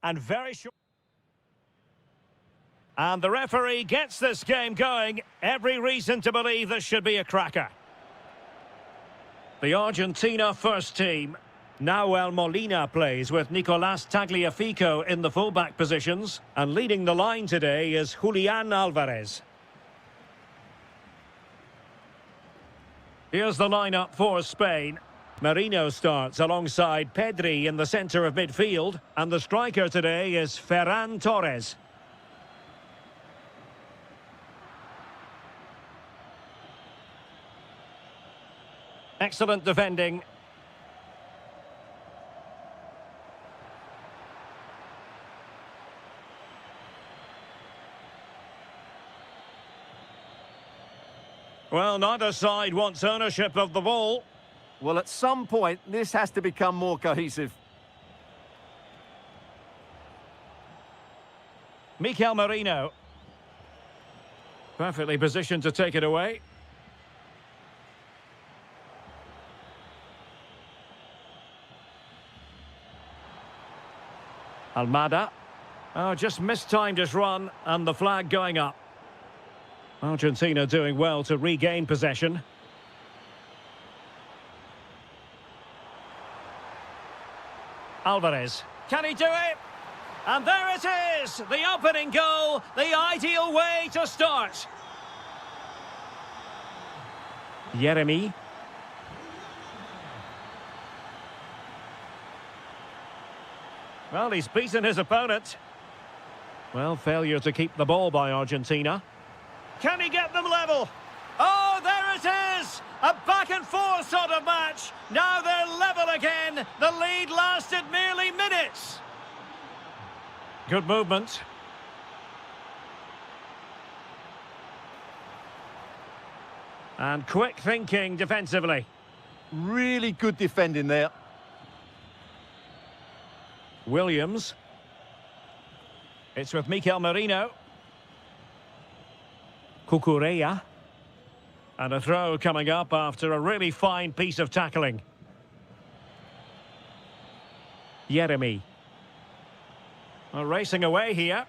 and very short. And the referee gets this game going. Every reason to believe this should be a cracker. The Argentina first team. Nahuel Molina plays with Nicolás Tagliafico in the fullback positions. And leading the line today is Julián Álvarez. Here's the lineup for Spain. Marino starts alongside Pedri in the centre of midfield. And the striker today is Ferran Torres. Excellent defending. Well, neither side wants ownership of the ball. Well, at some point, this has to become more cohesive. Mikel Merino. Perfectly positioned to take it away. Almada. Oh, just mistimed his run, and the flag going up. Argentina doing well to regain possession. Alvarez. Can he do it? And there it is! The opening goal, the ideal way to start. Yeremy. Well, he's beaten his opponent. Well, failure to keep the ball by Argentina. Can he get them level? Oh, there it is! A back-and-forth sort of match. Now they're level again. The lead lasted merely minutes. Good movement. And quick thinking defensively. Really good defending there. Williams. It's with Mikel Merino. Cucurella. And a throw coming up after a really fine piece of tackling. Yeremy. Well, racing away here.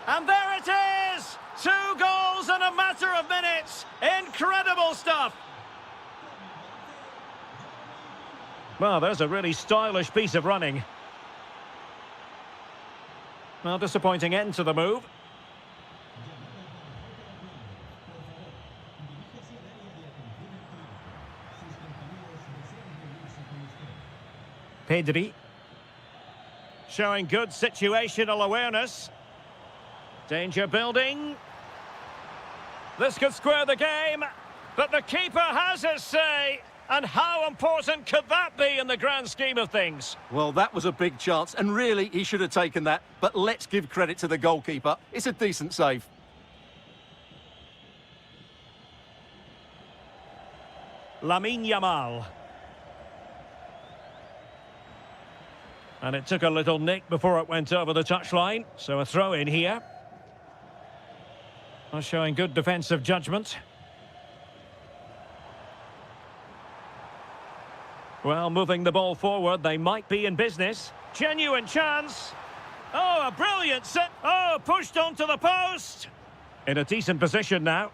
And there it is! 2 goals in a matter of minutes. Incredible stuff. Well, there's a really stylish piece of running. Well, disappointing end to the move. Pedri. Showing good situational awareness. Danger building. This could square the game, but the keeper has his say. And how important could that be in the grand scheme of things? Well, that was a big chance, and really, he should have taken that. But let's give credit to the goalkeeper. It's a decent save. Lamine Yamal. And it took a little nick before it went over the touchline. So a throw in here. Well, showing good defensive judgment. Well, moving the ball forward, they might be in business. Genuine chance. Oh, a brilliant set. Oh, pushed onto the post. In a decent position now.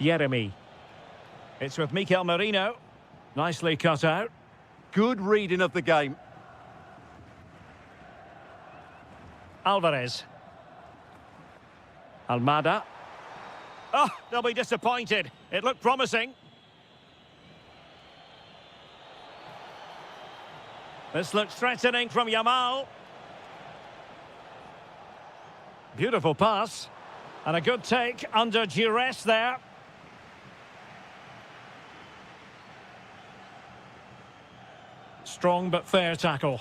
Yeremy. It's with Mikel Merino. Nicely cut out. Good reading of the game. Alvarez. Almada. Oh, they'll be disappointed. It looked promising. This looks threatening from Yamal. Beautiful pass. And a good take under duress there. Strong but fair tackle.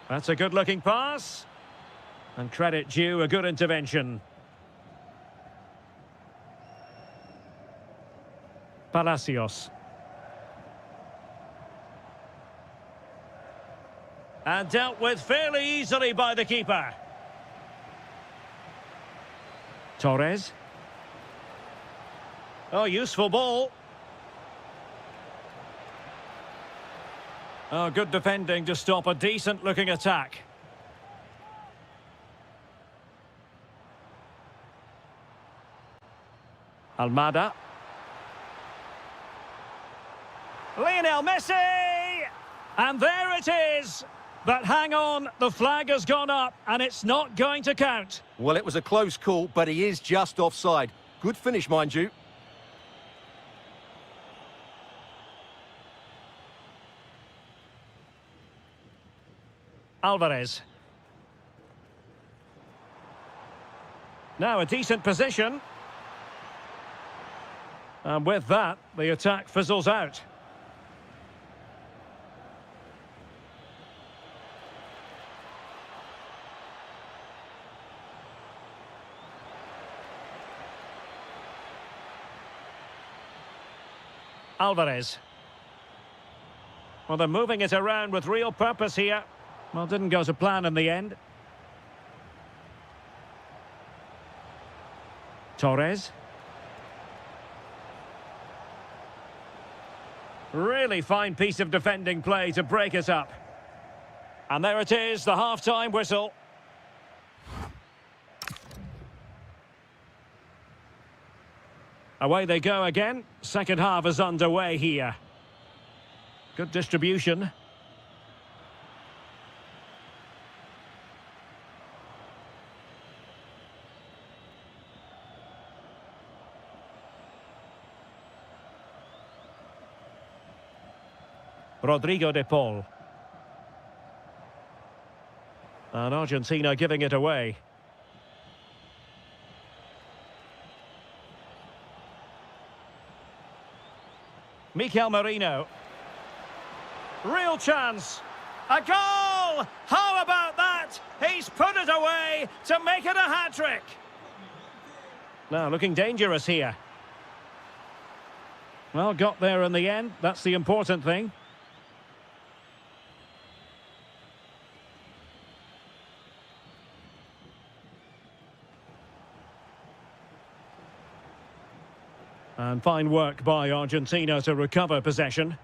That's a good-looking pass. And credit due, a good intervention. Palacios. And dealt with fairly easily by the keeper. Torres. Oh, useful ball. Oh, good defending to stop a decent-looking attack. Almada. Lionel Messi! And there it is! But hang on, the flag has gone up and it's not going to count. Well, it was a close call, but he is just offside. Good finish, mind you. Alvarez. Now a decent position. And with that, the attack fizzles out. Alvarez. Well, they're moving it around with real purpose here. Well, didn't go to plan in the end. Torres. Really fine piece of defending play to break it up. And there it is, the half-time whistle. Away they go again. Second half is underway here. Good distribution. Rodrigo de Paul. And Argentina giving it away. Mikel Merino. Real chance. A goal! How about that? He's put it away to make it a hat-trick. Now looking dangerous here. Well, got there in the end. That's the important thing. And fine work by Argentina to recover possession.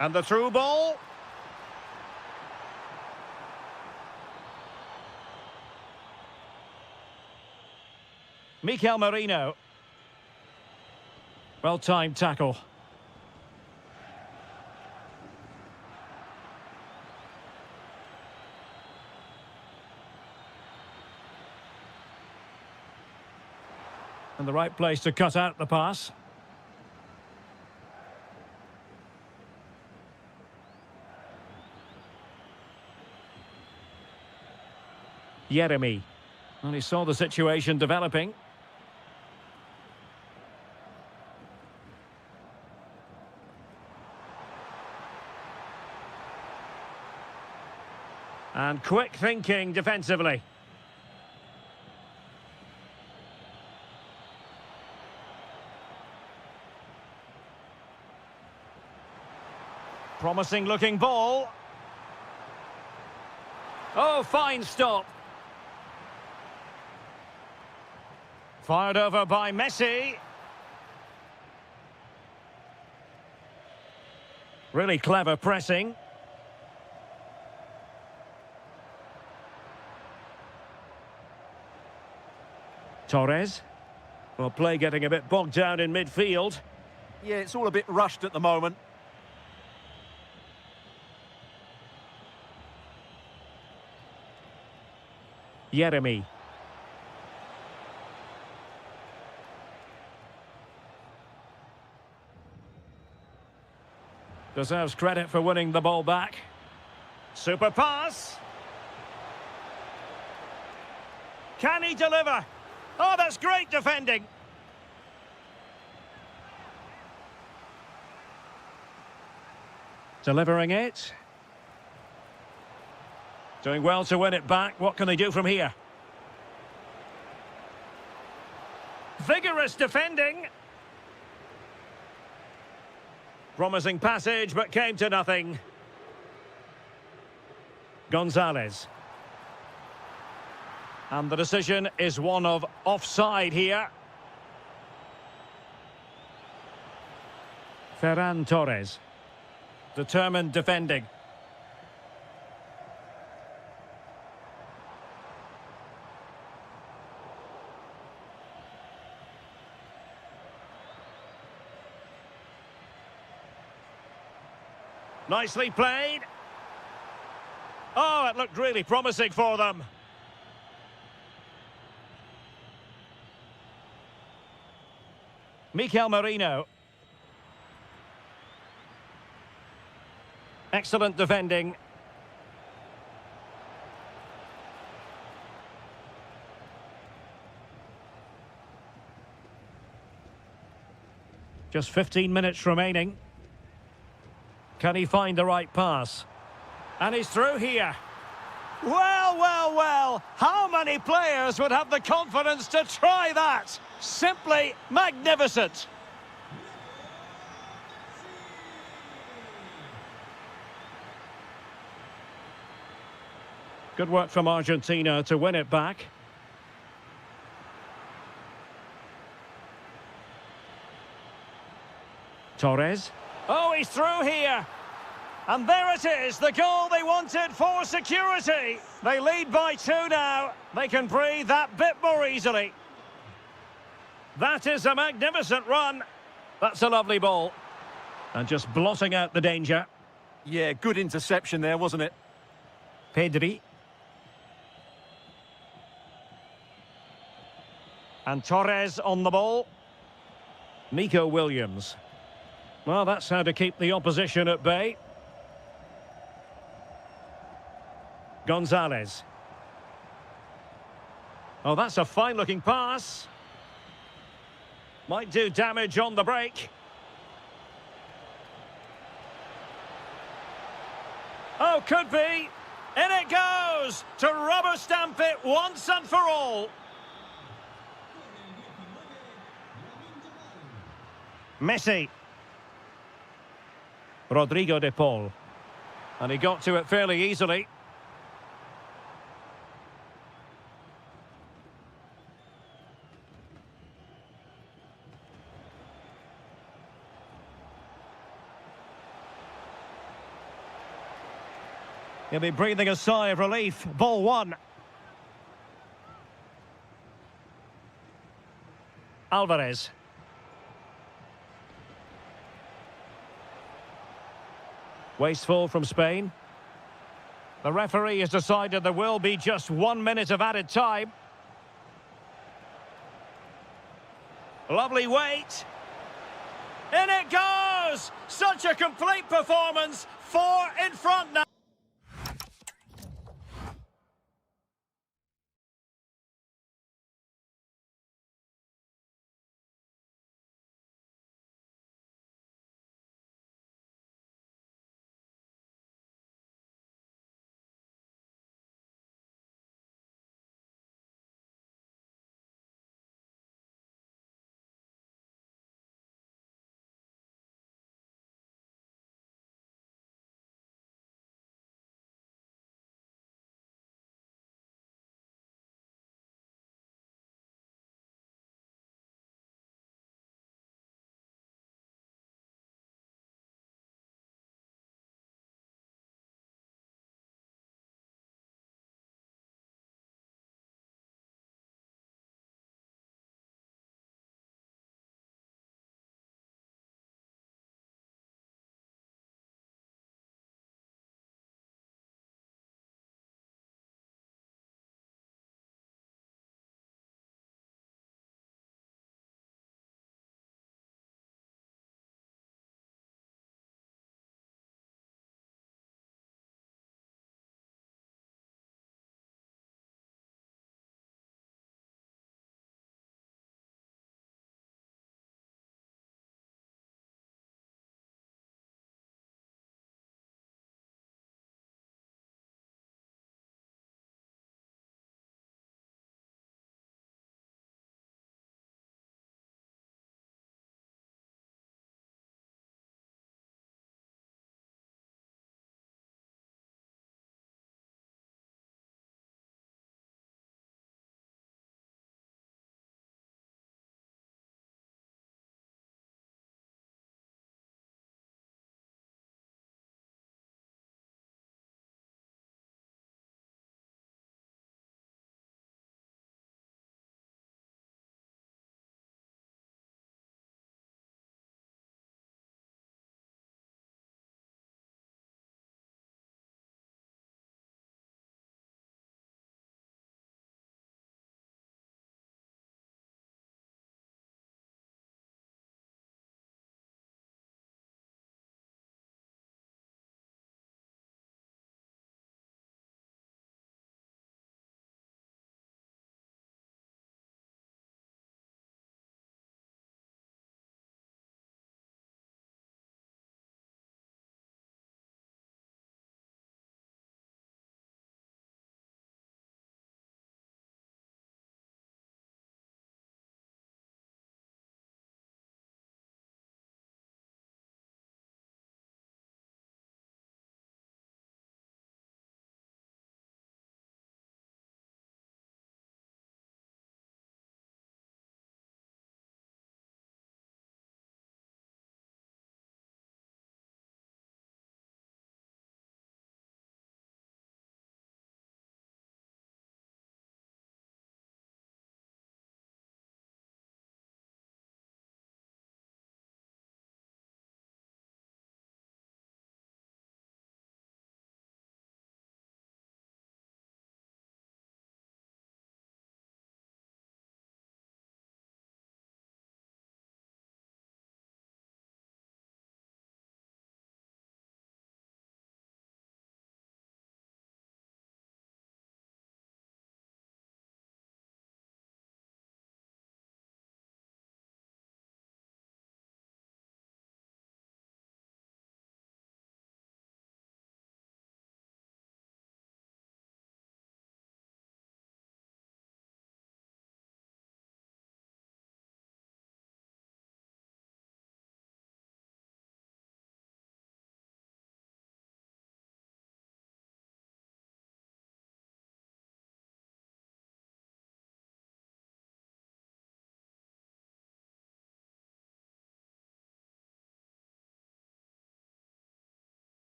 And the through ball. Mikel Merino. Well-timed tackle. And the right place to cut out the pass. Jeremy. And he saw the situation developing. And quick thinking defensively. Promising looking ball. Oh, fine stop. Fired over by Messi. Really clever pressing. Torres. Well, play getting a bit bogged down in midfield. Yeah, it's all a bit rushed at the moment. Jeremy. Deserves credit for winning the ball back. Super pass. Can he deliver? Oh, that's great defending. Delivering it. Doing well to win it back. What can they do from here? Vigorous defending. Promising passage, but came to nothing. Gonzalez. And the decision is one of offside here. Ferran Torres. Determined defending. Nicely played. Oh, it looked really promising for them. Mikel Merino. Excellent defending. Just 15 minutes remaining. Can he find the right pass? And he's through here. Well, well, well. How many players would have the confidence to try that? Simply magnificent. Good work from Argentina to win it back. Torres. Oh, he's through here. And there it is, the goal they wanted for security. They lead by 2 now. They can breathe that bit more easily. That is a magnificent run. That's a lovely ball. And just blotting out the danger. Yeah, good interception there, wasn't it? Pedri. And Torres on the ball. Nico Williams. Well, that's how to keep the opposition at bay. Gonzalez. Oh, that's a fine-looking pass. Might do damage on the break. Oh, could be. In it goes to rubber stamp it once and for all. Messi. Rodrigo de Paul. And he got to it fairly easily. He'll be breathing a sigh of relief. Ball one. Alvarez. Wasteful from Spain. The referee has decided there will be just 1 minute of added time. Lovely weight. In it goes! Such a complete performance. 4 in front now.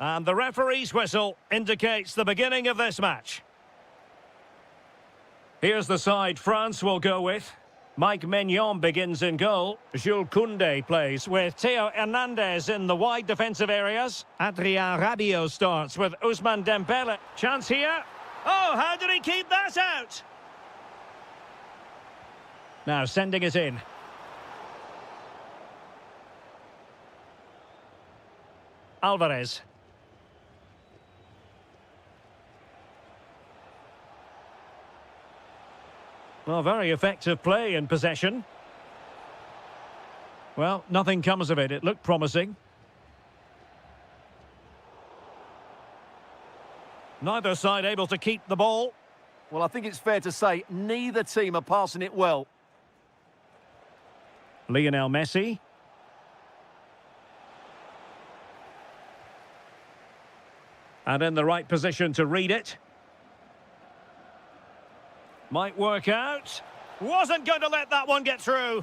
And the referee's whistle indicates the beginning of this match. Here's the side France will go with. Mike Maignan begins in goal. Jules Koundé plays with Theo Hernandez in the wide defensive areas. Adrien Rabiot starts with Ousmane Dembélé. Chance here. Oh, how did he keep that out? Now sending it in. Alvarez. Well, very effective play in possession. Well, nothing comes of it. It looked promising. Neither side able to keep the ball. Well, I think it's fair to say neither team are passing it well. Lionel Messi. And in the right position to read it. Might work out. Wasn't going to let that one get through.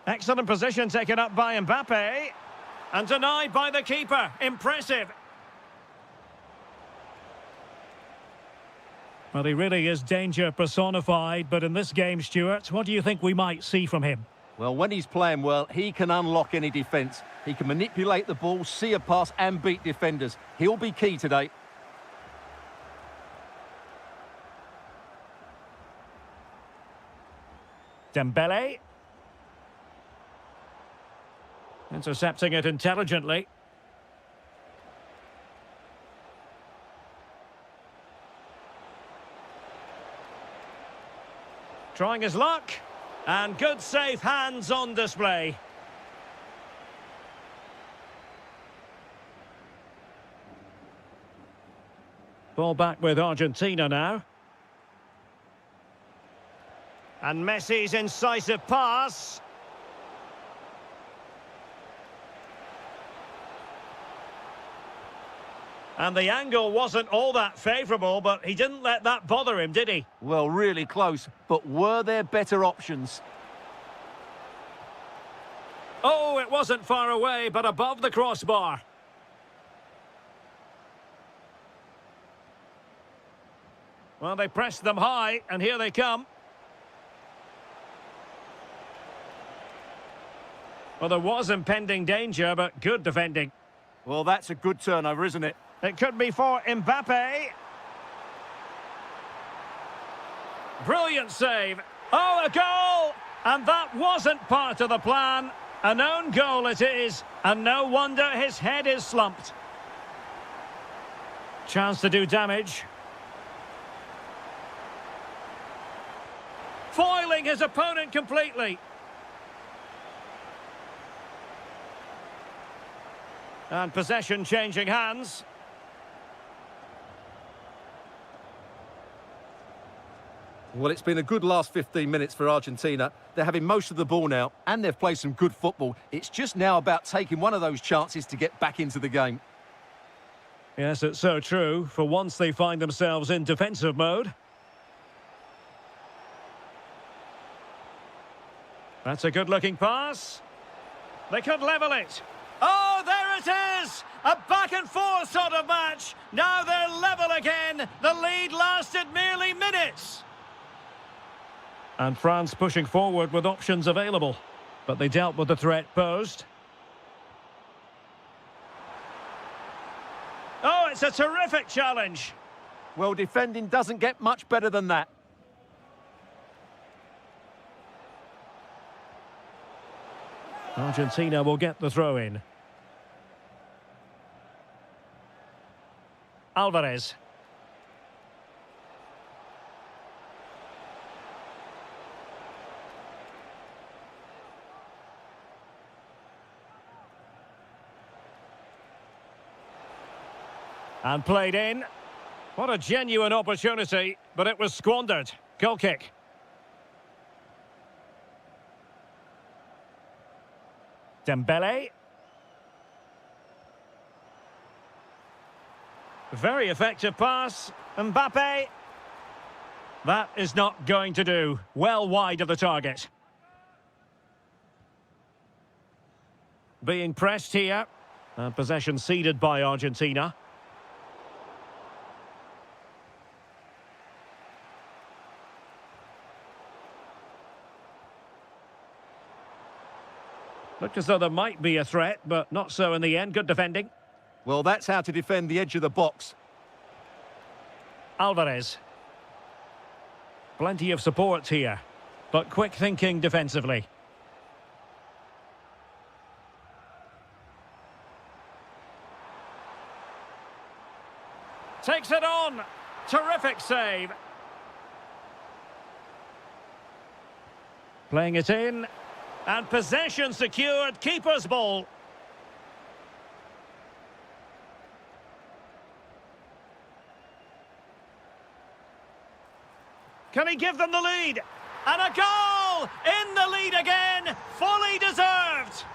Excellent position taken up by Mbappe. And denied by the keeper. Impressive. Well, he really is danger personified, but in this game, Stuart, what do you think we might see from him? Well, when he's playing well, he can unlock any defence. He can manipulate the ball, see a pass and beat defenders. He'll be key today. Dembélé. Intercepting it intelligently. Trying his luck, and good safe hands on display. Ball back with Argentina now. And Messi's incisive pass. And the angle wasn't all that favourable, but he didn't let that bother him, did he? Well, really close, but were there better options? Oh, it wasn't far away, but above the crossbar. Well, they pressed them high, and here they come. Well, there was impending danger, but good defending. Well, that's a good turnover, isn't it? It could be for Mbappe. Brilliant save. Oh, a goal! And that wasn't part of the plan. An own goal it is, and no wonder his head is slumped. Chance to do damage. Foiling his opponent completely. And possession changing hands. Well, it's been a good last 15 minutes for Argentina. They're having most of the ball now, and they've played some good football. It's just now about taking one of those chances to get back into the game. Yes, it's so true. For once they find themselves in defensive mode. That's a good-looking pass. They could level it. Oh, there it is! A back-and-forth sort of match. Now they're level again. The lead lasted merely minutes. And France pushing forward with options available. But they dealt with the threat posed. Oh, it's a terrific challenge. Well, defending doesn't get much better than that. Argentina will get the throw in. Alvarez. And played in. What a genuine opportunity, but it was squandered. Goal kick. Dembele. Very effective pass. Mbappe. That is not going to do. Well wide of the target. Being pressed here. Possession ceded by Argentina. Looked as though there might be a threat, but not so in the end. Good defending. Well, that's how to defend the edge of the box. Alvarez. Plenty of support here, but quick thinking defensively. Takes it on. Terrific save. Playing it in. And possession secured. Keeper's ball. Can he give them the lead? And a goal! In the lead again. Fully deserved.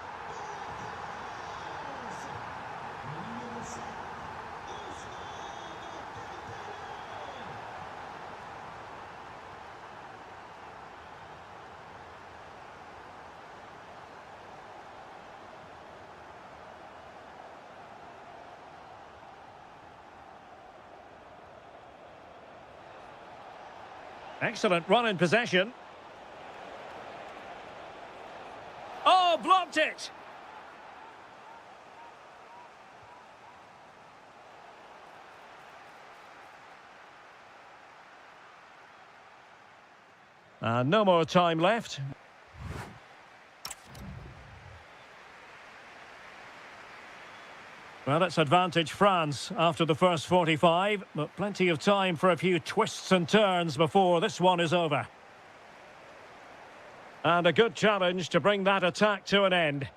Excellent run in possession. Oh, blocked it! No more time left. Well, it's advantage France after the first 45, but plenty of time for a few twists and turns before this one is over. And a good challenge to bring that attack to an end.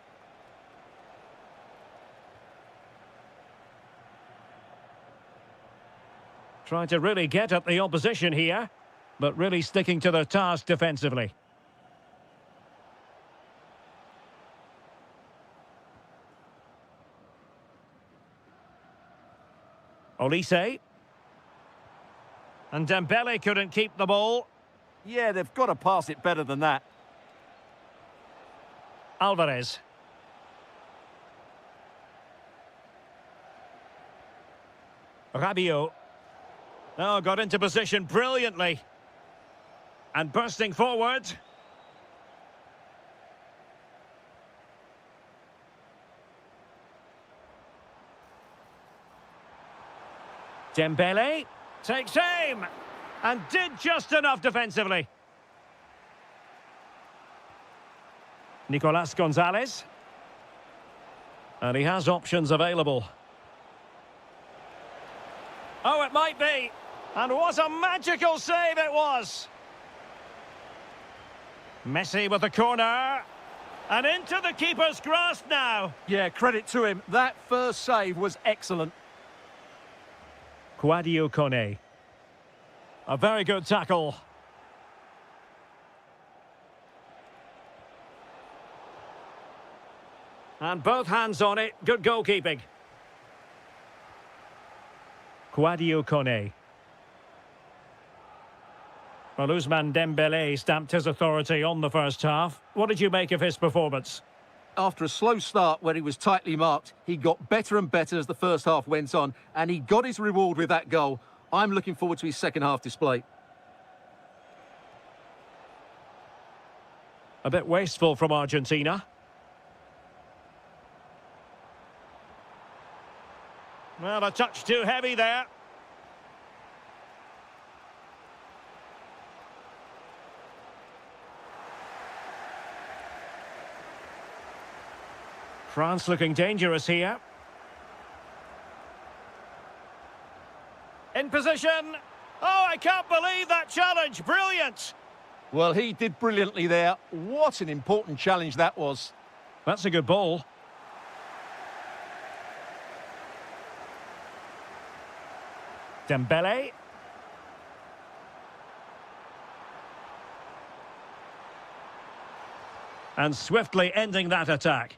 Trying to really get at the opposition here, but really sticking to their task defensively. Olise. And Dembele couldn't keep the ball. Yeah, they've got to pass it better than that. Alvarez. Rabiot. Oh, got into position brilliantly. And bursting forward. Dembele takes aim and did just enough defensively. Nicolas Gonzalez. And he has options available. Oh, it might be. And what a magical save it was. Messi with the corner. And into the keeper's grasp now. Yeah, credit to him. That first save was excellent. Sadio Kone. A very good tackle. And both hands on it. Good goalkeeping. Sadio Kone. Well, Ousmane Dembele stamped his authority on the first half. What did you make of his performance? After a slow start where he was tightly marked, he got better and better as the first half went on, and he got his reward with that goal. I'm looking forward to his second half display. A bit wasteful from Argentina. Well, a touch too heavy there. France looking dangerous here. In position. Oh, I can't believe that challenge. Brilliant. Well, he did brilliantly there. What an important challenge that was. That's a good ball. Dembele. And swiftly ending that attack.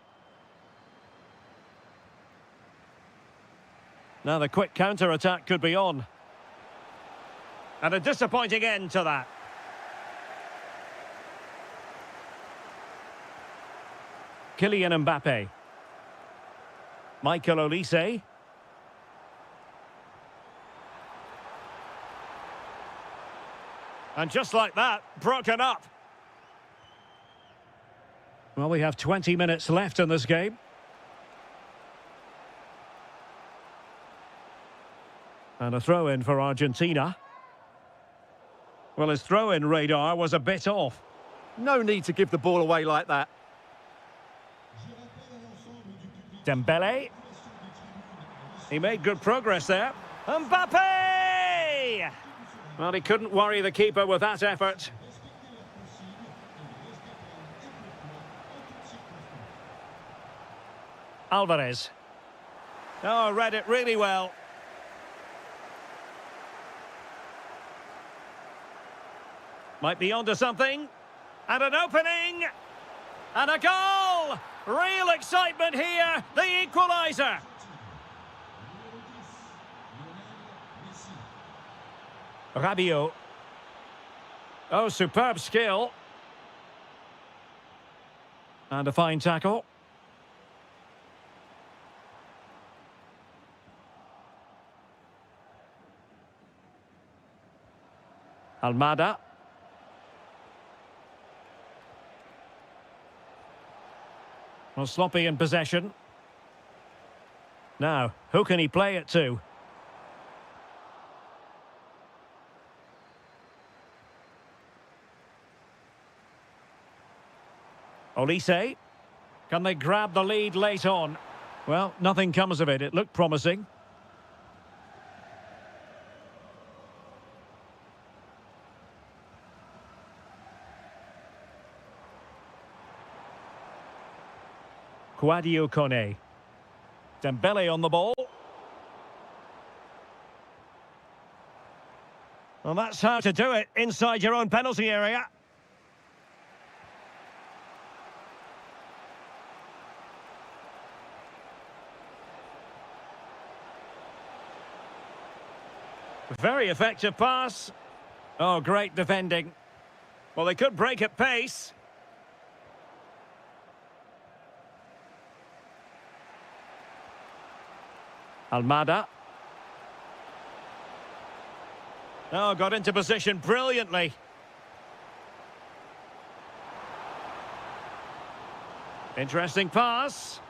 Now the quick counter-attack could be on. And a disappointing end to that. Kylian Mbappe. Michael Olise. And just like that, broken up. Well, we have 20 minutes left in this game. And a throw-in for Argentina. Well, his throw-in radar was a bit off. No need to give the ball away like that. Dembele. He made good progress there. Mbappe! Well, he couldn't worry the keeper with that effort. Alvarez. Oh, read it really well. Might be onto something. And an opening. And a goal! Real excitement here. The equaliser. Rabiot. Oh, superb skill. And a fine tackle. Almada. Well, sloppy in possession. Now, who can he play it to? Olise. Can they grab the lead late on? Well, nothing comes of it. It looked promising. Quadio Kone. Dembele on the ball. Well, that's how to do it inside your own penalty area. Very effective pass. Oh, great defending. Well, they could break at pace. Almada. Oh, got into position brilliantly. Interesting pass.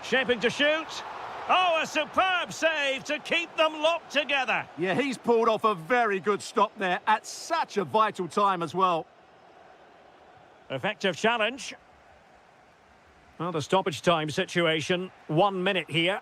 Shaping to shoot. Oh, a superb save to keep them locked together. Yeah, he's pulled off a very good stop there at such a vital time as well. Effective challenge. Well, the stoppage time situation, 1 minute here.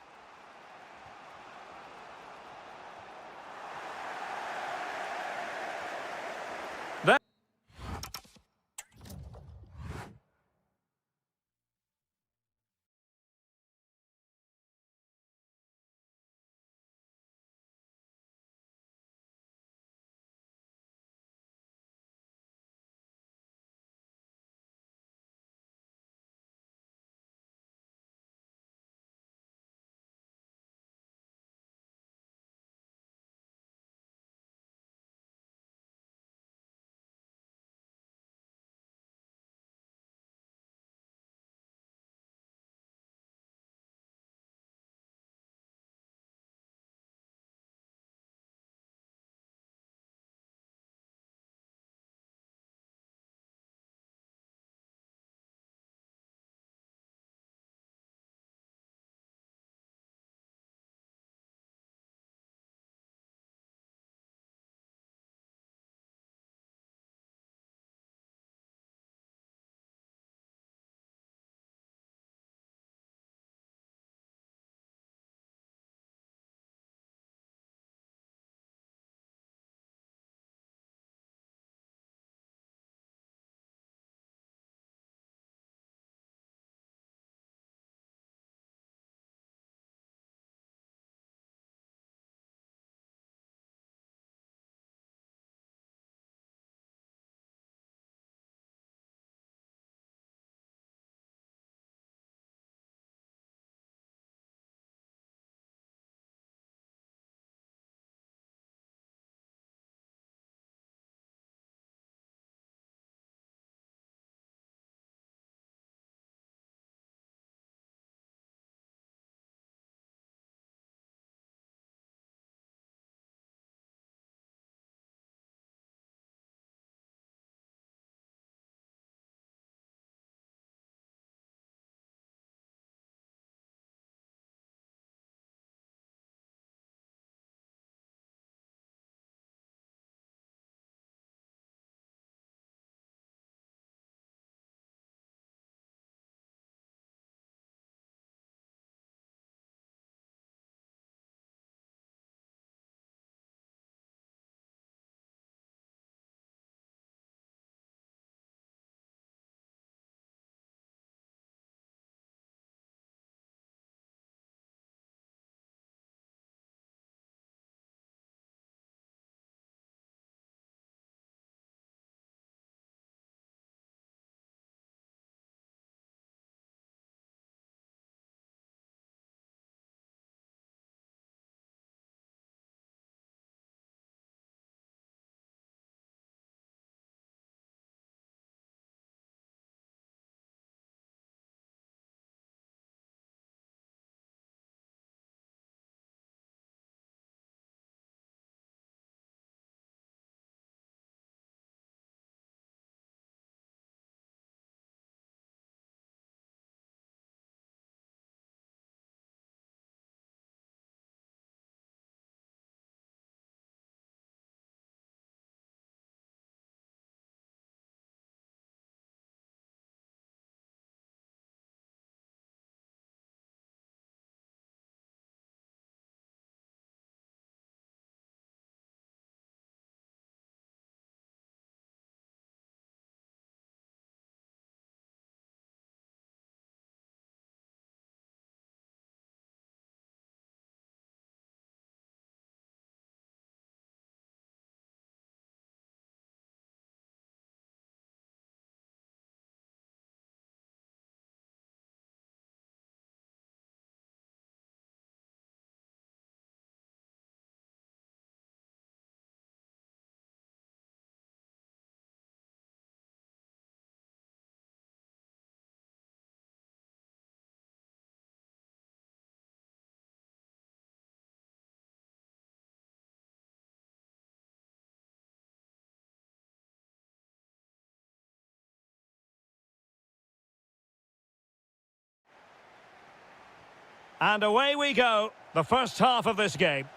And away we go, the first half of this game.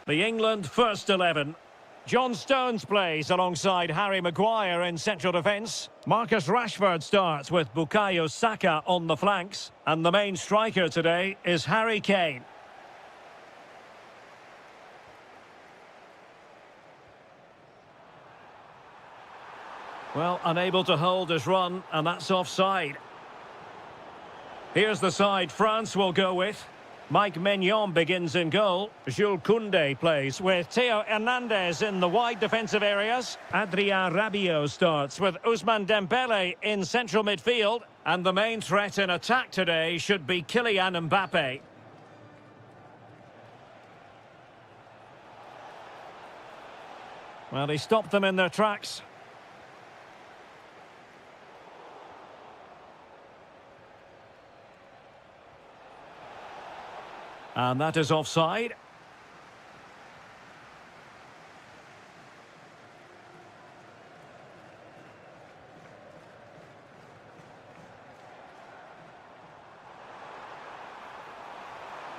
The England first 11. John Stones plays alongside Harry Maguire in central defence. Marcus Rashford starts with Bukayo Saka on the flanks. And the main striker today is Harry Kane. Well, unable to hold his run, and that's offside. Here's the side France will go with. Mike Maignan begins in goal. Jules Koundé plays with Theo Hernandez in the wide defensive areas. Adrien Rabiot starts with Ousmane Dembele in central midfield. And the main threat in attack today should be Kylian Mbappe. Well, he stopped them in their tracks. And that is offside.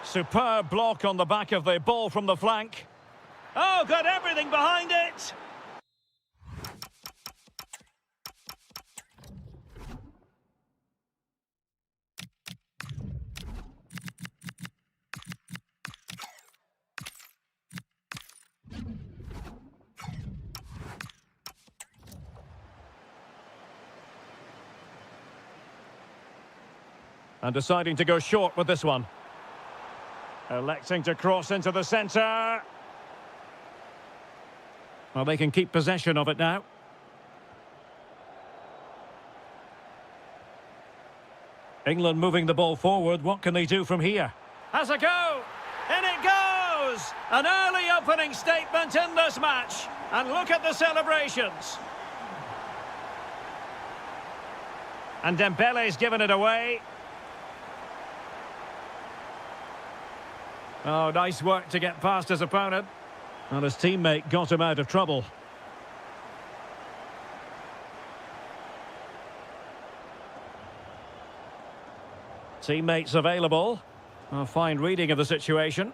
Superb block on the back of the ball from the flank. Oh, got everything behind it! And deciding to go short with this one. Electing to cross into the centre. Well, they can keep possession of it now. England moving the ball forward. What can they do from here? Has a go! In it goes! An early opening statement in this match. And look at the celebrations. And Dembele's given it away. Oh, nice work to get past his opponent. And his teammate got him out of trouble. Teammates available. A fine reading of the situation.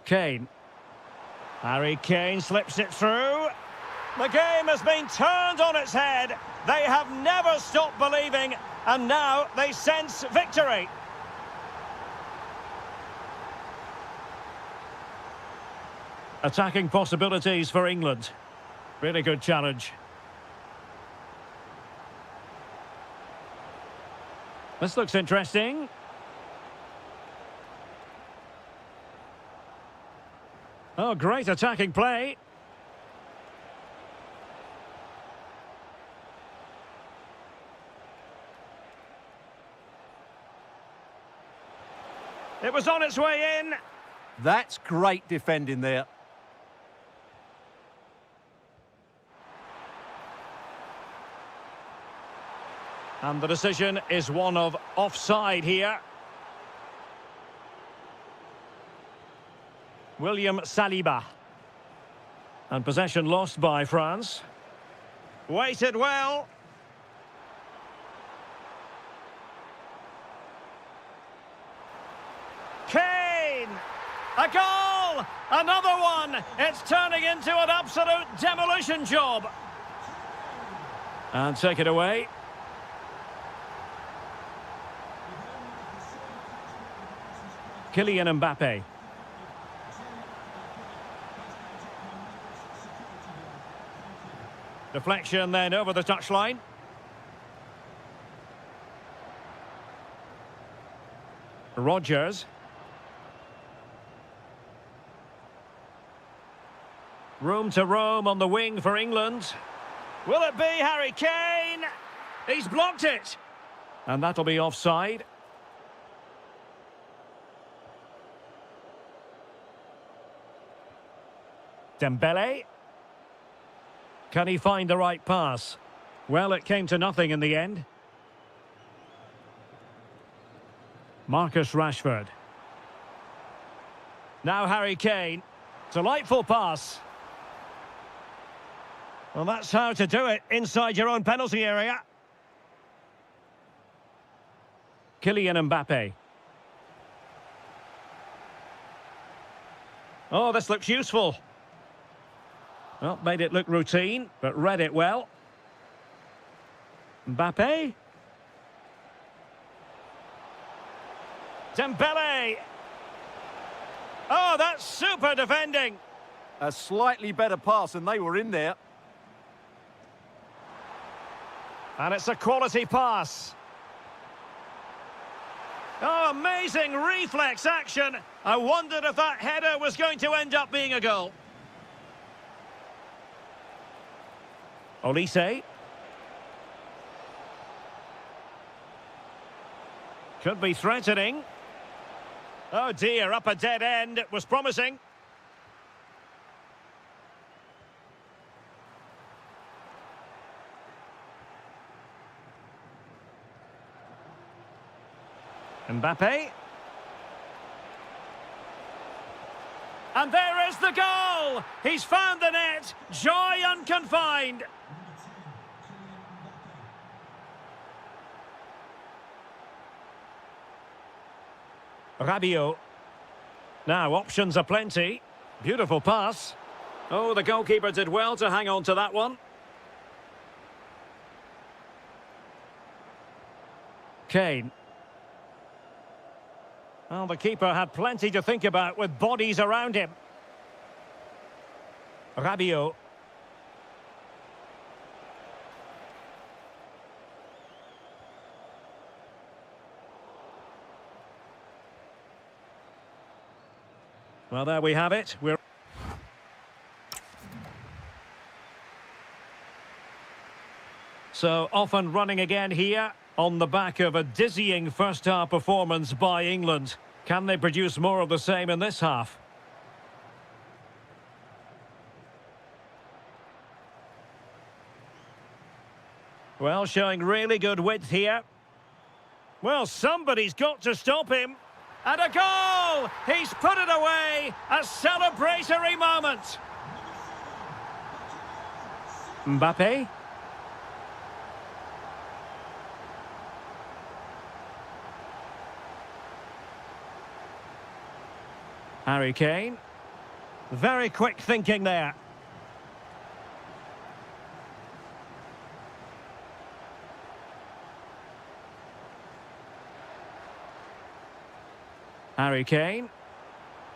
Kane. Harry Kane slips it through. The game has been turned on its head. They have never stopped believing, and now they sense victory. Attacking possibilities for England. Really good challenge. This looks interesting. Oh, great attacking play. It was on its way in. That's great defending there. And the decision is one of offside here. William Saliba. And possession lost by France. Waited well. Kane! A goal! Another one! It's turning into an absolute demolition job. And take it away. Kylian Mbappe. Deflection then over the touchline. Rodgers. Room to roam on the wing for England. Will it be Harry Kane? He's blocked it. And that'll be offside. Dembele. Can he find the right pass? Well, it came to nothing in the end. Marcus Rashford. Now Harry Kane. Delightful pass. Well, that's how to do it inside your own penalty area. Kylian Mbappe. Oh, this looks useful. Well, made it look routine, but read it well. Mbappe. Dembele. Oh, that's super defending. A slightly better pass and they were in there. And it's a quality pass. Oh, amazing reflex action. I wondered if that header was going to end up being a goal. Olise. Could be threatening. Oh dear, up a dead end. It was promising. Mbappe. And there is the goal! He's found the net. Joy unconfined. Rabiot. Now, options are plenty. Beautiful pass. Oh, the goalkeeper did well to hang on to that one. Kane. Well, the keeper had plenty to think about with bodies around him. Rabiot. Well, there we have it. We're so off and running again here on the back of a dizzying first-half performance by England. Can they produce more of the same in this half? Well, showing really good width here. Well, somebody's got to stop him. And a goal! He's put it away! A celebratory moment! Mbappe? Harry Kane. Very quick thinking there. Harry Kane.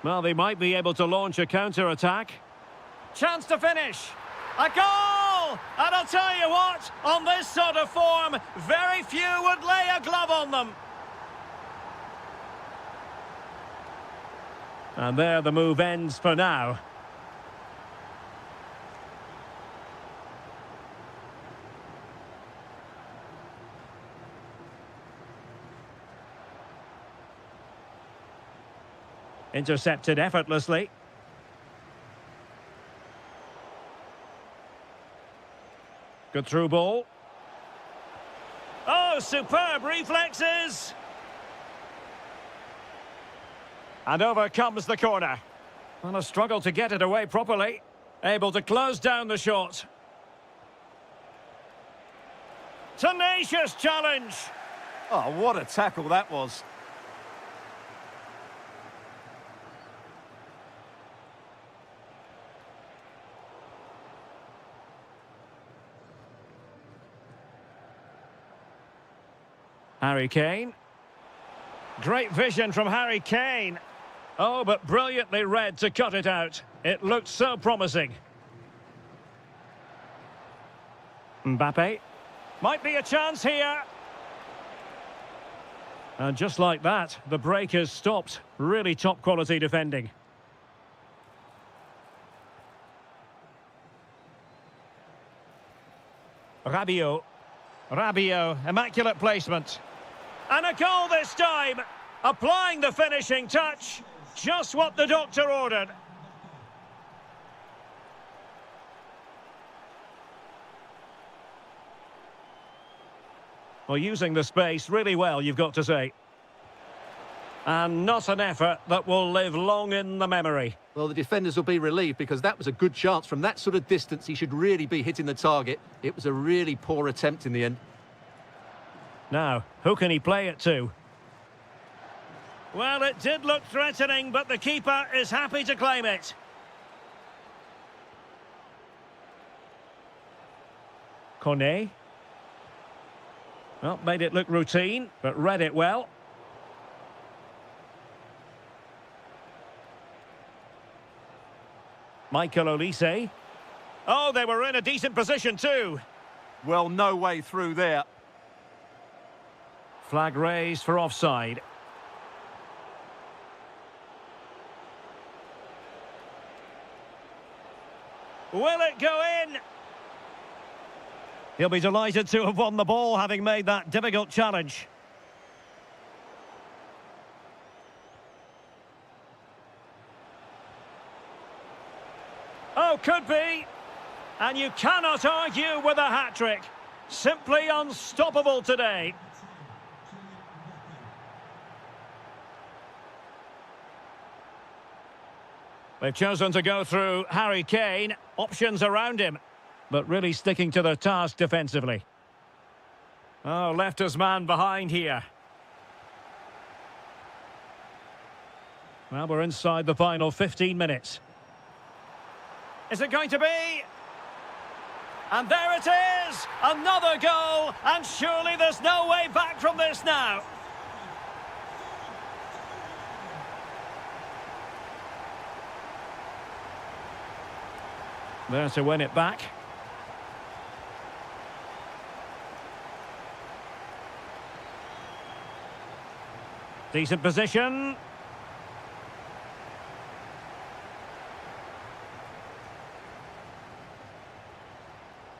Well, they might be able to launch a counter-attack. Chance to finish. A goal! And I'll tell you what, on this sort of form, very few would lay a glove on them. And there the move ends for now. Intercepted effortlessly. Good through ball. Oh, superb reflexes! And over comes the corner. And a struggle to get it away properly. Able to close down the shot. Tenacious challenge! Oh, what a tackle that was. Harry Kane. Great vision from Harry Kane. Oh, but brilliantly read to cut it out. It looked so promising. Mbappe. Might be a chance here. And just like that, the break has stopped. Really top quality defending. Rabiot. Rabiot, immaculate placement. And a goal this time. Applying the finishing touch. Just what the doctor ordered. Well, using the space really well, you've got to say. And not an effort that will live long in the memory. Well, the defenders will be relieved because that was a good chance. From that sort of distance, he should really be hitting the target. It was a really poor attempt in the end. Now, who can he play it to? Well, it did look threatening, but the keeper is happy to claim it. Cornet. Well, made it look routine, but read it well. Michael Olise. Oh, they were in a decent position too. Well, no way through there. Flag raised for offside. Will it go in? He'll be delighted to have won the ball, having made that difficult challenge. Oh, could be. And you cannot argue with a hat-trick. Simply unstoppable today. They've chosen to go through Harry Kane. Options around him, but really sticking to their task defensively. Oh, left his man behind here. Well, we're inside the final 15 minutes. Is it going to be? And there it is! Another goal! And surely there's no way back from this now. There to win it back. Decent position.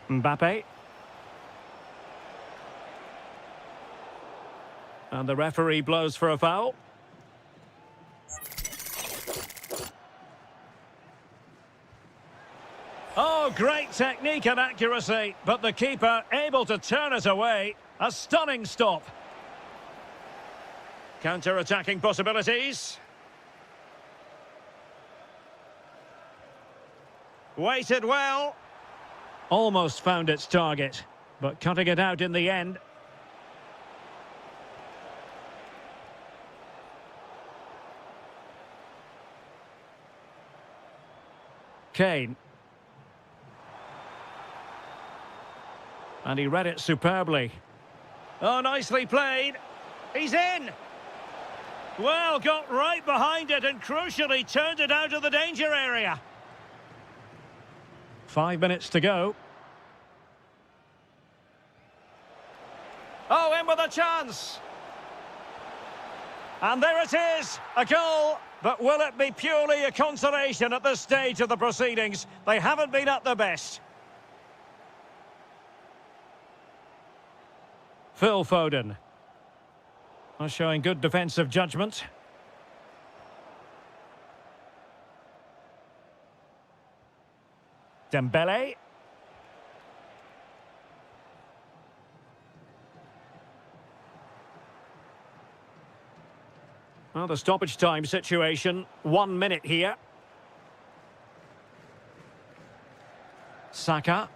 Mbappe. And the referee blows for a foul. Oh, great technique and accuracy, but the keeper able to turn it away. A stunning stop. Counter-attacking possibilities. Weighted well. Almost found its target, but cutting it out in the end. Kane. And he read it superbly. Oh, nicely played. He's in. Well, got right behind it and crucially turned it out of the danger area. 5 minutes to go. Oh, in with a chance. And there it is, a goal. But will it be purely a consolation at this stage of the proceedings? They haven't been at their best. Phil Foden. Showing good defensive judgment. Dembele. Well, the stoppage time situation, 1 minute here. Saka.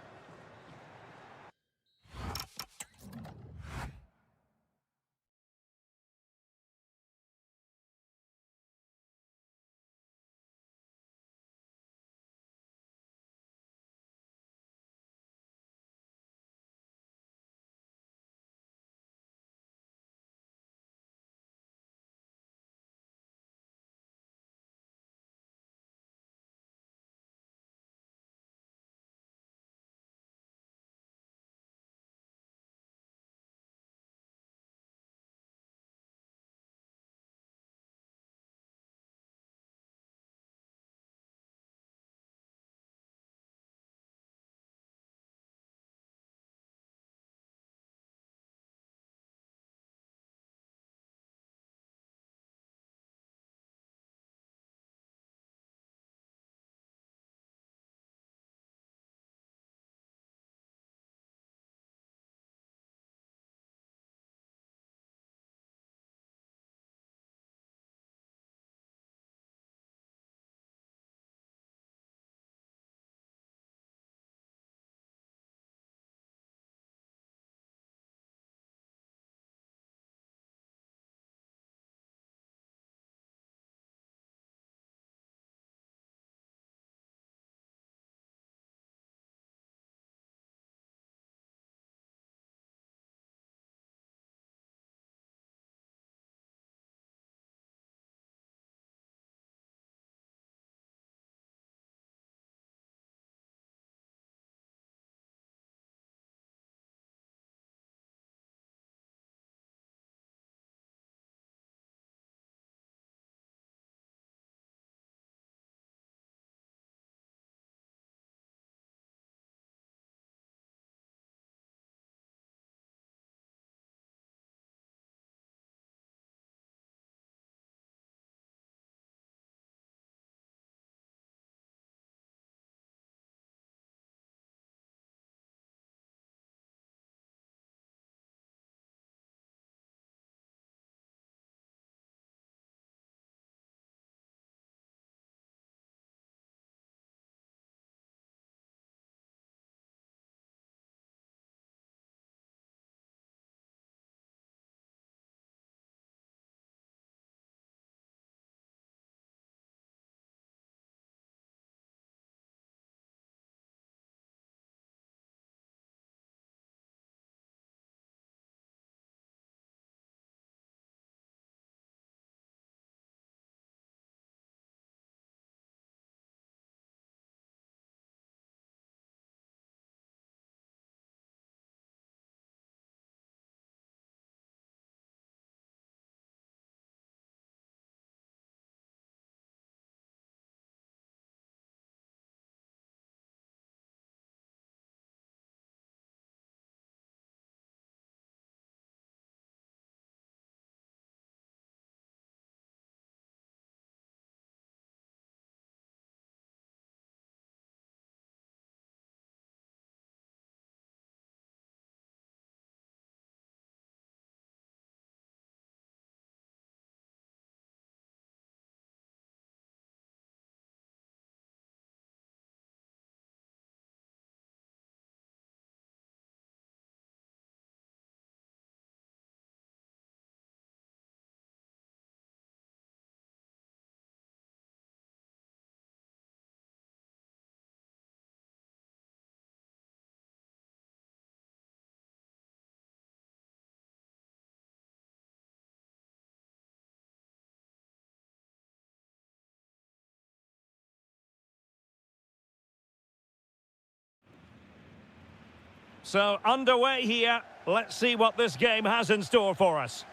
So, underway here. Let's see what this game has in store for us.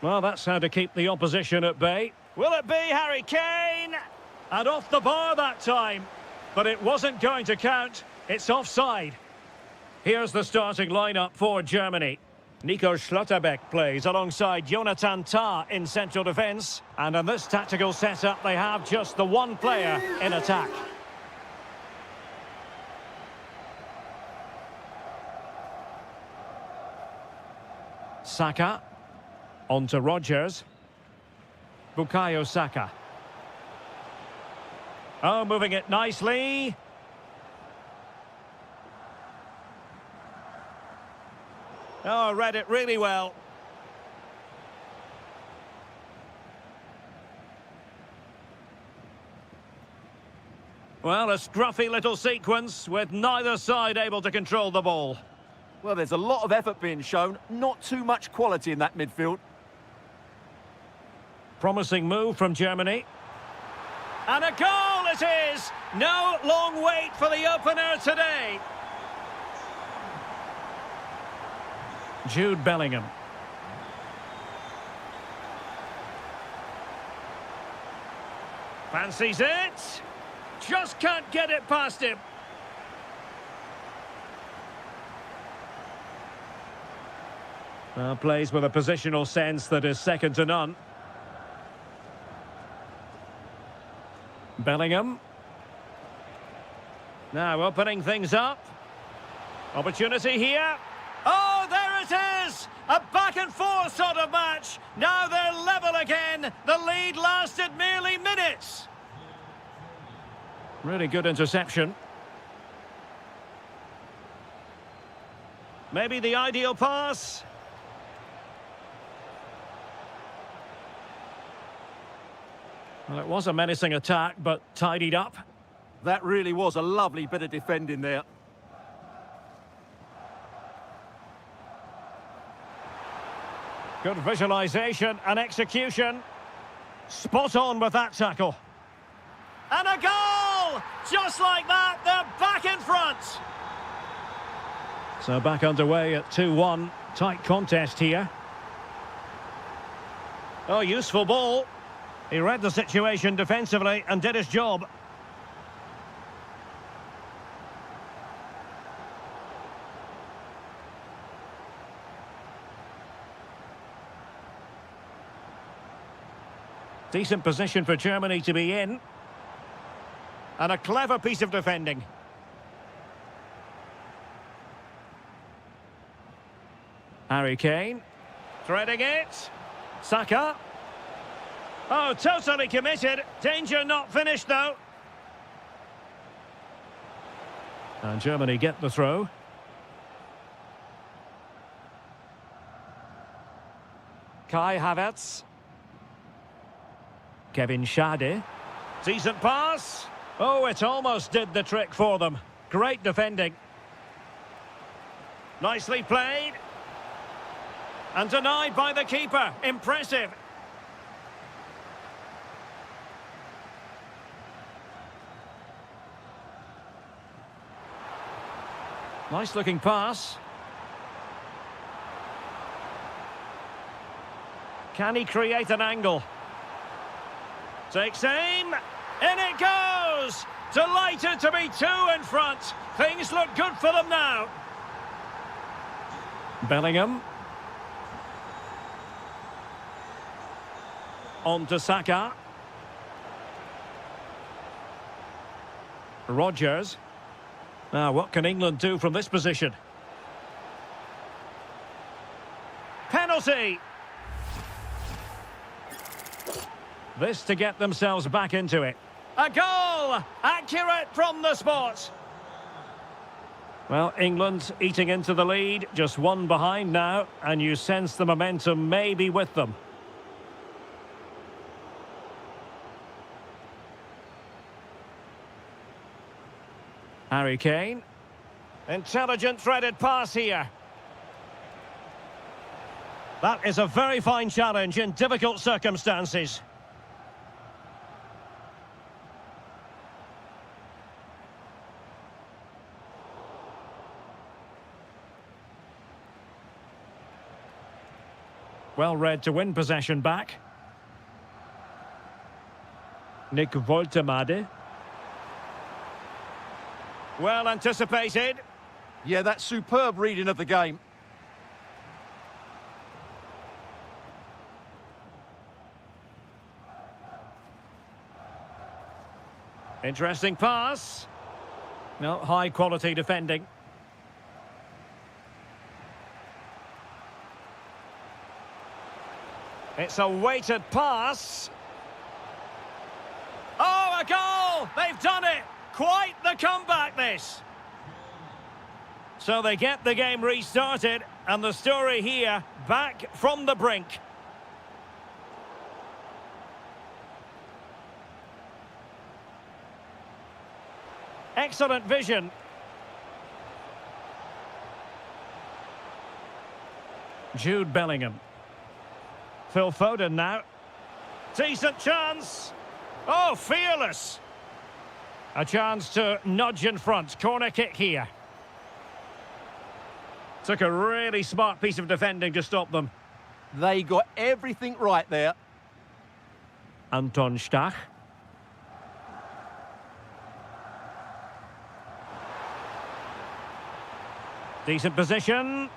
Well, that's how to keep the opposition at bay. Will it be Harry Kane? And off the bar that time. But it wasn't going to count. It's offside. Here's the starting lineup for Germany. Nico Schlotterbeck plays alongside Jonathan Tah in central defence. And in this tactical setup, they have just the one player in attack. Saka. On to Rodgers. Bukayo Saka. Oh, moving it nicely. Oh, read it really well. Well, a scruffy little sequence with neither side able to control the ball. Well, there's a lot of effort being shown, not too much quality in that midfield. Promising move from Germany. And a goal it is! No long wait for the opener today. Jude Bellingham. Fancies it. Just can't get it past him. Plays with a positional sense that is second to none. Bellingham. Now opening things up. Opportunity here. Oh, there it is! A back and forth sort of match. Now they're level again. The lead lasted merely minutes. Really good interception. Maybe the ideal pass. Well, it was a menacing attack, but tidied up. That really was a lovely bit of defending there. Good visualisation and execution. Spot on with that tackle. And a goal! Just like that, they're back in front. So back underway at 2-1. Tight contest here. Oh, useful ball. He read the situation defensively and did his job. Decent position for Germany to be in. And a clever piece of defending. Harry Kane. Threading it. Saka. Oh, totally committed. Danger not finished, though. And Germany get the throw. Kai Havertz. Kevin Schade. Decent pass. Oh, it almost did the trick for them. Great defending. Nicely played. And denied by the keeper. Impressive. Nice looking pass. Can he create an angle? Takes aim. In it goes! Delighted to be two in front. Things look good for them now. Bellingham. On to Saka. Rodgers. Now, what can England do from this position? Penalty! This to get themselves back into it. A goal! Accurate from the spot. Well, England eating into the lead. Just one behind now, and you sense the momentum may be with them. Harry Kane. Intelligent threaded pass here. That is a very fine challenge in difficult Well read to win possession back. Nick Voltemade. Well anticipated. Yeah, that's superb reading of the game. Interesting pass. No, high quality defending. It's a weighted pass. Oh, a goal! They've done it! Quite the comeback, this. So they get the game restarted, and the story here, back from the brink. Excellent vision. Jude Bellingham. Phil Foden now. Decent chance. Oh, fearless. A chance to nudge in front. Corner kick here. Took a really smart piece of defending to stop them. They got everything right there. Anton Stach. Decent position.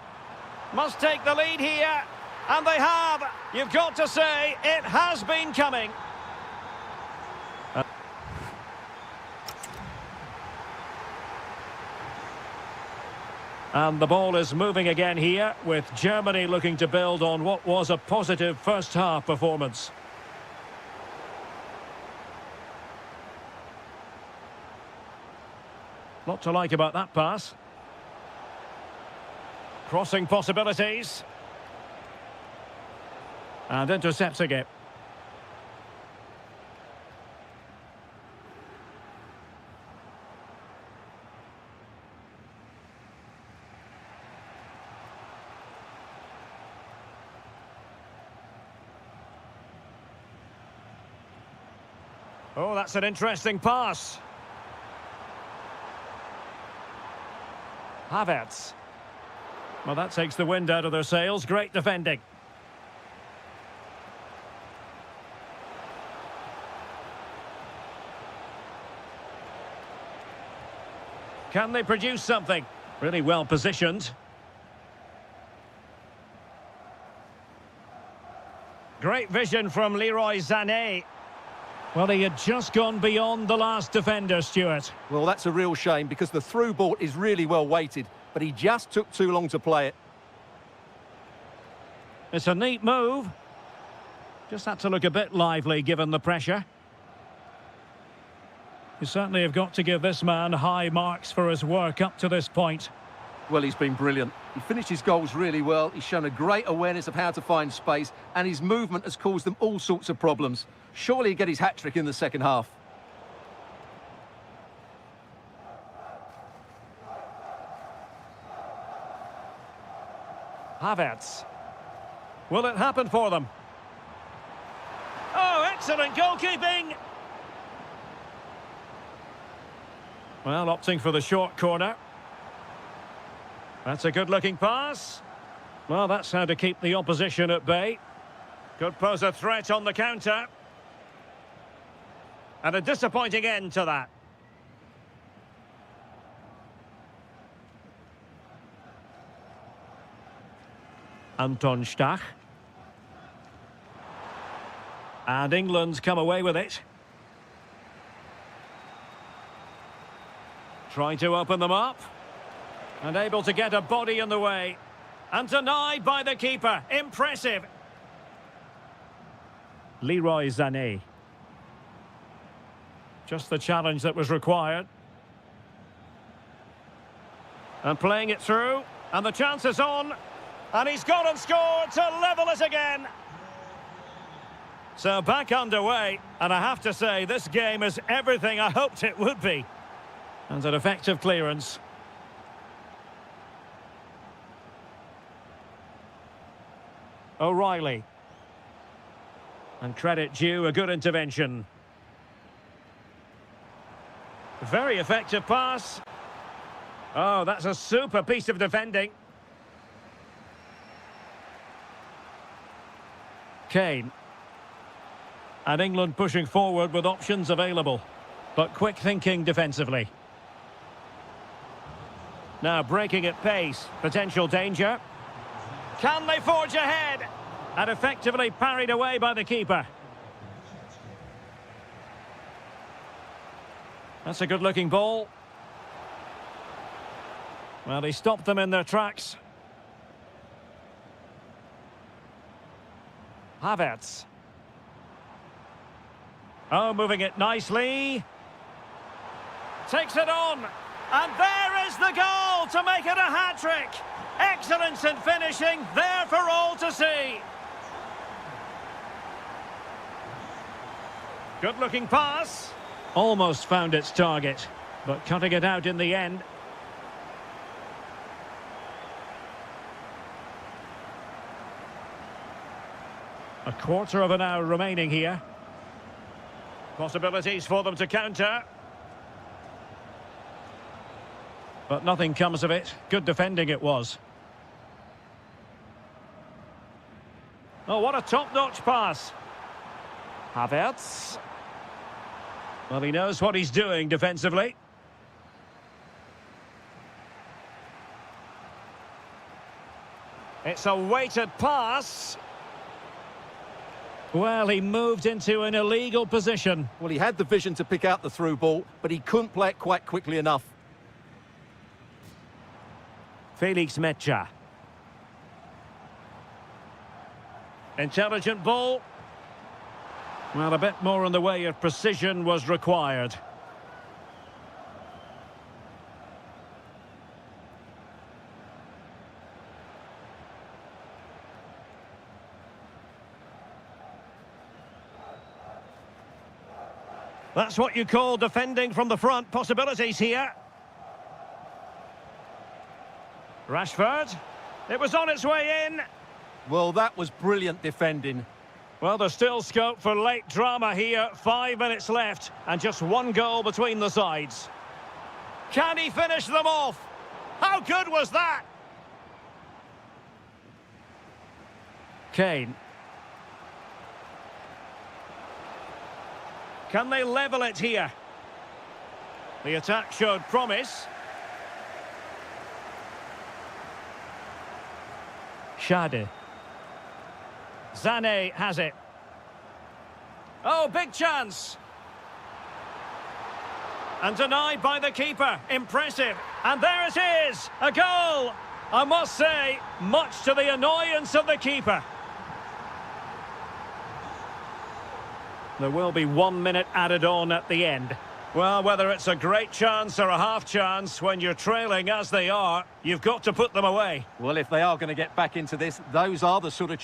Must take the lead here. And they have. You've got to say, it has been coming. And the ball is moving again here, with Germany looking to build on what was a positive first-half performance. Lot to like about that pass. Crossing possibilities. And intercepting it. Oh, that's an interesting pass. Havertz. Well, that takes the wind out of their sails. Great defending. Can they produce something? Really well positioned. Great vision from Leroy Sané. Well, he had just gone beyond the last defender, Stuart. Well, that's a real shame because the through ball is really well weighted, but he just took too long to play it. It's a neat move. Just had to look a bit lively given the pressure. You certainly have got to give this man high marks for his work up to this point. Well, he's been brilliant. He finished his goals really well. He's shown a great awareness of how to find space, and his movement has caused them all sorts of problems. Surely he'll get his hat-trick in the second half. Havertz. Will it happen for them? Oh, excellent goalkeeping! Well, opting for the short corner. That's a good-looking pass. Well, that's how to keep the opposition at bay. Could pose a threat on the counter. And a disappointing end to that. Anton Stach. And England's come away with it. Trying to open them up. And able to get a body in the way. And denied by the keeper. Impressive. Leroy Sané. Just the challenge that was required. And playing it through. And the chance is on. And he's gone and scored to level it again. So back underway. And I have to say, this game is everything I hoped it would be. And an effective clearance. O'Reilly. And credit due, a good intervention. Very effective pass. Oh, that's a super piece of defending. Kane. And England pushing forward with options available. But quick thinking defensively. Now breaking at pace. Potential danger. Can they forge ahead? And effectively parried away by the keeper. That's a good-looking ball. Well, he stopped them in their tracks. Havertz. Oh, moving it nicely. Takes it on. And there is the goal to make it a hat-trick. Excellence in finishing, there for all to see. Good-looking pass. Almost found its target, but cutting it out in the end. A quarter of an hour remaining here. Possibilities for them to counter. But nothing comes of it. Good defending it was. Oh, what a top-notch pass. Havertz. Well, he knows what he's doing defensively. It's a weighted pass. Well, he moved into an illegal position. Well, he had the vision to pick out the through ball, but he couldn't play it quite quickly enough. Felix Mecha. Intelligent ball. Well, a bit more in the way of precision was required. That's what you call defending from the front. Possibilities here. Rashford. It was on its way in. Well, that was brilliant defending. Well, there's still scope for late drama here. 5 minutes left and just one goal between the sides. Can he finish them off? How good was that? Kane. Can they level it here? The attack showed promise. Shade. Zane has it. Oh, big chance. And denied by the keeper. Impressive. And there it is. A goal. I must say, much to the annoyance of the keeper. There will be 1 minute added on at the end. Well, whether it's a great chance or a half chance, when you're trailing as they are, you've got to put them away. Well, if they are going to get back into this, those are the sort of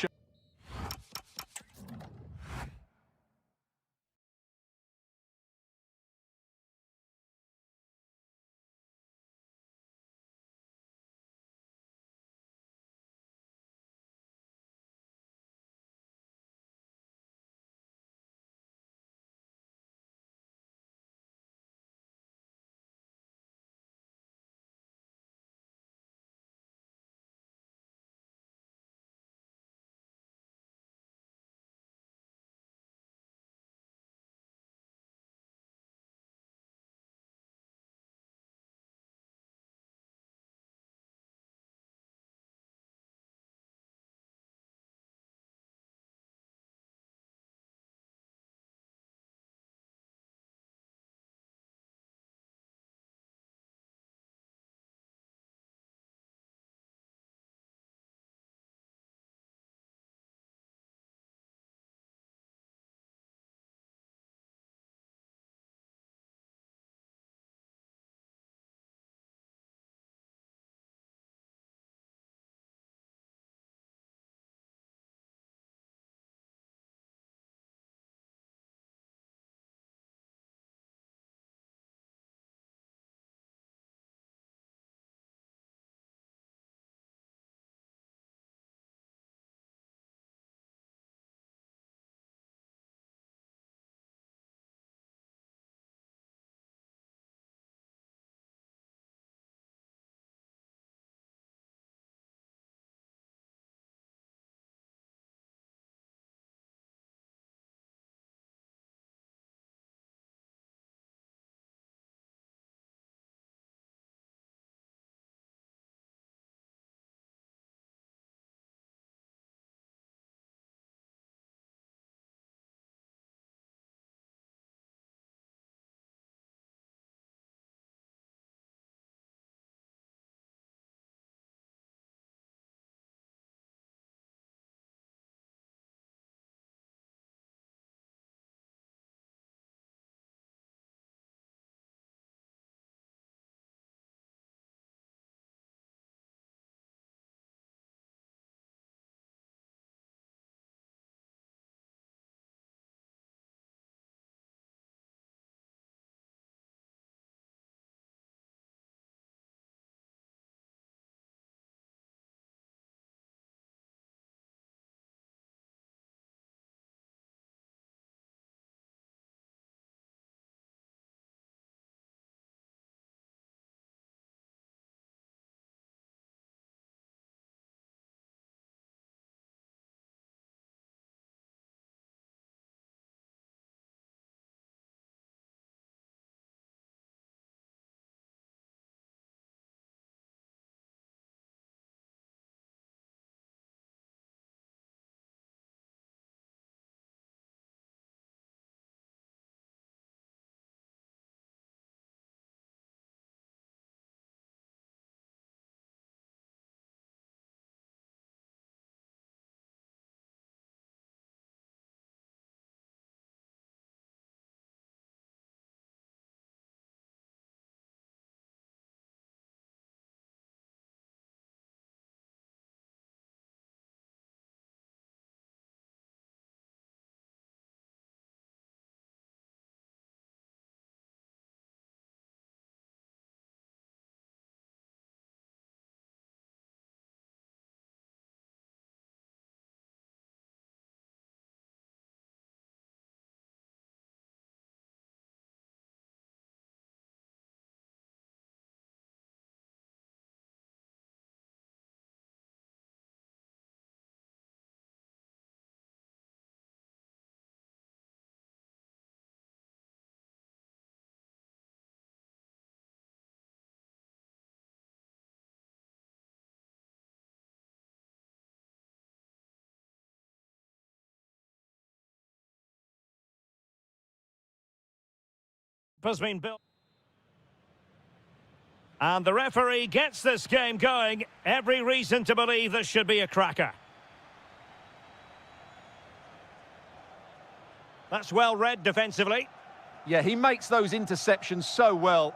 has been built. And the referee gets this game going. Every reason to believe this should be a cracker. That's well read defensively. Yeah, he makes those interceptions so well.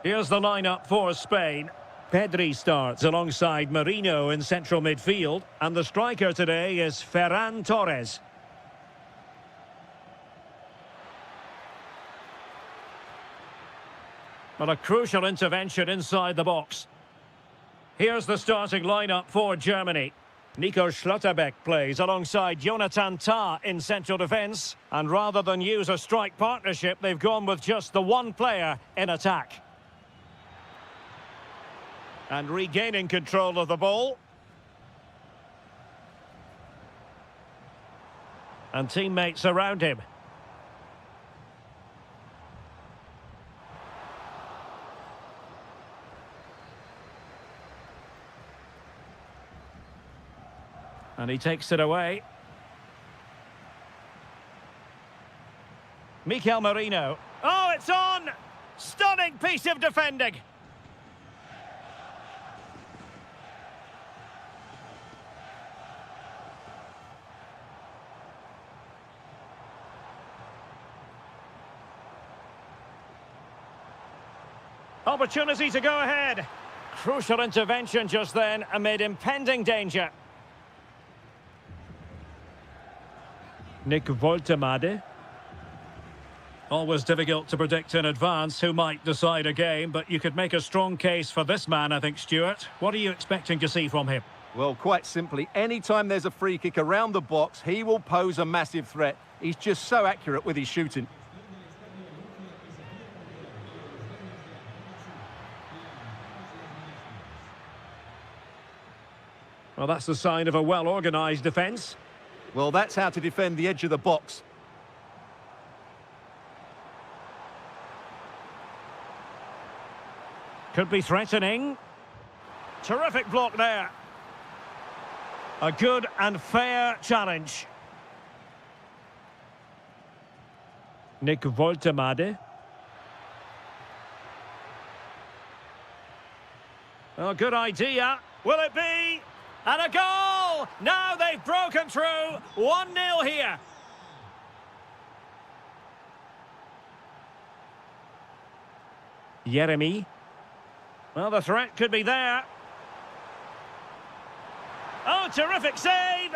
Here's the lineup for Spain. Pedri starts alongside Marino in central midfield. And the striker today is Ferran Torres. Well, a crucial intervention inside the box. Here's the starting lineup for Germany. Nico Schlotterbeck plays alongside Jonathan Tah in central defence. And rather than use a strike partnership, they've gone with just the one player in attack. And regaining control of the ball. And teammates around him. And he takes it away. Mikel Merino. Oh, it's on! Stunning piece of defending. Opportunity to go ahead. Crucial intervention just then amid impending danger. Nick Woltemade. Always difficult to predict in advance who might decide a game, but you could make a strong case for this man, I think, Stuart. What are you expecting to see from him? Well, quite simply, anytime there's a free kick around the box, he will pose a massive threat. He's just so accurate with his shooting. Well, that's the sign of a well-organised defence. Well, that's how to defend the edge of the box. Could be threatening. Terrific block there. A good and fair challenge. Nick Woltemade. Oh, good idea. Will it be? And a goal! Now they've broken through. 1-0 here. Jeremy. Well, the threat could be there. Oh, terrific save!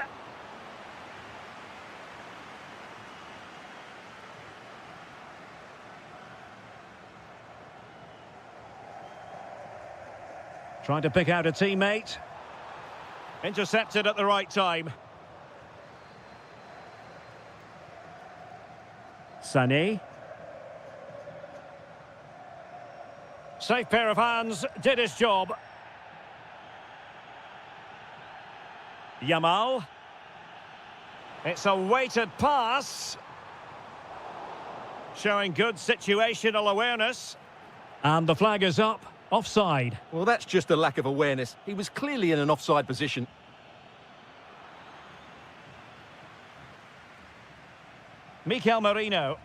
Trying to pick out a teammate. Intercepted at the right time. Sané. Safe pair of hands, did his job. Yamal. It's a weighted pass. Showing good situational awareness. And the flag is up. Offside. Well, that's just a lack of awareness. He was clearly in an offside position. Mikel Merino.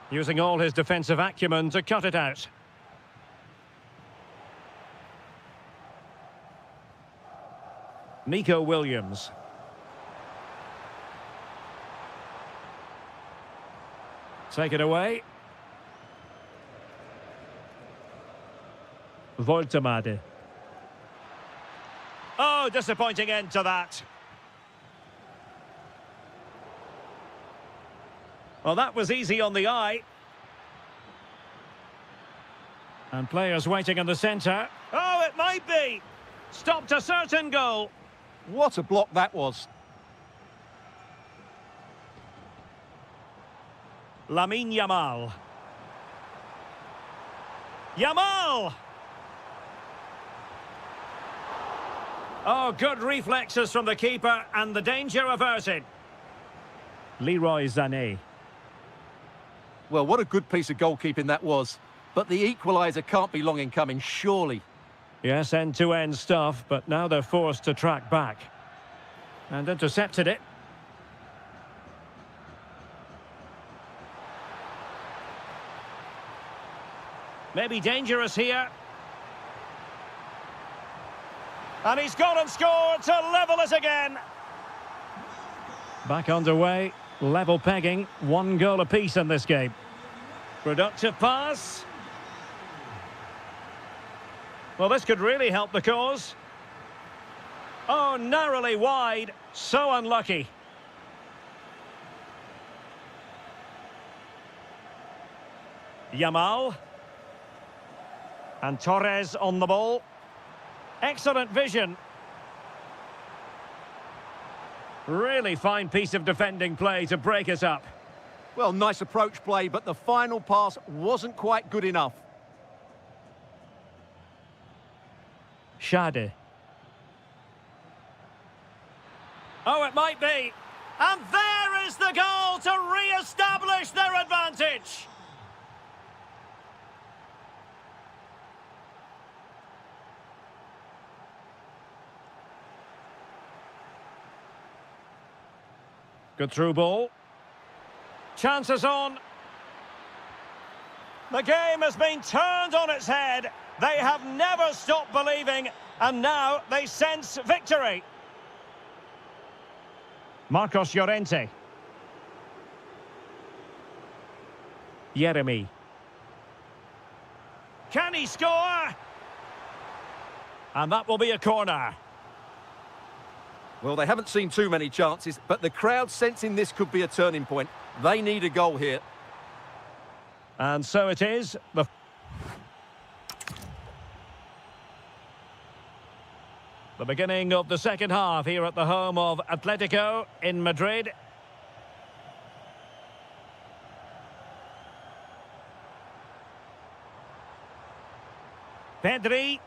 Using all his defensive acumen to cut it out. Nico Williams. Take it away. Woltemade. Oh, disappointing end to that. Well, that was easy on the eye. And players waiting in the centre. Oh, it might be. Stopped a certain goal. What a block that was. Lamine Yamal. Yamal! Oh, good reflexes from the keeper and the danger averted. Leroy Sané. Well, what a good piece of goalkeeping that was. But the equaliser can't be long in coming, surely. Yes, end-to-end stuff, but now they're forced to track back. And intercepted it. Maybe dangerous here. And he's gone and scored to level it again. Back underway, level pegging, 1 goal apiece in this game. Productive pass. Well, this could really help the cause. Oh, narrowly wide. So unlucky. Yamal. And Torres on the ball. Excellent vision. Really fine piece of defending play to break us up. Well, nice approach play, but the final pass wasn't quite good enough. Shade. Oh, it might be. And there is the goal to re-establish their advantage. Good through ball. Chances on. The game has been turned on its head. They have never stopped believing, and now they sense victory. Marcos Llorente. Jeremy. Can he score? And that will be a corner. Well, they haven't seen too many chances, but the crowd sensing this could be a turning point. They need a goal here. And so it is. The beginning of the second half here at the home of Atletico in Madrid. Pedri.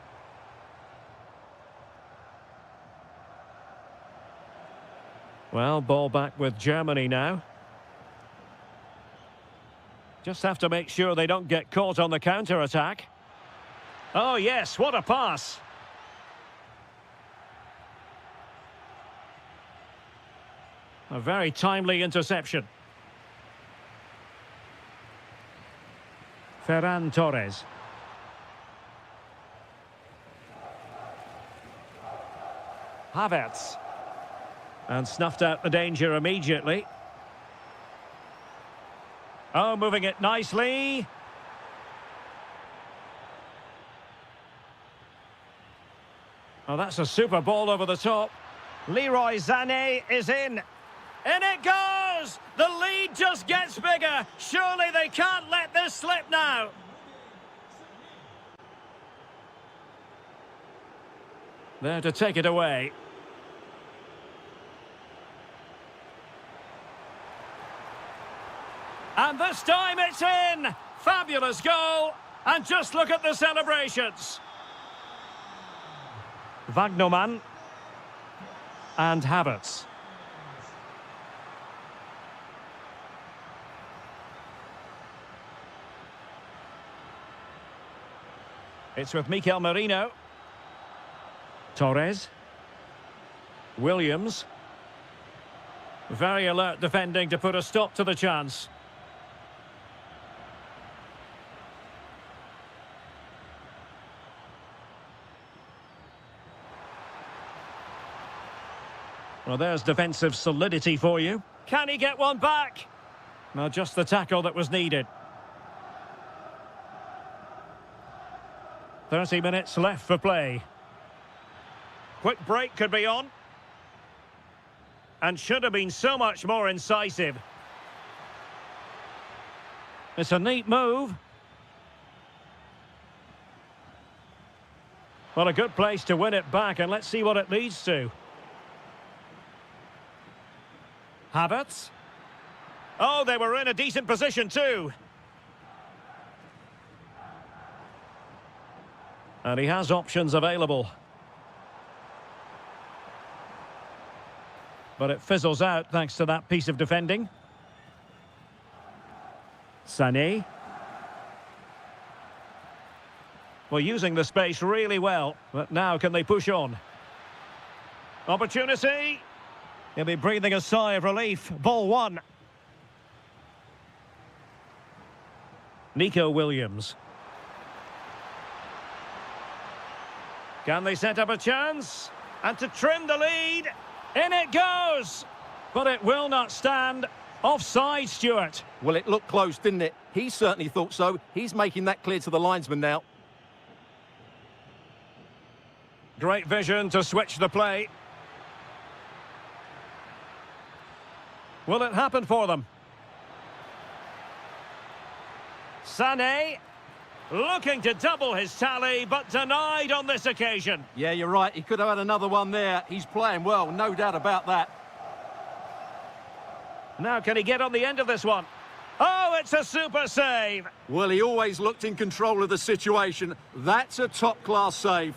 Well, ball back with Germany now. Just have to make sure they don't get caught on the counter-attack. Oh, yes, what a pass. A very timely interception. Ferran Torres. Havertz. And snuffed out the danger immediately. Oh, moving it nicely. Oh, that's a super ball over the top. Leroy Sané is in. In it goes! The lead just gets bigger. Surely they can't let this slip now. There to take it away. And this time it's in! Fabulous goal! And just look at the celebrations. Wagnerman and Havertz. It's with Mikel Merino. Torres. Williams. Very alert defending to put a stop to the chance. Well, there's defensive solidity for you. Can he get one back? No, just the tackle that was needed. 30 minutes left for play. Quick break could be on. And should have been so much more incisive. It's a neat move. Well, a good place to win it back, and let's see what it leads to. Havertz. Oh, they were in a decent position too. And he has options available. But it fizzles out thanks to that piece of defending. Sané. Well, using the space really well. But now can they push on? Opportunity. He'll be breathing a sigh of relief. Ball one. Nico Williams. Can they set up a chance? And to trim the lead. In it goes! But it will not stand. Offside, Stuart. Well, it looked close, didn't it? He certainly thought so. He's making that clear to the linesman now. Great vision to switch the play. Will it happen for them? Sané, looking to double his tally, but denied on this occasion. Yeah, you're right. He could have had another one there. He's playing well, no doubt about that. Now can he get on the end of this one? Oh, it's a super save. Well, he always looked in control of the situation. That's a top-class save.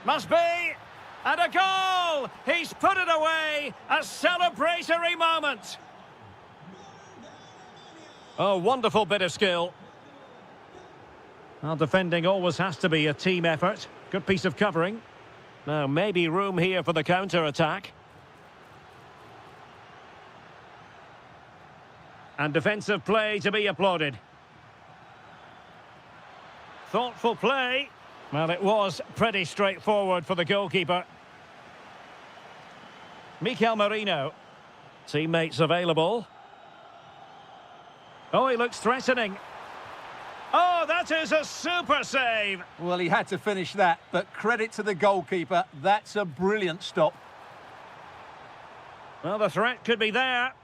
Must be. And a goal! He's put it away. A celebratory moment. Oh, wonderful bit of skill. Well, defending always has to be a team effort. Good piece of covering. Now, maybe room here for the counter-attack. And defensive play to be applauded. Thoughtful play. Well, it was pretty straightforward for the goalkeeper. Mikel Merino. Teammates available. Oh, he looks threatening. Oh, that is a super save. Well, he had to finish that, but credit to the goalkeeper. That's a brilliant stop. Well, the threat could be there.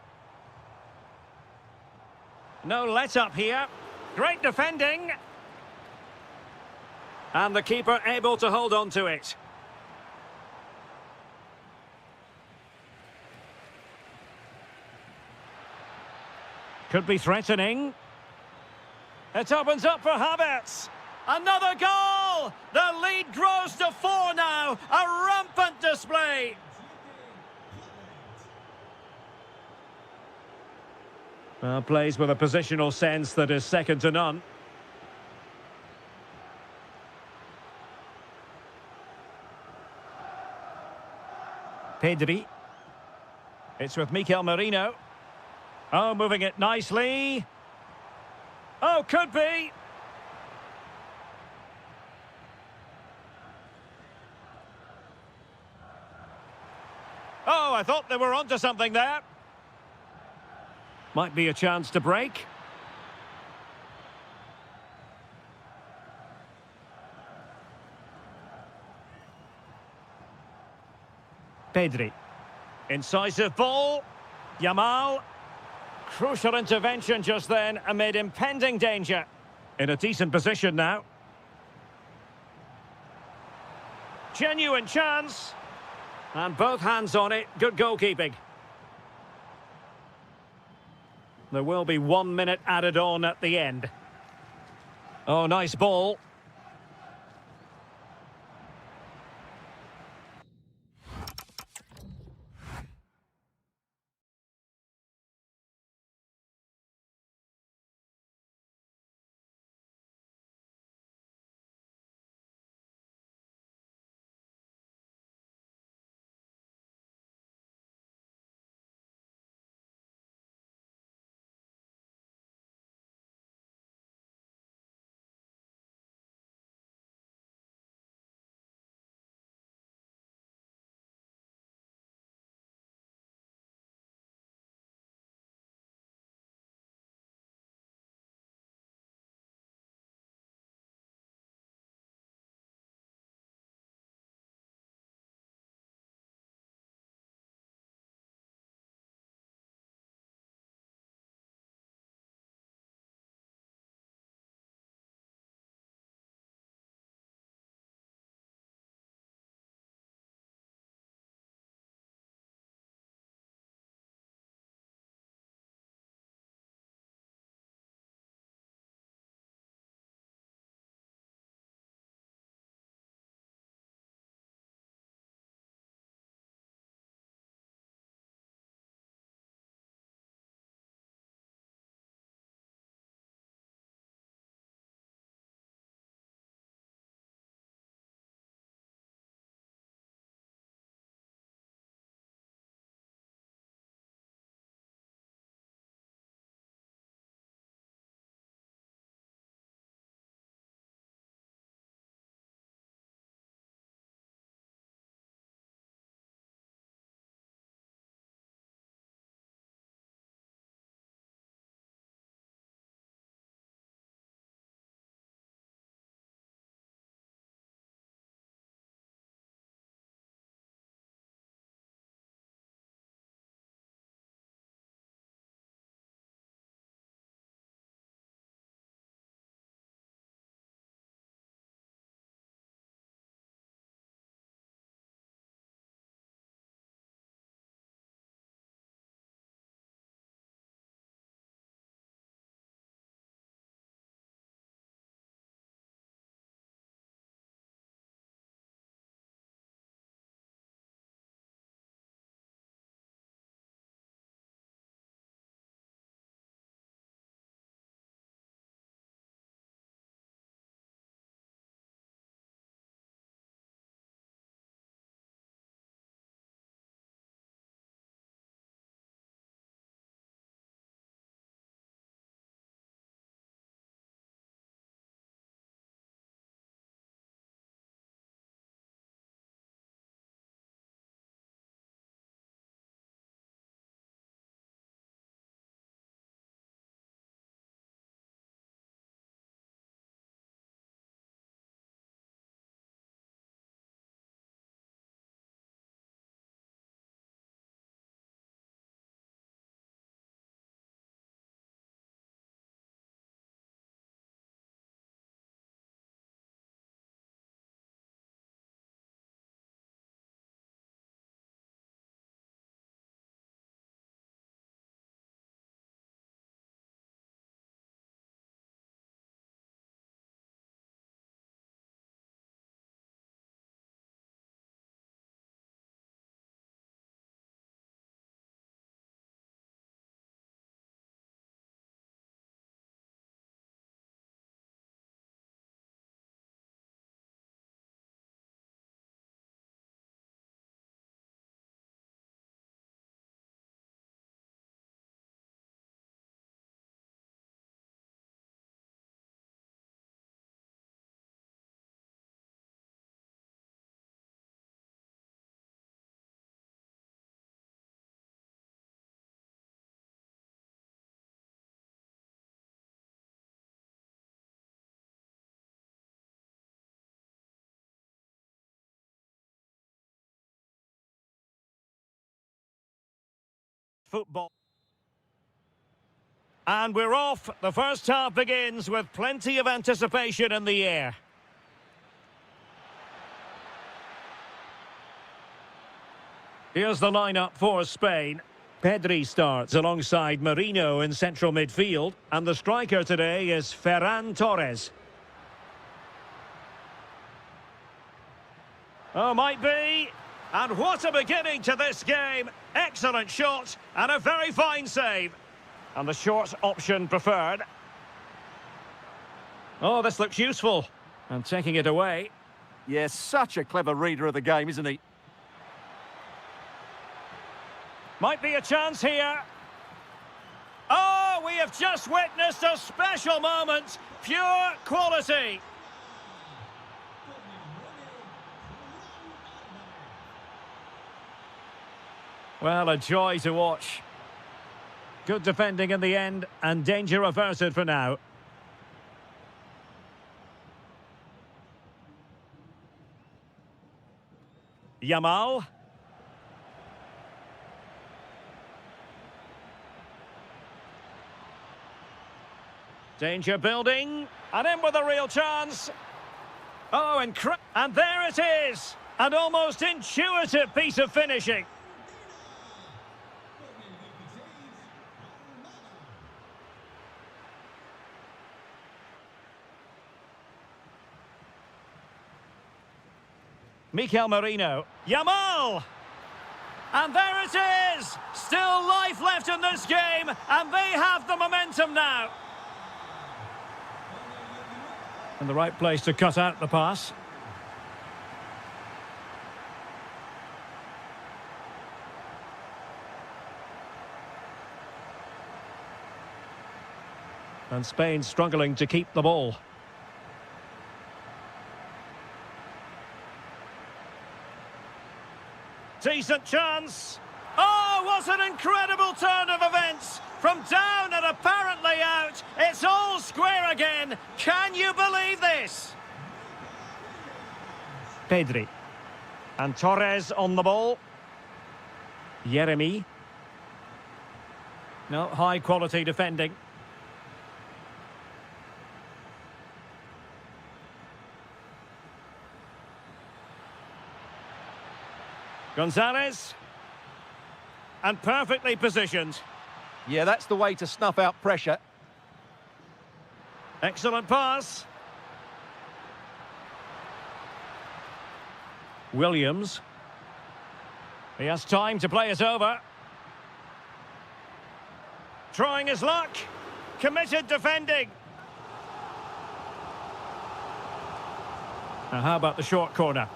No let-up here. Great defending. And the keeper able to hold on to it. Could be threatening. It opens up for Havertz. Another goal! The lead grows to 4 now. A rampant display. Well, plays with a positional sense that is second to none. Pedri. It's with Mikel Merino. Oh, moving it nicely. Oh, could be. Oh, I thought they were onto something there. Might be a chance to break. Pedri. Incisive ball. Yamal. Crucial intervention just then amid impending danger. In a decent position now. Genuine chance. And both hands on it. Good goalkeeping. There will be 1 minute added on at the end. Oh, nice ball. Football. And we're off. The first half begins with plenty of anticipation in the air. Here's the lineup for Spain. Pedri starts alongside Marino in central midfield. And the striker today is Ferran Torres. Oh, might be. And what a beginning to this game. Excellent shot and a very fine save. And the short option preferred. Oh, this looks useful. And taking it away. Yes, such a clever reader of the game, isn't he? Might be a chance here. Oh, we have just witnessed a special moment. Pure quality. Well, a joy to watch. Good defending in the end, and danger averted for now. Yamal. Danger building, and in with a real chance. Oh, and there it is! An almost intuitive piece of finishing. Mikel Merino. Yamal! And there it is! Still life left in this game, and they have the momentum now. In the right place to cut out the pass. And Spain struggling to keep the ball. Decent chance. Oh, what an incredible turn of events. From down and apparently out, it's all square again. Can you believe this? Pedri. And Torres on the ball. Yeremy. No, high quality defending. Gonzalez. And perfectly positioned. Yeah, that's the way to snuff out pressure. Excellent pass. Williams. He has time to play it over. Trying his luck. Committed defending. Now how about the short corner?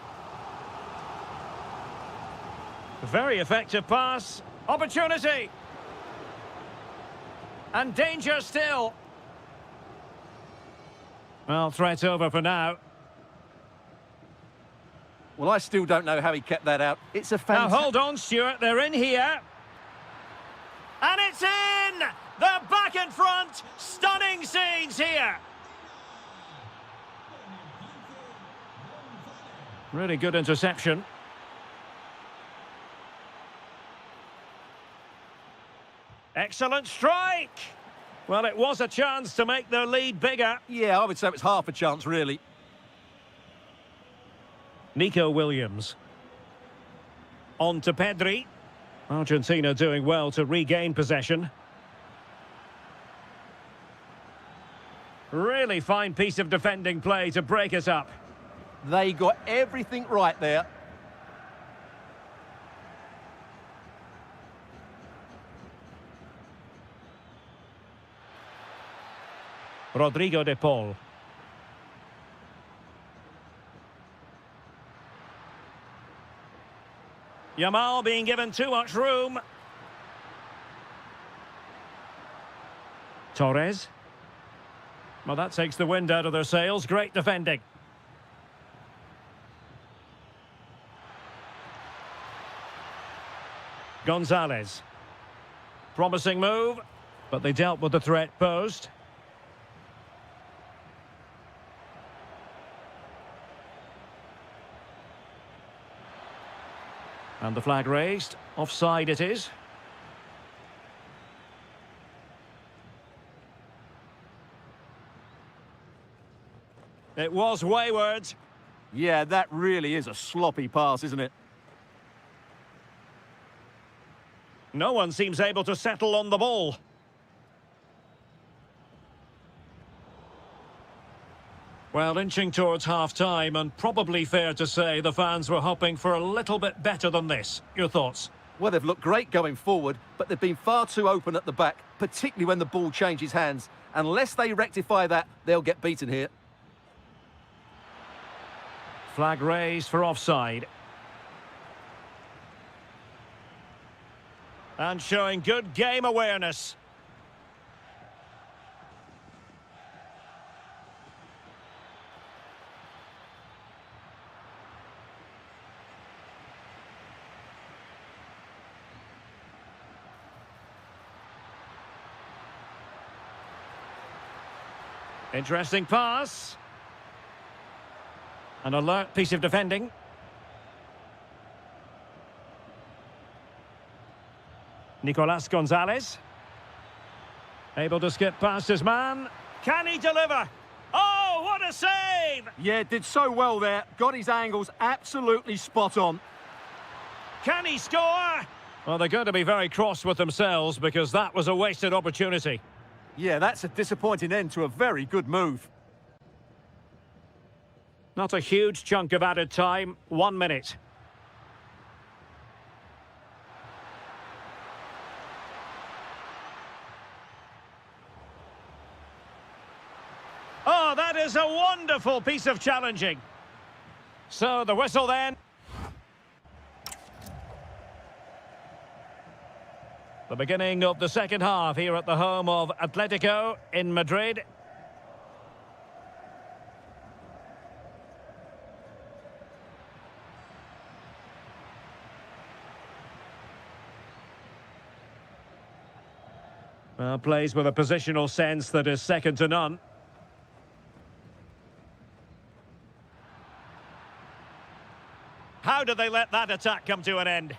Very effective pass. Opportunity. And danger still. Well, threat over for now. Well, I still don't know how he kept that out. It's a Now fantastic... hold on, Stuart. They're in here. And it's in! They're back in front. Stunning scenes here. Really good interception. Excellent strike! Well, it was a chance to make their lead bigger. Yeah, I would say it was half a chance, really. Nico Williams. On to Pedri. Argentina doing well to regain possession. Really fine piece of defending play to break it up. They got everything right there. Rodrigo de Paul. Yamal being given too much room. Torres. Well, that takes the wind out of their sails. Great defending. Gonzalez. Promising move, but they dealt with the threat posed. And the flag raised. Offside it is. It was wayward. Yeah, that really is a sloppy pass, isn't it? No one seems able to settle on the ball. Well, inching towards half-time, and probably fair to say the fans were hoping for a little bit better than this. Your thoughts? Well, they've looked great going forward, but they've been far too open at the back, particularly when the ball changes hands. Unless they rectify that, they'll get beaten here. Flag raised for offside. And showing good game awareness. Interesting pass. An alert piece of defending. Nicolas Gonzalez. Able to skip past his man. Can he deliver? Oh, what a save! Yeah, did so well there. Got his angles absolutely spot on. Can he score? Well, they're going to be very cross with themselves because that was a wasted opportunity. Yeah, that's a disappointing end to a very good move. Not a huge chunk of added time. 1 minute. Oh, that is a wonderful piece of challenging. So the whistle then. The beginning of the second half here at the home of Atletico in Madrid. Well, plays with a positional sense that is second to none. How did they let that attack come to an end?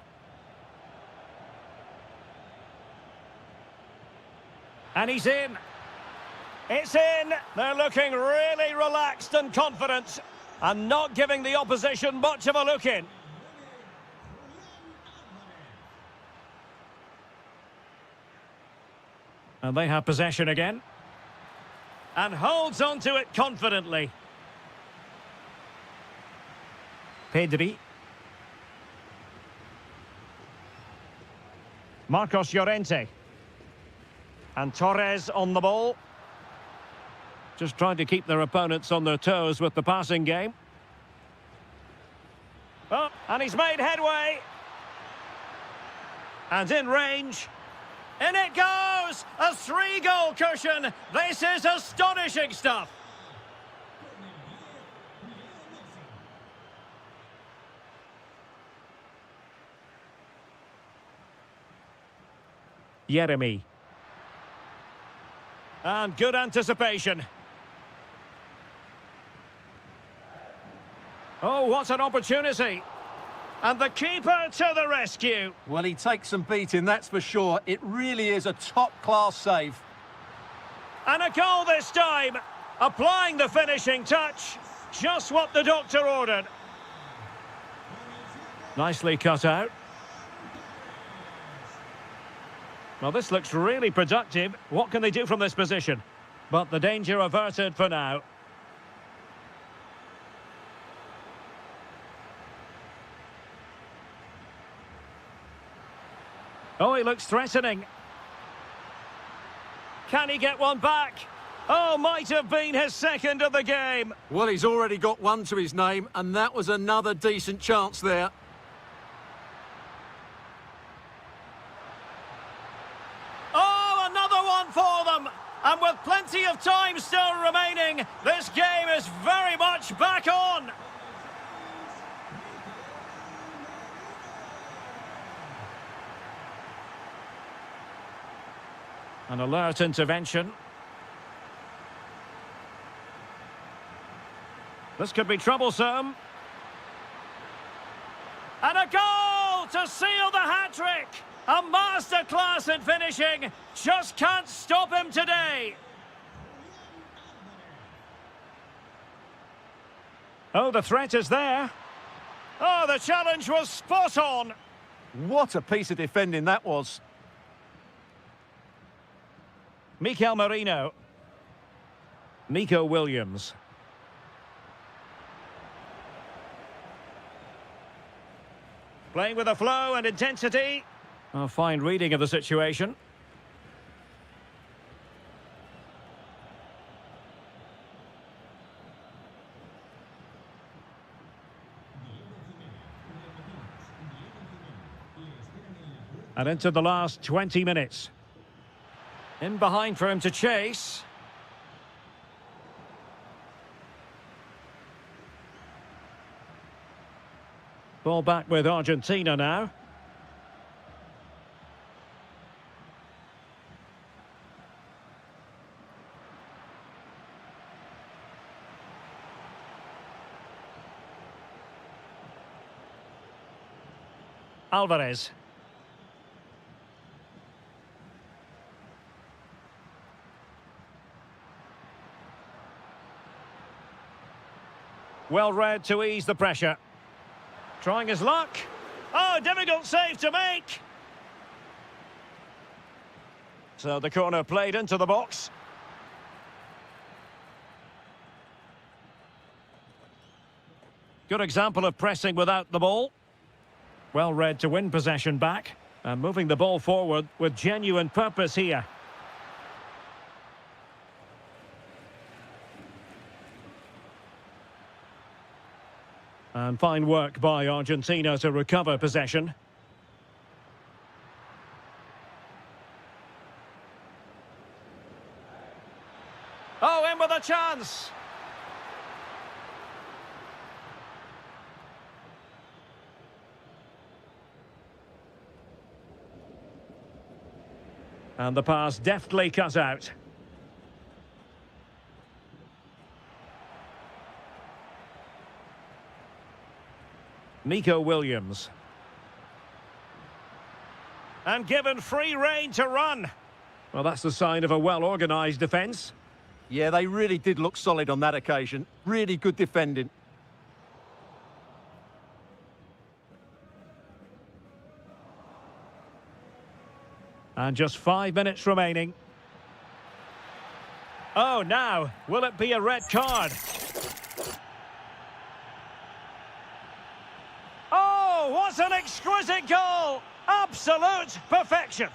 And he's in. It's in. They're looking really relaxed and confident and not giving the opposition much of a look in. And they have possession again. And holds on to it confidently. Pedri. Marcos Llorente. And Torres on the ball. Just trying to keep their opponents on their toes with the passing game. Oh, and he's made headway. And in range. In it goes! A 3-goal cushion. This is astonishing stuff. Jeremy. And good anticipation. Oh, what an opportunity. And the keeper to the rescue. Well, he takes some beating, that's for sure. It really is a top-class save. And a goal this time. Applying the finishing touch. Just what the doctor ordered. Nicely cut out. Well, this looks really productive. What can they do from this position? But the danger averted for now. Oh, he looks threatening. Can he get one back? Oh, might have been his second of the game. Well, he's already got one to his name, and that was another decent chance there. Oh, another one for them. And with plenty of time still remaining, this game is very much back on. An alert intervention. This could be troublesome. And a goal to seal the hat-trick. A masterclass in finishing. Just can't stop him today. Oh, the threat is there. Oh, the challenge was spot on. What a piece of defending that was. Mikel Merino. Nico Williams. Playing with a flow and intensity. A fine reading of the situation. And into the last 20 minutes. In behind for him to chase. Ball back with Argentina now. Alvarez. Well read to ease the pressure. Trying his luck. Oh, difficult save to make. So the corner played into the box. Good example of pressing without the ball. Well read to win possession back. And moving the ball forward with genuine purpose here. And fine work by Argentina to recover possession. Oh, in with a chance! And the pass deftly cut out. Nico Williams. And given free rein to run. Well, that's the sign of a well-organised defence. Yeah, they really did look solid on that occasion. Really good defending. And just 5 minutes remaining. Oh, now, will it be a red card? Oh, what an exquisite goal! Absolute perfection.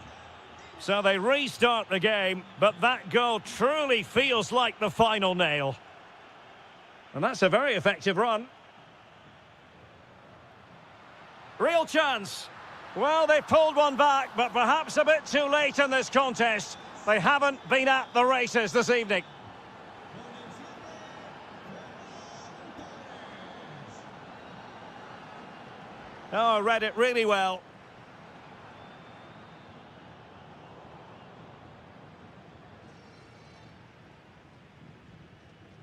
So they restart the game, but that goal truly feels like the final nail. And that's a very effective run. Real chance. Well, they pulled one back, but perhaps a bit too late in this contest. They haven't been at the races this evening. Oh, read it really well.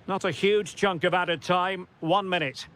Not a huge chunk of added time, 1 minute.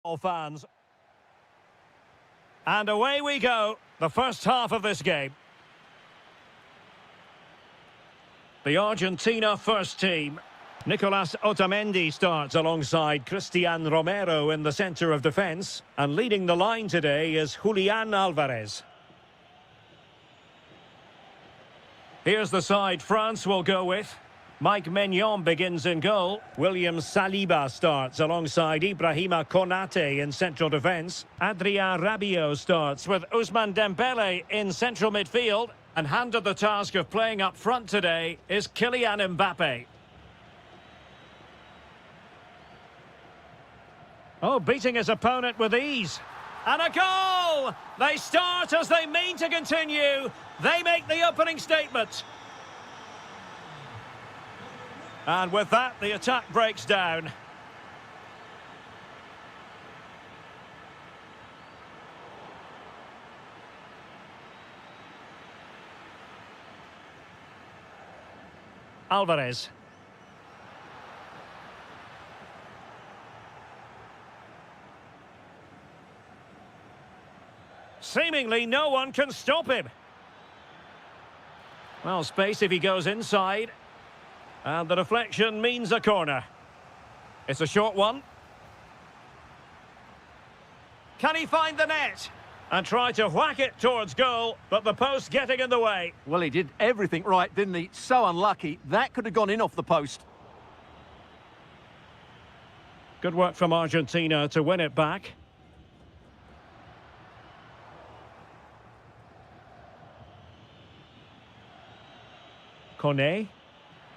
All fans. And away we go, the first half of this game. The Argentina first team. Nicolas Otamendi starts alongside Cristian Romero in the centre of defence. And leading the line today is Julian Alvarez. Here's the side France will go with. Mike Maignan begins in goal. William Saliba starts alongside Ibrahima Konate in central defence. Adrien Rabiot starts with Ousmane Dembele in central midfield. And handed the task of playing up front today is Kylian Mbappe. Oh, beating his opponent with ease. And a goal! They start as they mean to continue. They make the opening statement. And with that, the attack breaks down. Alvarez. Seemingly no one can stop him. Well, space if he goes inside. And the deflection means a corner. It's a short one. Can he find the net? And try to whack it towards goal, but the post getting in the way. Well, he did everything right, didn't he? So unlucky. That could have gone in off the post. Good work from Argentina to win it back. Kone.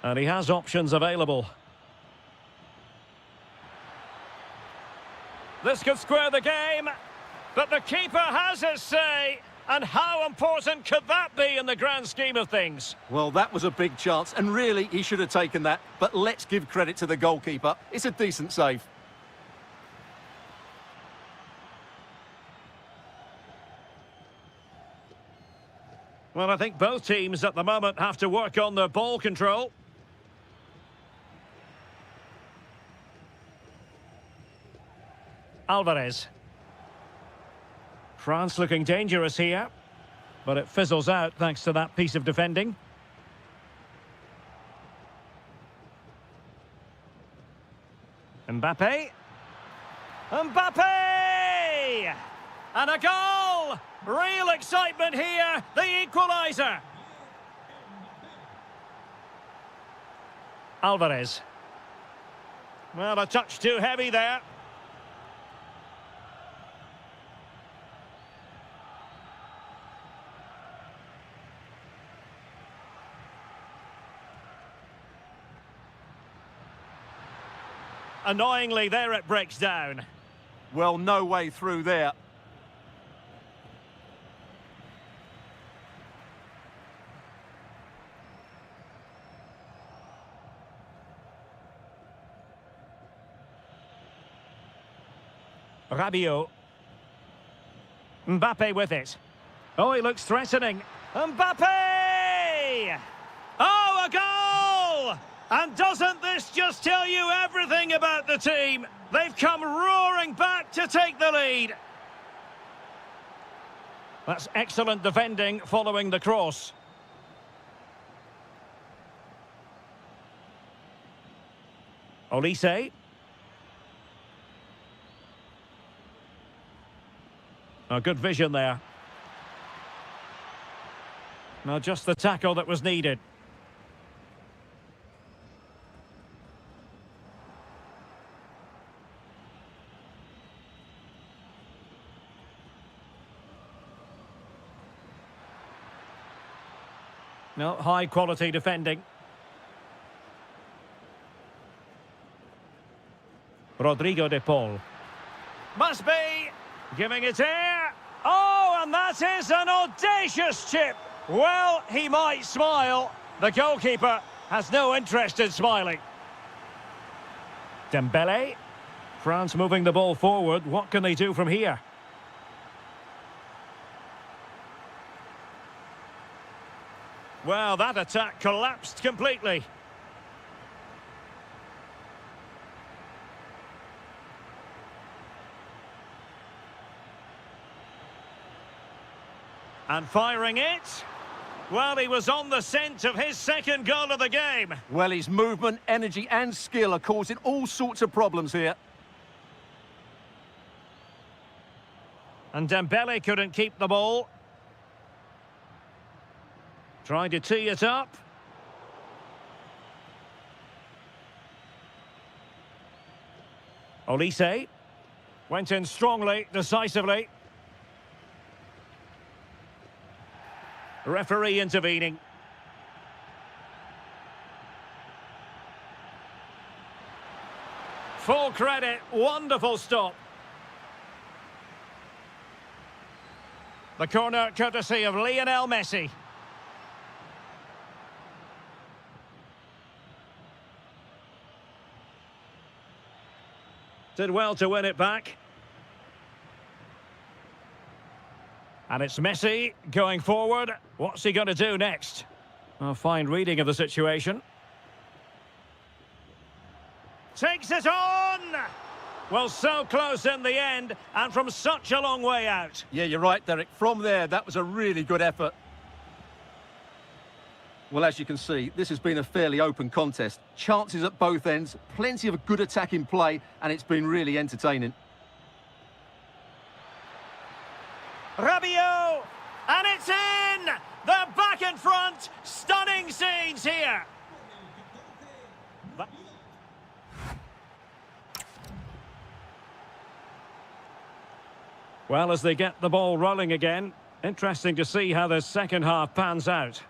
And he has options available. This could square the game, but the keeper has his say. And how important could that be in the grand scheme of things? Well, that was a big chance, and really, he should have taken that. But let's give credit to the goalkeeper. It's a decent save. Well, I think both teams at the moment have to work on their ball control. Alvarez. France looking dangerous here, but it fizzles out thanks to that piece of defending. Mbappe. Mbappe! And a goal! Real excitement here, the equaliser. Alvarez. Well, a touch too heavy there. Annoyingly, there it breaks down. Well, no way through there. Rabiot. Mbappe with it. Oh, he looks threatening. Mbappe! Oh, a goal! And doesn't this just tell you everything about the team? They've come roaring back to take the lead. That's excellent defending following the cross. Olise. Oh, good vision there. Now just the tackle that was needed. No, high quality defending. Rodrigo de Paul. Must be giving it air. Oh, and that is an audacious chip. Well, he might smile. The goalkeeper has no interest in smiling. Dembele. France moving the ball forward. What can they do from here? Well, that attack collapsed completely. And firing it. Well, he was on the scent of his second goal of the game. Well, his movement, energy and skill are causing all sorts of problems here. And Dembele couldn't keep the ball. Trying to tee it up. Olise went in strongly, decisively. Referee intervening. Full credit, wonderful stop. The corner courtesy of Lionel Messi. Did well to win it back. And it's Messi going forward. What's he going to do next? A fine reading of the situation. Takes it on! Well, so close in the end, and from such a long way out. Yeah, you're right, Derek. From there, that was a really good effort. Well, as you can see, this has been a fairly open contest. Chances at both ends, plenty of good attacking play, and it's been really entertaining. Rabiot! And it's in! They're back in front! Stunning scenes here! Well, as they get the ball rolling again, interesting to see how the second half pans out.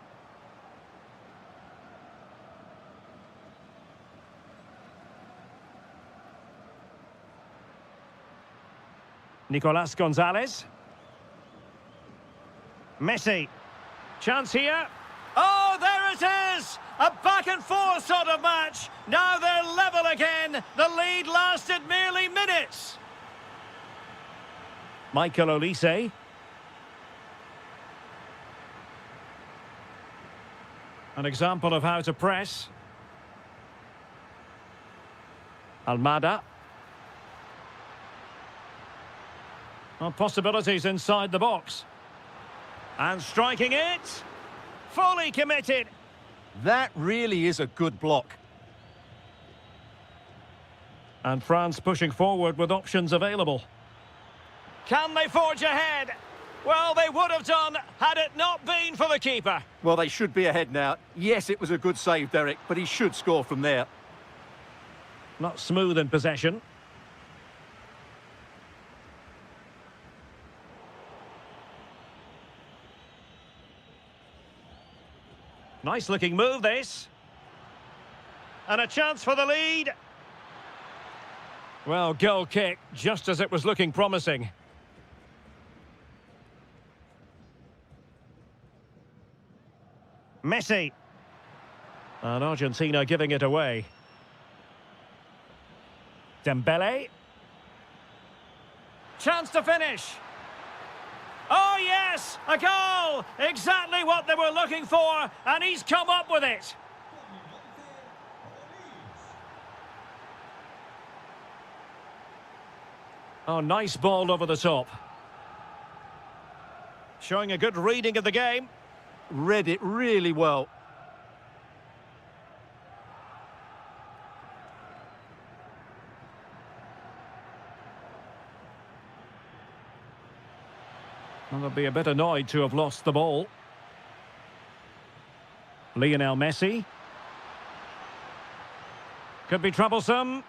Nicolas Gonzalez. Messi. Chance here. Oh, there it is! A back-and-forth sort of match. Now they're level again. The lead lasted merely minutes. Michael Olise. An example of how to press. Almada. Well, possibilities inside the box. And striking it. Fully committed. That really is a good block. And France pushing forward with options available. Can they forge ahead? Well, they would have done had it not been for the keeper. Well, they should be ahead now. Yes, it was a good save, Derek, but he should score from there. Not smooth in possession. Nice looking move, this. And a chance for the lead. Well, goal kick, just as it was looking promising. Messi. And Argentina giving it away. Dembele. Chance to finish. Oh, yes! A goal! Exactly what they were looking for, and he's come up with it. Oh, nice ball over the top. Showing a good reading of the game. Read it really well. Well, they'll be a bit annoyed to have lost the ball. Lionel Messi. Could be troublesome.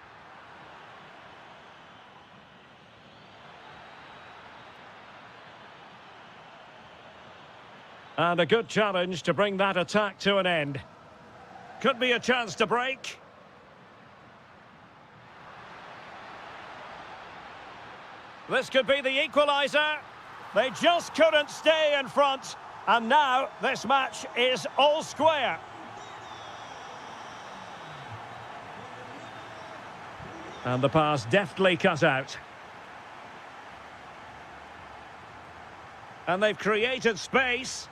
And a good challenge to bring that attack to an end. Could be a chance to break. This could be the equaliser. They just couldn't stay in front. And now this match is all square. And the pass deftly cut out. And they've created space.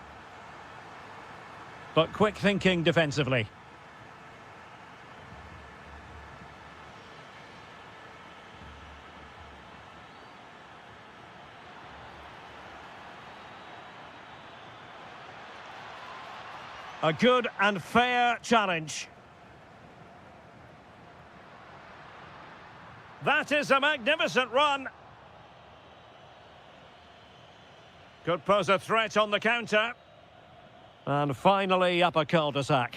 But quick thinking defensively. A good and fair challenge. That is a magnificent run. Could pose a threat on the counter. And finally up a cul-de-sac.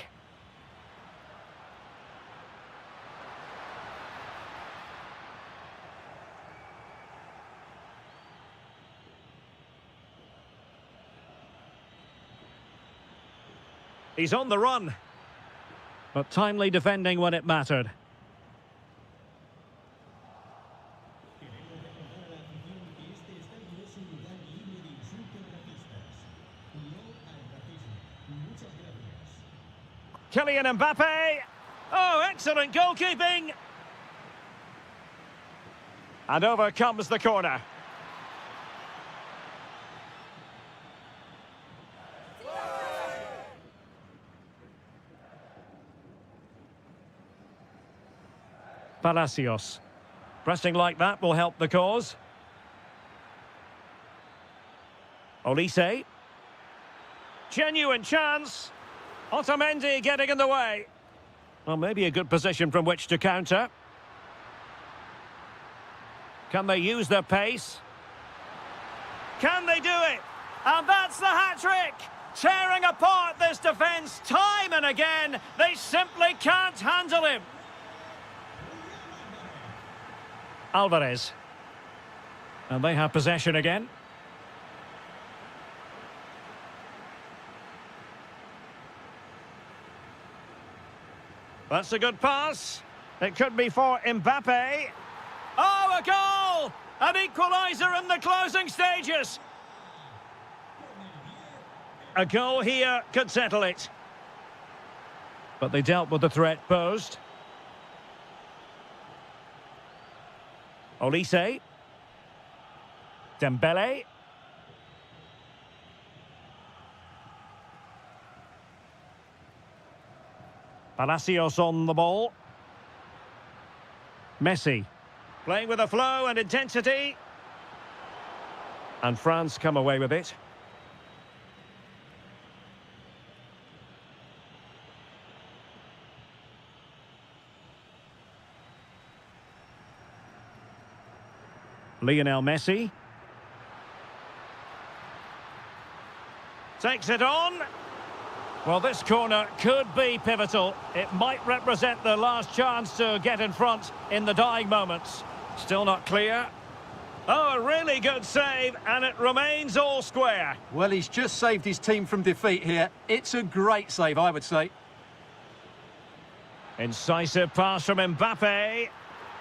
He's on the run. But timely defending when it mattered. Kylian Mbappe. Oh, excellent goalkeeping. And over comes the corner. Palacios. Pressing like that will help the cause. Olise. Genuine chance. Otamendi getting in the way. Well, maybe a good position from which to counter. Can they use their pace? Can they do it? And that's the hat-trick! Tearing apart this defence time and again. They simply can't handle him. Alvarez. And they have possession again. That's a good pass. It could be for Mbappe. Oh, a goal! An equaliser in the closing stages. A goal here could settle it. But they dealt with the threat posed. Olise. Dembele. Palacios on the ball. Messi. Playing with a flow and intensity. And France come away with it. Lionel Messi. Takes it on. Well, this corner could be pivotal. It might represent the last chance to get in front in the dying moments. Still not clear. Oh, a really good save, and it remains all square. Well, he's just saved his team from defeat here. It's a great save, I would say. Incisive pass from Mbappe.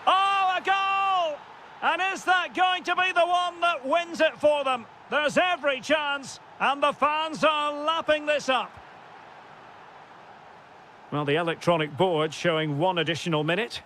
Oh, a goal! And is that going to be the one that wins it for them? There's every chance, and the fans are lapping this up. Well, the electronic board showing one additional minute.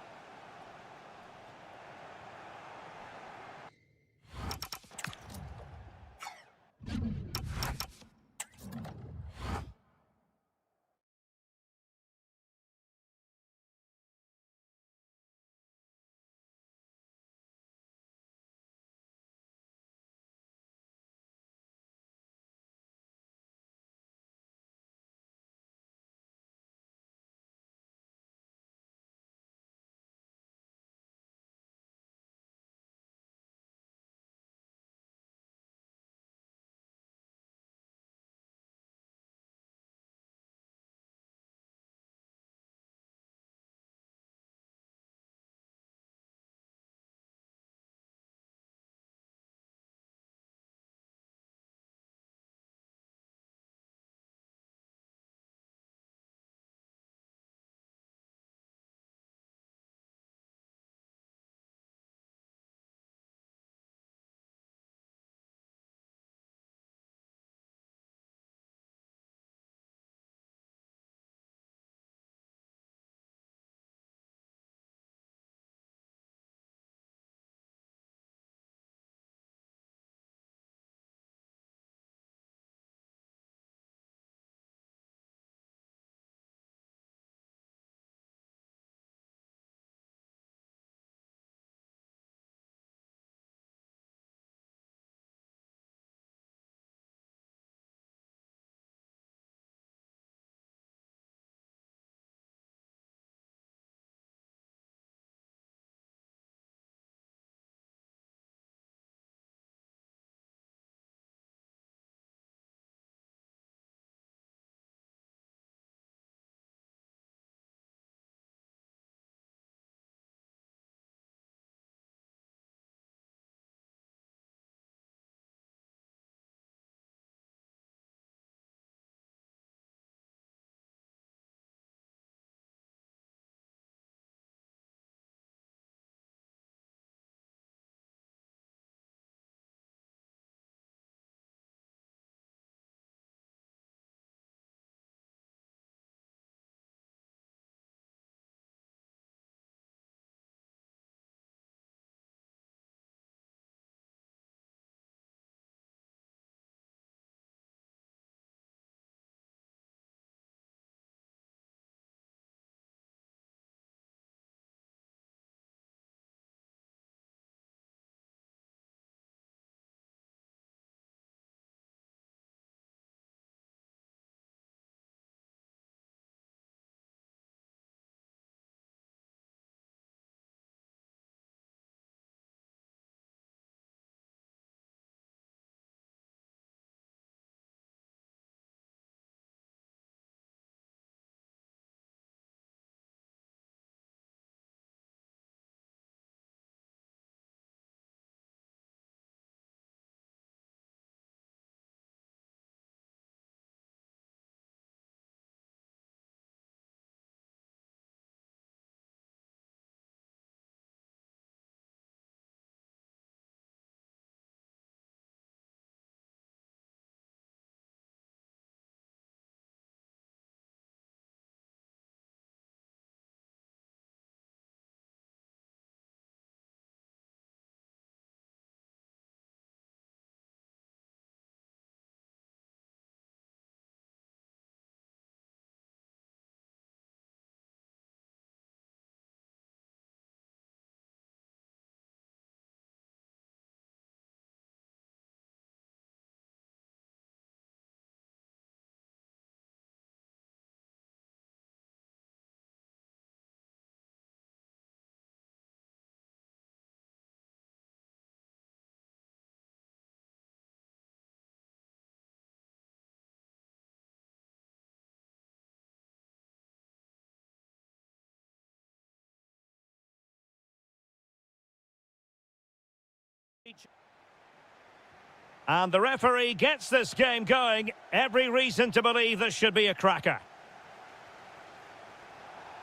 And the referee gets this game going. Every reason to believe this should be a cracker.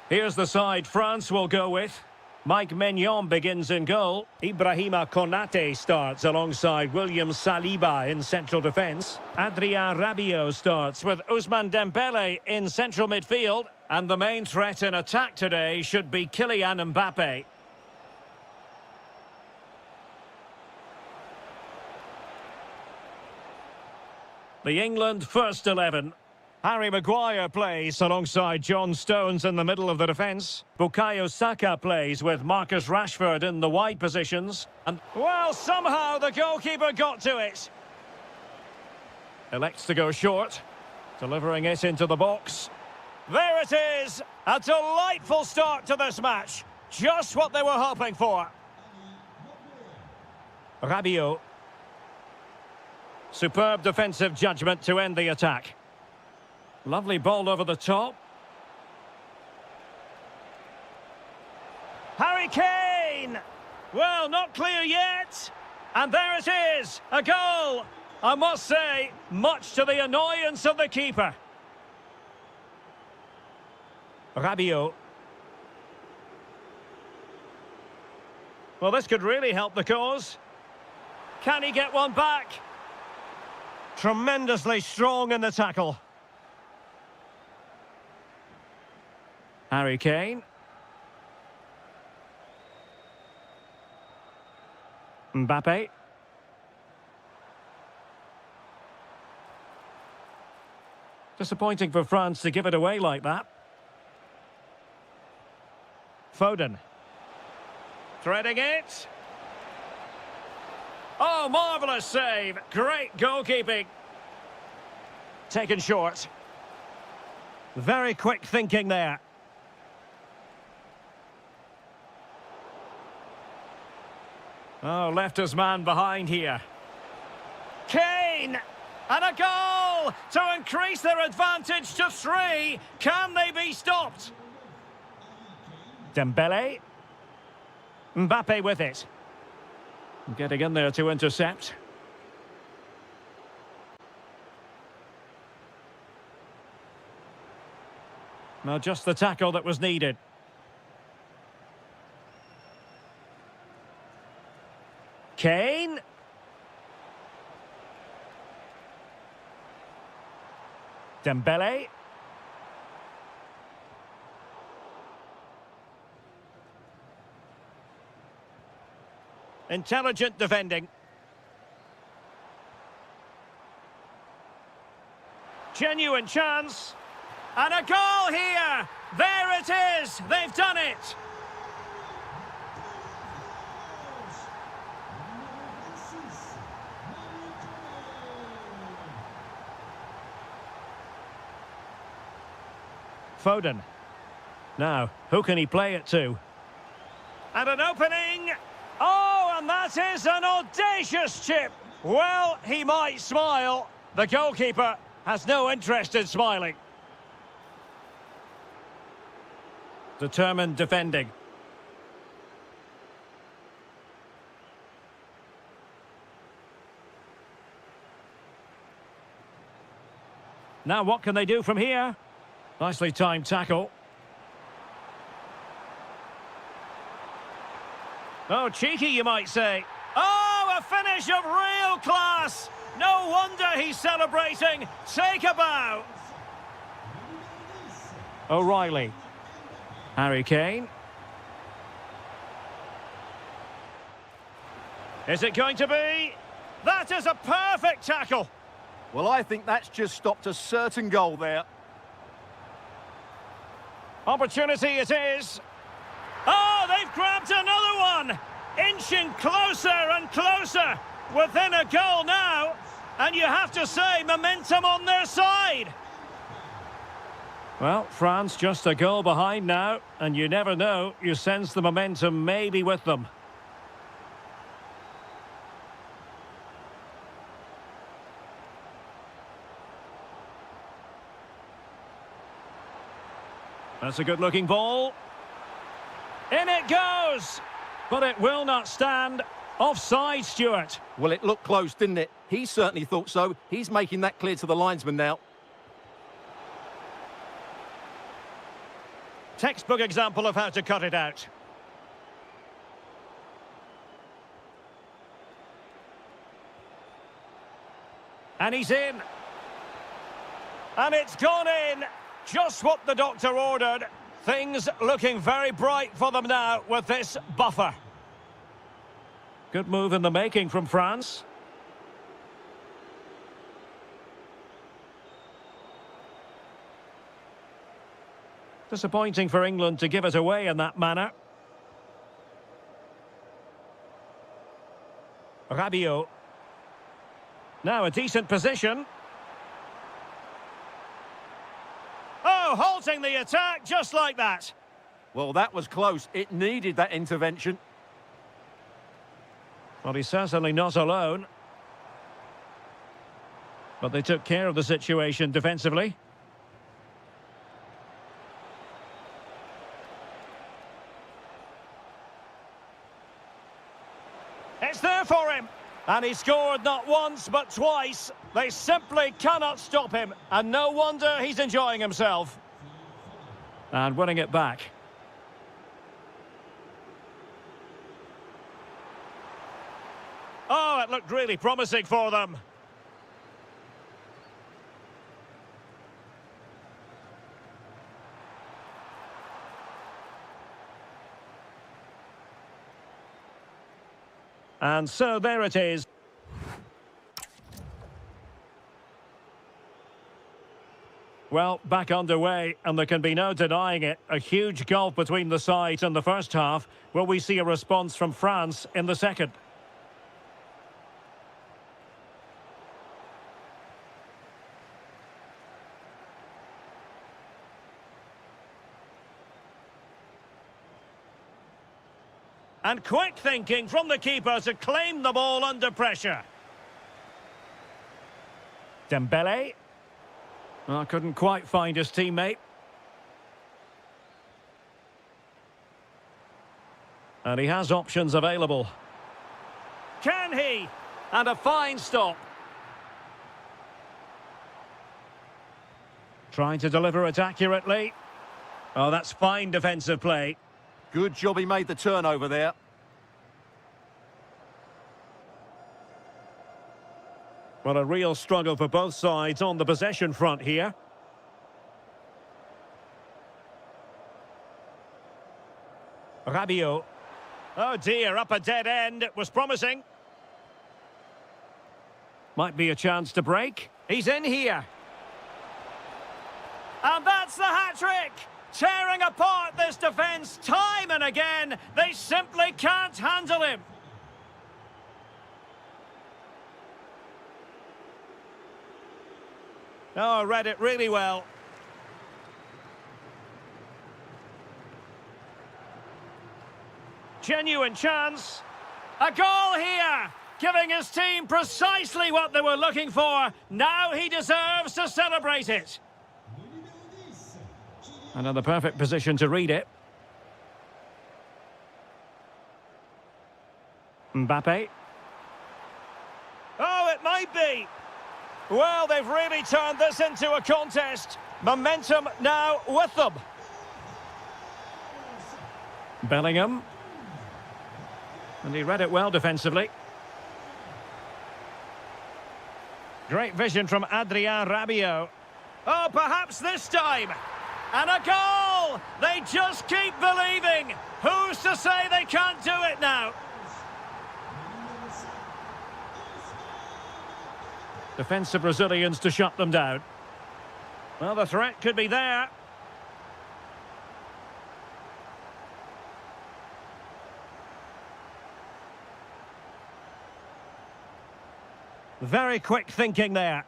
Here's the side France will go with. Mike Maignan begins in goal. Ibrahima Konate starts alongside William Saliba in central defence. Adrien Rabiot starts with Ousmane Dembele in central midfield. And the main threat in attack today should be Kylian Mbappe. The England first 11. Harry Maguire plays alongside John Stones in the middle of the defence. Bukayo Saka plays with Marcus Rashford in the wide positions. And, well, somehow the goalkeeper got to it. Elects to go short, delivering it into the box. There it is! A delightful start to this match. Just what they were hoping for. Rabiot. Superb defensive judgment to end the attack. Lovely ball over the top. Harry Kane! Well, not clear yet. And there it is, a goal. I must say, much to the annoyance of the keeper. Rabiot. Well, this could really help the cause. Can he get one back? Tremendously strong in the tackle. Harry Kane. Mbappe. Disappointing for France to give it away like that. Foden. Threading it. Oh, marvellous save. Great goalkeeping. Taken short. Very quick thinking there. Oh, left his man behind here. Kane! And a goal to increase their advantage to 3. Can they be stopped? Dembele. Mbappe with it. Getting in there to intercept. Now just the tackle that was needed. Kane. Dembele. Intelligent defending. Genuine chance. And a goal here! There it is! They've done it! Foden. Now, who can he play it to? And an opening! Oh, and that is an audacious chip! Well, he might smile. The goalkeeper has no interest in smiling. Determined defending. Now what can they do from here? Nicely timed tackle. Oh, cheeky, you might say. Oh, a finish of real class! No wonder he's celebrating. Take a bow. O'Reilly. Harry Kane. Is it going to be? That is a perfect tackle. Well, I think that's just stopped a certain goal there. Opportunity it is. Oh, they've grabbed another one. Inching closer and closer. Within a goal now. And you have to say, momentum on their side. Well, France just a goal behind now. And you never know, you sense the momentum may be with them. That's a good-looking ball. In it goes! But it will not stand. Offside, Stuart. Well, it looked close, didn't it? He certainly thought so. He's making that clear to the linesman now. Textbook example of how to cut it out. And he's in. And it's gone in. Just what the doctor ordered. Things looking very bright for them now with this buffer. Good move in the making from France. Disappointing for England to give it away in that manner. Rabiot. Now a decent position. Oh, halting the attack just like that. Well, that was close. It needed that intervention. Well, he's certainly not alone. But they took care of the situation defensively. It's there for him. And he scored not once, but twice. They simply cannot stop him. And no wonder he's enjoying himself. And winning it back. Oh, it looked really promising for them. And so there it is. Well, back underway, and there can be no denying it. A huge gulf between the sides in the first half. Will we see a response from France in the second? And quick thinking from the keeper to claim the ball under pressure. Dembele. Well, couldn't quite find his teammate. And he has options available. Can he? And a fine stop. Trying to deliver it accurately. Oh, that's fine defensive play. Good job he made the turnover there. Well, a real struggle for both sides on the possession front here. Rabiot. Oh dear, up a dead end. It was promising. Might be a chance to break. He's in here. And that's the hat-trick! Tearing apart this defence time and again. They simply can't handle him. Oh, read it really well. Genuine chance. A goal here, giving his team precisely what they were looking for. Now he deserves to celebrate it. Another perfect position to read it. Mbappe. Oh, it might be. Well, they've really turned this into a contest. Momentum now with them. Bellingham. And he read it well defensively. Great vision from Adrien Rabiot. Oh, perhaps this time. And a goal! They just keep believing. Who's to say they can't do it now? Defensive Brazilians to shut them down. Well, the threat could be there. Very quick thinking there.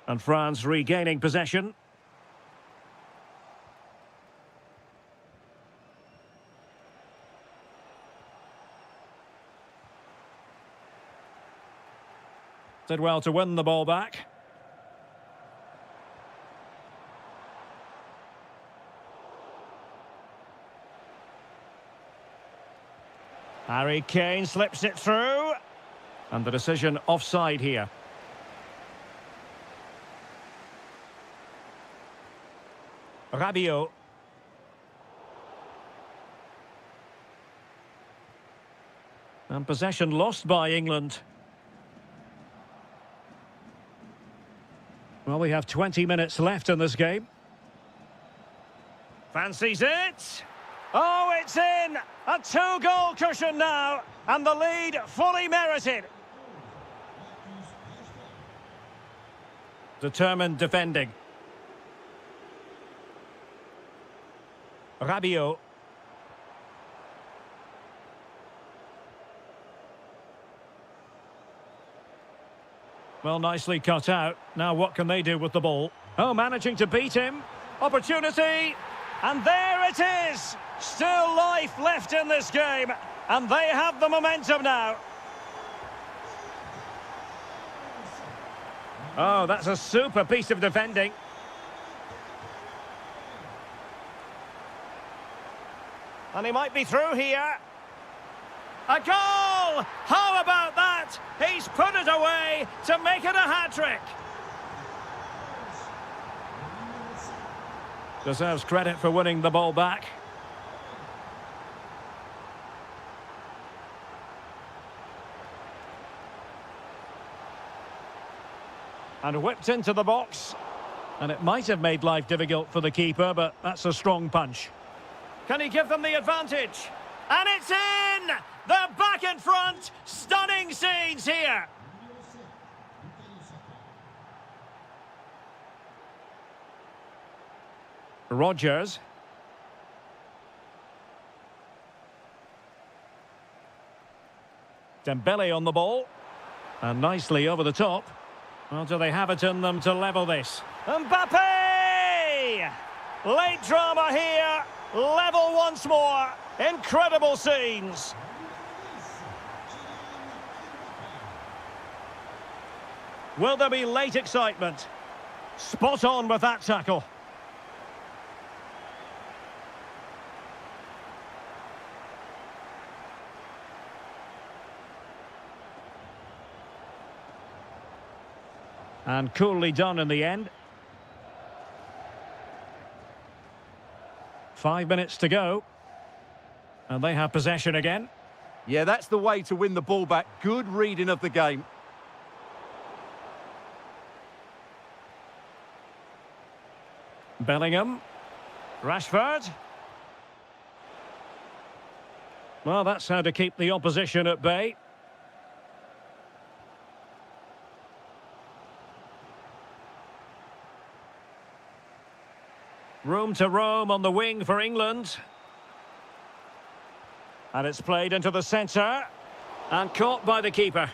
And France regaining possession. Did well to win the ball back. Harry Kane slips it through. And the decision offside here. Rabiot. And possession lost by England. Well, we have 20 minutes left in this game. Fancies it. Oh, it's in! A 2-goal cushion now, and the lead fully merited. Determined defending. Rabiot. Well, nicely cut out. Now what can they do with the ball? Oh, managing to beat him. Opportunity. And there it is. Still life left in this game. And they have the momentum now. Oh, that's a super piece of defending. And he might be through here. A goal! How about that? He's put it away to make it a hat-trick. Deserves credit for winning the ball back. And whipped into the box. And it might have made life difficult for the keeper, but that's a strong punch. Can he give them the advantage? And it's in! They're back in front! Stunning scenes here! Rodgers. Dembele on the ball. And nicely over the top. Well, do they have it in them to level this? Mbappe! Late drama here. Level once more. Incredible scenes. Will there be late excitement? Spot on with that tackle. And coolly done in the end. 5 minutes to go. And they have possession again. Yeah, that's the way to win the ball back. Good reading of the game. Bellingham. Rashford. Well, that's how to keep the opposition at bay. Room to roam on the wing for England. And it's played into the centre. And caught by the keeper.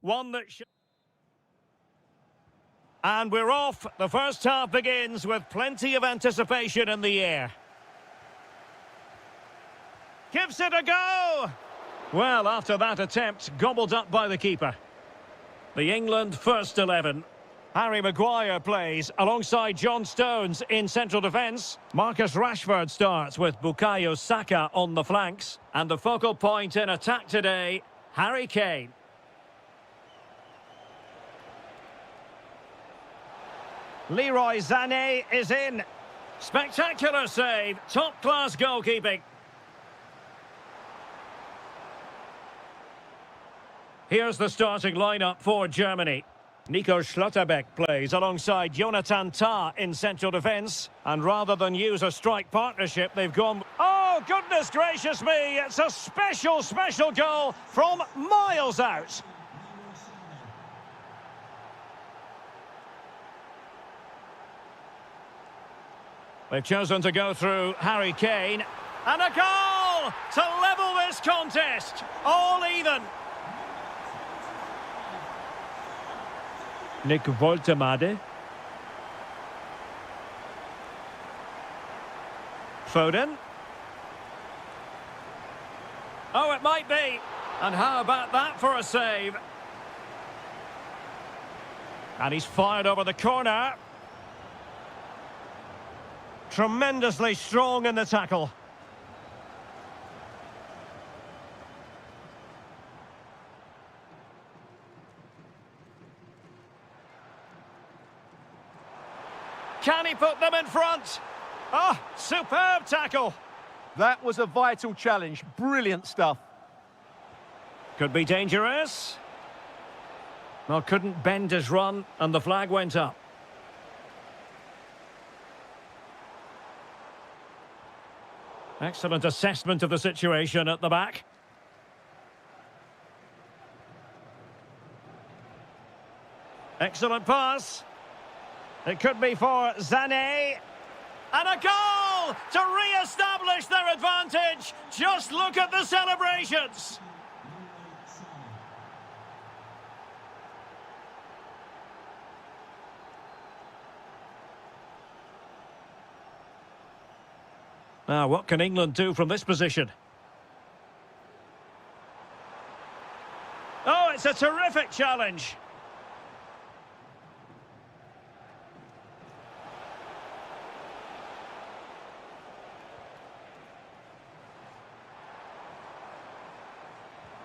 One that and we're off. The first half begins with plenty of anticipation in the air. Gives it a go! Well, after that attempt, gobbled up by the keeper. The England first 11. Harry Maguire plays alongside John Stones in central defence. Marcus Rashford starts with Bukayo Saka on the flanks. And the focal point in attack today, Harry Kane. Leroy Sané is in. Spectacular save, top-class goalkeeping. Here's the starting lineup for Germany. Nico Schlotterbeck plays alongside Jonathan Tah in central defence. And rather than use a strike partnership, they've gone... Oh, goodness gracious me! It's a special, special goal from miles out. They've chosen to go through Harry Kane. And a goal to level this contest. All even. Nick Woltemade. Foden. Oh, it might be. And how about that for a save? And he's fired over the corner. Tremendously strong in the tackle. Can he put them in front? Oh, superb tackle. That was a vital challenge. Brilliant stuff. Could be dangerous. Well, couldn't bend his run, and the flag went up. Excellent assessment of the situation at the back. Excellent pass. It could be for Sané. And a goal to re-establish their advantage. Just look at the celebrations. Now, what can England do from this position? Oh, it's a terrific challenge.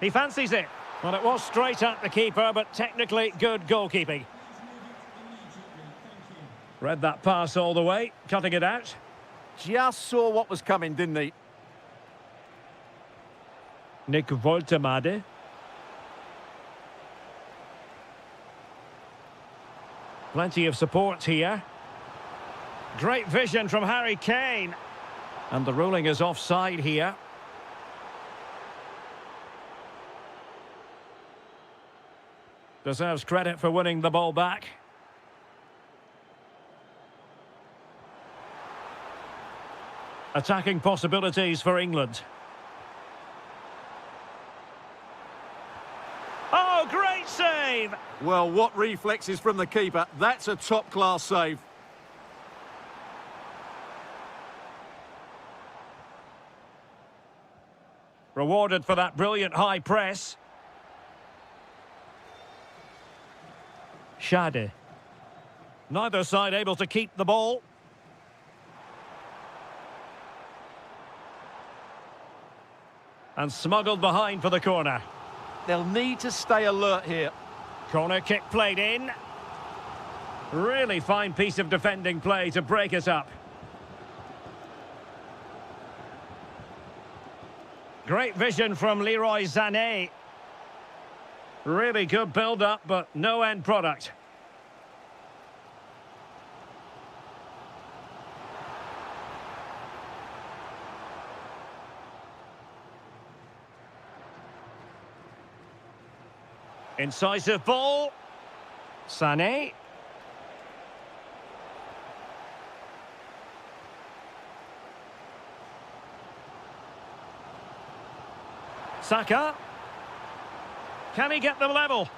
He fancies it. Well, it was straight at the keeper, but technically good goalkeeping. Read that pass all the way, cutting it out. Just saw what was coming, didn't he? Nick Woltemade. Plenty of support here. Great vision from Harry Kane. And the ruling is offside here. Deserves credit for winning the ball back. Attacking possibilities for England. Oh, great save! Well, what reflexes from the keeper. That's a top-class save. Rewarded for that brilliant high press. Shade. Neither side able to keep the ball. And smuggled behind for the corner. They'll need to stay alert here. Corner kick played in. Really fine piece of defending play to break it up. Great vision from Leroy Sané. Really good build-up, but no end product. Incisive ball. Sané. Saka. Can he get them level?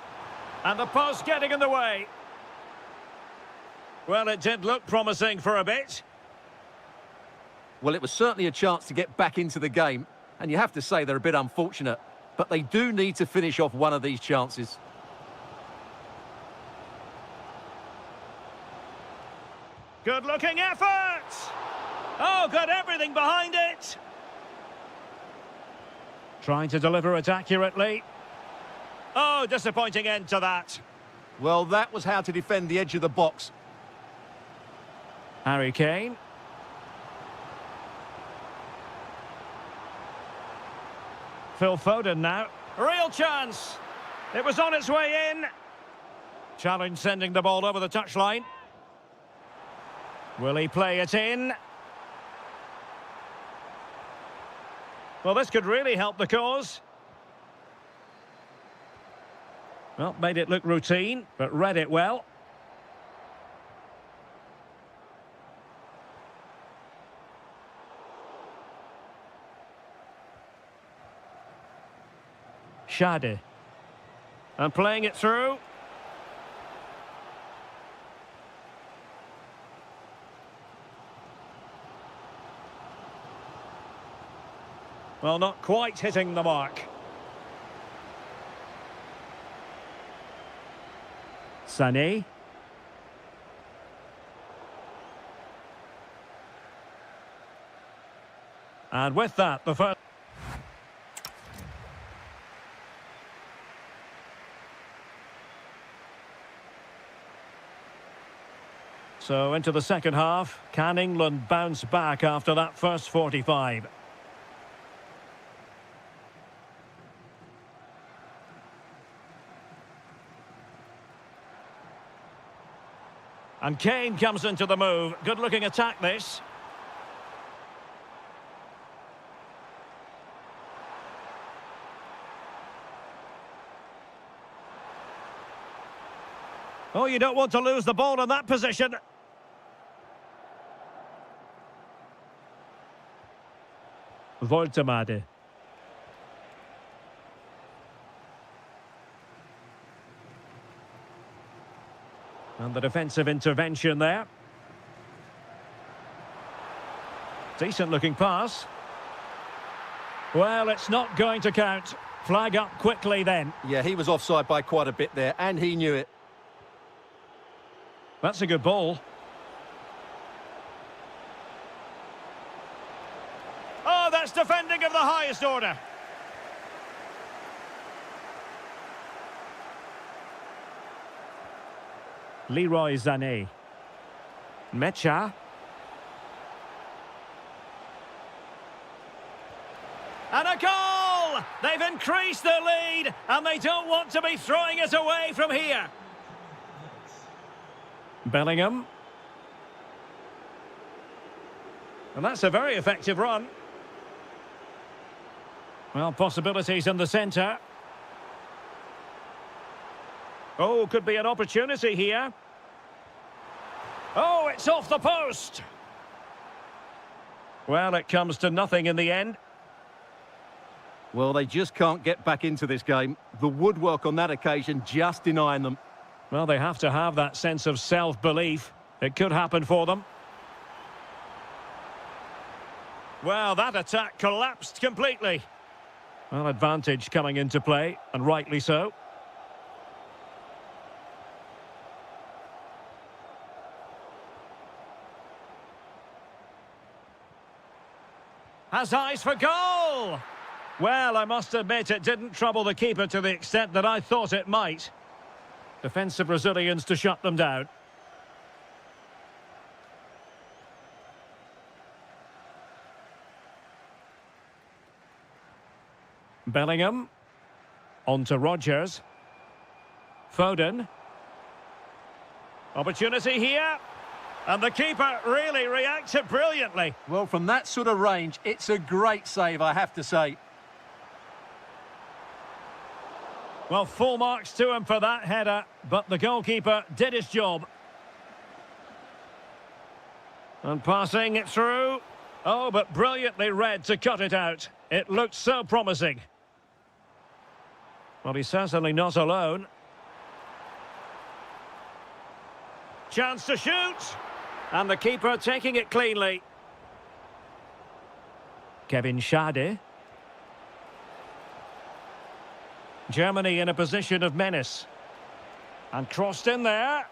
And the post getting in the way. Well, it did look promising for a bit. Well, it was certainly a chance to get back into the game, and you have to say they're a bit unfortunate, but they do need to finish off one of these chances. Good-looking effort! Oh, got everything behind it! Trying to deliver it accurately. Oh, disappointing end to that. Well, that was how to defend the edge of the box. Harry Kane. Phil Foden now. Real chance. It was on its way in. Challenge sending the ball over the touchline. Will he play it in? Well, this could really help the cause. Well, made it look routine, but read it well. Shade. And playing it through. Well, not quite hitting the mark. Sané. And with that, the first... So into the second half, can England bounce back after that first 45? And Kane comes into the move. Good-looking attack, this. Oh, you don't want to lose the ball in that position. Voltemade. And the defensive intervention there. Decent looking pass. Well, it's not going to count. Flag up quickly then. Yeah, he was offside by quite a bit there, and he knew it. That's a good ball. Oh, that's defending of the highest order. Leroy Sané. Mecha. And a goal! They've increased their lead, and they don't want to be throwing it away from here. Bellingham. And that's a very effective run. Well, possibilities in the centre. Oh, could be an opportunity here. Oh, it's off the post. Well, it comes to nothing in the end. Well, they just can't get back into this game. The woodwork on that occasion just denying them. Well, they have to have that sense of self-belief. It could happen for them. Well, that attack collapsed completely. Well, advantage coming into play, and rightly so. Has eyes for goal! Well, I must admit it didn't trouble the keeper to the extent that I thought it might. Defensive Brazilians to shut them down. Bellingham. On to Rodgers. Foden. Opportunity here. And the keeper really reacted brilliantly. Well, from that sort of range, it's a great save, I have to say. Well, full marks to him for that header, but the goalkeeper did his job. And passing it through. Oh, but brilliantly read to cut it out. It looked so promising. Well, he's certainly not alone. Chance to shoot. And the keeper taking it cleanly. Kevin Schade. Germany in a position of menace. And crossed in there.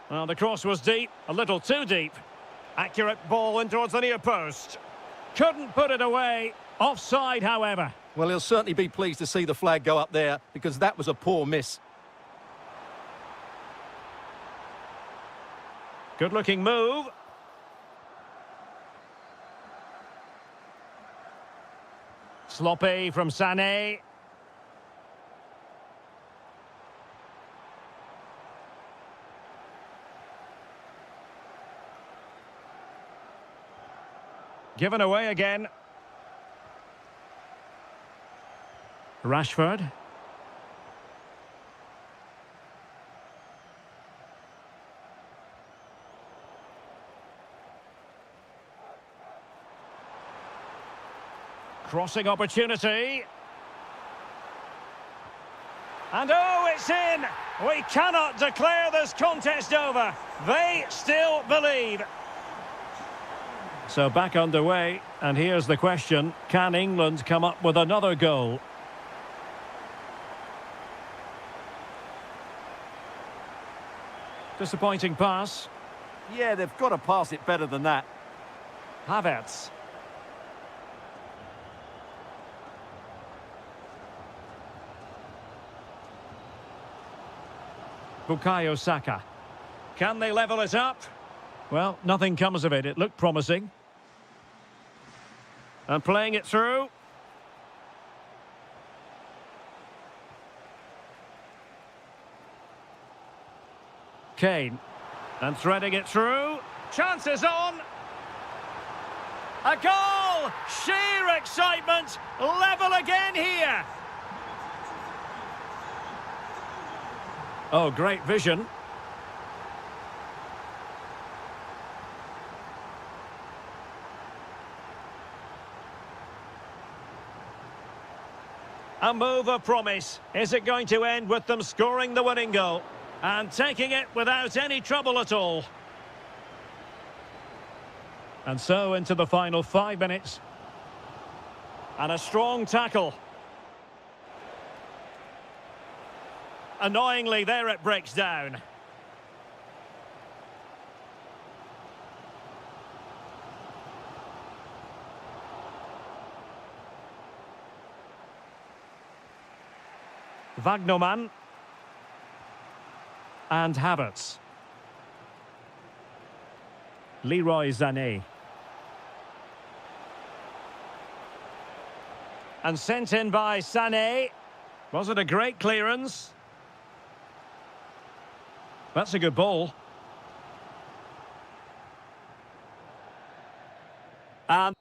Well, the cross was deep, a little too deep. Accurate ball in towards the near post. Couldn't put it away. Offside, however. Well, he'll certainly be pleased to see the flag go up there because that was a poor miss. Good-looking move. Sloppy from Sané. Given away again. Rashford. Crossing opportunity. And oh, it's in! We cannot declare this contest over. They still believe. So back underway, and here's the question. Can England come up with another goal? Disappointing pass. Yeah, they've got to pass it better than that. Havertz. Bukayo Saka. Can they level it up? Well, nothing comes of it. It looked promising. And playing it through. Kane. And threading it through. Chances on. A goal! Sheer excitement. Level again here. Oh, great vision. A move of promise. Is it going to end with them scoring the winning goal? And taking it without any trouble at all. And so into the final 5 minutes. And a strong tackle. Annoyingly, there it breaks down. Wagnerman. And Havertz. Leroy Sané. And sent in by Sané. Was it a great clearance? That's a good ball. And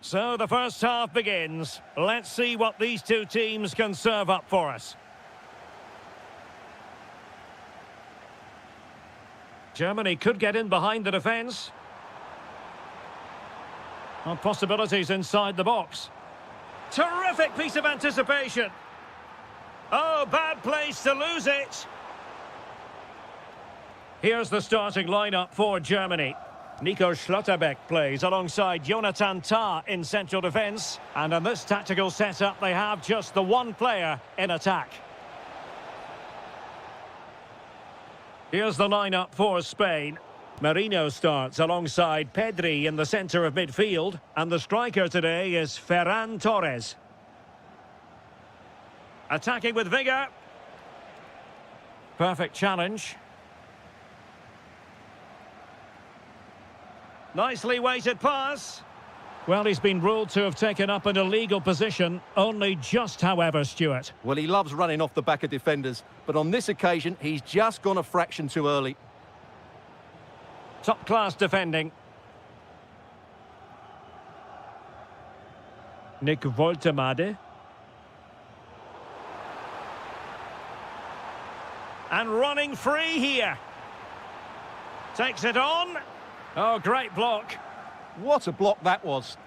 So the first half begins. Let's see what these two teams can serve up for us. Germany could get in behind the defence. Possibilities inside the box. Terrific piece of anticipation. Oh, bad place to lose it. Here's the starting lineup for Germany. Nico Schlotterbeck plays alongside Jonathan Tah in central defence. And in this tactical setup, they have just the one player in attack. Here's the lineup for Spain. Marino starts alongside Pedri in the centre of midfield. And the striker today is Ferran Torres. Attacking with vigour. Perfect challenge. Nicely weighted pass. Well, he's been ruled to have taken up an illegal position. Only just, however, Stuart. Well, he loves running off the back of defenders. But on this occasion, he's just gone a fraction too early. Top-class defending. Nick Woltemade. And running free here. Takes it on. Oh, great block. What a block that was.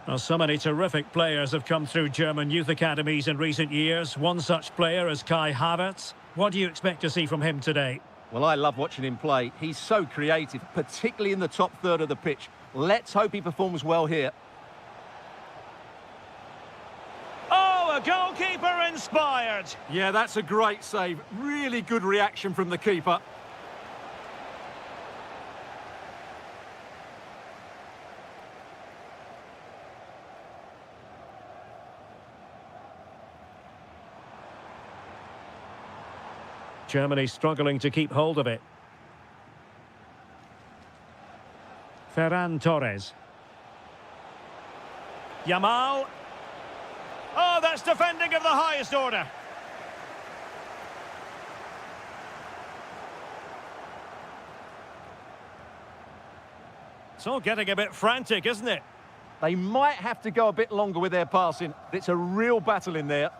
Well, so many terrific players have come through German youth academies in recent years. One such player is Kai Havertz. What do you expect to see from him today? Well, I love watching him play. He's so creative, particularly in the top third of the pitch. Let's hope he performs well here. Oh, a goalkeeper inspired. Yeah, that's a great save. Really good reaction from the keeper. Germany struggling to keep hold of it. Ferran Torres. Yamal. Oh, that's defending of the highest order. It's all getting a bit frantic, isn't it? They might have to go a bit longer with their passing. It's a real battle in there.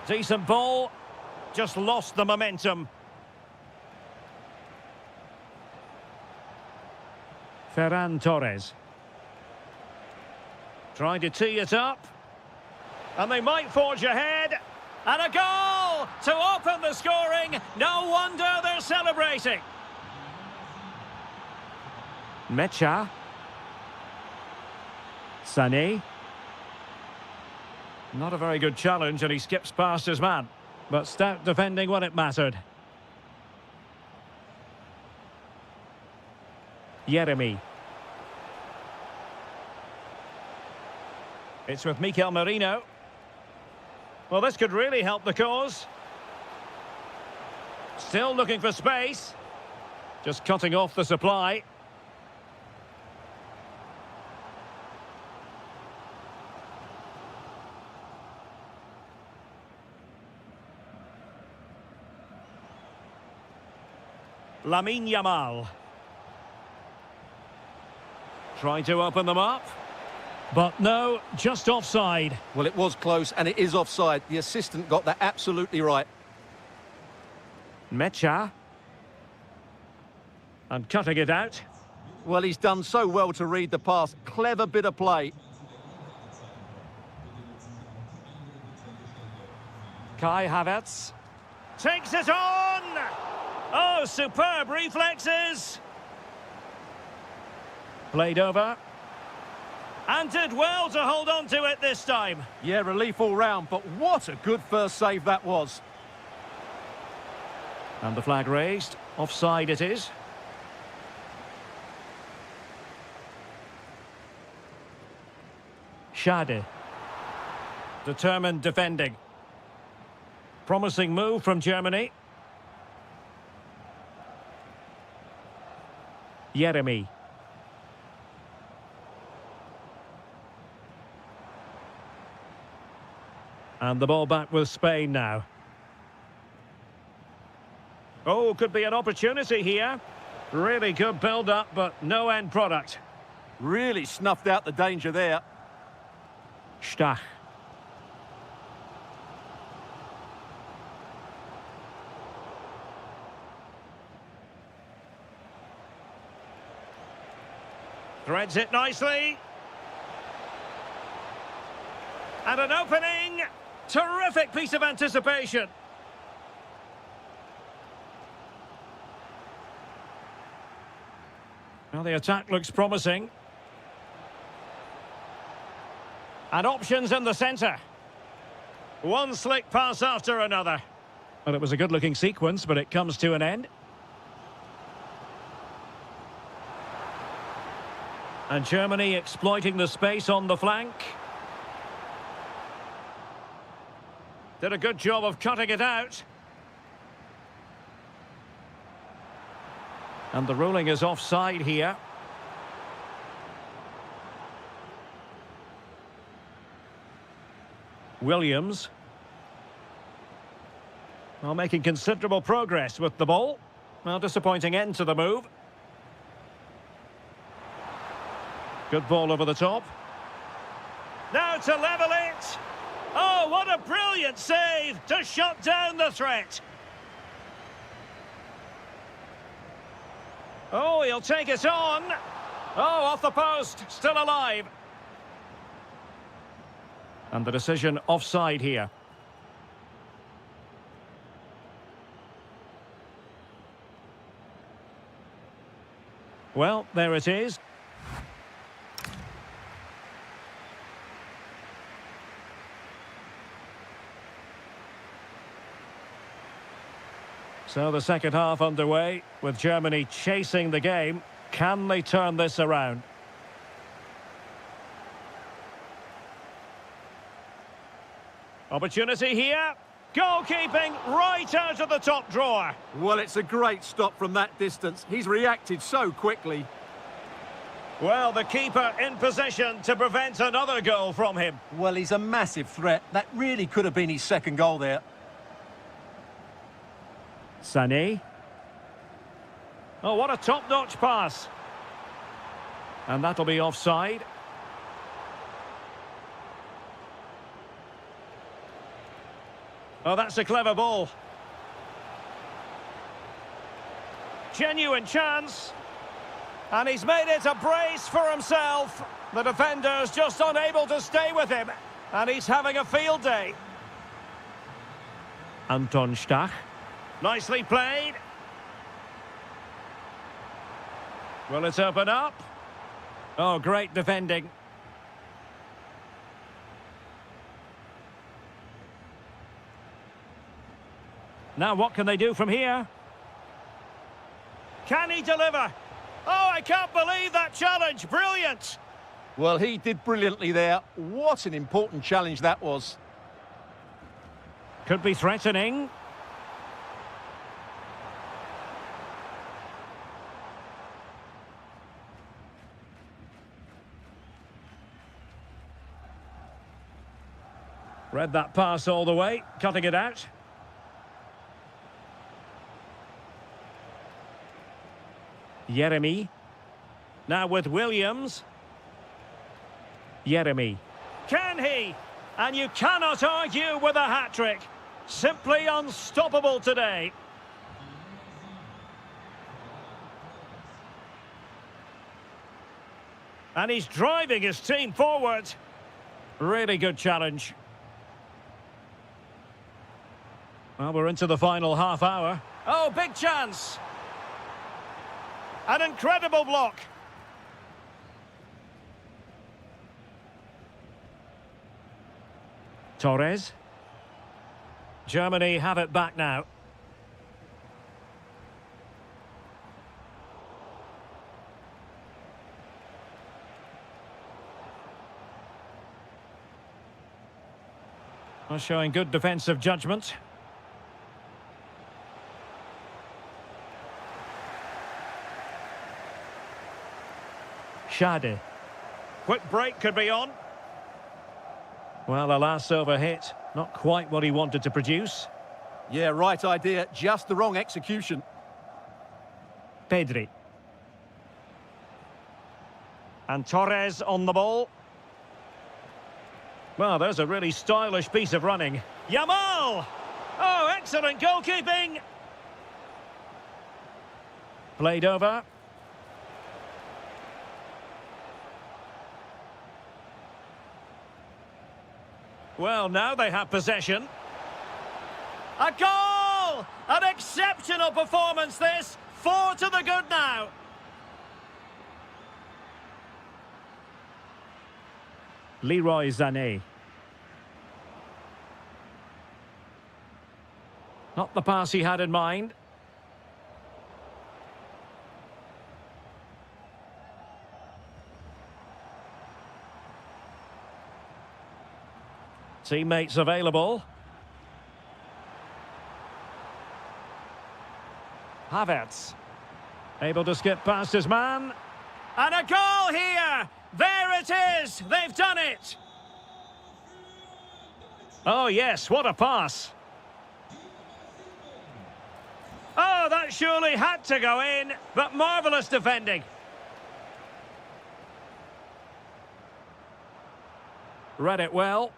Decent ball, just lost the momentum. Ferran Torres. Trying to tee it up. And they might forge ahead. And a goal to open the scoring. No wonder they're celebrating. Mecha. Sané. Not a very good challenge, and he skips past his man. But stout defending when it mattered. Yeremy. It's with Mikel Merino. Well, this could really help the cause. Still looking for space. Just cutting off the supply. Lamine Yamal. Trying to open them up. But no, just offside. Well, it was close, and it is offside. The assistant got that absolutely right. Mecha. And cutting it out. Well, he's done so well to read the pass. Clever bit of play. Kai Havertz. Takes it on! Oh, superb reflexes! Played over. And did well to hold on to it this time. Yeah, relief all round, but what a good first save that was. And the flag raised. Offside it is. Schade. Determined defending. Promising move from Germany. Yeremy. And the ball back with Spain now. Oh, could be an opportunity here. Really good build-up, but no end product. Really snuffed out the danger there. Stach. Threads it nicely. And an opening. Terrific piece of anticipation. Well, the attack looks promising. And options in the centre. One slick pass after another. Well, it was a good-looking sequence, but it comes to an end. And Germany exploiting the space on the flank. Did a good job of cutting it out. And the ruling is offside here. Williams. Well, making considerable progress with the ball. Well, disappointing end to the move. Good ball over the top. Now to level it. Oh, what a brilliant save to shut down the threat. Oh, he'll take it on. Oh, off the post, still alive. And the decision offside here. Well, there it is. So the second half underway, with Germany chasing the game. Can they turn this around? Opportunity here. Goalkeeping right out of the top drawer. Well, it's a great stop from that distance. He's reacted so quickly. Well, the keeper in position to prevent another goal from him. Well, he's a massive threat. That really could have been his second goal there. Sané. Oh, what a top-notch pass. And that'll be offside. Oh, that's a clever ball. Genuine chance. And he's made it a brace for himself. The defender's just unable to stay with him. And he's having a field day. Anton Stach. Nicely played. Will it open up? Oh, great defending. Now what can they do from here? Can he deliver? Oh, I can't believe that challenge. Brilliant. Well, he did brilliantly there. What an important challenge that was. Could be threatening. Read that pass all the way, cutting it out. Jeremy. Now with Williams. Jeremy. Can he? And you cannot argue with a hat-trick. Simply unstoppable today. And he's driving his team forward. Really good challenge. Well, we're into the final half hour. Oh, big chance. An incredible block. Torres. Germany have it back now. Well, showing good defensive judgment. Schade. Quick break could be on. Well, a last over hit. Not quite what he wanted to produce. Yeah, right idea, just the wrong execution. Pedri. And Torres on the ball. Well, there's a really stylish piece of running. Yamal! Oh, excellent goalkeeping! Played over. Well, now they have possession. A goal! An exceptional performance, this. 4 to the good now. Leroy Sané. Not the pass he had in mind. Teammates available. Havertz. Able to skip past his man. And a goal here! There it is! They've done it! Oh yes, what a pass! Oh, that surely had to go in, but marvellous defending. Read it well.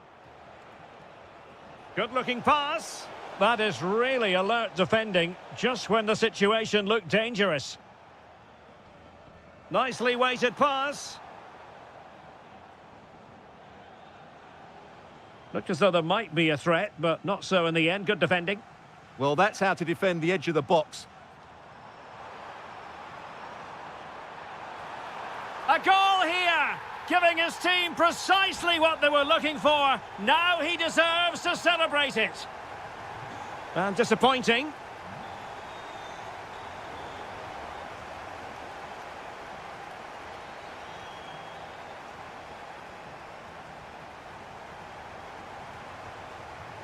Good-looking pass. That is really alert defending, just when the situation looked dangerous. Nicely weighted pass. Looked as though there might be a threat, but not so in the end. Good defending. Well, that's how to defend the edge of the box. A goal here, giving his team precisely what they were looking for. Now he deserves to celebrate it. And disappointing.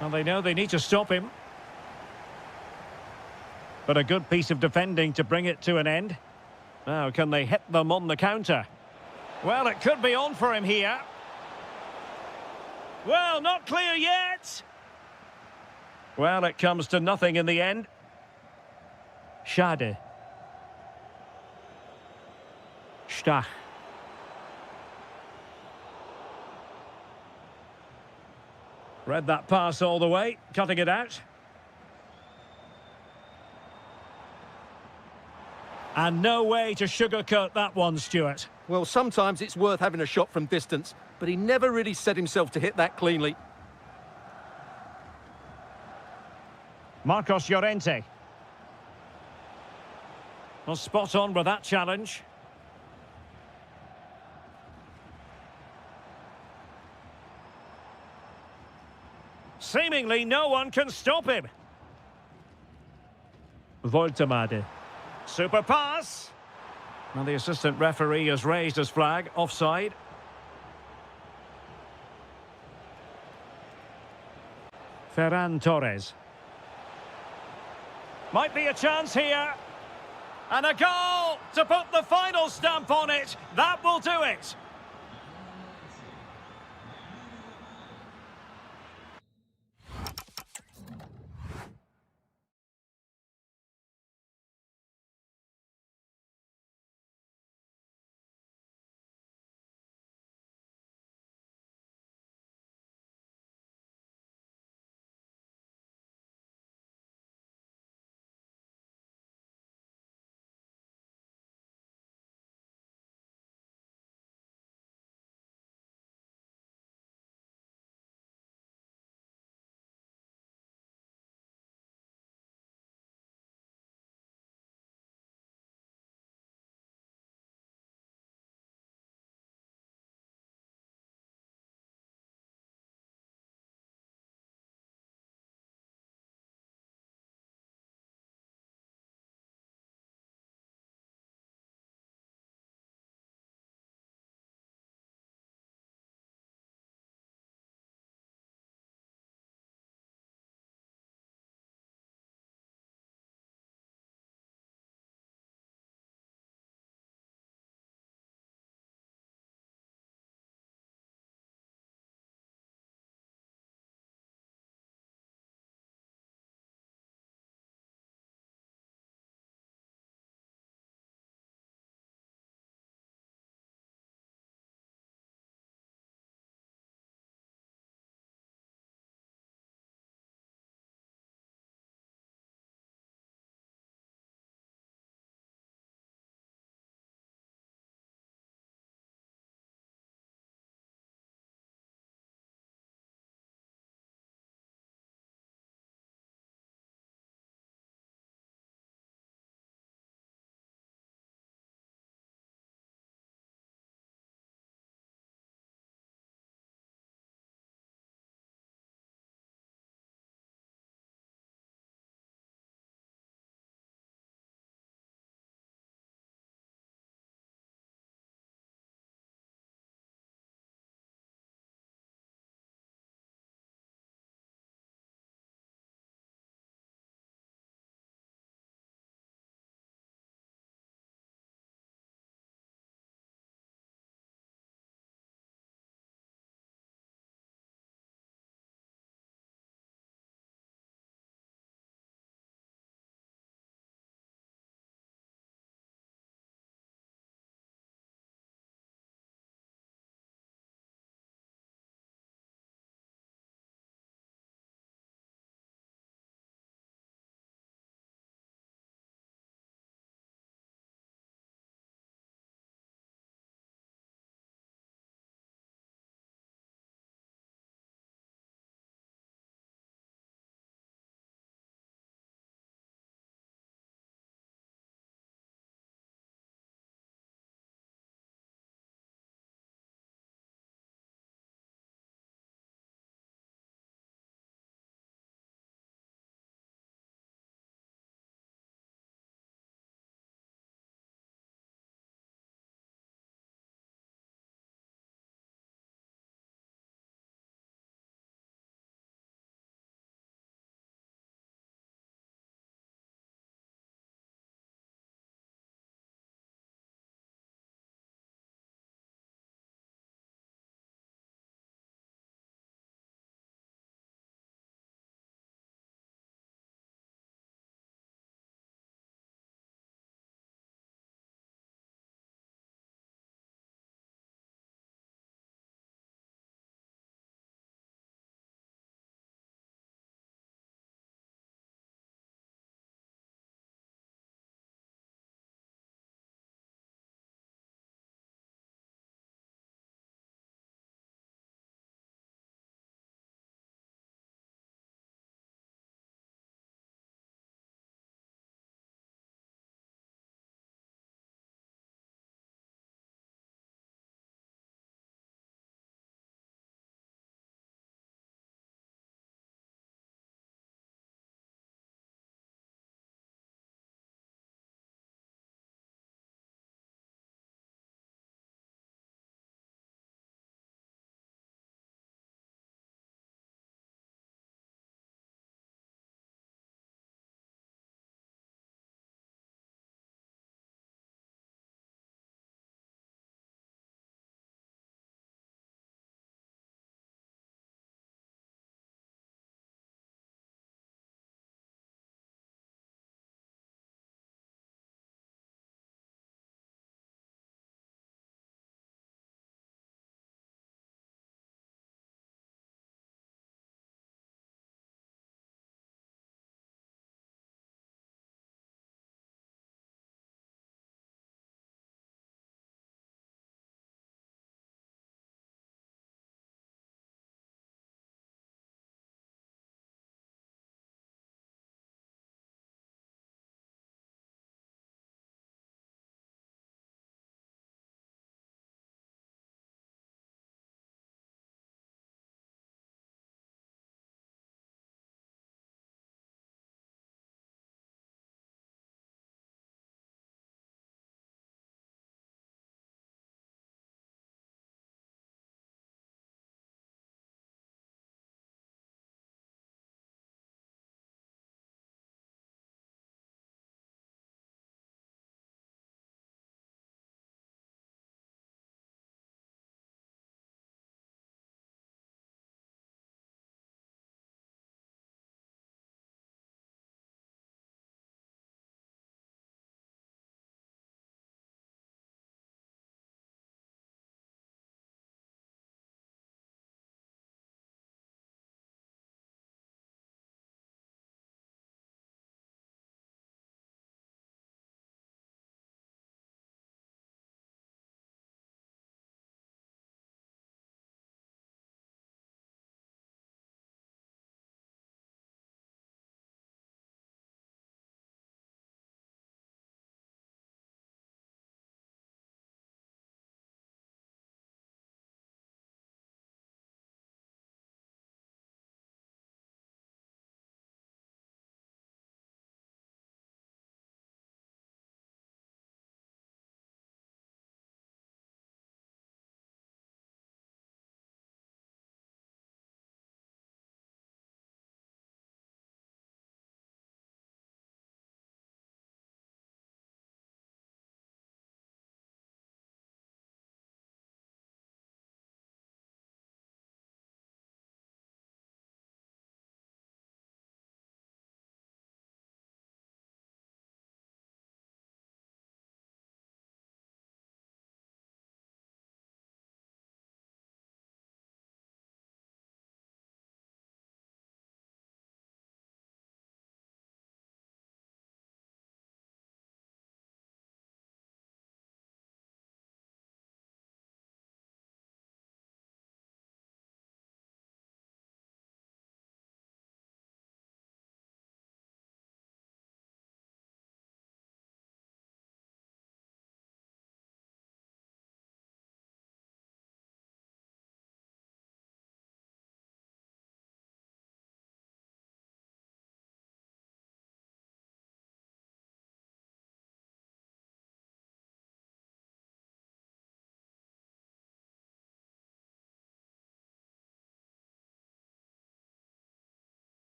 Well, they know they need to stop him. But a good piece of defending to bring it to an end. Now, can they hit them on the counter? Well, it could be on for him here. Well, not clear yet. Well, it comes to nothing in the end. Schade. Stach. Read that pass all the way, cutting it out. And no way to sugarcoat that one, Stuart. Well, sometimes it's worth having a shot from distance, but he never really set himself to hit that cleanly. Marcos Llorente. Well, spot on with that challenge. Seemingly no one can stop him. Voltemade. Super pass. And the assistant referee has raised his flag. Offside. Ferran Torres. Might be a chance here. And a goal to put the final stamp on it. That will do it.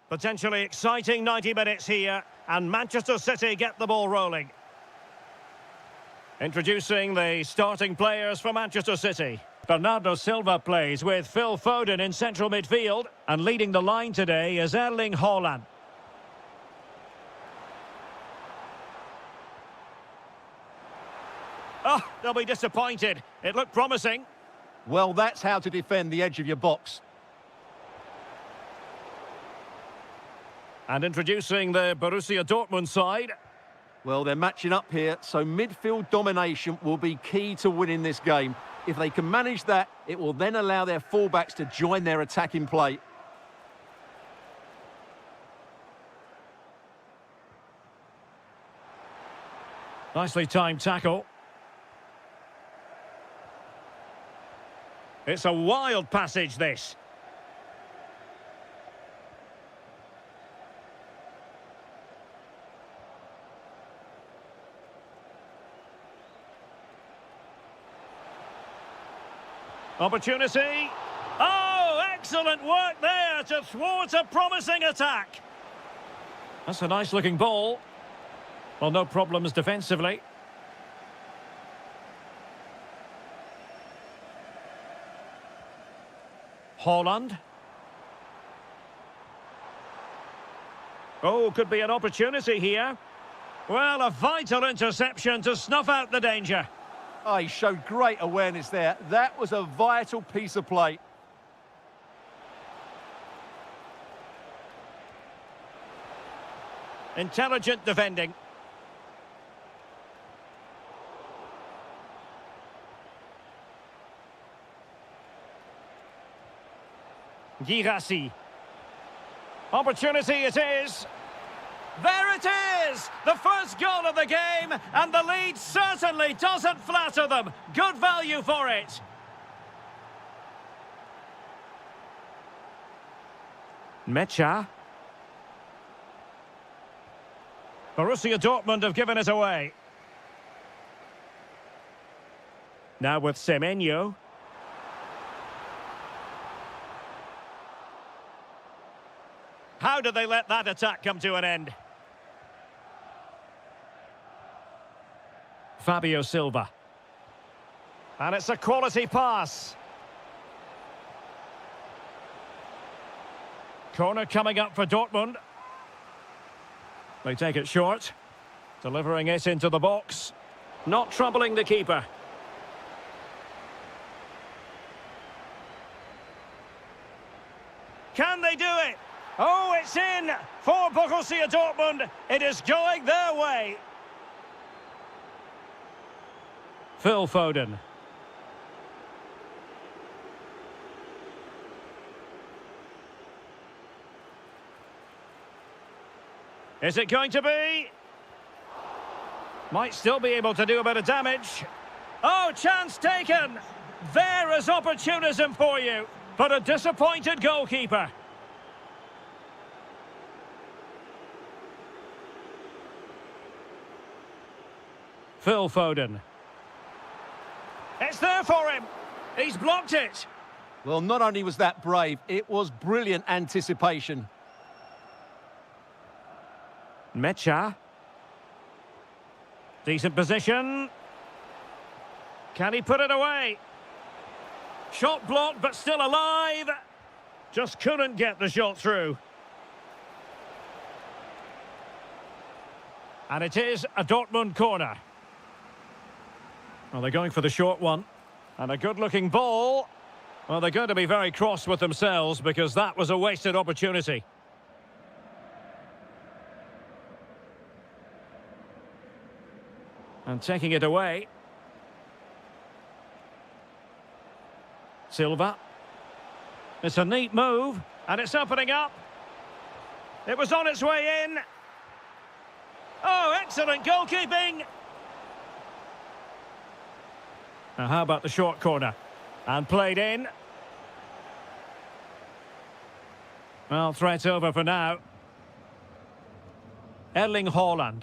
Potentially exciting 90 minutes here, and Manchester City get the ball rolling. Introducing the starting players for Manchester City. Bernardo Silva plays with Phil Foden in central midfield, and leading the line today is Erling Haaland. Oh, they'll be disappointed. It looked promising. Well, that's how to defend the edge of your box. And introducing the Borussia Dortmund side. Well, they're matching up here, so midfield domination will be key to winning this game. If they can manage that, it will then allow their fullbacks to join their attacking play. Nicely timed tackle. It's a wild passage, this. Opportunity. Oh, excellent work there to thwart a promising attack. That's a nice-looking ball. Well, no problems defensively. Haaland. Oh, could be an opportunity here. Well, a vital interception to snuff out the danger. Oh, he showed great awareness there. That was a vital piece of play. Intelligent defending. Girassi. Opportunity it is. There it is! The first goal of the game, and the lead certainly doesn't flatter them. Good value for it. Mecha. Borussia Dortmund have given it away. Now with Semenyo. How did they let that attack come to an end? Fabio Silva. And it's a quality pass. Corner coming up for Dortmund. They take it short. Delivering it into the box. Not troubling the keeper. Can they do it? Oh, it's in for Borussia Dortmund. It is going their way. Phil Foden. Is it going to be? Might still be able to do a bit of damage. Oh, chance taken. There is opportunism for you, but a disappointed goalkeeper. Phil Foden. It's there for him. He's blocked it. Well, not only was that brave, it was brilliant anticipation. Mecha. Decent position. Can he put it away? Shot blocked, but still alive. Just couldn't get the shot through. And it is a Dortmund corner. Well, they're going for the short one. And a good-looking ball. Well, they're going to be very cross with themselves because that was a wasted opportunity. And taking it away. Silva. It's a neat move, and it's opening up. It was on its way in. Oh, excellent goalkeeping. Now, how about the short corner? And played in. Well, threat over for now. Erling Haaland.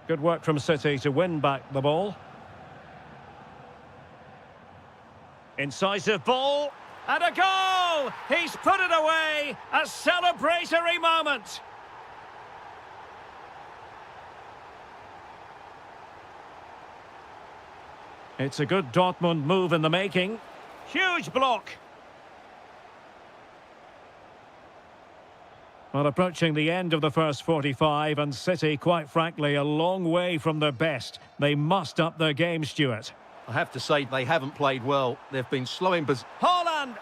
Good work from City to win back the ball. Incisive ball. And a goal! He's put it away! A celebratory moment! It's a good Dortmund move in the making. Huge block! Well, approaching the end of the first 45, and City, quite frankly, a long way from their best. They must up their game, Stuart. I have to say, they haven't played well. They've been slow in position. Haaland!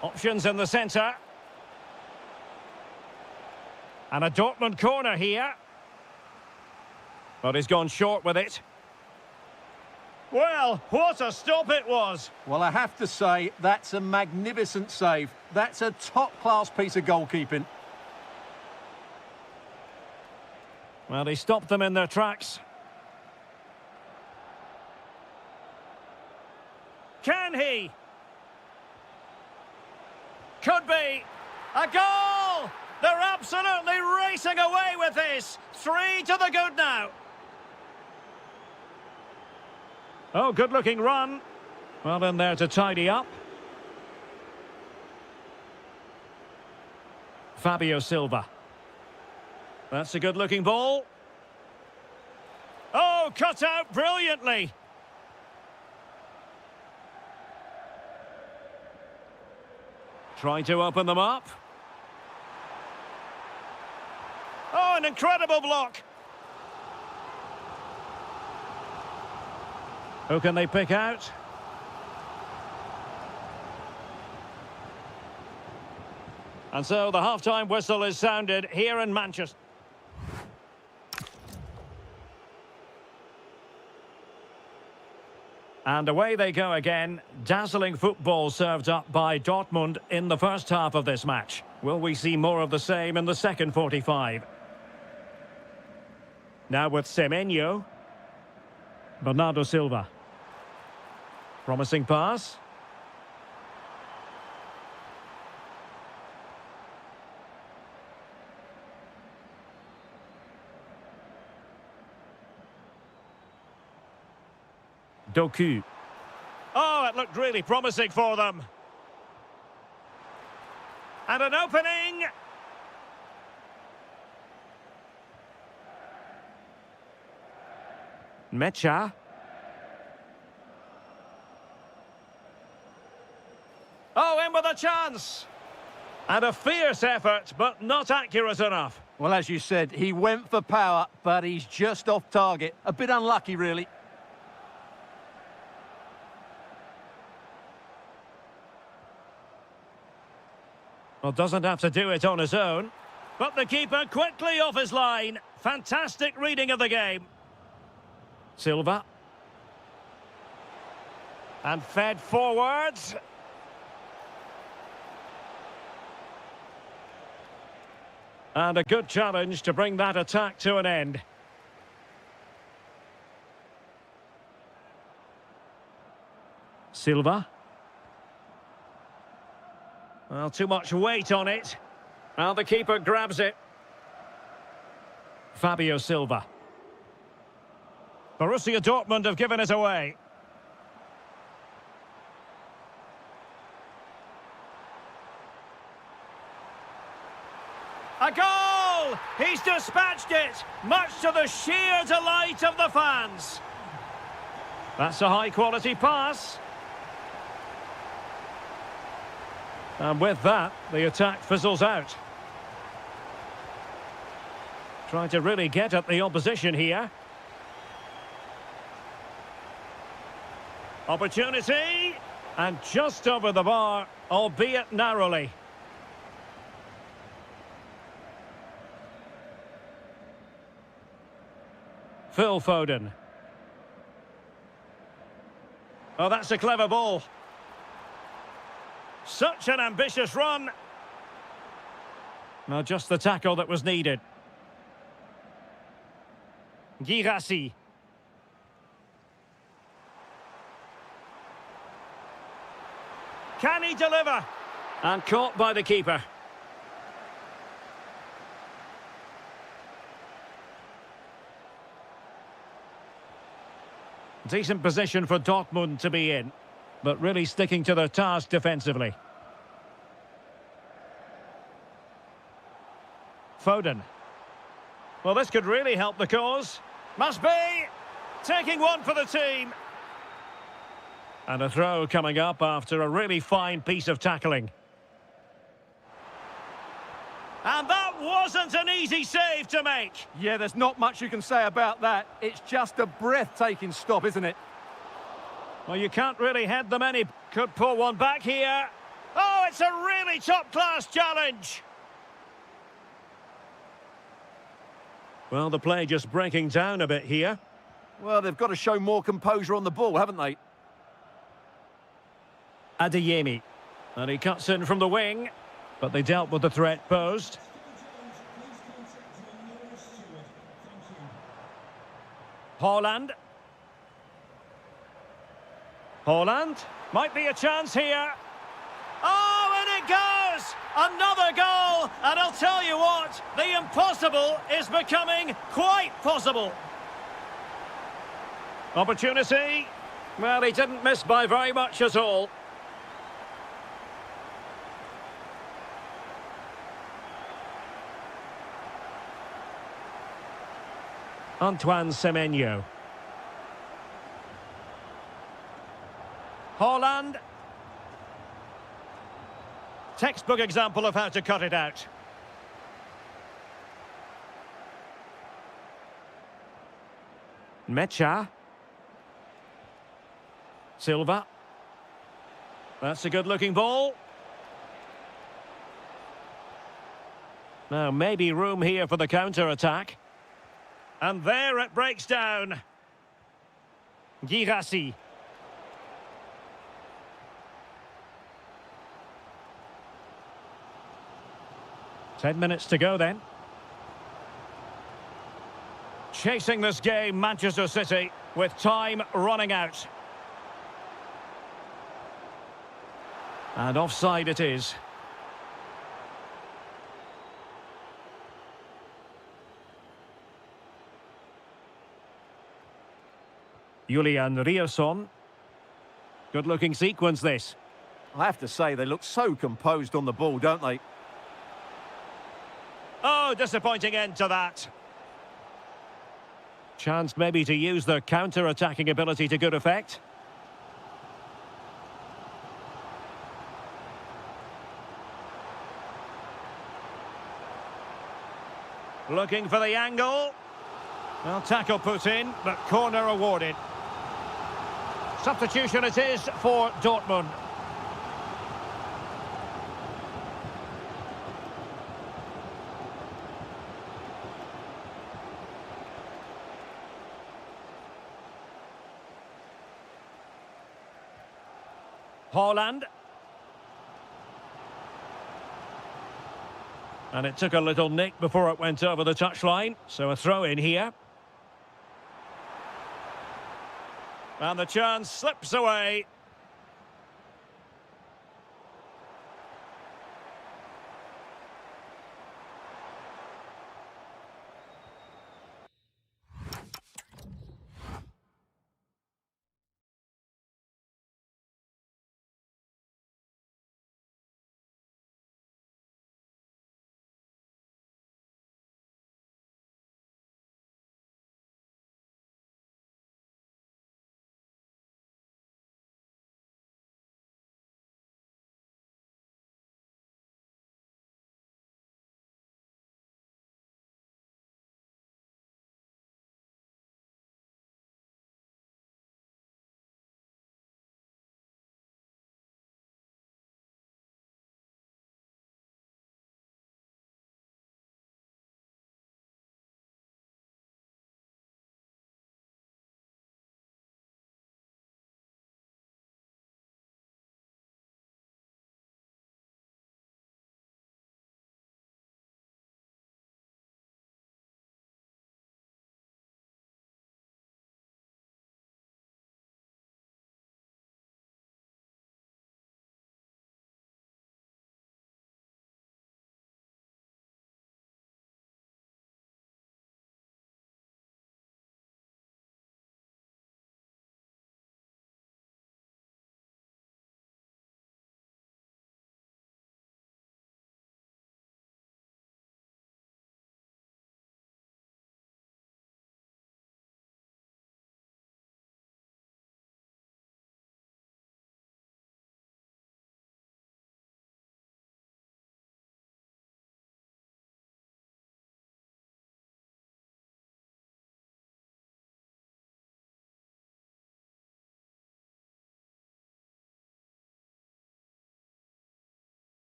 Options in the centre. And a Dortmund corner here. But he's gone short with it. Well, what a stop it was. Well, I have to say, that's a magnificent save. That's a top-class piece of goalkeeping. Well, he stopped them in their tracks. Can he? Could be. A goal! They're absolutely racing away with this. 3 to the good now. Oh, good-looking run. Well, in there to tidy up. Fabio Silva. That's a good-looking ball. Oh, cut out brilliantly. Trying to open them up. Oh, an incredible block. Who can they pick out? And so the half-time whistle is sounded here in Manchester. And away they go again. Dazzling football served up by Dortmund in the first half of this match. Will we see more of the same in the second 45? Now with Semenyo. Bernardo Silva. Promising pass. Doku. Oh, it looked really promising for them. And an opening. Mecha. Oh, in with a chance. And a fierce effort, but not accurate enough. Well, as you said, he went for power, but he's just off target. A bit unlucky, really. Well, doesn't have to do it on his own. But the keeper quickly off his line. Fantastic reading of the game. Silva. And fed forwards. And a good challenge to bring that attack to an end. Silva. Well, too much weight on it. Well, the keeper grabs it. Fabio Silva. Borussia Dortmund have given it away. A goal! He's dispatched it, much to the sheer delight of the fans. That's a high-quality pass. And with that, the attack fizzles out. Trying to really get at the opposition here. Opportunity. And just over the bar, albeit narrowly. Phil Foden. Oh, that's a clever ball. Such an ambitious run. Well, just the tackle that was needed. Girassi. Can he deliver? And caught by the keeper. Decent position for Dortmund to be in, but really sticking to their task defensively. Foden. Well, this could really help the cause. Must be! Taking one for the team. And a throw coming up after a really fine piece of tackling. And that wasn't an easy save to make. Yeah, there's not much you can say about that. It's just a breathtaking stop, isn't it? Well, you can't really head them any. Could pull one back here. Oh, it's a really top-class challenge. Well, the play just breaking down a bit here. Well, they've got to show more composure on the ball, haven't they? Adeyemi. And he cuts in from the wing, but they dealt with the threat posed. Haaland. Haaland. Might be a chance here. Oh, and it goes! Another goal! And I'll tell you what, the impossible is becoming quite possible. Opportunity. Well, he didn't miss by very much at all. Antoine Semenyo. Haaland. Textbook example of how to cut it out. Mecha. Silva. That's a good-looking ball. Now, maybe room here for the counter-attack. And there it breaks down. Girassi. Ten minutes to go then. Chasing this game, Manchester City, with time running out. And offside it is. Julian Rierson. Good-looking sequence, this. I have to say, they look so composed on the ball, don't they? Oh, disappointing end to that. Chance maybe to use their counter-attacking ability to good effect. Looking for the angle. Well, tackle put in, but corner awarded. Substitution it is for Dortmund. Haaland. And it took a little nick before it went over the touchline, so a throw in here. And the chance slips away.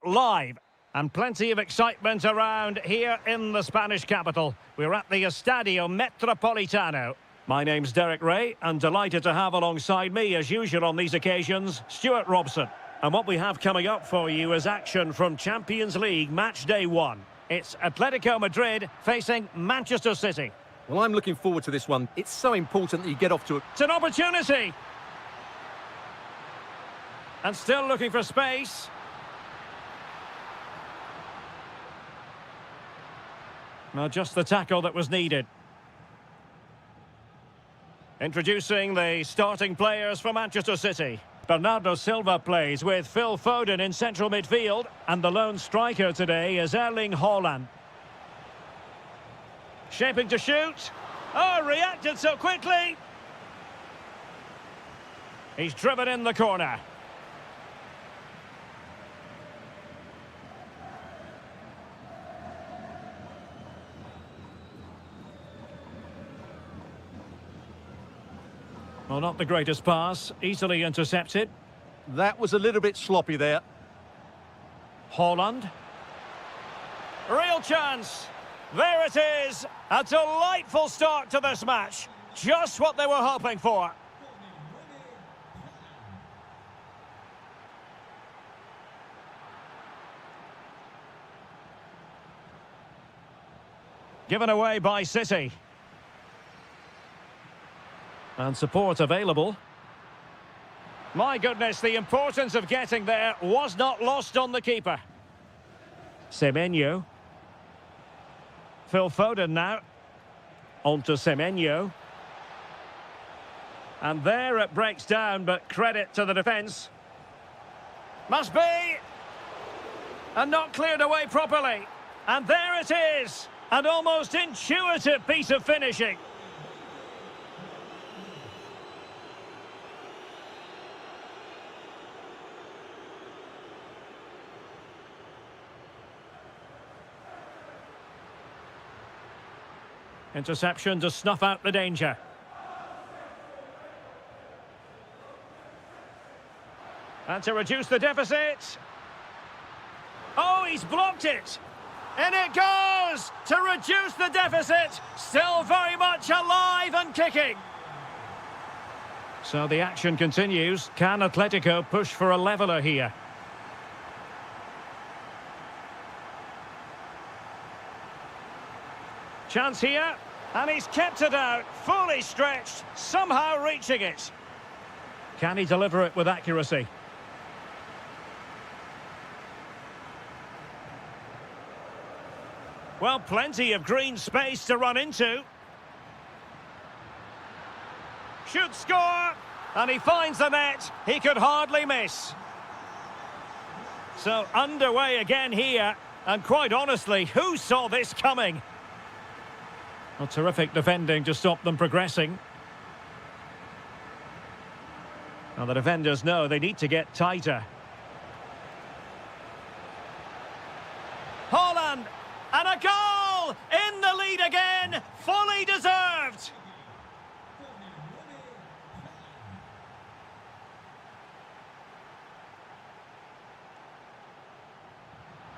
live. And plenty of excitement around here in the Spanish capital. We're at the Estadio Metropolitano. My name's Derek Ray, and delighted to have alongside me, as usual on these occasions, Stuart Robson. And what we have coming up for you is action from Champions League Match Day 1. It's Atletico Madrid facing Manchester City. Well, I'm looking forward to this one. It's so important that you get off to a... It's an opportunity! And still looking for space. Well, just the tackle that was needed. Introducing the starting players for Manchester City. Bernardo Silva plays with Phil Foden in central midfield. And the lone striker today is Erling Haaland. Shaping to shoot. Oh, reacted so quickly. He's driven in the corner. Well, not the greatest pass, easily intercepted. That was a little bit sloppy there. Haaland. Real chance. There it is. A delightful start to this match. Just what they were hoping for. Given away by City. And support available. My goodness, the importance of getting there was not lost on the keeper. Semenyo. Phil Foden now. On to Semenyo. And there it breaks down, but credit to the defence. Must be! And not cleared away properly. And there it is! An almost intuitive piece of finishing. Interception to snuff out the danger. And to reduce the deficit. Oh, he's blocked it. And it goes to reduce the deficit. Still very much alive and kicking. So the action continues. Can Atletico push for a leveller here? Chance here, and he's kept it out, fully stretched, somehow reaching it. Can he deliver it with accuracy? Well, plenty of green space to run into. Should score, and he finds the net. He could hardly miss. So underway again here, and quite honestly, who saw this coming? Well, terrific defending to stop them progressing. Now the defenders know they need to get tighter. Haaland! And a goal! In the lead again! Fully deserved!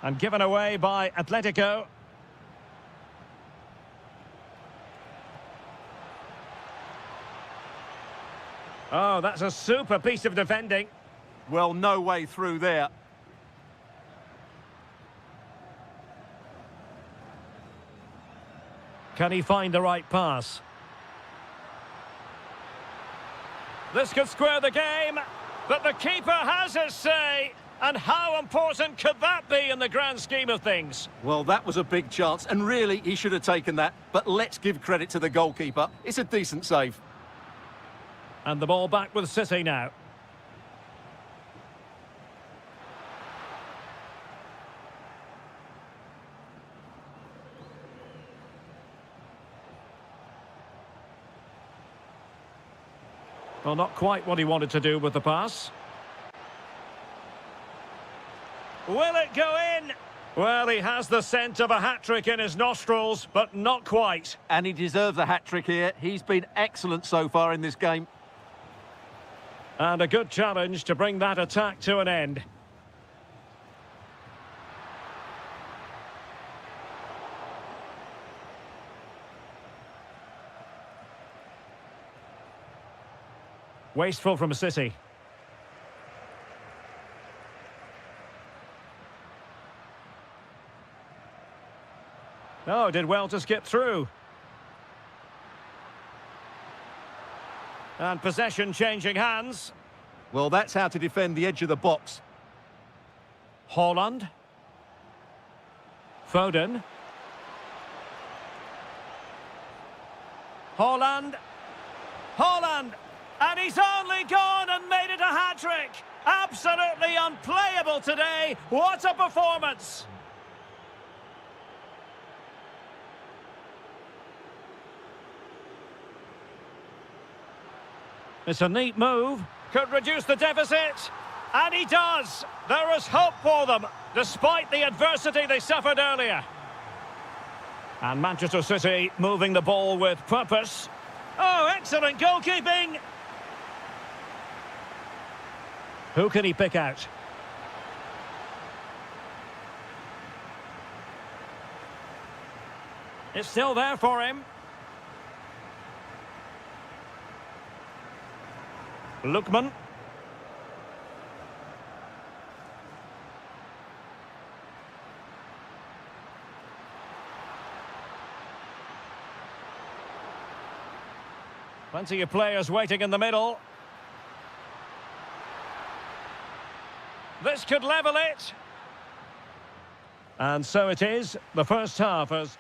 And given away by Atletico. Oh, that's a super piece of defending. Well, no way through there. Can he find the right pass? This could square the game, but the keeper has his say. And how important could that be in the grand scheme of things? Well, that was a big chance, and really, he should have taken that. But let's give credit to the goalkeeper. It's a decent save. And the ball back with City now. Well, not quite what he wanted to do with the pass. Will it go in? Well, he has the scent of a hat-trick in his nostrils, but not quite. And he deserves a hat-trick here. He's been excellent so far in this game. And a good challenge to bring that attack to an end. Wasteful from City. Oh, did well to skip through. And possession changing hands. Well, that's how to defend the edge of the box. Haaland. Foden. Haaland. Haaland. And he's only gone and made it a hat-trick. Absolutely unplayable today. What a performance. It's a neat move. Could reduce the deficit. And he does. There is hope for them, despite the adversity they suffered earlier. And Manchester City moving the ball with purpose. Oh, excellent goalkeeping. Who can he pick out? It's still there for him. Lookman. Plenty of players waiting in the middle. This could level it. And so it is. The first half has...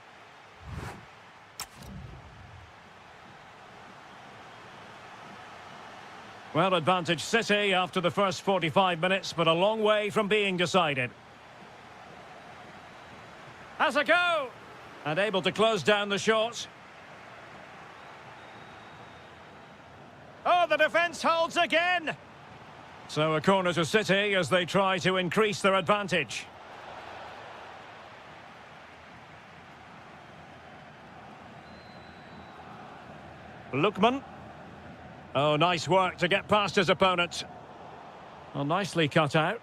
Well, advantage City after the first 45 minutes, but a long way from being decided. Has a go! And able to close down the shot. Oh, the defence holds again! So a corner to City as they try to increase their advantage. Lookman. Oh, nice work to get past his opponent. Well, nicely cut out.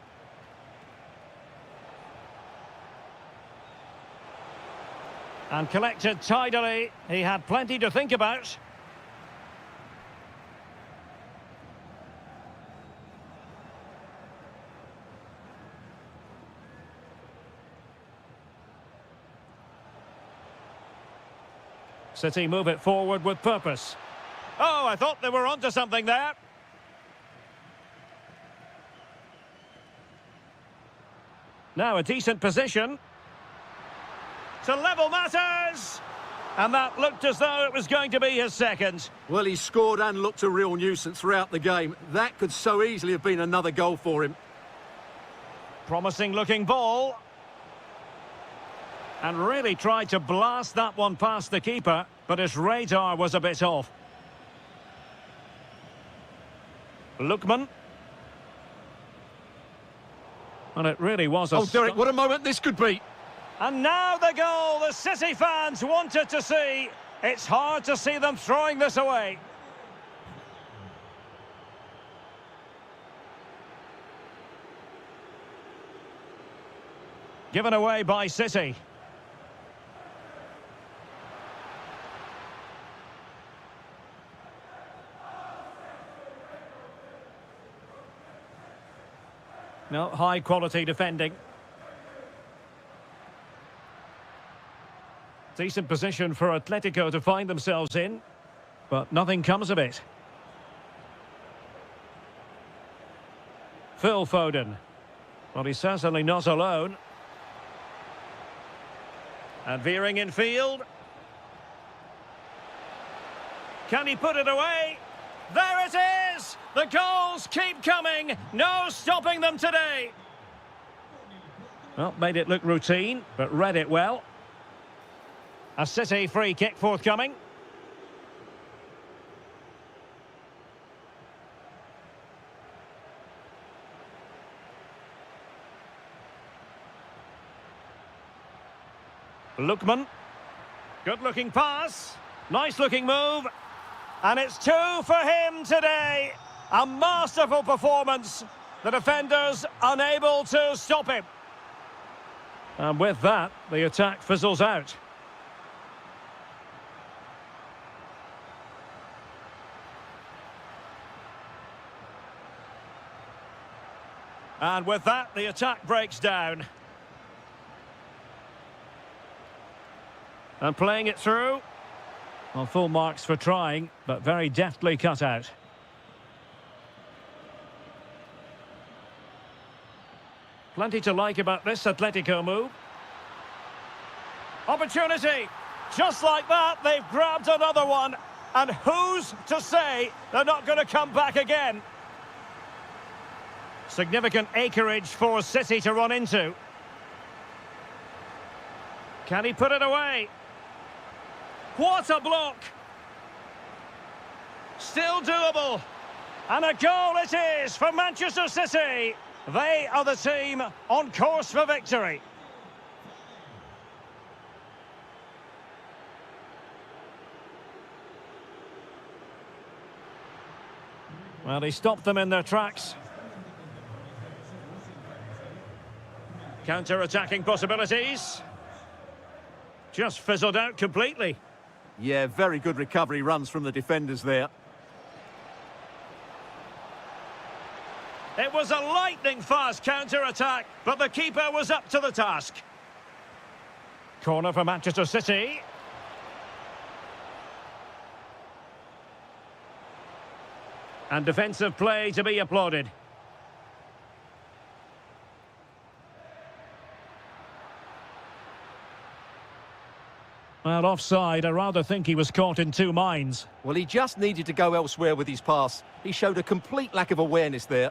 And collected tidily. He had plenty to think about. City move it forward with purpose. Oh, I thought they were onto something there. Now a decent position. To level matters! And that looked as though it was going to be his second. Well, he scored and looked a real nuisance throughout the game. That could so easily have been another goal for him. Promising looking ball. And really tried to blast that one past the keeper, but his radar was a bit off. Lookman. And it really was a... Oh, Derek, what a moment this could be. And now the goal the City fans wanted to see. It's hard to see them throwing this away. Given away by City. No, high-quality defending. Decent position for Atletico to find themselves in, but nothing comes of it. Phil Foden. Well, he's certainly not alone. And veering in field. Can he put it away? There it is! The goals keep coming. No stopping them today. Well, made it look routine, but read it well. A City free kick forthcoming. Lookman. Good-looking pass. Nice-looking move. And it's 2 for him today. A masterful performance. The defenders unable to stop him. And with that, the attack fizzles out. And with that, the attack breaks down. And playing it through. Well, full marks for trying, but very deftly cut out. Plenty to like about this Atletico move. Opportunity! Just like that, they've grabbed another one. And who's to say they're not going to come back again? Significant acreage for City to run into. Can he put it away? What a block! Still doable. And a goal it is for Manchester City. They are the team on course for victory. Well, he stopped them in their tracks. Counter-attacking possibilities. Just fizzled out completely. Yeah, very good recovery runs from the defenders there. It was a lightning-fast counter-attack, but the keeper was up to the task. Corner for Manchester City. And defensive play to be applauded. Well, offside. I rather think he was caught in two minds. Well, he just needed to go elsewhere with his pass. He showed a complete lack of awareness there.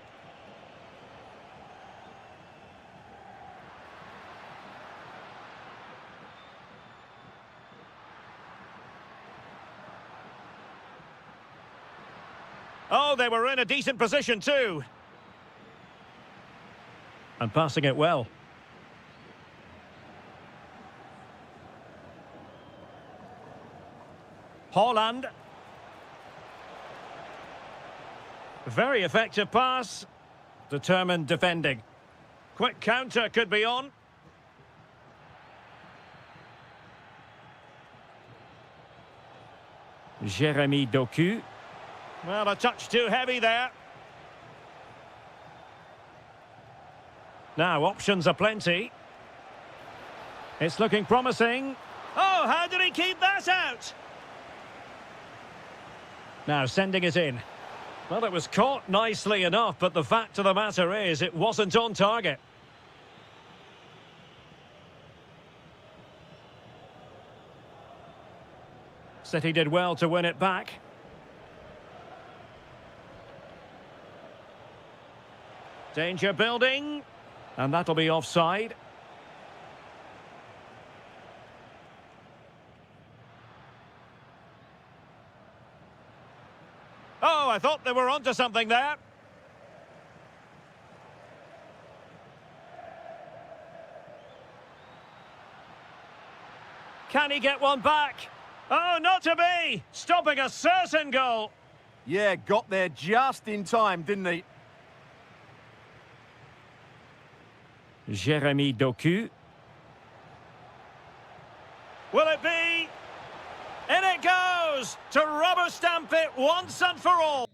Oh, they were in a decent position too. And passing it well. Haaland. Very effective pass. Determined defending. Quick counter could be on. Jeremy Doku. Well, a touch too heavy there. Now, options are plenty. It's looking promising. Oh, how did he keep that out? Now, sending it in. Well, it was caught nicely enough, but the fact of the matter is it wasn't on target. City did well to win it back. Danger building, and that'll be offside. Oh, I thought they were onto something there. Can he get one back? Oh, not to be! Stopping a certain goal. Yeah, got there just in time, didn't he? Jeremy Doku. Will it be? In it goes! To rubber stamp it once and for all.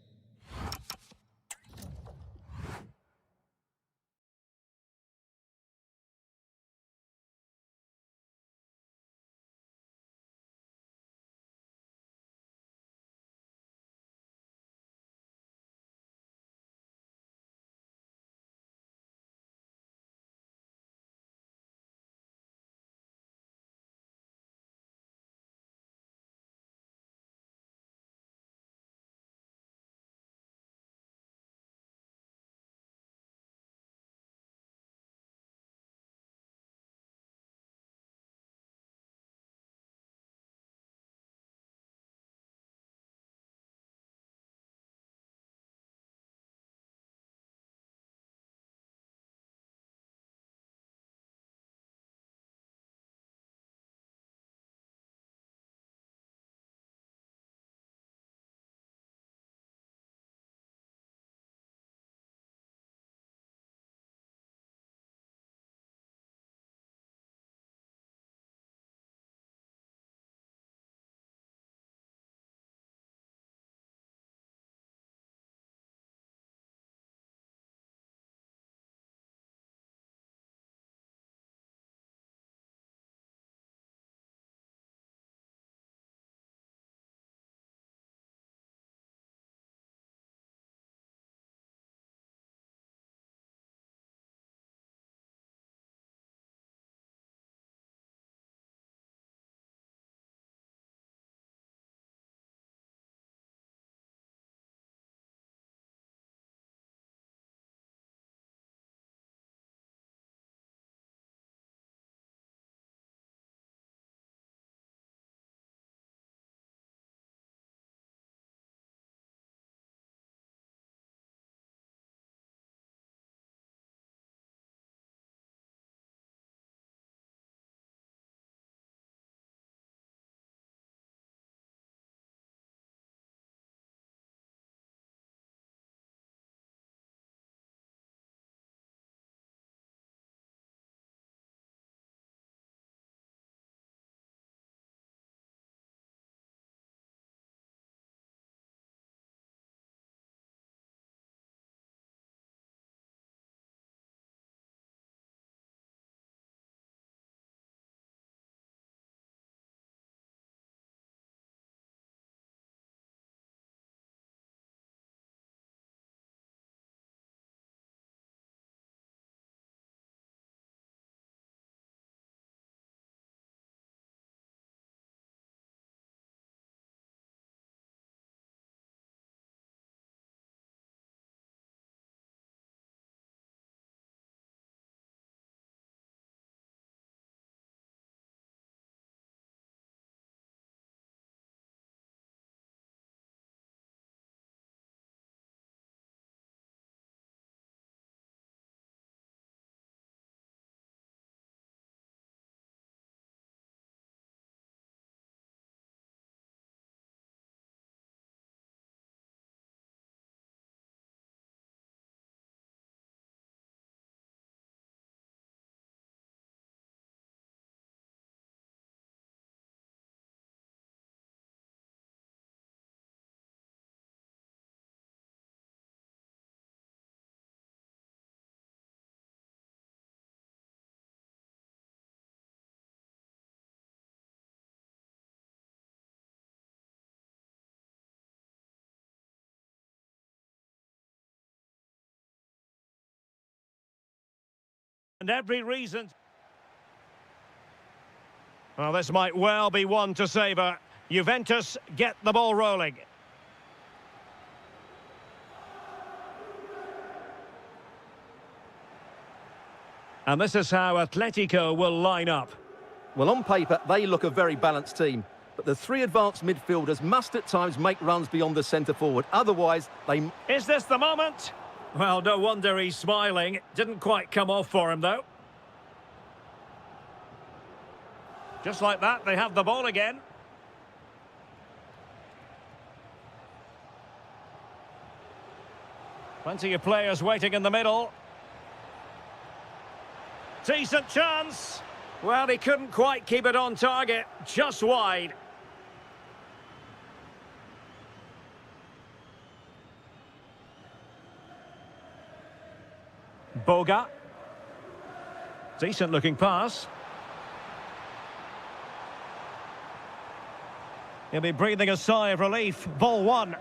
and every reason. Well, this might well be one to savour. Juventus get the ball rolling. And this is how Atletico will line up. Well, on paper, they look a very balanced team. But the three advanced midfielders must at times make runs beyond the centre-forward. Otherwise, they... Is this the moment? Well, no wonder he's smiling. Didn't quite come off for him, though. Just like that, they have the ball again. Plenty of players waiting in the middle. Decent chance. Well, he couldn't quite keep it on target. Just wide. Boga. Decent looking pass. He'll be breathing a sigh of relief. Ball one.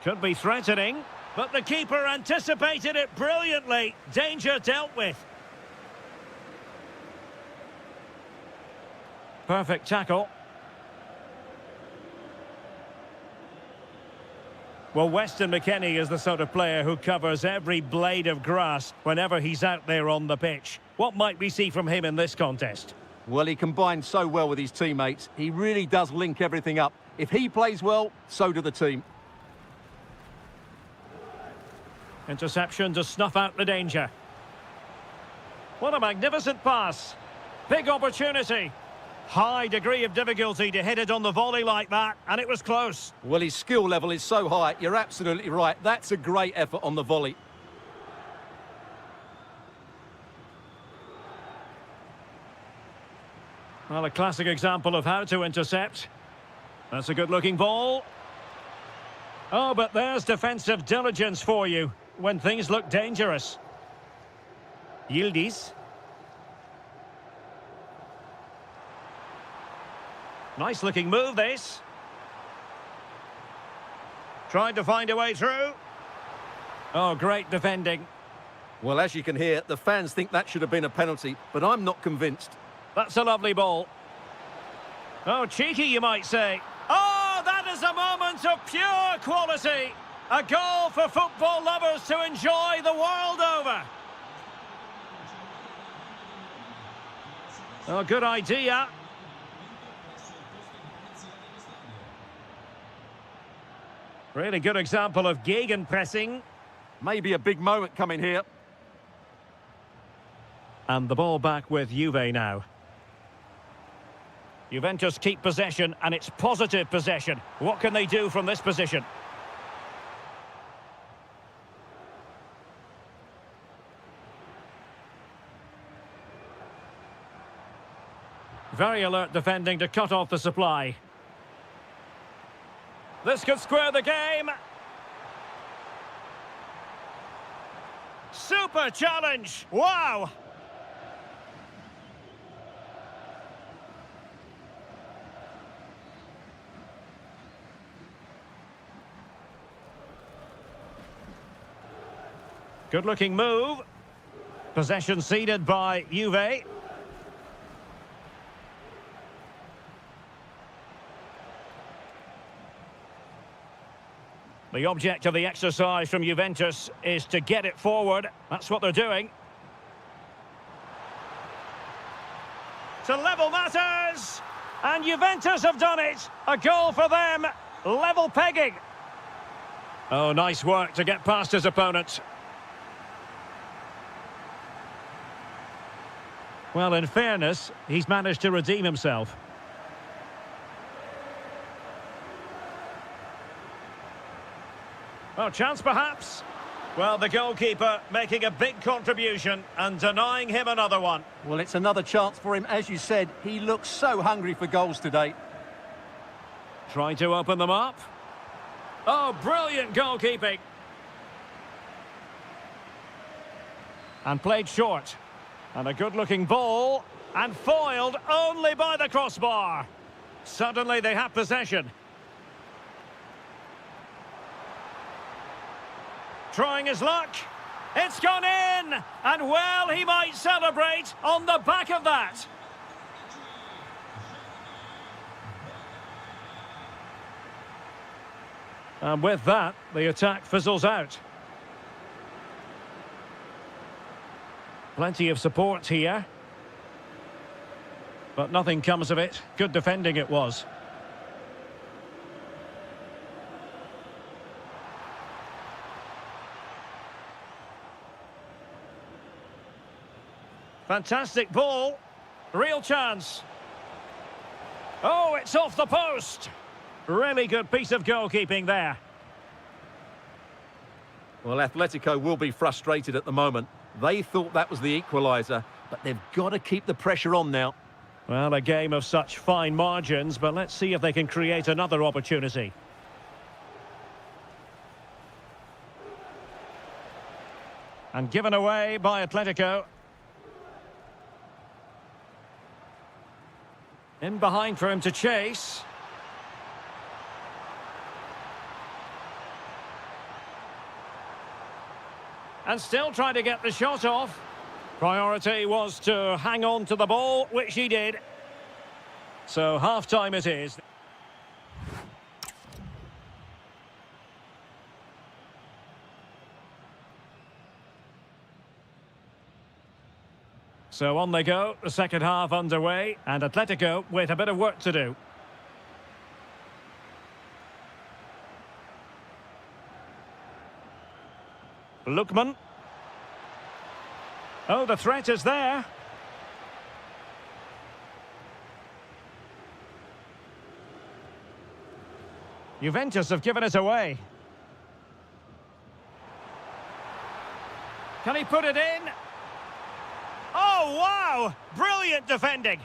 Could be threatening, but the keeper anticipated it brilliantly. Danger dealt with. Perfect tackle. Well, Weston McKennie is the sort of player who covers every blade of grass whenever he's out there on the pitch. What might we see from him in this contest? Well, he combines so well with his teammates. He really does link everything up. If he plays well, so do the team. Interception to snuff out the danger. What a magnificent pass. Big opportunity. High degree of difficulty to hit it on the volley like that, and it was close. Well, his skill level is so high. You're absolutely right. That's a great effort on the volley. Well, a classic example of how to intercept. That's a good-looking ball. Oh, but there's defensive diligence for you when things look dangerous. Yildiz. Nice looking move, this. Trying to find a way through. Oh, great defending. Well, as you can hear, the fans think that should have been a penalty, but I'm not convinced. That's a lovely ball. Oh, cheeky, you might say. Oh, that is a moment of pure quality. A goal for football lovers to enjoy the world over. Oh, good idea. Really good example of gegenpressing. Maybe a big moment coming here. And the ball back with Juve now. Juventus keep possession, and it's positive possession. What can they do from this position? Very alert defending to cut off the supply. This could square the game. Super challenge. Wow. Good looking move. Possession ceded by Juve. The object of the exercise from Juventus is to get it forward. That's what they're doing. To level matters. And Juventus have done it. A goal for them. Level pegging. Oh, nice work to get past his opponent. Well, in fairness, he's managed to redeem himself. Oh, chance perhaps. Well, the goalkeeper making a big contribution and denying him another one. Well, it's another chance for him. As you said, he looks so hungry for goals today. Trying to open them up. Oh, brilliant goalkeeping. And played short. And a good-looking ball. And foiled only by the crossbar. Suddenly they have possession. Trying his luck. It's gone in! And well, he might celebrate on the back of that. And with that, the attack fizzles out. Plenty of support here. But nothing comes of it. Good defending it was. Fantastic ball. Real chance. Oh, it's off the post. Really good piece of goalkeeping there. Well, Atletico will be frustrated at the moment. They thought that was the equaliser, but they've got to keep the pressure on now. Well, a game of such fine margins, but let's see if they can create another opportunity. And given away by Atletico. In behind for him to chase. And still trying to get the shot off. Priority was to hang on to the ball, which he did. So half-time it is. So on they go, the second half underway, and Atletico with a bit of work to do. Lookman. Oh, the threat is there. Juventus have given it away. Can he put it in? Oh, wow! Brilliant defending.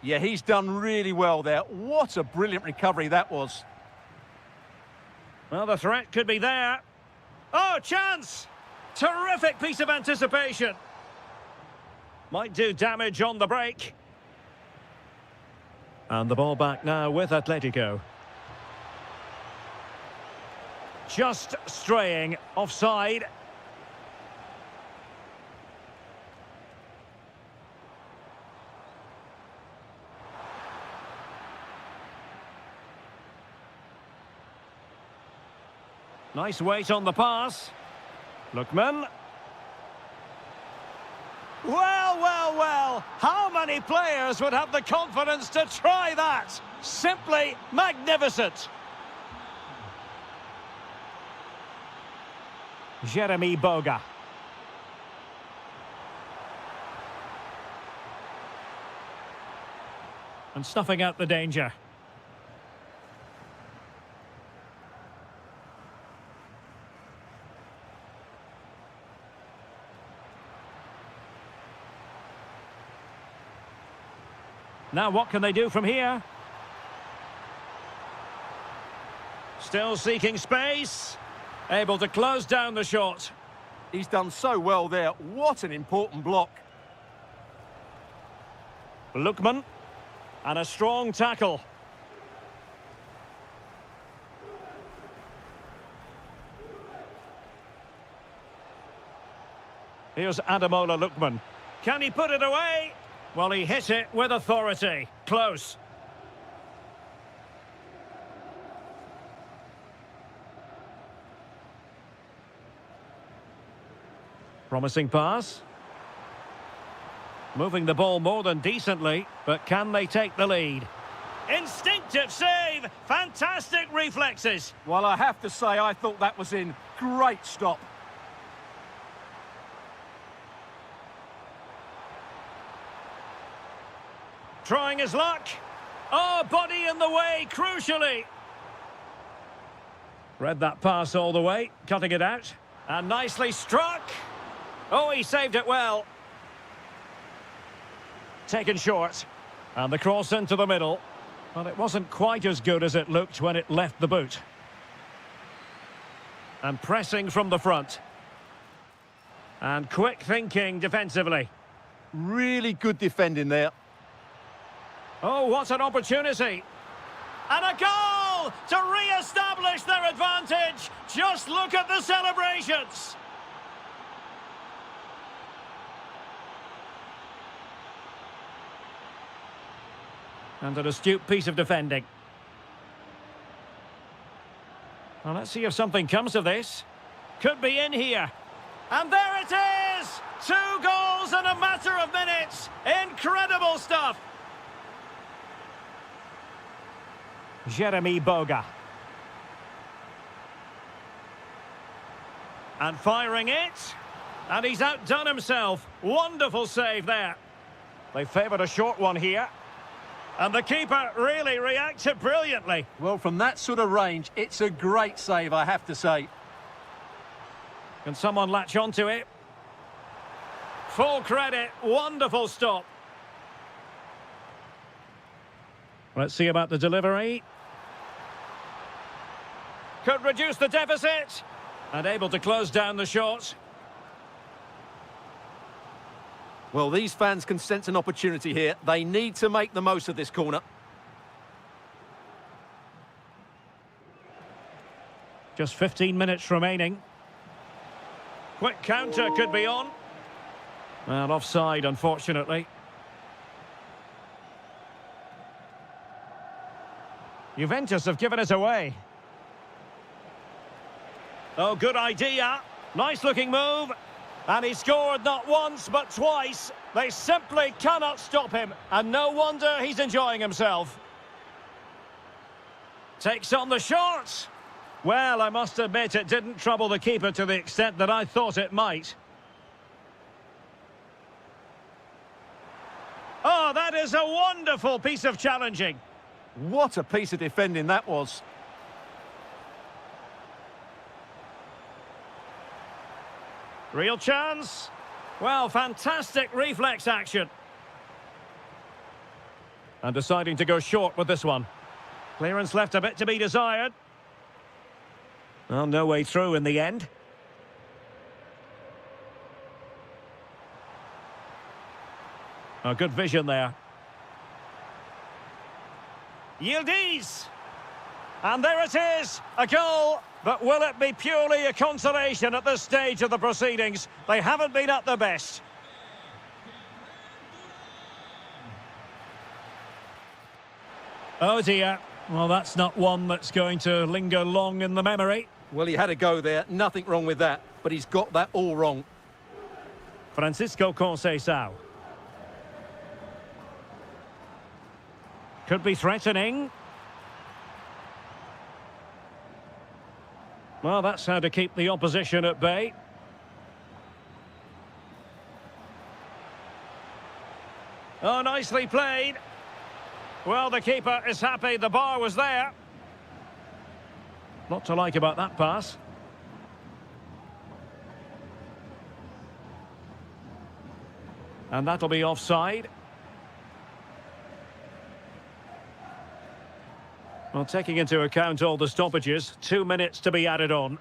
Yeah, he's done really well there. What a brilliant recovery that was. Well, the threat could be there. Oh, chance! Terrific piece of anticipation. Might do damage on the break. And the ball back now with Atletico. Just straying offside. Nice weight on the pass. Lookman. Well, well, well. How many players would have the confidence to try that? Simply magnificent. Jeremy Boga. And snuffing out the danger. Now what can they do from here? Still seeking space. Able to close down the shot. He's done so well there. What an important block. Lookman. And a strong tackle. Here's Ademola Lookman. Can he put it away? Well, he hit it with authority. Close. Promising pass. Moving the ball more than decently, but can they take the lead? Instinctive save! Fantastic reflexes! Well, I have to say, I thought that was in. Great stop. Trying his luck. Oh, body in the way, crucially. Read that pass all the way, cutting it out. And nicely struck. Oh, he saved it well. Taken short. And the cross into the middle. But it wasn't quite as good as it looked when it left the boot. And pressing from the front. And quick thinking defensively. Really good defending there. Oh, what an opportunity. And a goal to re-establish their advantage. Just look at the celebrations. And an astute piece of defending. Well, let's see if something comes of this. Could be in here. And there it is! 2 goals in a matter of minutes. Incredible stuff. Jeremy Boga. And firing it. And he's outdone himself. Wonderful save there. They favoured a short one here. And the keeper really reacted brilliantly. Well, from that sort of range, it's a great save, I have to say. Can someone latch onto it? Full credit. Wonderful stop. Let's see about the delivery. Could reduce the deficit. And able to close down the shots. Well, these fans can sense an opportunity here. They need to make the most of this corner. Just 15 minutes remaining. Quick counter could be on. Well, offside, unfortunately. Juventus have given it away. Oh, good idea. Nice looking move. And he scored not once, but twice. They simply cannot stop him. And no wonder he's enjoying himself. Takes on the shot. Well, I must admit it didn't trouble the keeper to the extent that I thought it might. Oh, that is a wonderful piece of challenging. What a piece of defending that was. Real chance. Well, fantastic reflex action. And deciding to go short with this one. Clearance left a bit to be desired. Well, no way through in the end. A good vision there. Yildiz. And there it is, a goal. But will it be purely a consolation at this stage of the proceedings? They haven't been at their best. Oh dear. Well, that's not one that's going to linger long in the memory. Well, he had a go there. Nothing wrong with that. But he's got that all wrong. Francisco Conceição. Could be threatening. Well, that's how to keep the opposition at bay. Oh, nicely played. Well, the keeper is happy the bar was there. Not to like about that pass. And that'll be offside. Well, taking into account all the stoppages, 2 minutes to be added on.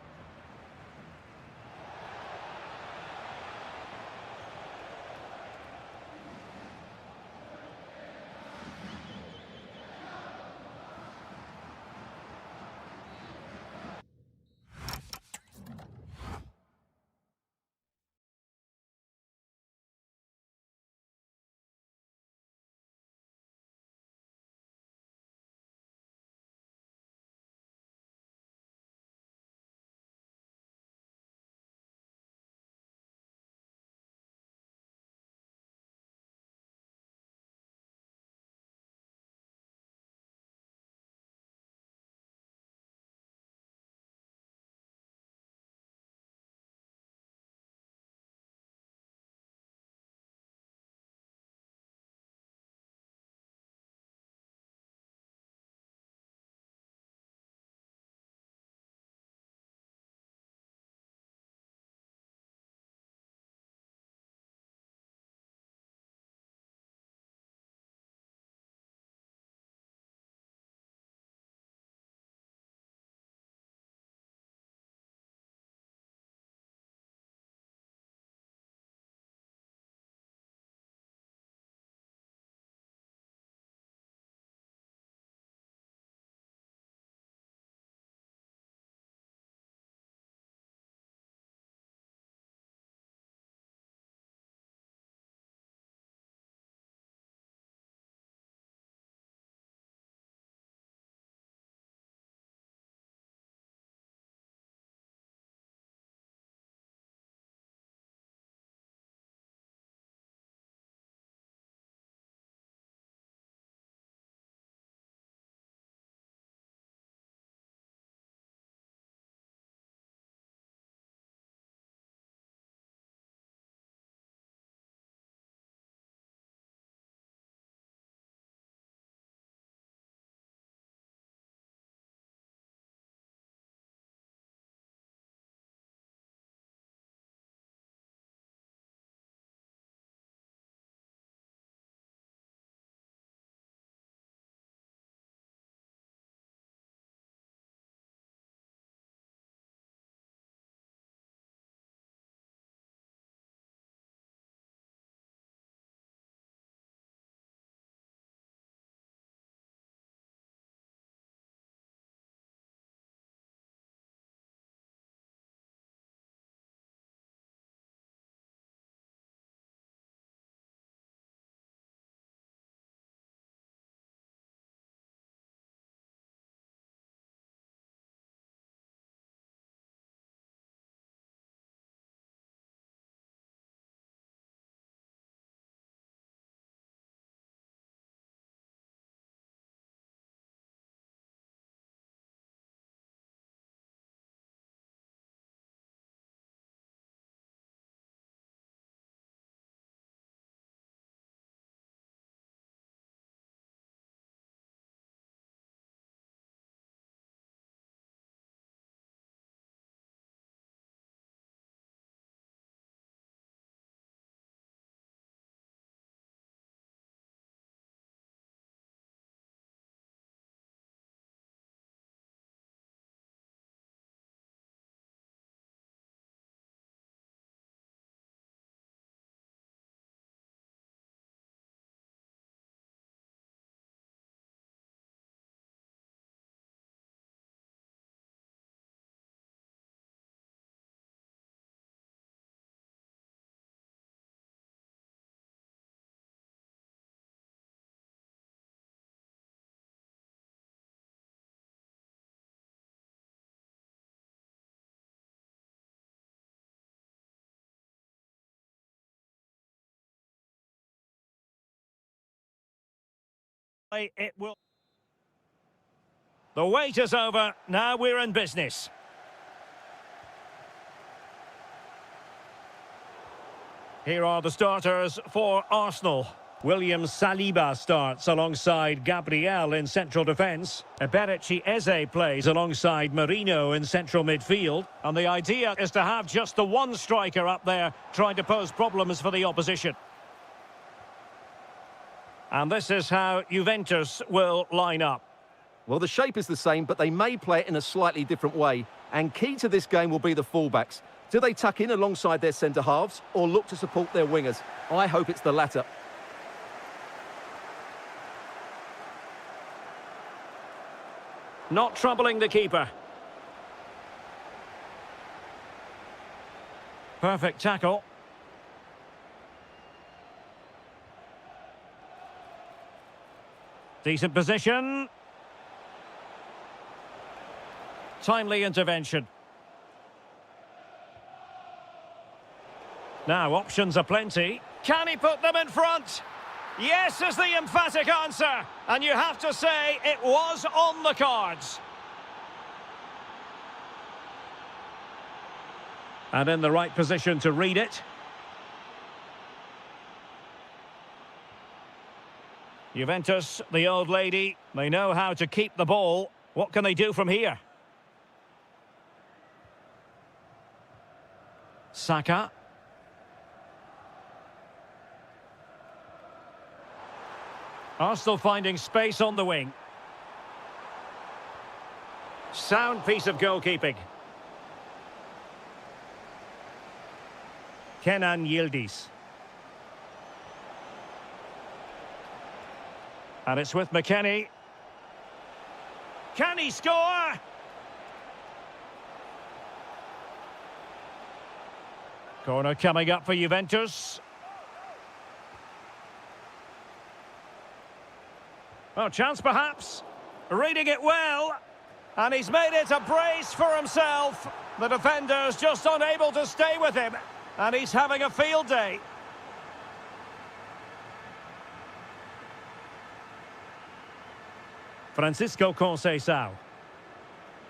It will. The wait is over. Now we're in business. Here are the starters for Arsenal. William Saliba starts alongside Gabriel in central defence. Eberechi Eze plays alongside Marino in central midfield. And the idea is to have just the one striker up there trying to pose problems for the opposition. And this is how Juventus will line up. Well, the shape is the same, but they may play it in a slightly different way. And key to this game will be the fullbacks. Do they tuck in alongside their centre-halves or look to support their wingers? I hope it's the latter. Not troubling the keeper. Perfect tackle. Decent position. Timely intervention. Now options are plenty. Can he put them in front? Yes is the emphatic answer. And you have to say it was on the cards. And in the right position to read it. Juventus, the old lady, they know how to keep the ball. What can they do from here? Saka. Arsenal finding space on the wing. Sound piece of goalkeeping. Kenan Yildiz. And it's with McKennie. Can he score? Corner coming up for Juventus. Oh, chance perhaps. Reading it well. And he's made it a brace for himself. The defender's just unable to stay with him. And he's having a field day. Francisco Conceição.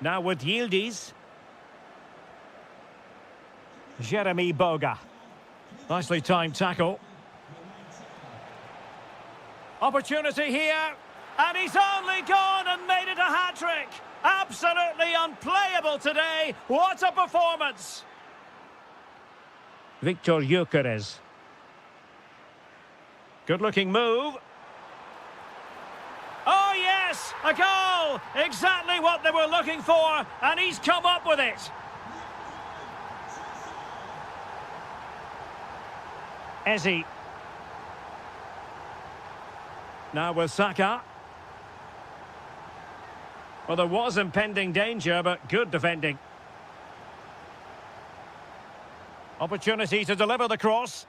Now with Yildiz. Jeremy Boga. Nicely timed tackle. Opportunity here. And he's only gone and made it a hat-trick. Absolutely unplayable today. What a performance. Victor Gyökeres. Good-looking move. Oh, yes! A goal! Exactly what they were looking for, and he's come up with it. Eze. Now with Saka. Well, there was impending danger, but good defending. Opportunity to deliver the cross.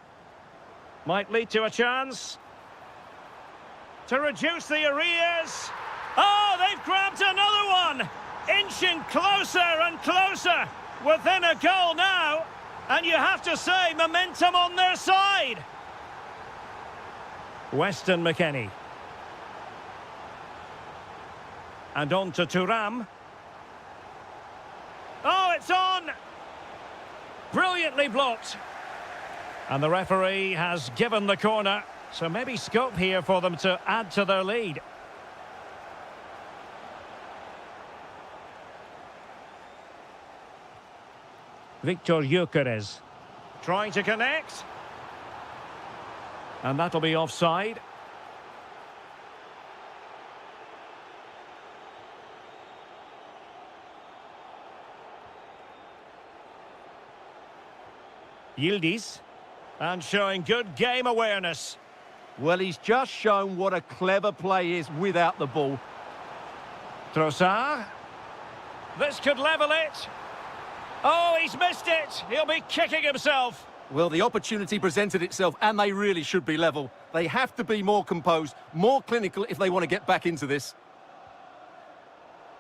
Might lead to a chance. To reduce the arrears. Oh, they've grabbed another one. Inching closer and closer. Within a goal now. And you have to say, momentum on their side. Weston McKennie. And on to Thuram. Oh, it's on! Brilliantly blocked. And the referee has given the corner. So maybe scope here for them to add to their lead. Victor Gyökeres. Trying to connect. And that'll be offside. Yildiz. And showing good game awareness. Well, he's just shown what a clever play is without the ball. Trossard. This could level it. Oh, he's missed it. He'll be kicking himself. Well, the opportunity presented itself, and they really should be level. They have to be more composed, more clinical if they want to get back into this.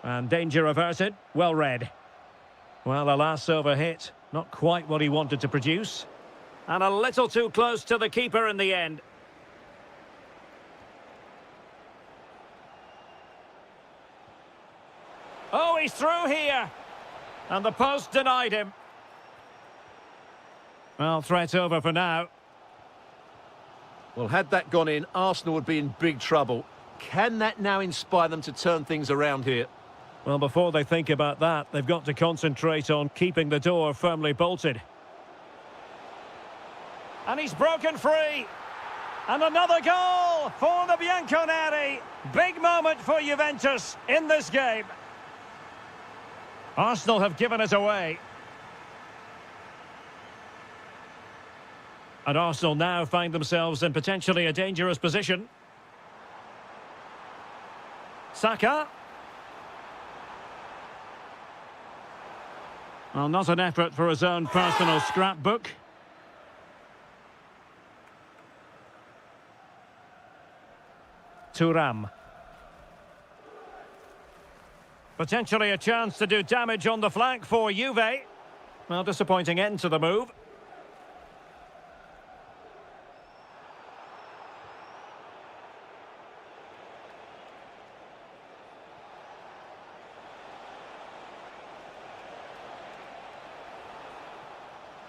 And danger averted. Well read. Well, a last over hit. Not quite what he wanted to produce. And a little too close to the keeper in the end. he's through here. And the post denied him. Well, threat over for now. Well, had that gone in, Arsenal would be in big trouble. Can that now inspire them to turn things around here? Well, before they think about that, they've got to concentrate on keeping the door firmly bolted. And he's broken free. And another goal for the Bianconeri. Big moment for Juventus in this game. Arsenal have given it away. And Arsenal now find themselves in potentially a dangerous position. Saka. Well, not an effort for his own personal scrapbook. Thuram. Potentially a chance to do damage on the flank for Juve. Well, disappointing end to the move.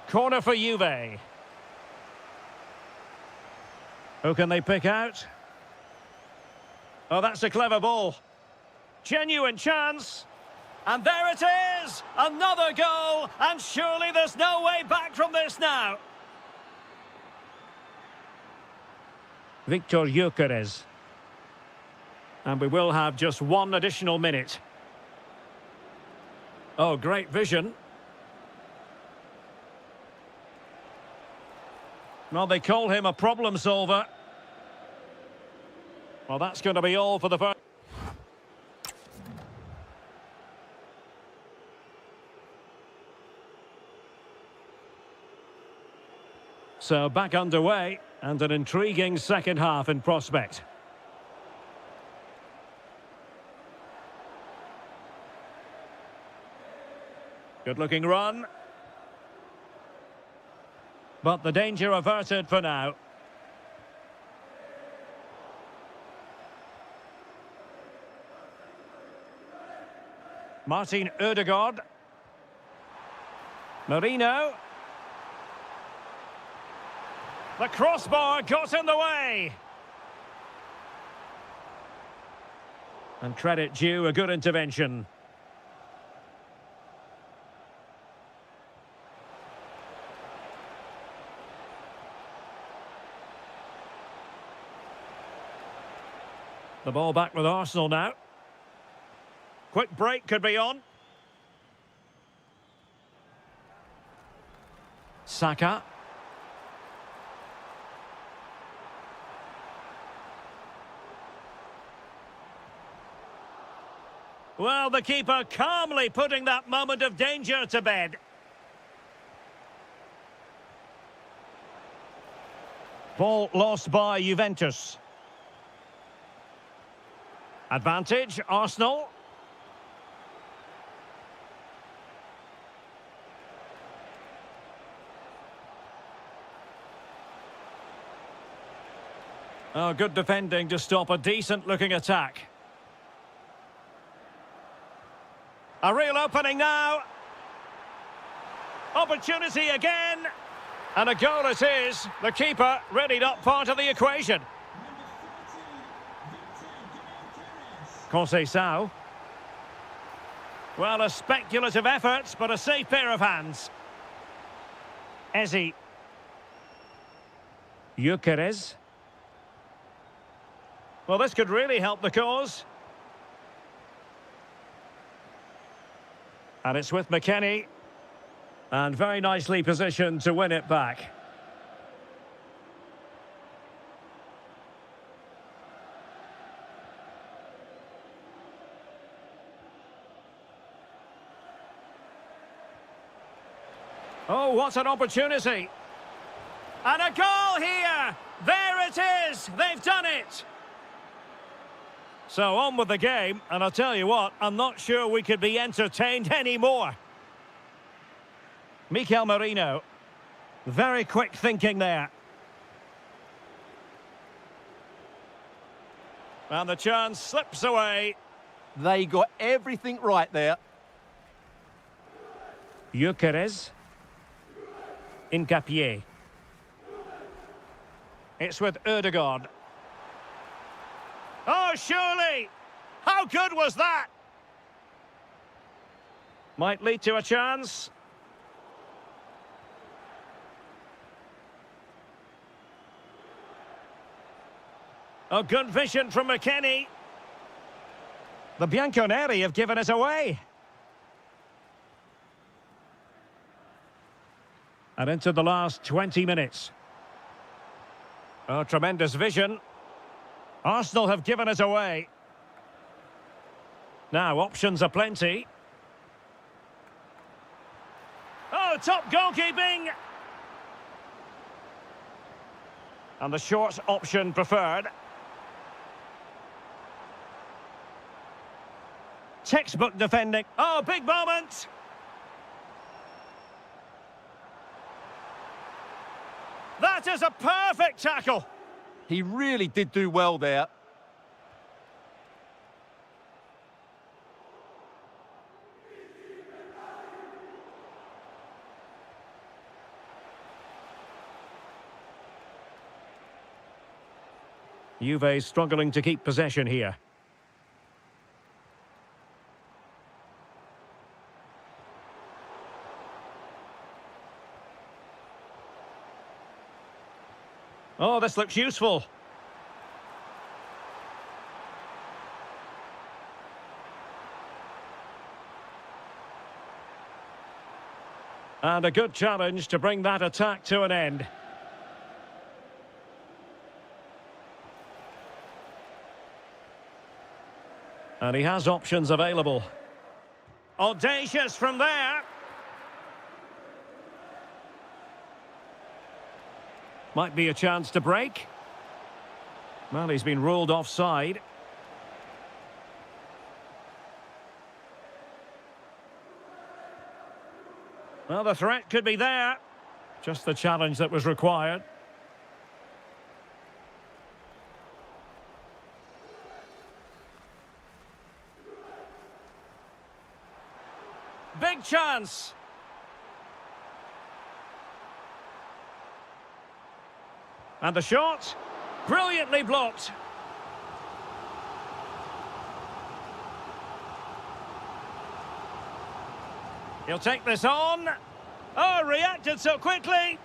Corner for Juve. Who can they pick out? Oh, that's a clever ball. Genuine chance. And there it is! Another goal! And surely there's no way back from this now. Victor Gyökeres. And we will have just one additional minute. Oh, great vision. Well, they call him a problem solver. Well, that's going to be all for the first. So back underway, and an intriguing second half in prospect. Good-looking run. But the danger averted for now. Martin Ødegaard. Marino. The crossbar got in the way. And credit due, a good intervention. The ball back with Arsenal now. Quick break could be on. Saka. Well, the keeper calmly putting that moment of danger to bed. Ball lost by Juventus. Advantage, Arsenal. Oh, good defending to stop a decent-looking attack. A real opening now. Opportunity again. And a goal it is. The keeper really not part of the equation. Conceição. Well, a speculative effort, but a safe pair of hands. Ezi. Gyökeres. Well, this could really help the cause. And it's with McKennie. And very nicely positioned to win it back. Oh, what an opportunity. And a goal here. There it is. They've done it. So on with the game. And I'll tell you what, I'm not sure we could be entertained anymore. Mikel Merino. Very quick thinking there. And the chance slips away. They got everything right there. Gyökeres. Hincapié. It's with Ødegaard. Oh, surely! How good was that? Might lead to a chance. Oh, good vision from McKennie. The Bianconeri have given us away. And into the last 20 minutes. Oh, tremendous vision. Arsenal have given us away. Now, options are plenty. Oh, top goalkeeping! And the short option preferred. Textbook defending. Oh, big moment! That is a perfect tackle! He really did do well there. Juve struggling to keep possession here. Oh, this looks useful. And a good challenge to bring that attack to an end. And he has options available. Audacious from there. Might be a chance to break. Well, he's been ruled offside. Well, the threat could be there. Just the challenge that was required. Big chance. And the shot, brilliantly blocked. He'll take this on. Oh, reacted so quickly.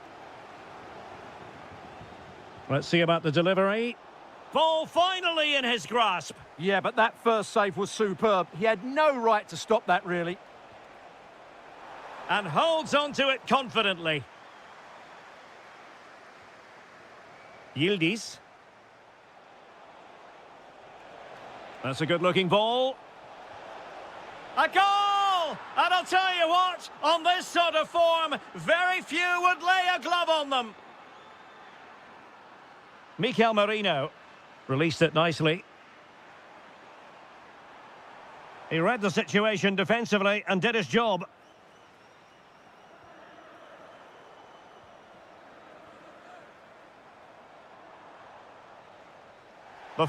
Let's see about the delivery. Ball finally in his grasp. Yeah, but that first save was superb. He had no right to stop that, really. And holds on to it confidently. Yildiz. That's a good-looking ball. A goal! And I'll tell you what, on this sort of form, very few would lay a glove on them. Mikel Merino released it nicely. He read the situation defensively and did his job. The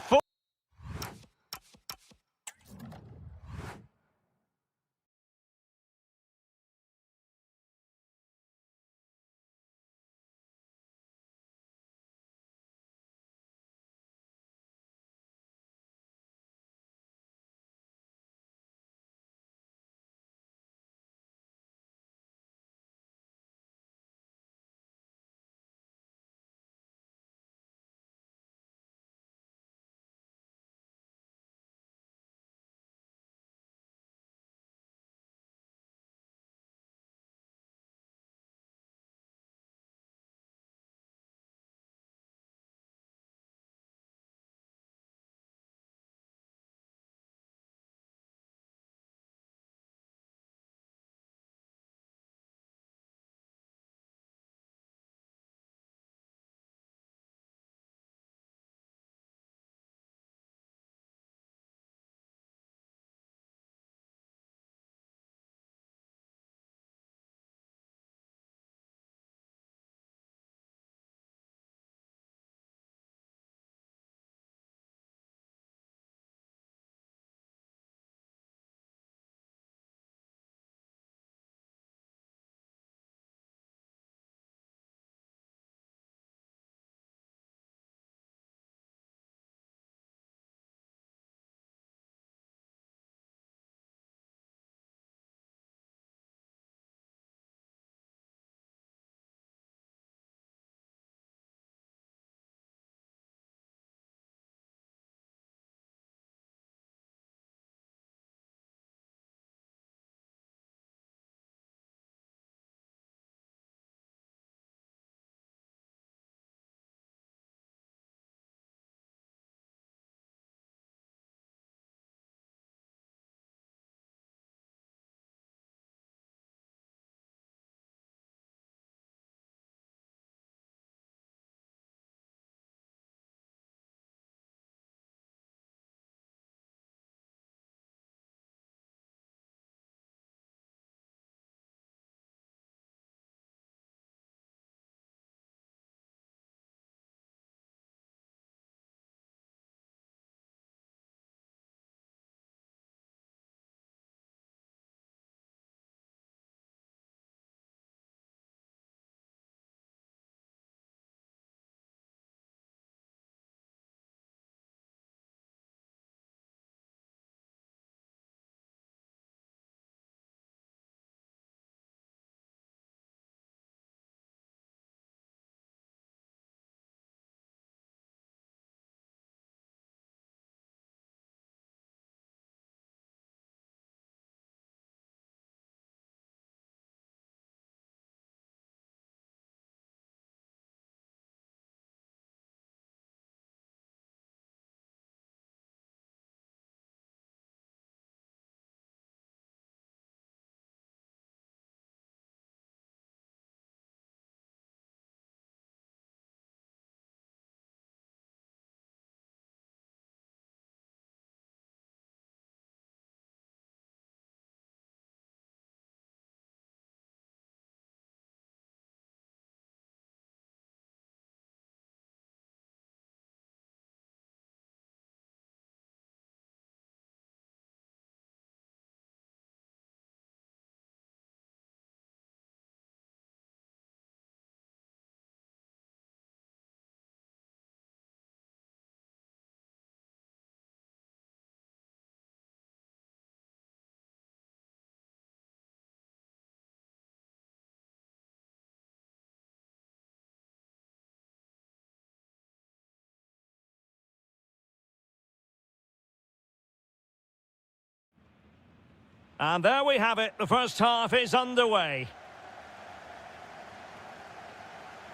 And there we have it. The first half is underway.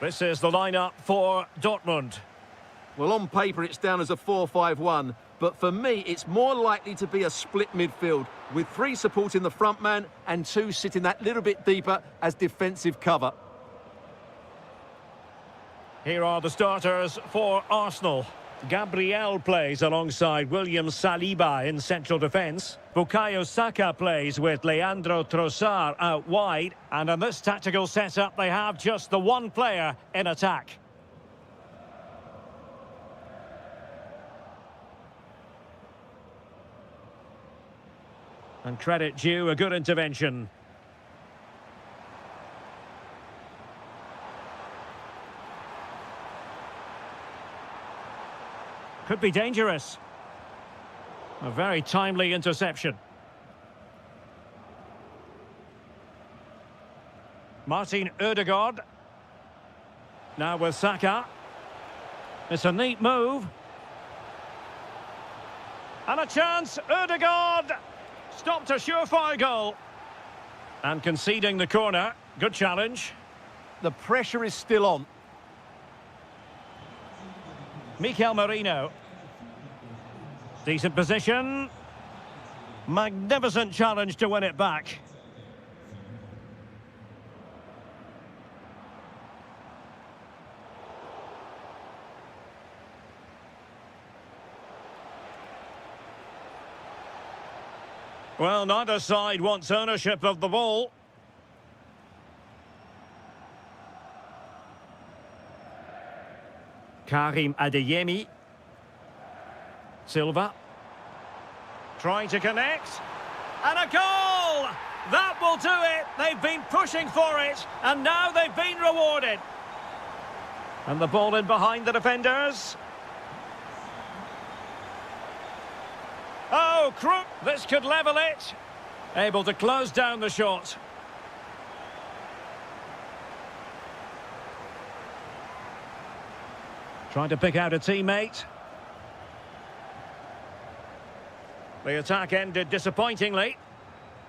This is the lineup for Dortmund. Well, on paper, it's down as a 4-5-1. But for me, it's more likely to be a split midfield, with 3 supporting the front man and 2 sitting that little bit deeper as defensive cover. Here are the starters for Arsenal. Gabriel plays alongside William Saliba in central defence. Bukayo Saka plays with Leandro Trossard out wide. And in this tactical setup, they have just the one player in attack. And credit due, a good intervention. Could be dangerous. A very timely interception. Martin Ødegaard. Now with Saka. It's a neat move. And a chance, Ødegaard! Stopped a surefire goal. And conceding the corner. Good challenge. The pressure is still on. Mikel Merino. Decent position. Magnificent challenge to win it back. Well, neither side wants ownership of the ball. Karim Adeyemi. Silva. Trying to connect. And a goal! That will do it. They've been pushing for it. And now they've been rewarded. And the ball in behind the defenders. Oh, Crook, this could level it. Able to close down the shot. Trying to pick out a teammate. The attack ended disappointingly.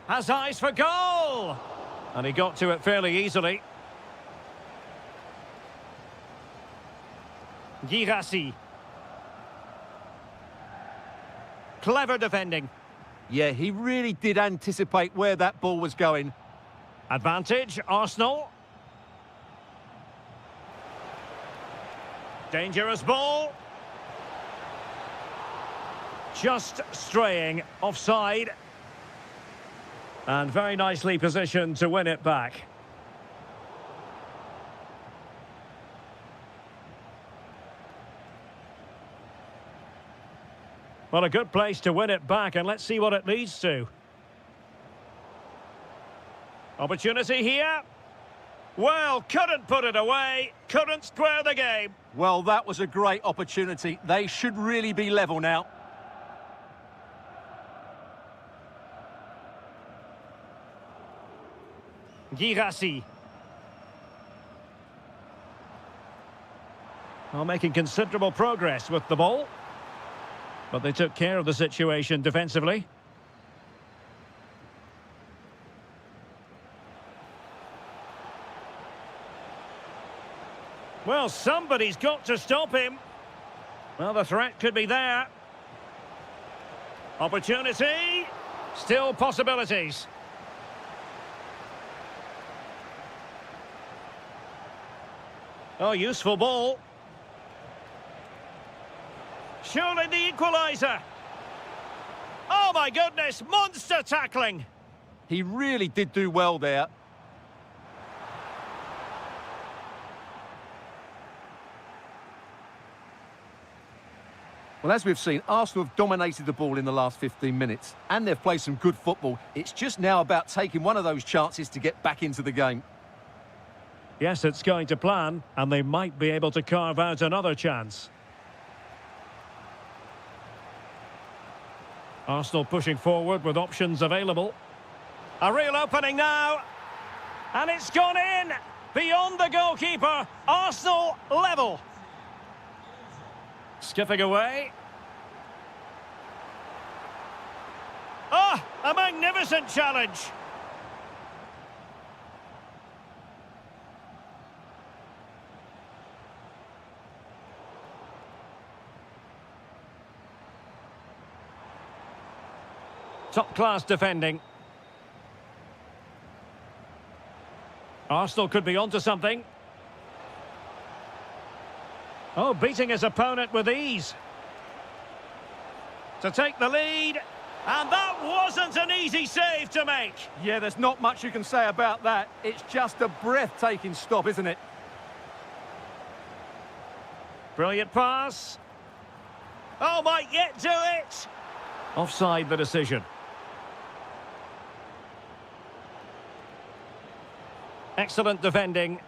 Has eyes for goal! And he got to it fairly easily. Girassi. Clever defending. Yeah, he really did anticipate where that ball was going. Advantage, Arsenal. Dangerous ball. Just straying offside. And very nicely positioned to win it back. Well, a good place to win it back, and let's see what it leads to. Opportunity here. Well, couldn't put it away, couldn't square the game. Well, that was a great opportunity. They should really be level now. Girassi. Well, making considerable progress with the ball. But they took care of the situation defensively. Well, somebody's got to stop him. Well, the threat could be there. Opportunity. Still possibilities. Oh, useful ball. Surely the equaliser. Oh, my goodness, monster tackling. He really did do well there. Well, as we've seen, Arsenal have dominated the ball in the last 15 minutes, and they've played some good football. It's just now about taking one of those chances to get back into the game. Yes, it's going to plan, and they might be able to carve out another chance. Arsenal pushing forward with options available. A real opening now. And it's gone in. Beyond the goalkeeper. Arsenal level. Skipping away. Ah, A magnificent challenge. Top-class defending. Arsenal could be onto something. Oh, beating his opponent with ease. To take the lead. And that wasn't an easy save to make. Yeah, there's not much you can say about that. It's just a breathtaking stop, isn't it? Brilliant pass. Oh, might yet do it. Offside the decision. Excellent defending.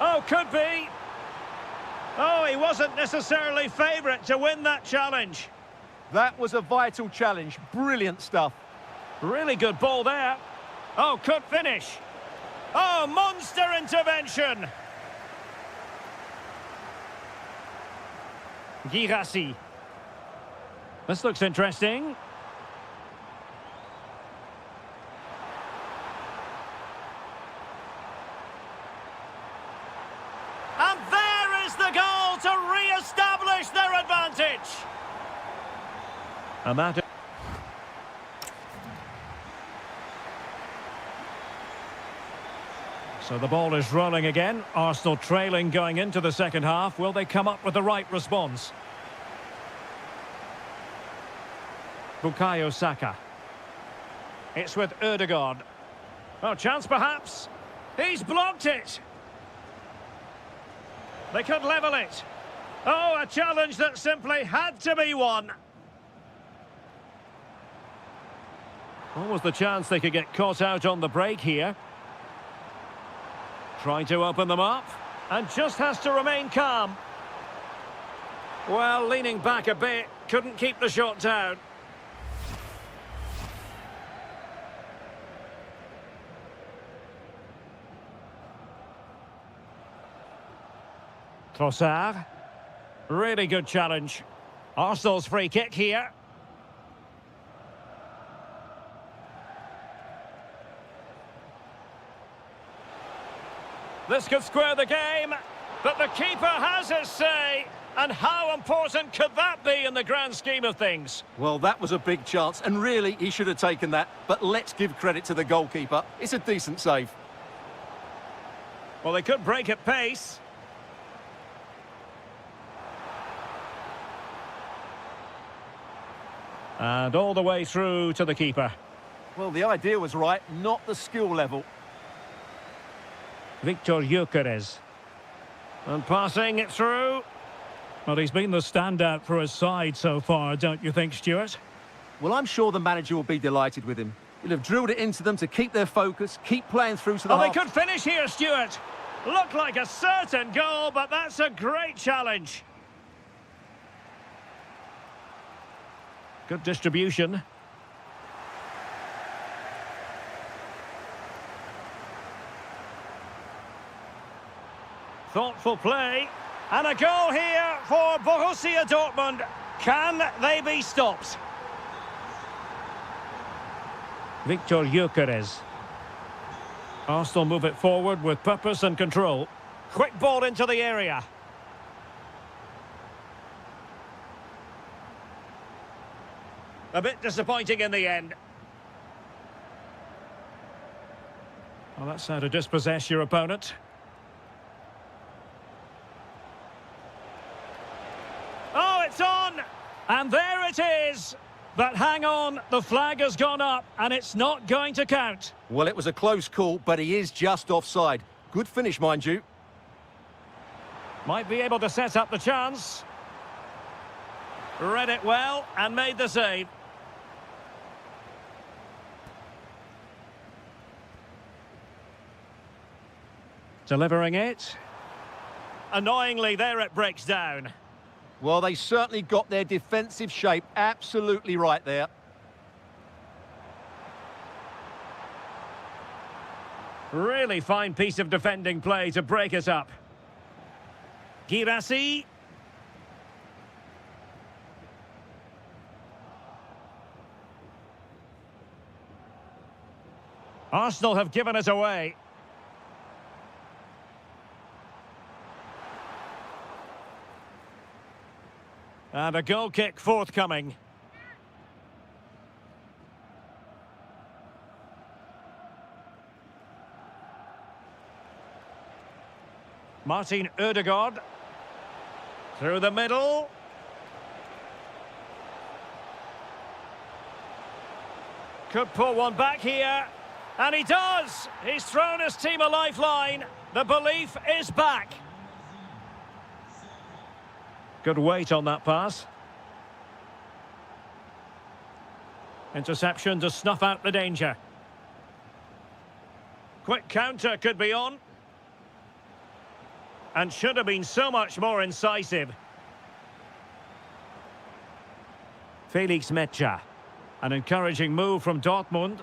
Oh, could be. Oh, he wasn't necessarily favourite to win that challenge. That was a vital challenge. Brilliant stuff. Really good ball there. Oh, could finish. Oh, monster intervention. Girassi. This looks interesting. And there is the goal to re-establish their advantage. And that... So the ball is rolling again. Arsenal trailing going into the second half. Will they come up with the right response? Bukayo Saka. It's with Ødegaard. Oh, chance perhaps. He's blocked it. They could level it. Oh, a challenge that simply had to be won. What was the chance they could get caught out on the break here? Trying to open them up. And just has to remain calm. Well, leaning back a bit. Couldn't keep the shot down. Trossard. Really good challenge. Arsenal's free kick here. This could square the game, but the keeper has his say. And how important could that be in the grand scheme of things? Well, that was a big chance, and really, he should have taken that. But let's give credit to the goalkeeper. It's a decent save. Well, they could break at pace. And all the way through to the keeper. Well, the idea was right, not the skill level. Victor Gyökeres. And passing it through. Well, he's been the standout for his side so far, don't you think, Stuart? Well, I'm sure the manager will be delighted with him. He'll have drilled it into them to keep their focus, keep playing through to the half. They could finish here, Stuart. Looked like a certain goal, but that's a great challenge. Good distribution. Thoughtful play. And a goal here for Borussia Dortmund. Can they be stopped? Victor Gyökeres. Arsenal move it forward with purpose and control. Quick ball into the area. A bit disappointing in the end. Well, that's how to dispossess your opponent. Oh, it's on! And there it is! But hang on, the flag has gone up and it's not going to count. Well, it was a close call, but he is just offside. Good finish, mind you. Might be able to set up the chance. Read it well and made the save. Delivering it. Annoyingly, there it breaks down. Well, they certainly got their defensive shape absolutely right there. Really fine piece of defending play to break it up. Girassi. Arsenal have given it away. And a goal kick forthcoming. Martin Ødegaard. Through the middle. Could pull one back here. And he does! He's thrown his team a lifeline. The belief is back. Good weight on that pass. Interception to snuff out the danger. Quick counter could be on. And should have been so much more incisive. Felix Metsä. An encouraging move from Dortmund.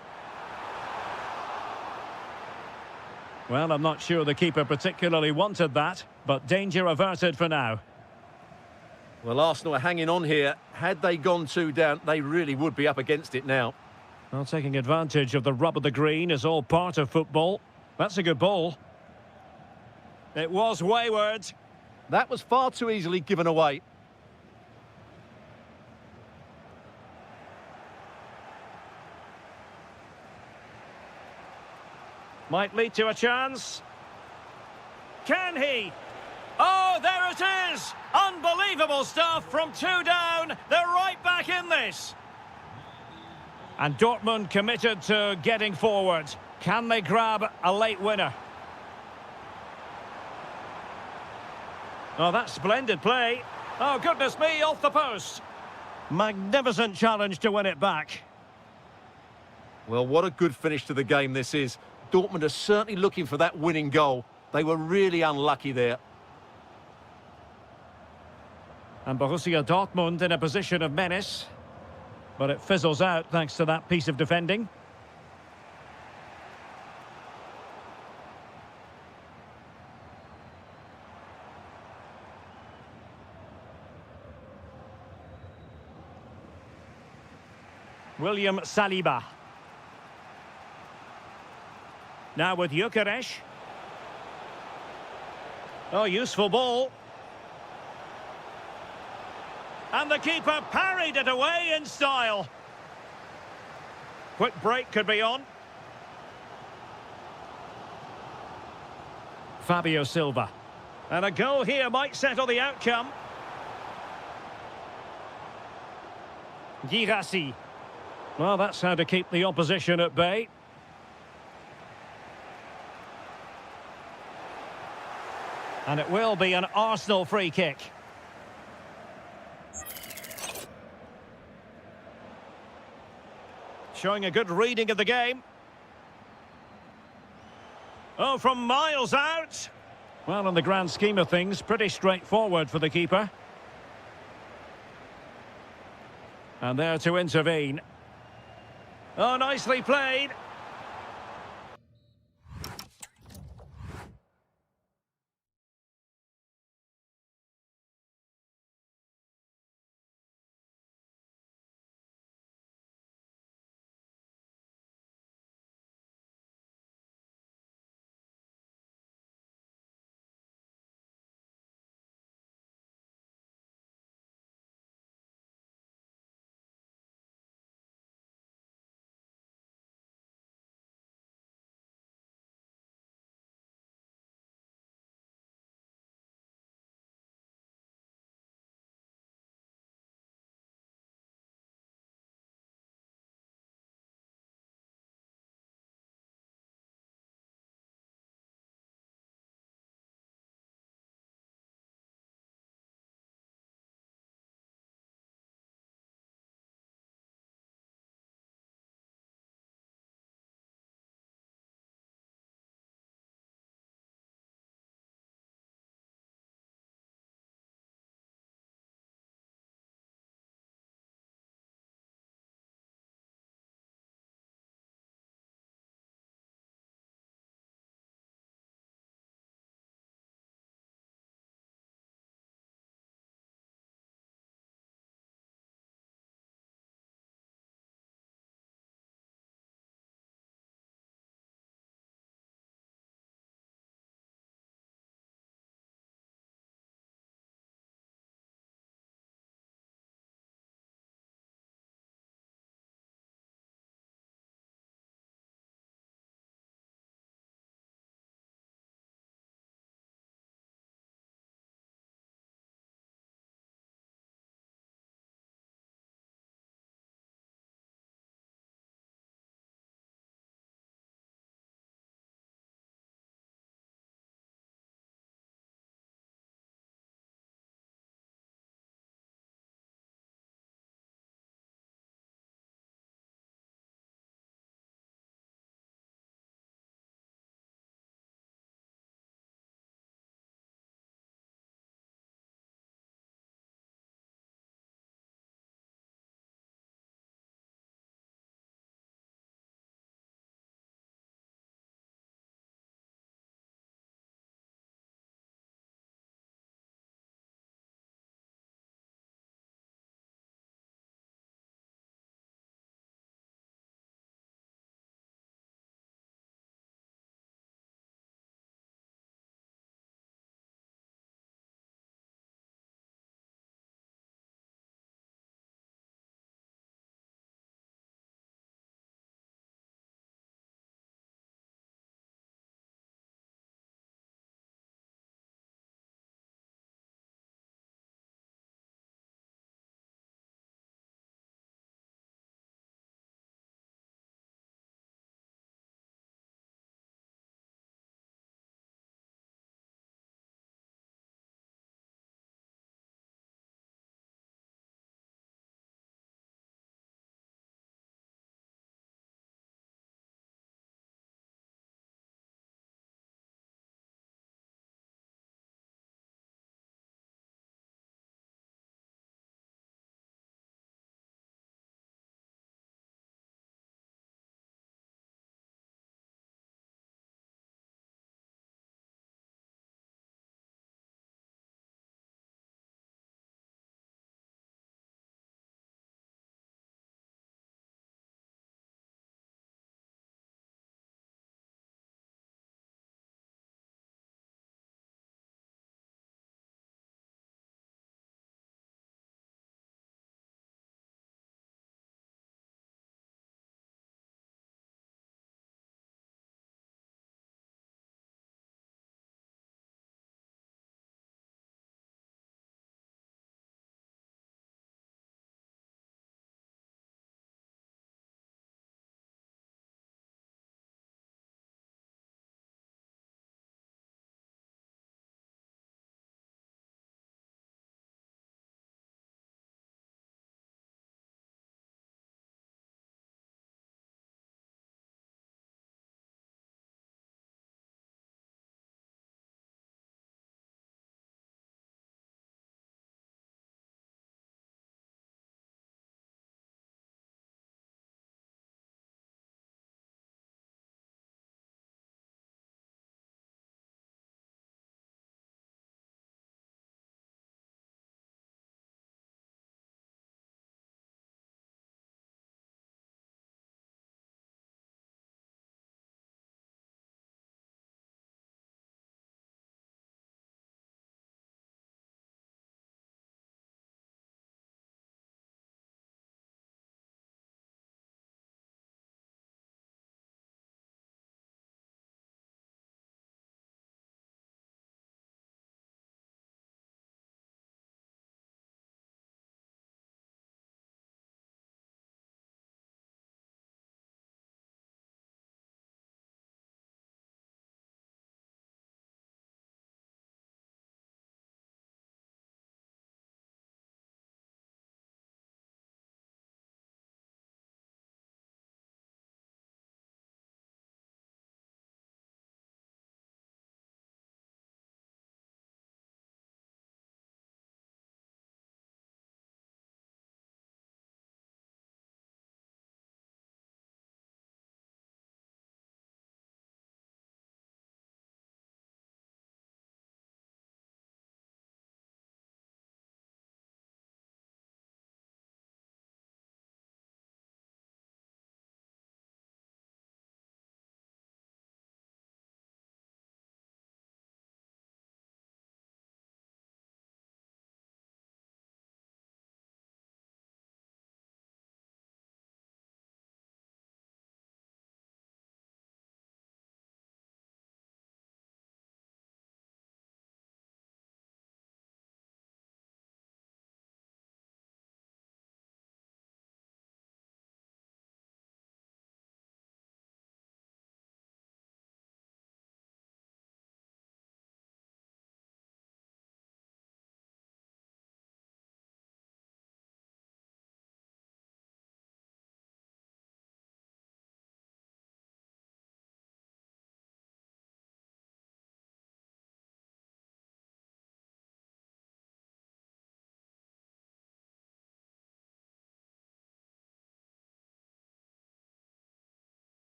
Well, I'm not sure the keeper particularly wanted that, but danger averted for now. Well, Arsenal are hanging on here. Had they gone 2 down, they really would be up against it now. Well, taking advantage of the rub of the green is all part of football. That's a good ball. It was wayward. That was far too easily given away. Might lead to a chance. Can he? Oh, there it is! Unbelievable stuff from 2 down. They're right back in this. And Dortmund committed to getting forward. Can they grab a late winner? Oh, that's splendid play. Oh, goodness me, off the post. Magnificent challenge to win it back. Well, what a good finish to the game this is. Dortmund are certainly looking for that winning goal. They were really unlucky there. And Borussia Dortmund in a position of menace. But it fizzles out thanks to that piece of defending. William Saliba. Now with Gyökeres. Oh, useful ball. And the keeper parried it away in style. Quick break could be on. Fabio Silva. And a goal here might settle the outcome. Girassi. Well, that's how to keep the opposition at bay. And it will be an Arsenal free kick. Showing a good reading of the game. Oh, from miles out. Well, in the grand scheme of things, pretty straightforward for the keeper. And there to intervene. Oh, nicely played.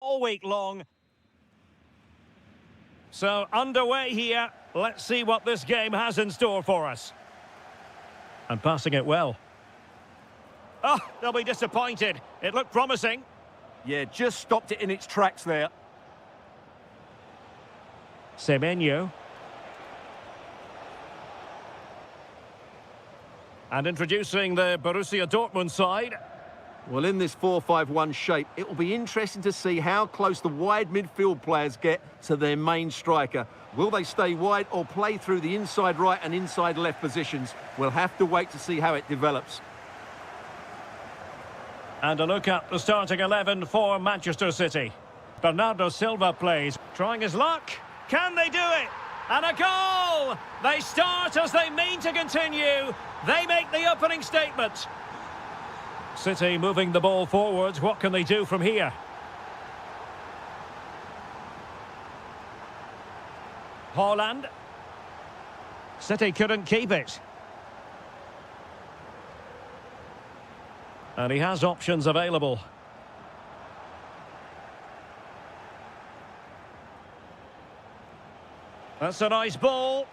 all week long. So, underway here. Let's see what this game has in store for us. And passing it well. Oh, they'll be disappointed. It looked promising. Yeah, just stopped it in its tracks there. Semenyo. And introducing the Borussia Dortmund side. Well, in this 4-5-1 shape, it will be interesting to see how close the wide midfield players get to their main striker. Will they stay wide or play through the inside right and inside left positions? We'll have to wait to see how it develops. And a look at the starting 11 for Manchester City. Bernardo Silva plays, trying his luck. Can they do it? And a goal! They start as they mean to continue. They make the opening statement. City moving the ball forwards. What can they do from here? Haaland. City couldn't keep it. And he has options available. That's a nice ball.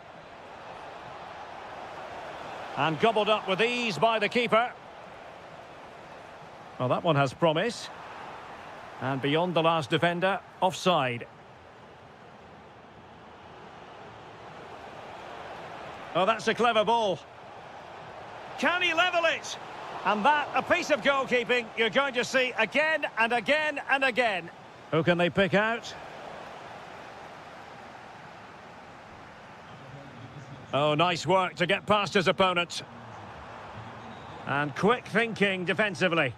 And gobbled up with ease by the keeper. Well, that one has promise. And beyond the last defender, offside. Oh, that's a clever ball. Can he level it? And that, a piece of goalkeeping you're going to see again and again and again. Who can they pick out? Oh, nice work to get past his opponent. And quick thinking defensively.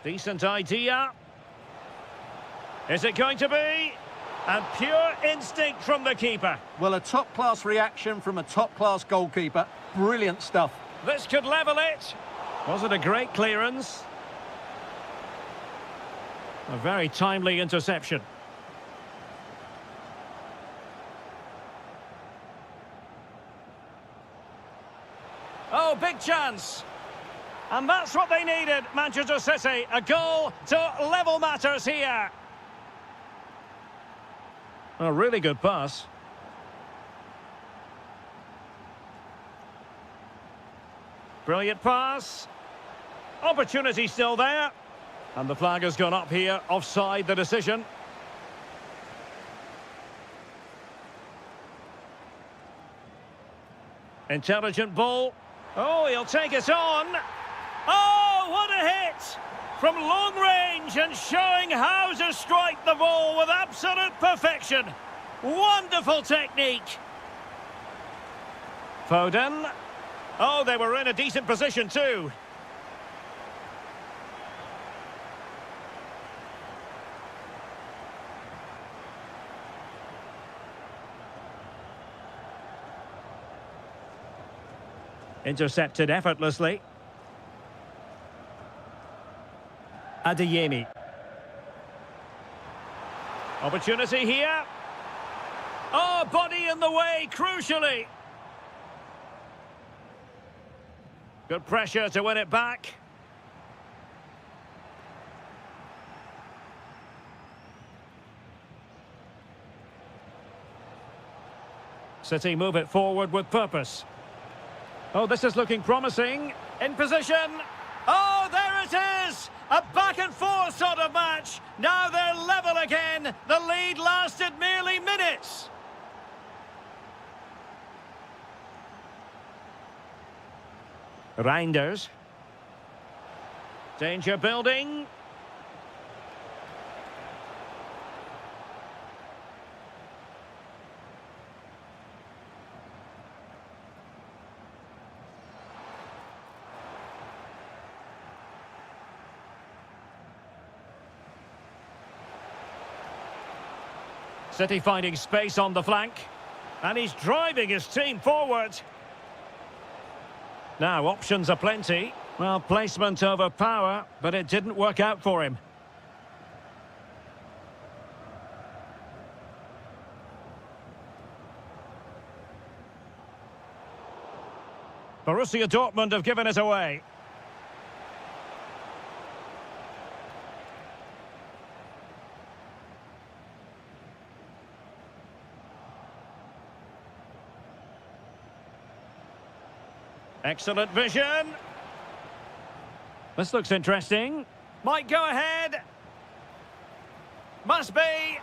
Decent idea. Is it going to be? And pure instinct from the keeper. Well, a top-class reaction from a top-class goalkeeper. Brilliant stuff. This could level it. Was it a great clearance? A very timely interception. Oh, big chance. And that's what they needed, Manchester City. A goal to level matters here. A really good pass. Brilliant pass. Opportunity still there. And the flag has gone up here, offside the decision. Intelligent ball. Oh, he'll take it on. Oh, what a hit! From long range and showing how to strike the ball with absolute perfection. Wonderful technique. Foden. Oh, they were in a decent position too. Intercepted effortlessly. Adeyemi. Opportunity here. Oh, body in the way, crucially. Good pressure to win it back. City move it forward with purpose. Oh, this is looking promising. In position. Oh, there it is! A back-and-forth sort of match. Now they're level again. The lead lasted merely minutes. Reinders. Danger building. City finding space on the flank. And he's driving his team forward. Now, options are plenty. Well, placement over power, but it didn't work out for him. Borussia Dortmund have given it away. Excellent vision. This looks interesting. Might go ahead. Must be.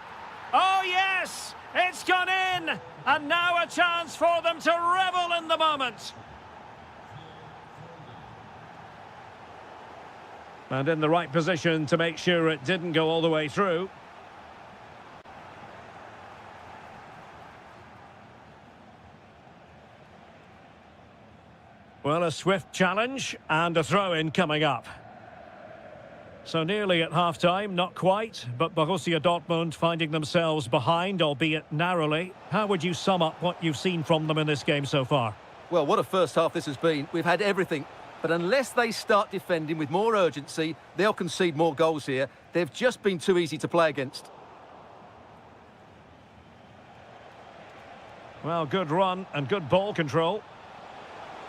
Oh, yes! It's gone in! And now a chance for them to revel in the moment. And in the right position to make sure it didn't go all the way through. Well, a swift challenge and a throw-in coming up. So nearly at half-time, not quite, but Borussia Dortmund finding themselves behind, albeit narrowly. How would you sum up what you've seen from them in this game so far? Well, what a first half this has been. We've had everything. But unless they start defending with more urgency, they'll concede more goals here. They've just been too easy to play against. Well, good run and good ball control.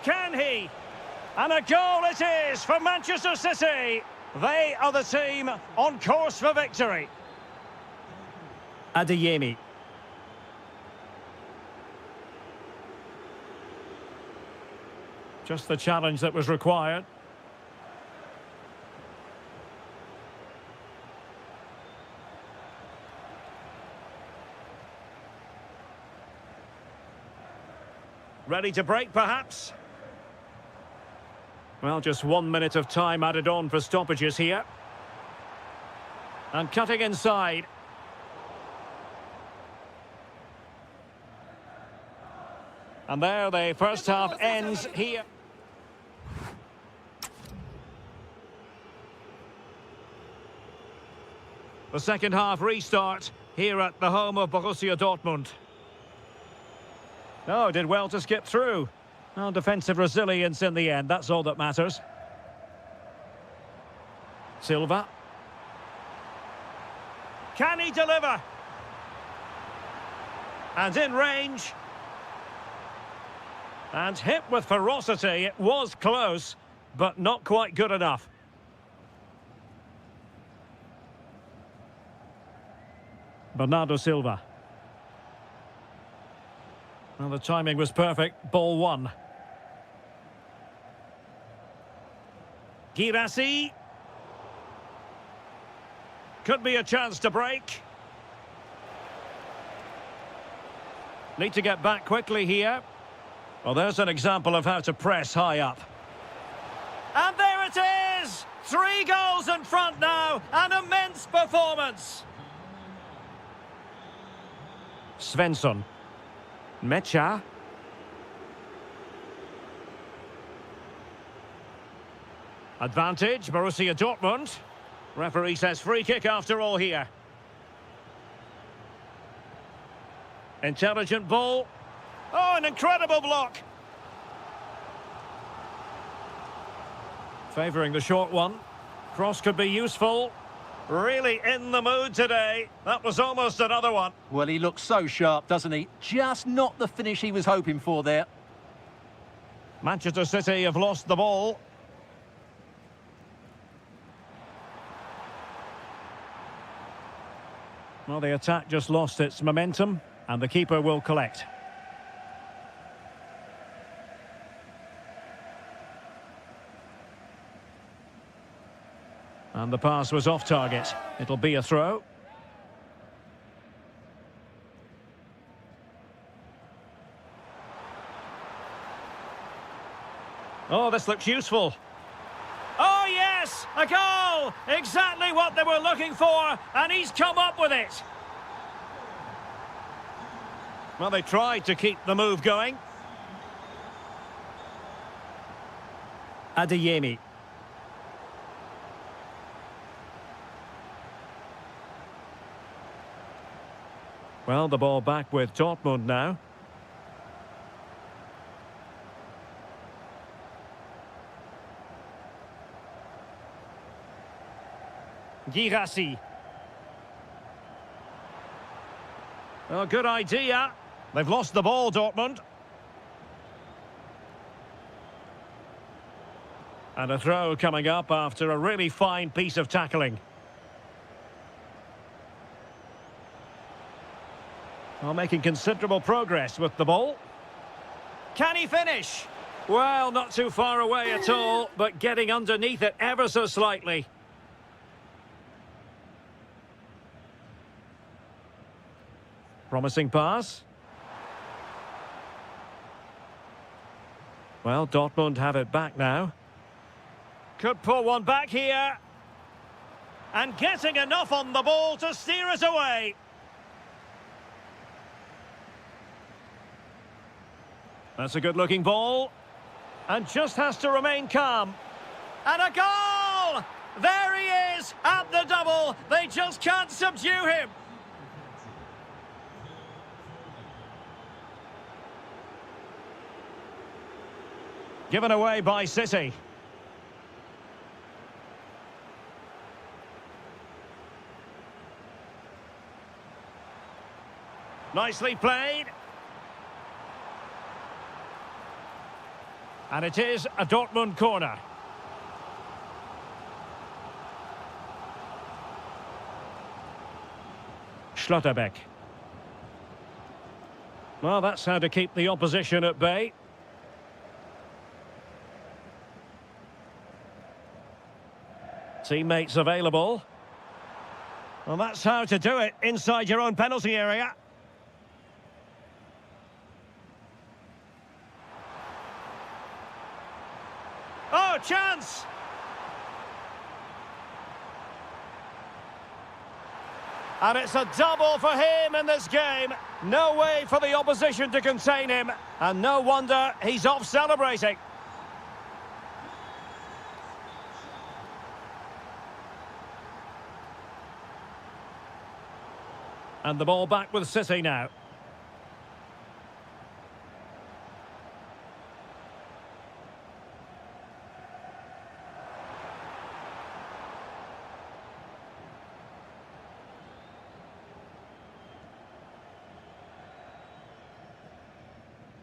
Can he? And a goal it is for Manchester City. They are the team on course for victory. Adeyemi. Just the challenge that was required. Ready to break, perhaps? Well, just 1 minute of time added on for stoppages here. And cutting inside. And there the first half ends here. The second half restart here at the home of Borussia Dortmund. Oh, did well to skip through. Well, defensive resilience in the end, that's all that matters. Silva. Can he deliver? And in range. And hit with ferocity. It was close, but not quite good enough. Bernardo Silva. Well, the timing was perfect. Ball one. Girassi. Could be a chance to break. Need to get back quickly here. Well, there's an example of how to press high up. And there it is! 3 goals in front now. An immense performance. Svensson. Mecha. Advantage, Borussia Dortmund. Referee says free kick after all here. Intelligent ball. Oh, an incredible block. Favouring the short one. Cross could be useful. Really in the mood today. That was almost another one. Well, he looks so sharp, doesn't he? Just not the finish he was hoping for there. Manchester City have lost the ball. Well, the attack just lost its momentum, and the keeper will collect. And the pass was off target. It'll be a throw. Oh, this looks useful. Oh, yes! A goal! Exactly what they were looking for, and he's come up with it. Well, they tried to keep the move going. Adeyemi. Well, the ball back with Dortmund now. Girassi. Oh, good idea. They've lost the ball, Dortmund. And a throw coming up after a really fine piece of tackling. Well, making considerable progress with the ball. Can he finish? Well, not too far away at all, but getting underneath it ever so slightly. Promising pass. Well, Dortmund have it back now. Could pull one back here. And getting enough on the ball to steer it away. That's a good-looking ball. And just has to remain calm. And a goal! There he is at the double. They just can't subdue him. Given away by City. Nicely played. And it is a Dortmund corner. Schlotterbeck. Well, that's how to keep the opposition at bay. Teammates available. Well, that's how to do it inside your own penalty area. Oh, chance! And it's a double for him in this game. No way for the opposition to contain him. And no wonder he's off celebrating. And the ball back with City now.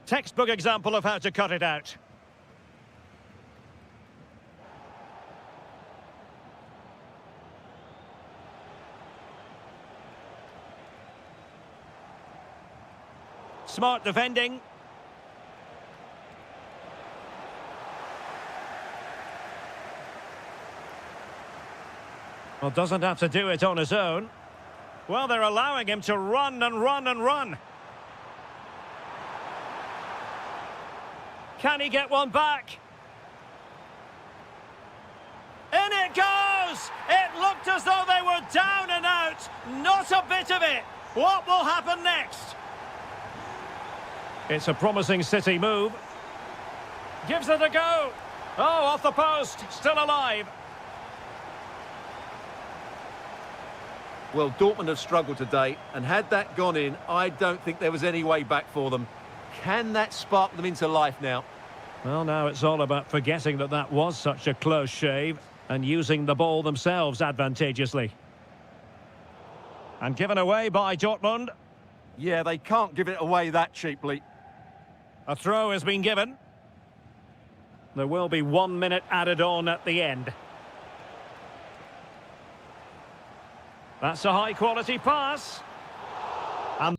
Textbook example of how to cut it out. Smart defending. Well, doesn't have to do it on his own. Well, they're allowing him to run and run and run. Can he get one back? In it goes! It looked as though they were down and out. Not a bit of it. What will happen next? It's a promising City move. Gives it a go. Oh, off the post. Still alive. Well, Dortmund have struggled today, and had that gone in, I don't think there was any way back for them. Can that spark them into life now? Well, now it's all about forgetting that that was such a close shave and using the ball themselves advantageously. And given away by Dortmund. Yeah, they can't give it away that cheaply. A throw has been given. There will be 1 minute added on at the end. That's a high-quality pass. And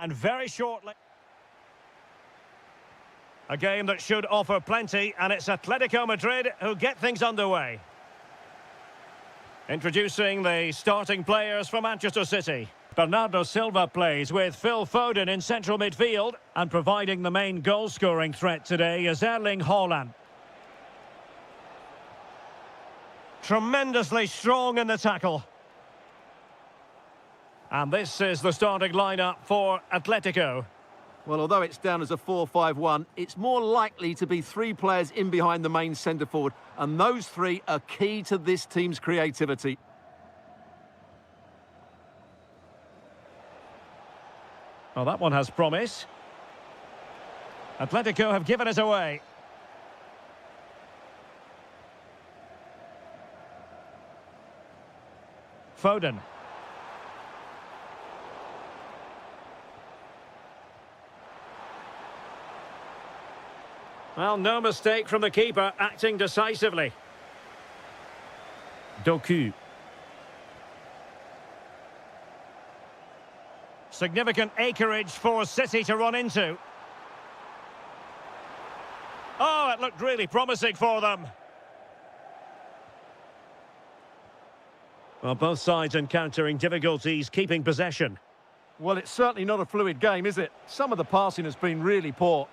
And very shortly. A game that should offer plenty, and it's Atletico Madrid who get things underway. Introducing the starting players for Manchester City. Bernardo Silva plays with Phil Foden in central midfield, and providing the main goal-scoring threat today is Erling Haaland. Tremendously strong in the tackle. And this is the starting lineup for Atletico. Well, although it's down as a 4-5-1, it's more likely to be three players in behind the main centre forward, and those three are key to this team's creativity. Well, that one has promise. Atletico have given it away. Foden. Well, no mistake from the keeper, acting decisively. Doku. Significant acreage for City to run into. Oh, it looked really promising for them. Well, both sides encountering difficulties keeping possession. Well, it's certainly not a fluid game, is it? Some of the passing has been really poor.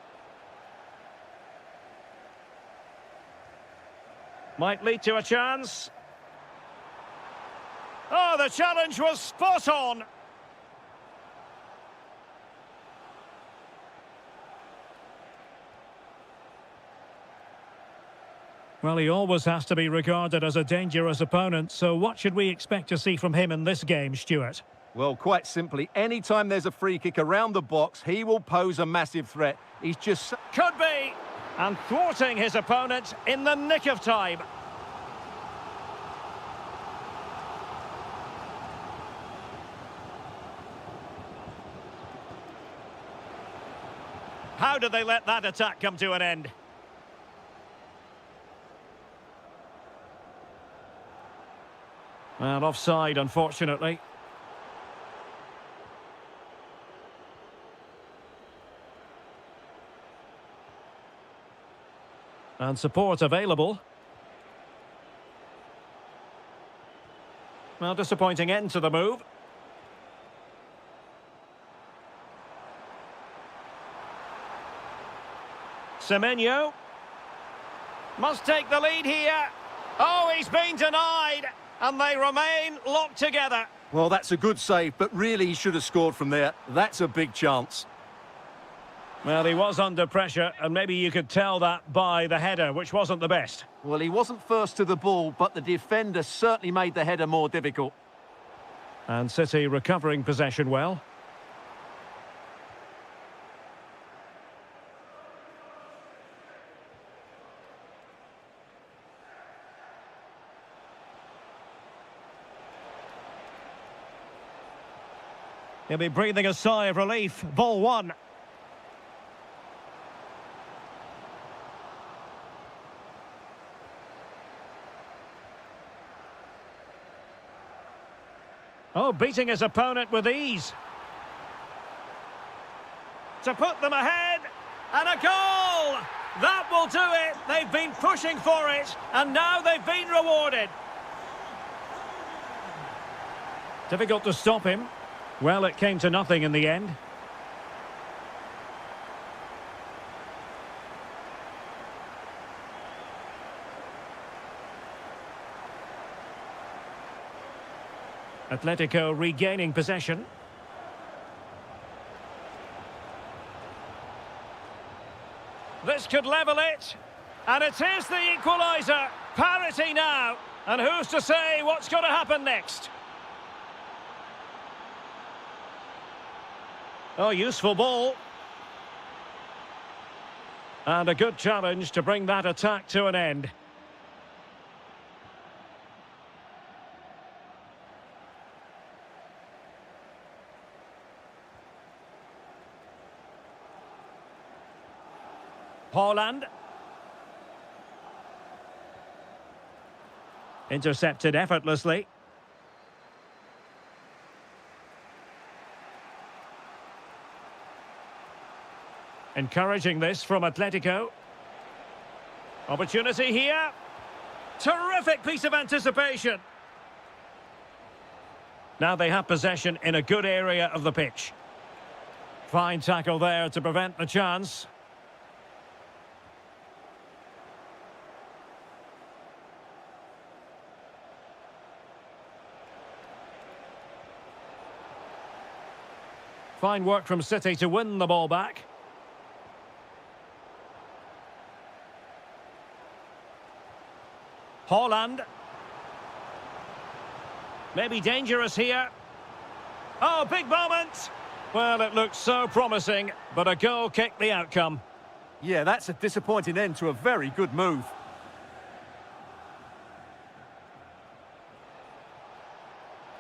Might lead to a chance. Oh, the challenge was spot on. Well, he always has to be regarded as a dangerous opponent, so what should we expect to see from him in this game, Stuart? Well, quite simply, anytime there's a free kick around the box, he will pose a massive threat. He's just... Could be! And thwarting his opponent in the nick of time. How did they let that attack come to an end? Well, offside, unfortunately. And support available. Well, disappointing end to the move. Semenyo. Must take the lead here. Oh, he's been denied. And they remain locked together. Well, that's a good save, but really he should have scored from there. That's a big chance. Well, he was under pressure, and maybe you could tell that by the header, which wasn't the best. Well, he wasn't first to the ball, but the defender certainly made the header more difficult. And City recovering possession well. He'll be breathing a sigh of relief. Ball one. Oh, beating his opponent with ease. To put them ahead. And a goal! That will do it. They've been pushing for it. And now they've been rewarded. Difficult to stop him. Well, it came to nothing in the end. Atletico regaining possession. This could level it. And it is the equaliser. Parity now. And who's to say what's going to happen next? Oh, useful ball. And a good challenge to bring that attack to an end. Haaland. Intercepted effortlessly. Encouraging this from Atletico. Opportunity here. Terrific piece of anticipation. Now they have possession in a good area of the pitch. Fine tackle there to prevent the chance. Fine work from City to win the ball back. Haaland. Maybe dangerous here. Oh, big moment. Well, it looked so promising, but a goal kicked the outcome. Yeah, that's a disappointing end to a very good move.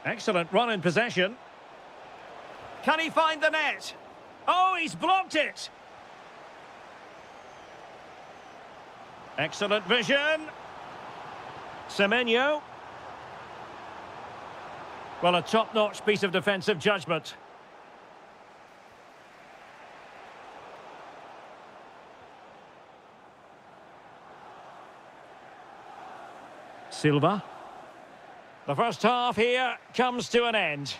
Excellent run in possession. Can he find the net? Oh, he's blocked it. Excellent vision. Semenyo. Well, a top-notch piece of defensive judgment. Silva. The first half here comes to an end.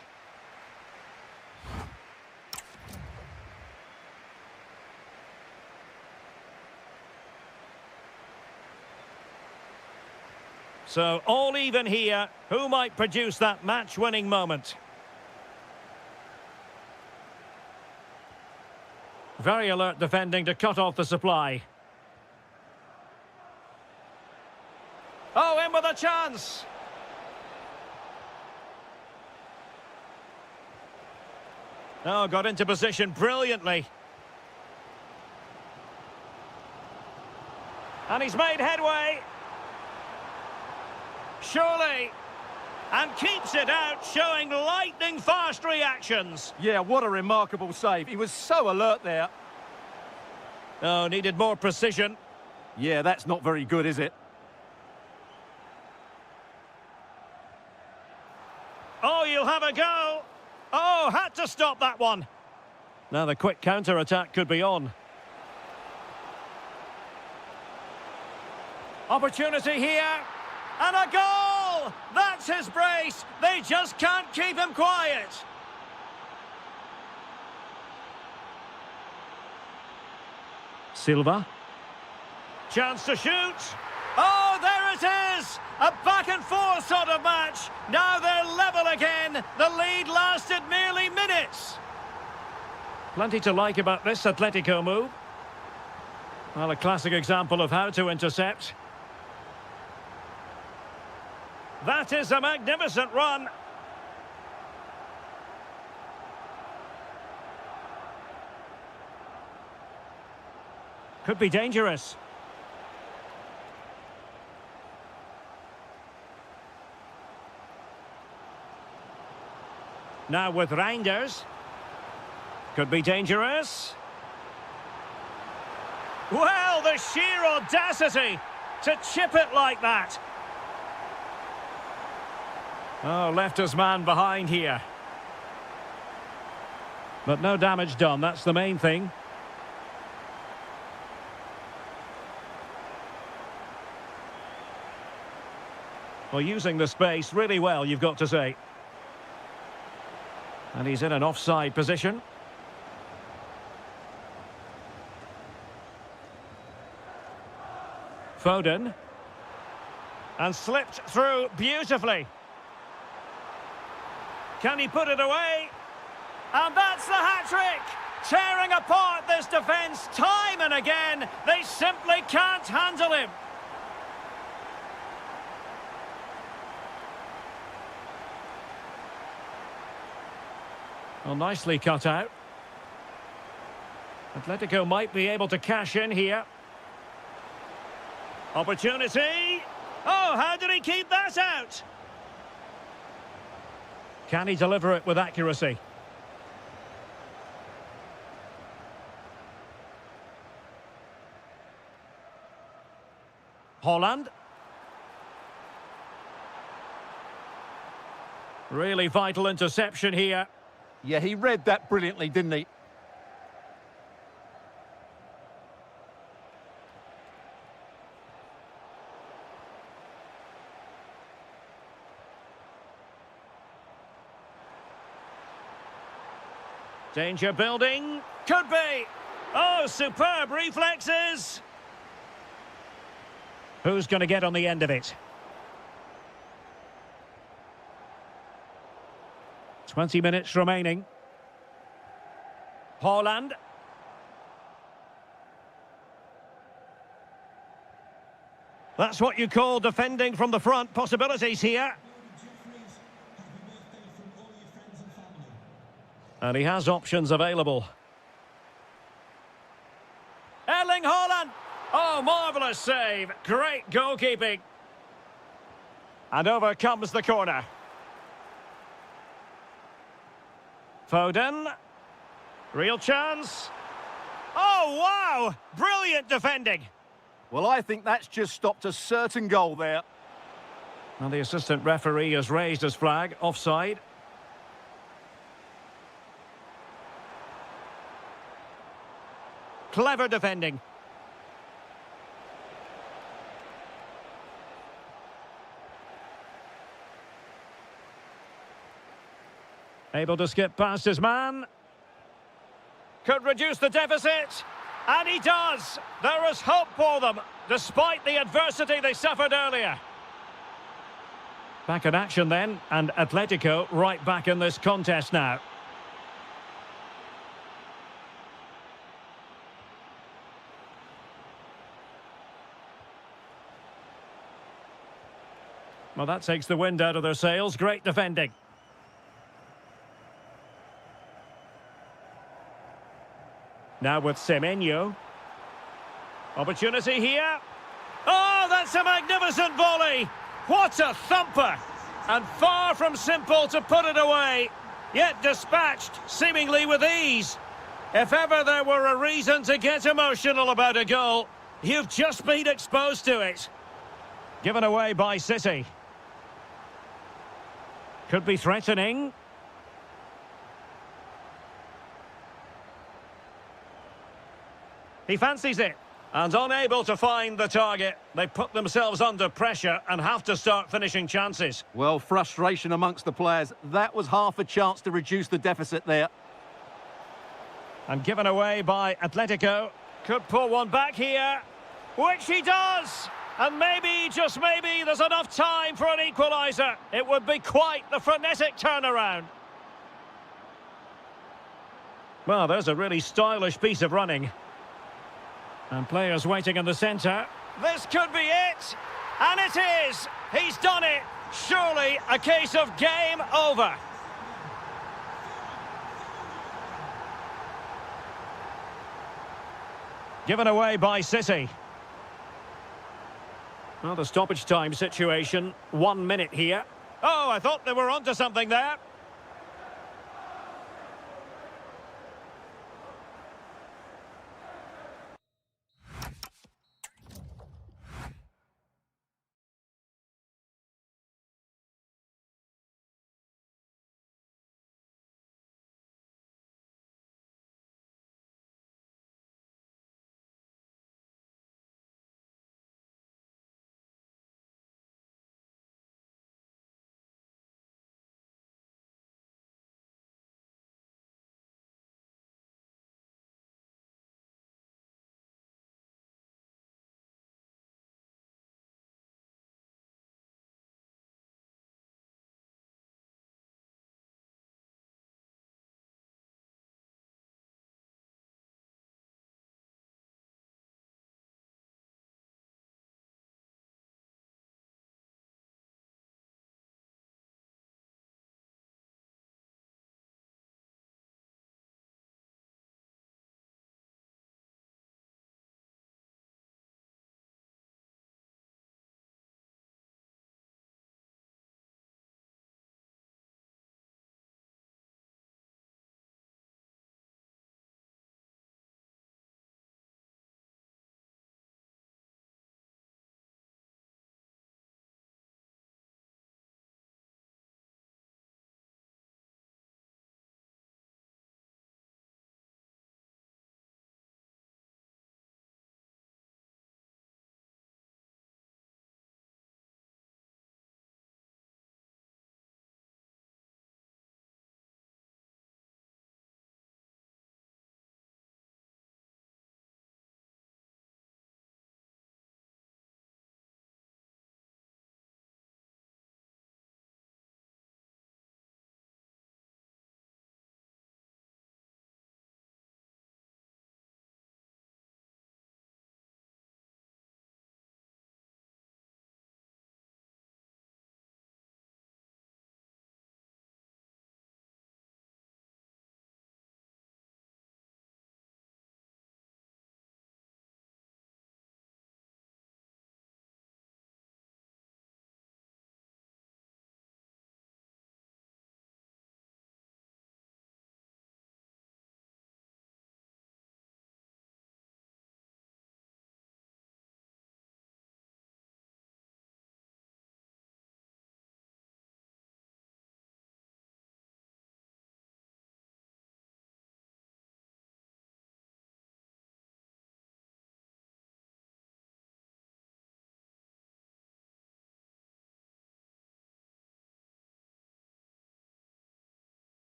So, all even here. Who might produce that match-winning moment? Very alert defending to cut off the supply. Oh, in with a chance! Oh, got into position brilliantly. And he's made headway. Surely. And keeps it out, showing lightning-fast reactions. Yeah, what a remarkable save. He was so alert there. Oh, needed more precision. Yeah, that's not very good, is it? Oh, you'll have a go. Oh, had to stop that one. Now the quick counter-attack could be on. Opportunity here. And a goal! That's his brace. They just can't keep him quiet. Silva. Chance to shoot. Oh, there it is! A back-and-forth sort of match. Now they're level again. The lead lasted merely minutes. Plenty to like about this Atletico move. Well, a classic example of how to intercept. That is a magnificent run. Could be dangerous. Now with Reinders. Could be dangerous. Well, the sheer audacity to chip it like that. Oh, left his man behind here. But no damage done, that's the main thing. Well, using the space really well, you've got to say. And he's in an offside position. Foden. And slipped through beautifully. Can he put it away? And that's the hat-trick! Tearing apart this defence time and again. They simply can't handle him. Well, nicely cut out. Atletico might be able to cash in here. Opportunity! Oh, how did he keep that out? Can he deliver it with accuracy? Haaland. Really vital interception here. Yeah, he read that brilliantly, didn't he? Danger building. Could be. Oh, superb reflexes. Who's going to get on the end of it? 20 minutes remaining. Haaland. That's what you call defending from the front. Possibilities here. And he has options available. Erling Haaland. Oh, marvellous save. Great goalkeeping. And over comes the corner. Foden. Real chance. Oh, wow! Brilliant defending. Well, I think that's just stopped a certain goal there. And the assistant referee has raised his flag. Offside. Clever defending. Able to skip past his man. Could reduce the deficit. And he does. There is hope for them, despite the adversity they suffered earlier. Back in action then, and Atletico right back in this contest now. Well, that takes the wind out of their sails. Great defending. Now with Semenyo. Opportunity here. Oh, that's a magnificent volley. What a thumper. And far from simple to put it away. Yet dispatched, seemingly with ease. If ever there were a reason to get emotional about a goal, you've just been exposed to it. Given away by City. Could be threatening. He fancies it. And unable to find the target. They put themselves under pressure and have to start finishing chances. Well, frustration amongst the players. That was half a chance to reduce the deficit there. And given away by Atletico. Could pull one back here. Which he does! And maybe, just maybe, there's enough time for an equaliser. It would be quite the frenetic turnaround. Well, there's a really stylish piece of running. And players waiting in the centre. This could be it. And it is. He's done it. Surely a case of game over. Given away by City. Well, the stoppage time situation. 1 minute here. Oh, I thought they were onto something there.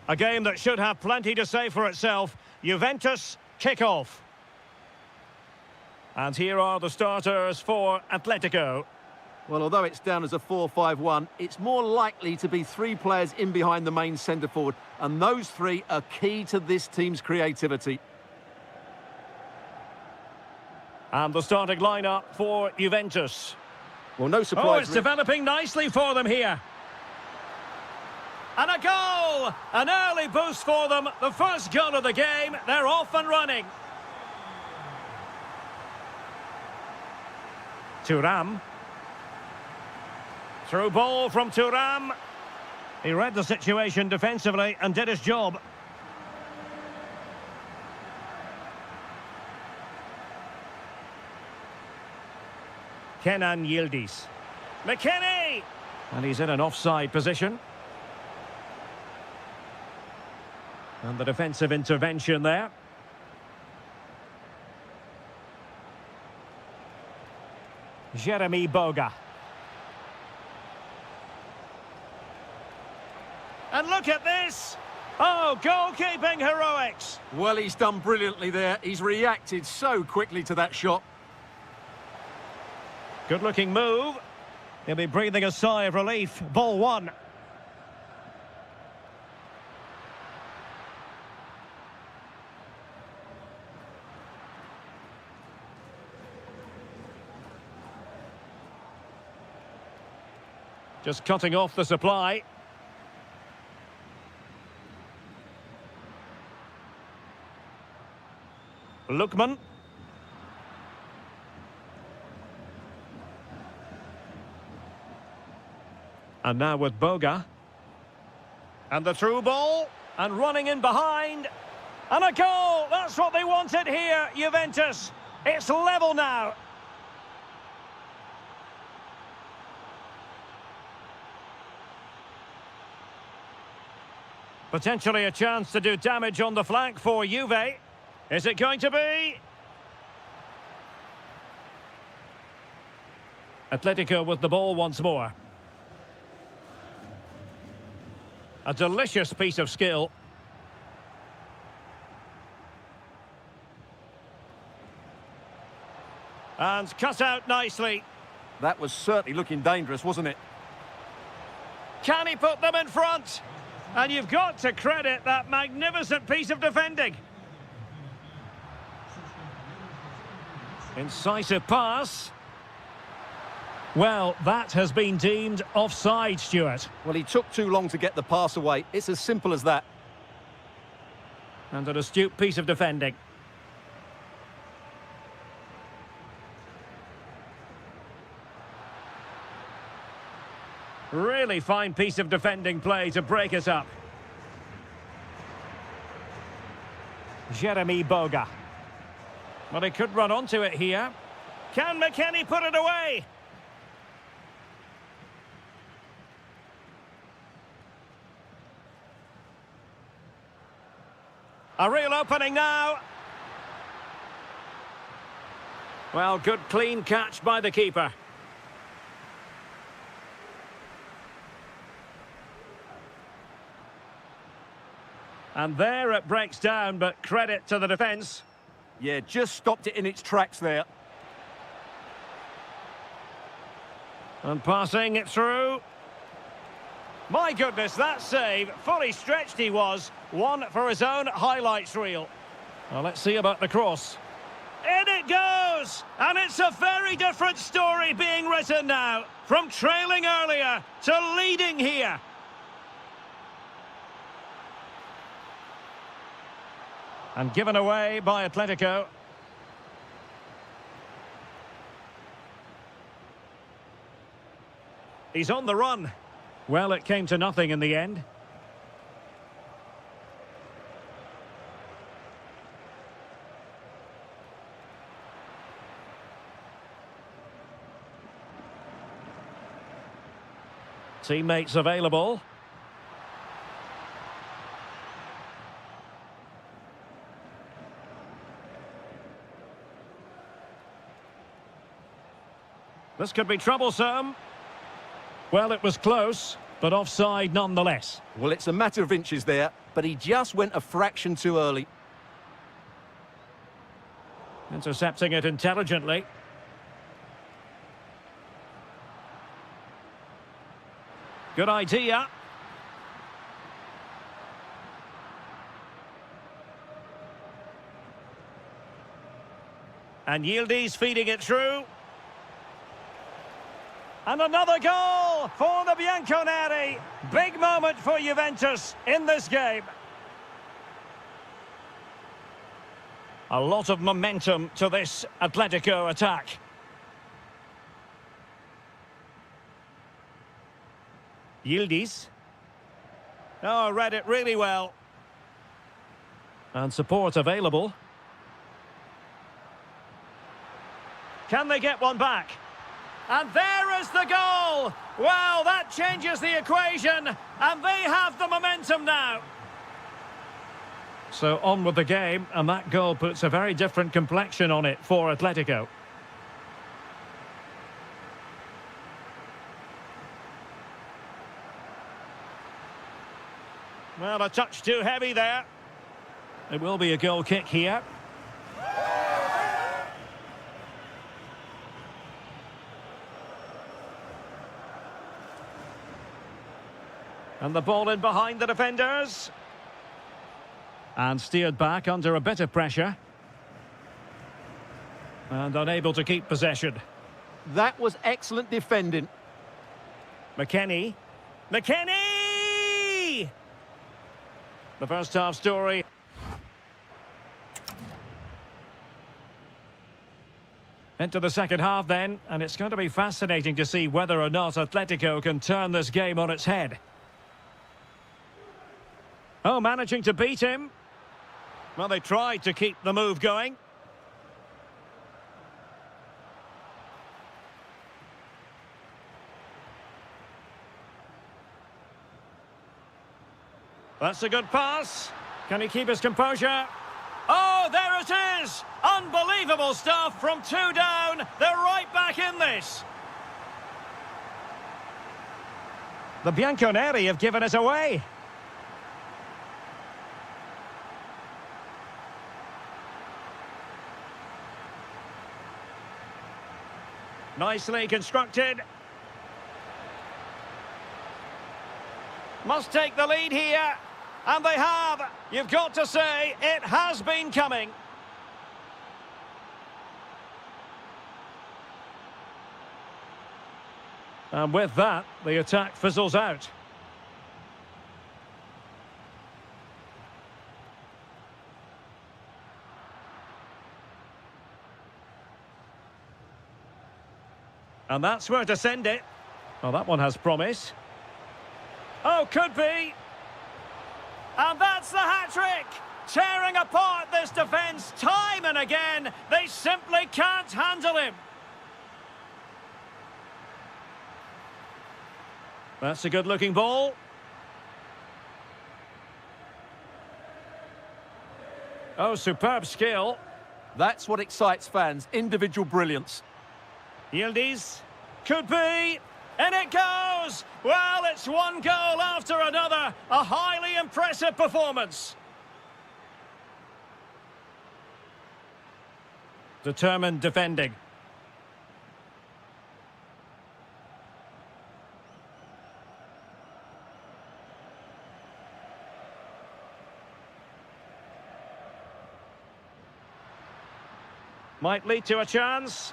A game that should have plenty to say for itself. Juventus kick-off. And here are the starters for Atletico. Well, although it's down as a 4-5-1, it's more likely to be three players in behind the main centre-forward, and those three are key to this team's creativity. And the starting lineup for Juventus. Well, no surprise. Oh, it's developing nicely for them here. And a goal! An early boost for them. The first goal of the game. They're off and running. Thuram. Through ball from Thuram. He read the situation defensively and did his job. Kenan Yildiz. McKennie! And he's in an offside position. And the defensive intervention there. Jeremy Boga. And look at this! Oh, goalkeeping heroics! Well, he's done brilliantly there. He's reacted so quickly to that shot. Good-looking move. He'll be breathing a sigh of relief. Ball one. Just cutting off the supply. Lookman. And now with Boga. And the through ball. And running in behind. And a goal! That's what they wanted here, Juventus. It's level now. Potentially a chance to do damage on the flank for Juve. Is it going to be? Atletico with the ball once more. A delicious piece of skill. And cut out nicely. That was certainly looking dangerous, wasn't it? Can he put them in front? And you've got to credit that magnificent piece of defending. Incisive pass. Well, that has been deemed offside, Stuart. Well, he took too long to get the pass away. It's as simple as that. And an astute piece of defending. Really fine piece of defending play to break us up. Jeremy Boga. Well, he could run onto it here. Can McKennie put it away? A real opening now. Well, good clean catch by the keeper. And there it breaks down, but credit to the defence. Yeah, just stopped it in its tracks there. And passing it through. My goodness, that save, fully stretched he was. One for his own highlights reel. Well, let's see about the cross. In it goes! And it's a very different story being written now. From trailing earlier to leading here. And given away by Atletico. He's on the run. Well, it came to nothing in the end. Teammates available. This could be troublesome. Well, it was close, but offside nonetheless. Well, it's a matter of inches there. but he just went a fraction too early. Intercepting it intelligently. Good idea. And Yildiz feeding it through. And another goal for the Bianconeri. Big moment for Juventus in this game. A lot of momentum to this Atletico attack. Yildiz. Oh, read it really well. And support available. Can they get one back? And there is the goal! Well, that changes the equation, and they have the momentum now. So on with the game, and that goal puts a very different complexion on it for Atletico. Well, a touch too heavy there. It will be a goal kick here. And the ball in behind the defenders. And steered back under a bit of pressure. And unable to keep possession. That was excellent defending. McKennie. McKennie! The first half story. Into the second half then, and it's going to be fascinating to see whether or not Atletico can turn this game on its head. Oh, managing to beat him. Well, they tried to keep the move going. That's a good pass. Can he keep his composure? Oh, there it is! Unbelievable stuff from 2 down. They're right back in this. The Bianconeri have given it away. Nicely constructed. Must take the lead here. And they have. You've got to say, it has been coming. And with that, the attack fizzles out. And that's where to send it. Well, that one has promise. Oh, could be. And that's the hat-trick! Tearing apart this defence time and again. They simply can't handle him. That's a good-looking ball. Oh, superb skill. That's what excites fans, individual brilliance. Yildiz. Could be. And it goes! Well, it's one goal after another. A highly impressive performance. Determined defending. Might lead to a chance.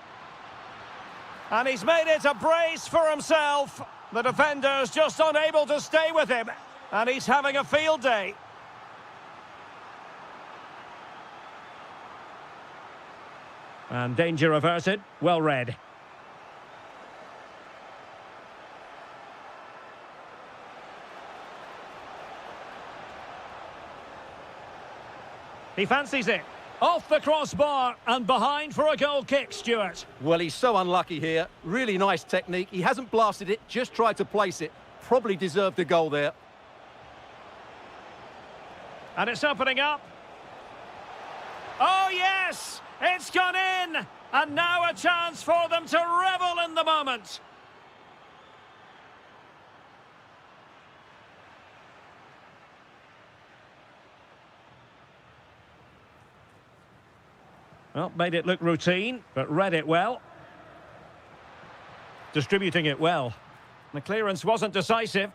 And he's made it a brace for himself. The defender's just unable to stay with him. And he's having a field day. And danger averted. Well read. He fancies it. Off the crossbar and behind for a goal kick, Stuart. Well, he's so unlucky here. Really nice technique. He hasn't blasted it, just tried to place it. Probably deserved a goal there. And it's opening up. Oh, yes! It's gone in! And now a chance for them to revel in the moment. Well, made it look routine, but read it well. Distributing it well. The clearance wasn't decisive.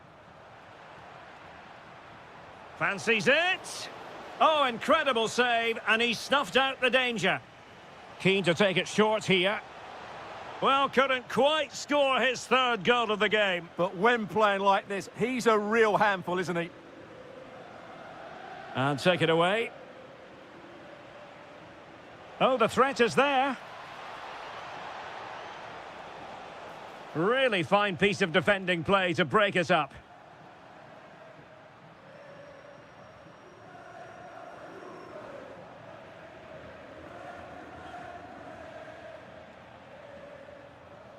Fancies it. Oh, incredible save, and he snuffed out the danger. Keen to take it short here. Well, couldn't quite score his third goal of the game. But when playing like this, he's a real handful, isn't he? And take it away. Oh, the threat is there. Really fine piece of defending play to break it up.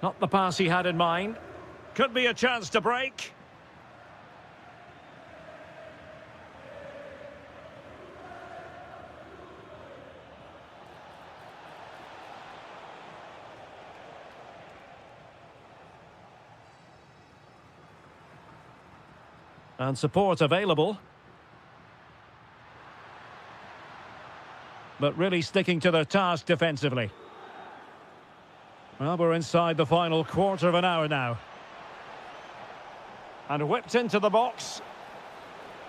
Not the pass he had in mind. Could be a chance to break. And support available. But really sticking to their task defensively. Well, we're inside the final quarter of an hour now. And whipped into the box.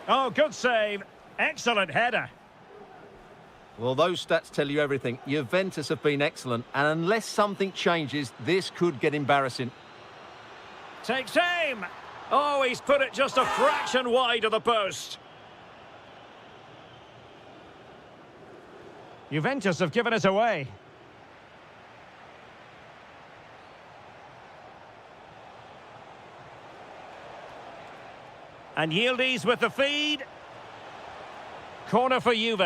Oh, good save. Excellent header. Well, those stats tell you everything. Juventus have been excellent, and unless something changes, this could get embarrassing. Takes aim. Oh, he's put it just a fraction wide of the post. Juventus have given it away. And Yildiz with the feed. Corner for Juve.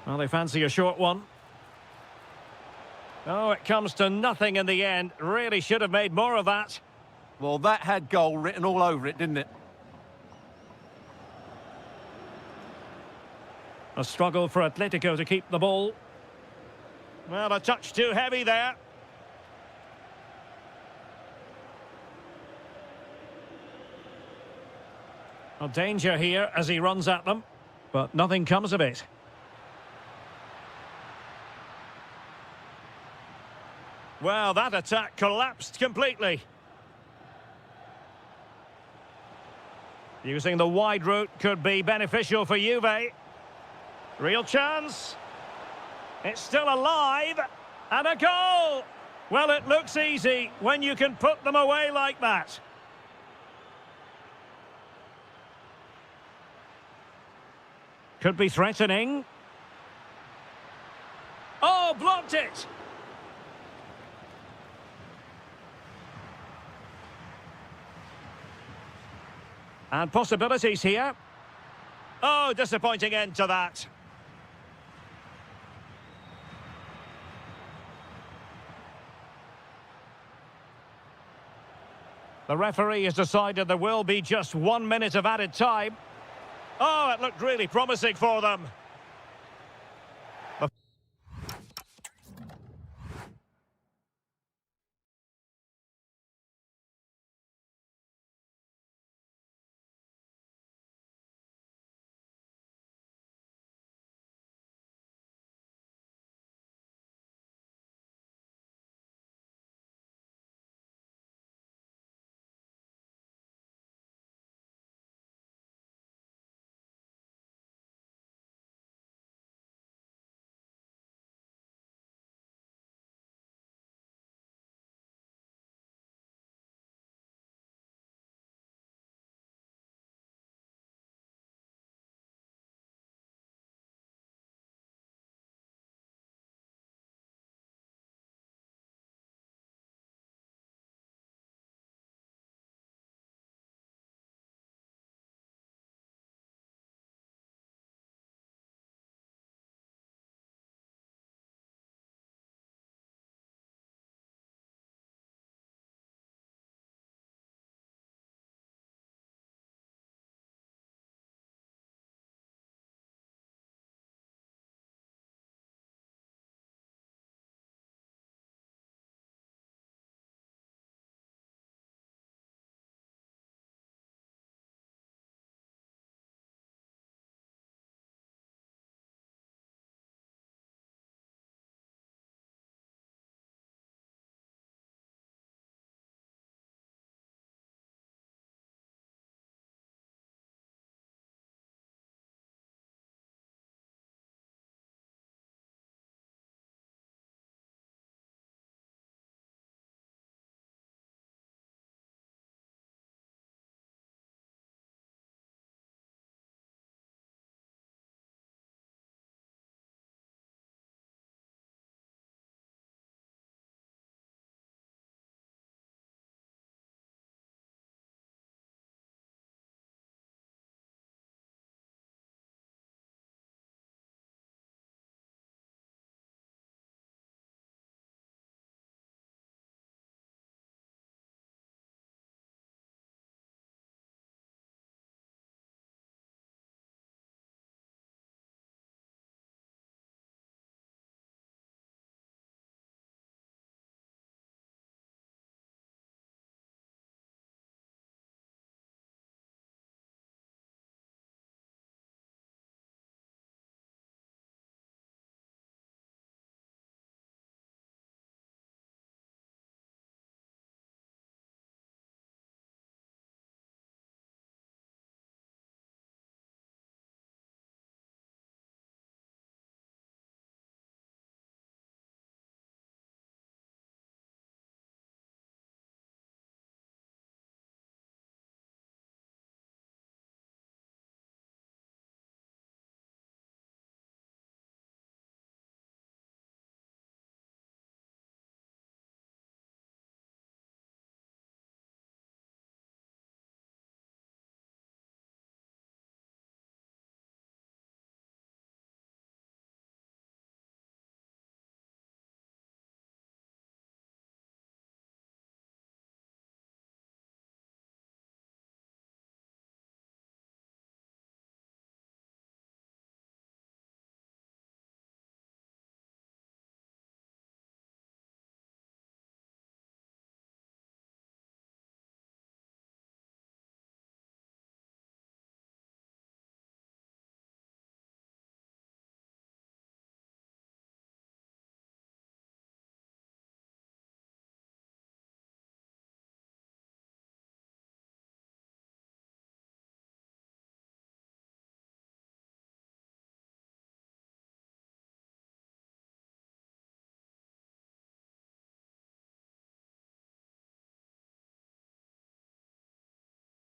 Well, they fancy a short one. Oh, it comes to nothing in the end. Really should have made more of that. Well, that had goal written all over it, didn't it? A struggle for Atletico to keep the ball. Well, a touch too heavy there. A danger here as he runs at them, but nothing comes of it. Well, that attack collapsed completely. Using the wide route could be beneficial for Juve. Real chance. It's still alive. And a goal! Well, it looks easy when you can put them away like that. Could be threatening. Oh, blocked it! And possibilities here. Oh, disappointing end to that. The referee has decided there will be just 1 minute of added time. Oh, it looked really promising for them.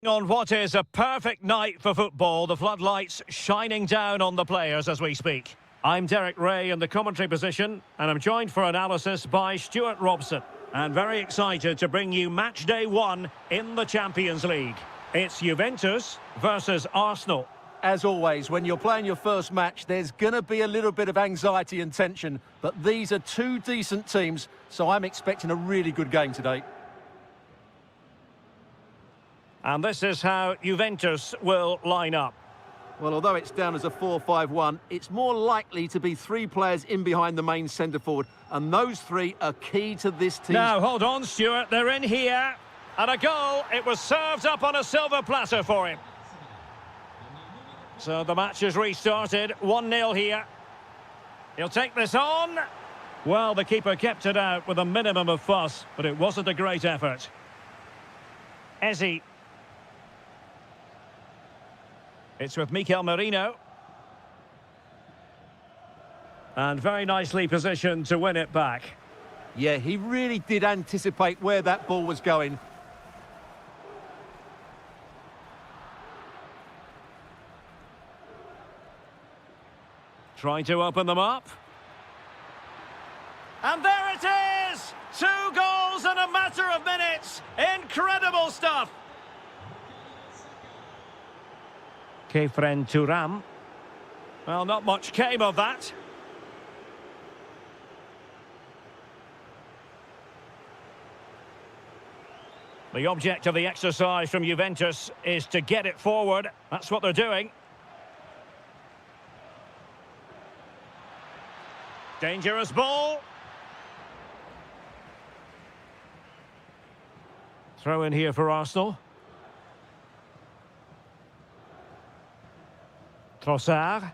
On what is a perfect night for football, the floodlights shining down on the players as we speak. I'm Derek Ray in the commentary position, and I'm joined for analysis by Stuart Robson. And very excited to bring you match day one in the Champions League. It's Juventus versus Arsenal. As always, when you're playing your first match, there's going to be a little bit of anxiety and tension, but these are two decent teams, so I'm expecting a really good game today. And this is how Juventus will line up. Well, although it's down as a 4-5-1, it's more likely to be three players in behind the main centre-forward, and those three are key to this team. Now, hold on, Stuart, they're in here. And a goal, it was served up on a silver platter for him. So the match is restarted, 1-0 here. He'll take this on. Well, the keeper kept it out with a minimum of fuss, but it wasn't a great effort. Ezzy. It's with Mikel Merino. And very nicely positioned to win it back. Yeah, he really did anticipate where that ball was going. Trying to open them up. And there it is! 2 goals in a matter of minutes. Incredible stuff. Kefren Turam. Well, not much came of that. The object of the exercise from Juventus is to get it forward. That's what they're doing. Dangerous ball. Throw in here for Arsenal. Trossard.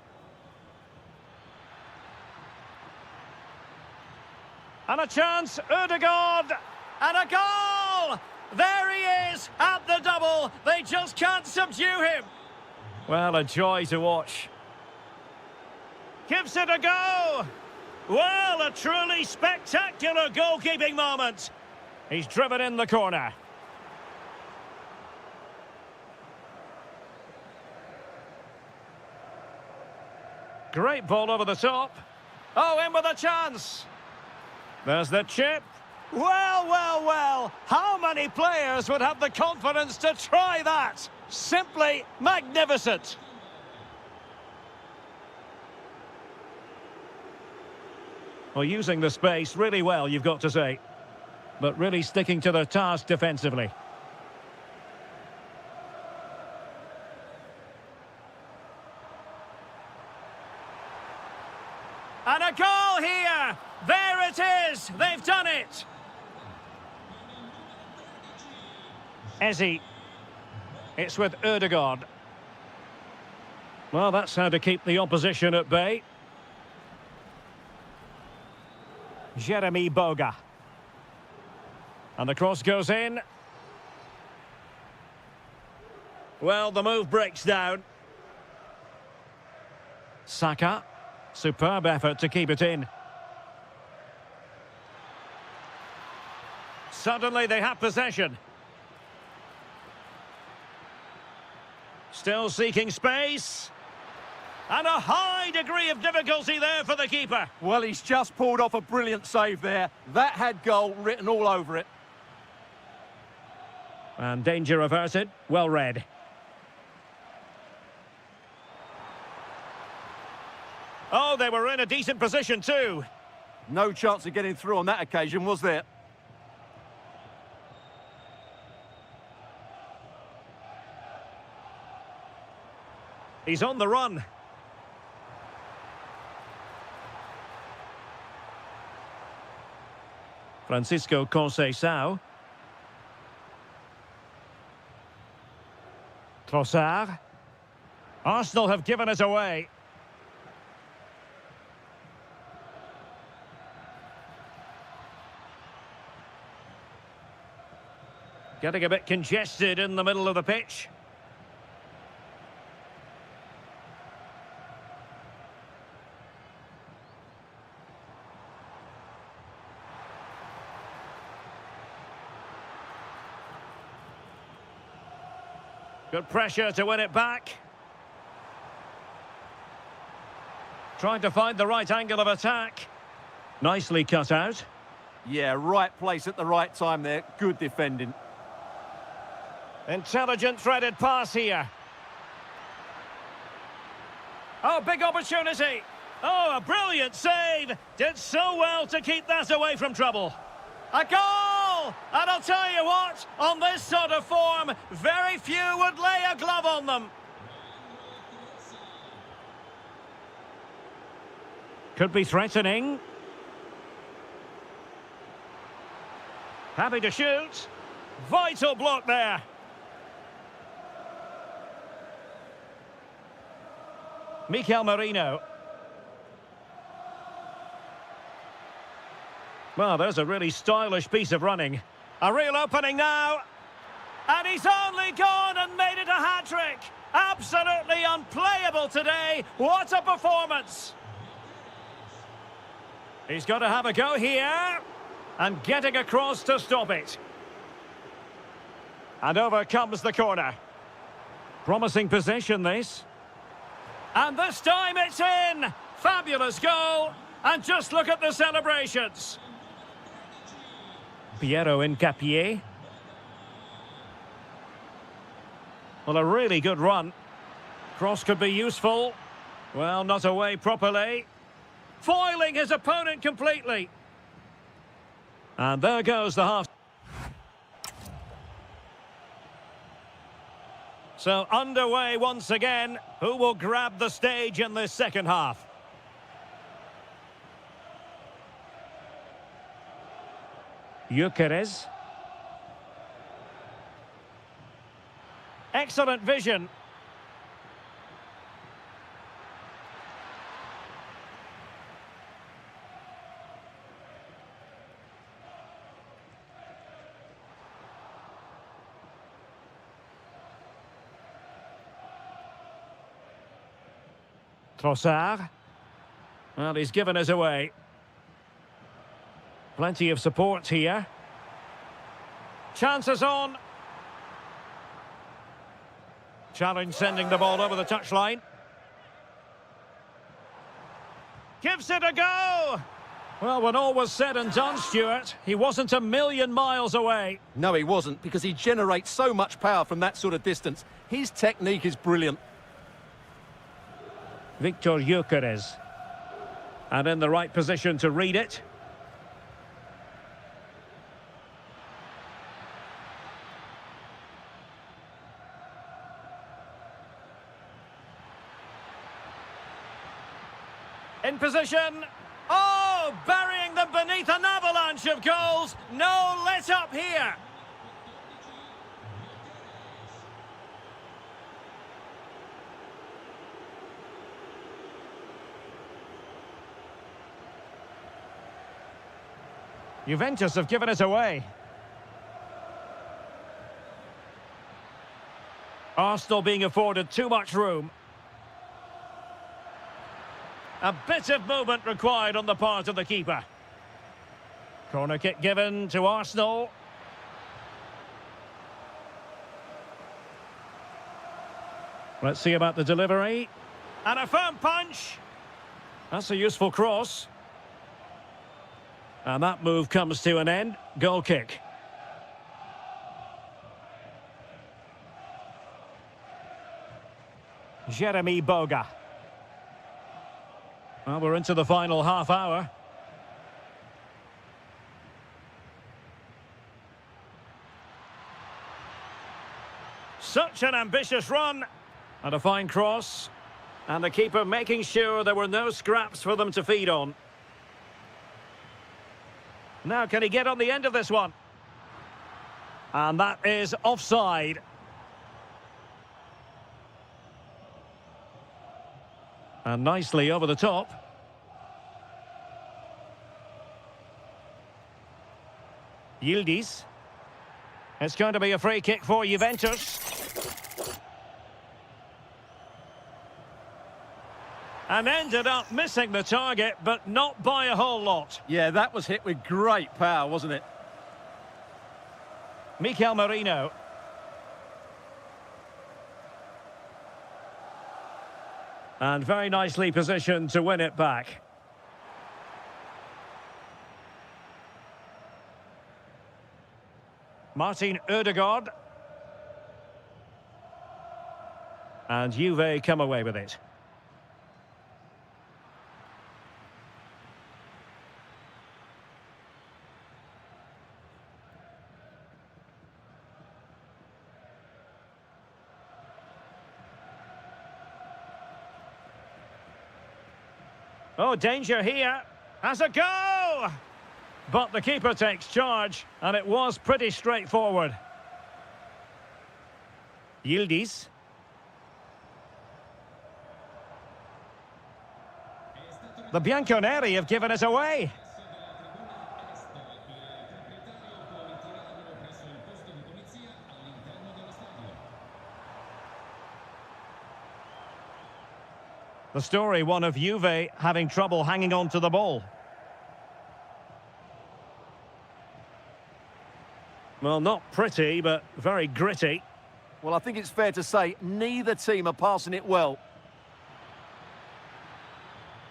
And a chance, Ødegaard. And a goal! There he is, at the double. They just can't subdue him. Well, a joy to watch. Gives it a go. Well, a truly spectacular goalkeeping moment. He's driven in the corner. Great ball over the top. Oh, in with a chance. There's the chip. Well, well, well. How many players would have the confidence to try that? Simply magnificent. Well, using the space really well, you've got to say. But really sticking to their task defensively. And a goal here! There it is! They've done it! Ezzy. It's with Ødegaard. Well, that's how to keep the opposition at bay. Jeremy Boga. And the cross goes in. Well, the move breaks down. Saka. Superb effort to keep it in. Suddenly they have possession. Still seeking space. And a high degree of difficulty there for the keeper. Well, he's just pulled off a brilliant save there. That had goal written all over it. And danger averted. Well read. Oh, they were in a decent position too. No chance of getting through on that occasion, was there? He's on the run. Francisco Conceição. Trossard. Arsenal have given it away. Getting a bit congested in the middle of the pitch. Good pressure to win it back. Trying to find the right angle of attack. Nicely cut out. Yeah, right place at the right time there. Good defending. Intelligent threaded pass here. Oh, big opportunity. Oh, a brilliant save. Did so well to keep that away from trouble. A goal! And I'll tell you what, on this sort of form, very few would lay a glove on them. Could be threatening. Happy to shoot. Vital block there. Mikel Merino. Well, there's a really stylish piece of running. A real opening now. And he's only gone and made it a hat-trick. Absolutely unplayable today. What a performance. He's got to have a go here. And getting across to stop it. And over comes the corner. Promising possession, this. And this time it's in. Fabulous goal. And just look at the celebrations. Piero Incapié. Well, a really good run. Cross could be useful. Well, not away properly. Foiling his opponent completely. And there goes the half. So underway once again. Who will grab the stage in this second half? Gyökeres. Excellent vision. Trossard. Well, he's given us away. Plenty of support here. Chances on. Challenge sending the ball over the touchline. Gives it a go. Well, when all was said and done, Stuart, he wasn't a million miles away. No, he wasn't, because he generates so much power from that sort of distance. His technique is brilliant. Victor Gyökeres. And in the right position to read it. In position. Oh, burying them beneath an avalanche of goals. No let up here. Juventus have given it away. Arsenal being afforded too much room. A bit of movement required on the part of the keeper. Corner kick given to Arsenal. Let's see about the delivery. And a firm punch. That's a useful cross. And that move comes to an end. Goal kick. Jeremy Boga. Well, we're into the final half hour. Such an ambitious run. And a fine cross. And the keeper making sure there were no scraps for them to feed on. Now, can he get on the end of this one? And that is offside. And nicely over the top. Yildiz. It's going to be a free kick for Juventus. And ended up missing the target, but not by a whole lot. Yeah, that was hit with great power, wasn't it? Mikel Merino. And very nicely positioned to win it back. Martin Ødegaard. And Juve come away with it. Oh, danger here. Has a go! But the keeper takes charge, and it was pretty straightforward. Yildiz. The Bianconeri have given it away. The story, one of Juve having trouble hanging on to the ball. Well, not pretty, but very gritty. Well, I think it's fair to say neither team are passing it well.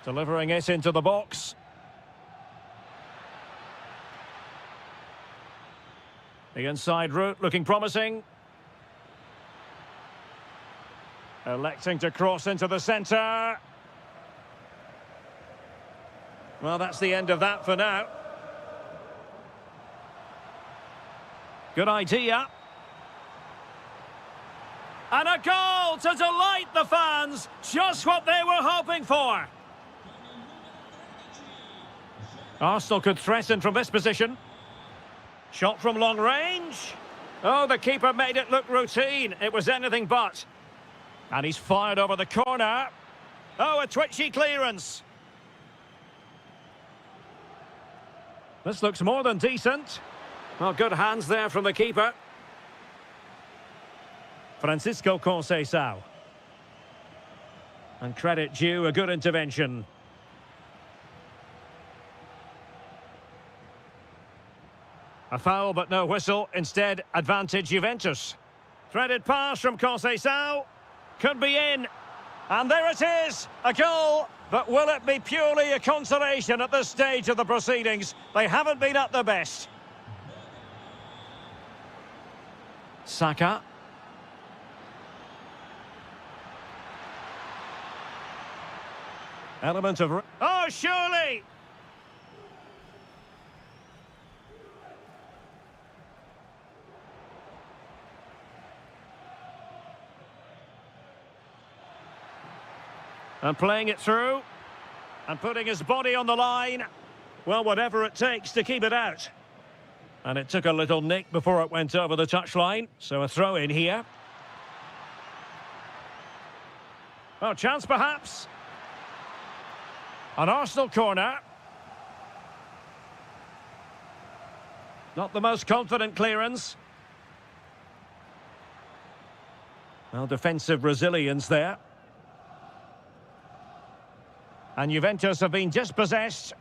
Delivering it into the box. The inside route looking promising. Electing to cross into the centre. Well, that's the end of that for now. Good idea. And a goal to delight the fans. Just what they were hoping for. Arsenal could threaten from this position. Shot from long range. Oh, the keeper made it look routine. It was anything but. And he's fired over the corner. Oh, a twitchy clearance. This looks more than decent. Well, good hands there from the keeper. Francisco Conceição. And credit due, a good intervention. A foul, but no whistle. Instead, advantage Juventus. Threaded pass from Conceição. Could be in. And there it is, a goal. But will it be purely a consolation at this stage of the proceedings? They haven't been at their best. Saka. Element of... Oh, surely! And playing it through. And putting his body on the line. Well, whatever it takes to keep it out. And it took a little nick before it went over the touchline. So a throw in here. Oh, chance perhaps. An Arsenal corner. Not the most confident clearance. Well, defensive resilience there. And Juventus have been dispossessed.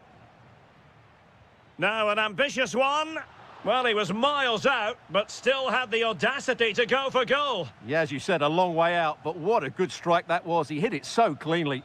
Now an ambitious one. Well, he was miles out, but still had the audacity to go for goal. Yeah, as you said, a long way out, but what a good strike that was. He hit it so cleanly.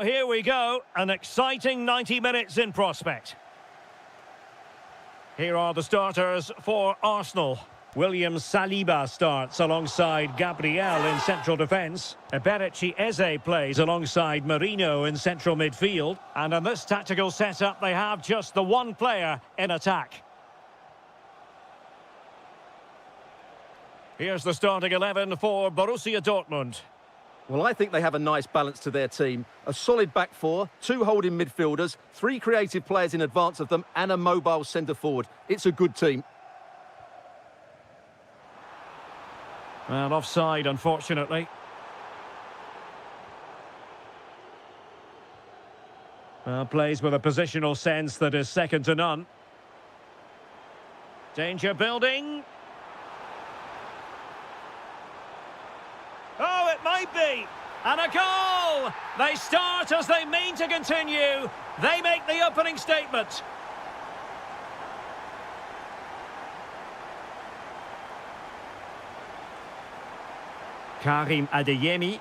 Here we go, an exciting 90 minutes in prospect. Here are the starters for Arsenal. William Saliba starts alongside Gabriel in central defence. Eberechi Eze plays alongside Marino in central midfield. And in this tactical setup, they have just the one player in attack. Here's the starting 11 for Borussia Dortmund. Well, I think they have a nice balance to their team. A solid back four, two holding midfielders, three creative players in advance of them, and a mobile centre-forward. It's a good team. And offside, unfortunately. Well, plays with a positional sense that is second to none. Danger building. Oh, it might be. And a goal! They start as they mean to continue. They make the opening statement. Karim Adeyemi.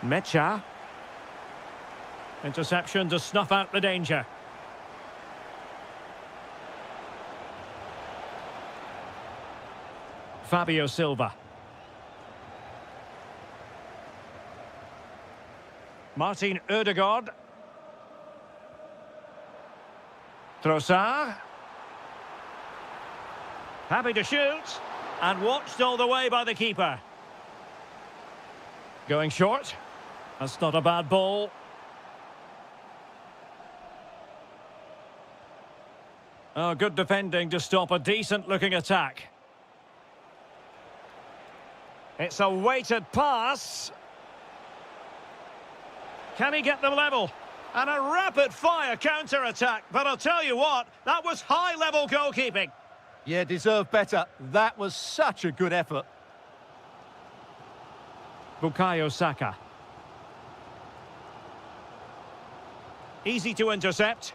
Mecha. Interception to snuff out the danger. Fabio Silva. Martin Ødegaard. Trossard. Happy to shoot. And watched all the way by the keeper. Going short. That's not a bad ball. Oh, good defending to stop a decent-looking attack. It's a weighted pass. Can he get them level? And a rapid-fire counter-attack. But I'll tell you what, that was high-level goalkeeping. Yeah, deserved better. That was such a good effort. Bukayo Saka. Easy to intercept.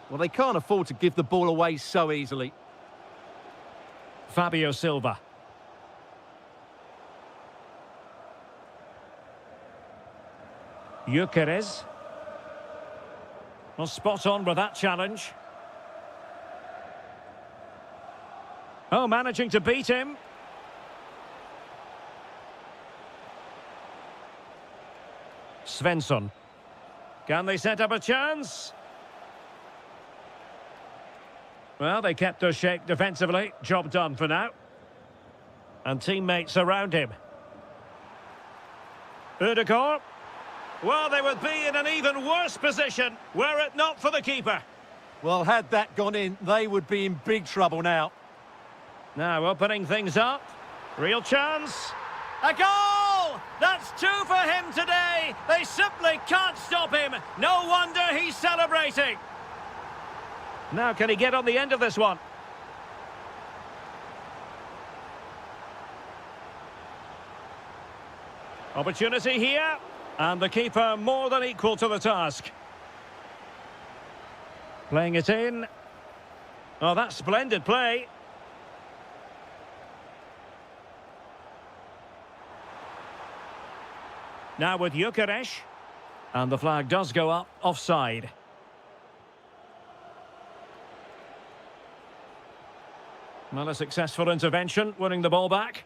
Well, they can't afford to give the ball away so easily. Fabio Silva. Gyökeres. Well, spot on with that challenge. Oh, managing to beat him. Svensson. Can they set up a chance? Well, they kept their shape defensively. Job done for now. And teammates around him. Ødegaard. Well, they would be in an even worse position were it not for the keeper. Well, had that gone in, they would be in big trouble now. Now opening things up. Real chance. A goal! That's two for him today. They simply can't stop him. No wonder he's celebrating. Now can he get on the end of this one? Opportunity here. And the keeper more than equal to the task. Playing it in. Oh, that's splendid play. Now with Gyökeres. And the flag does go up, offside. Well, a successful intervention, winning the ball back.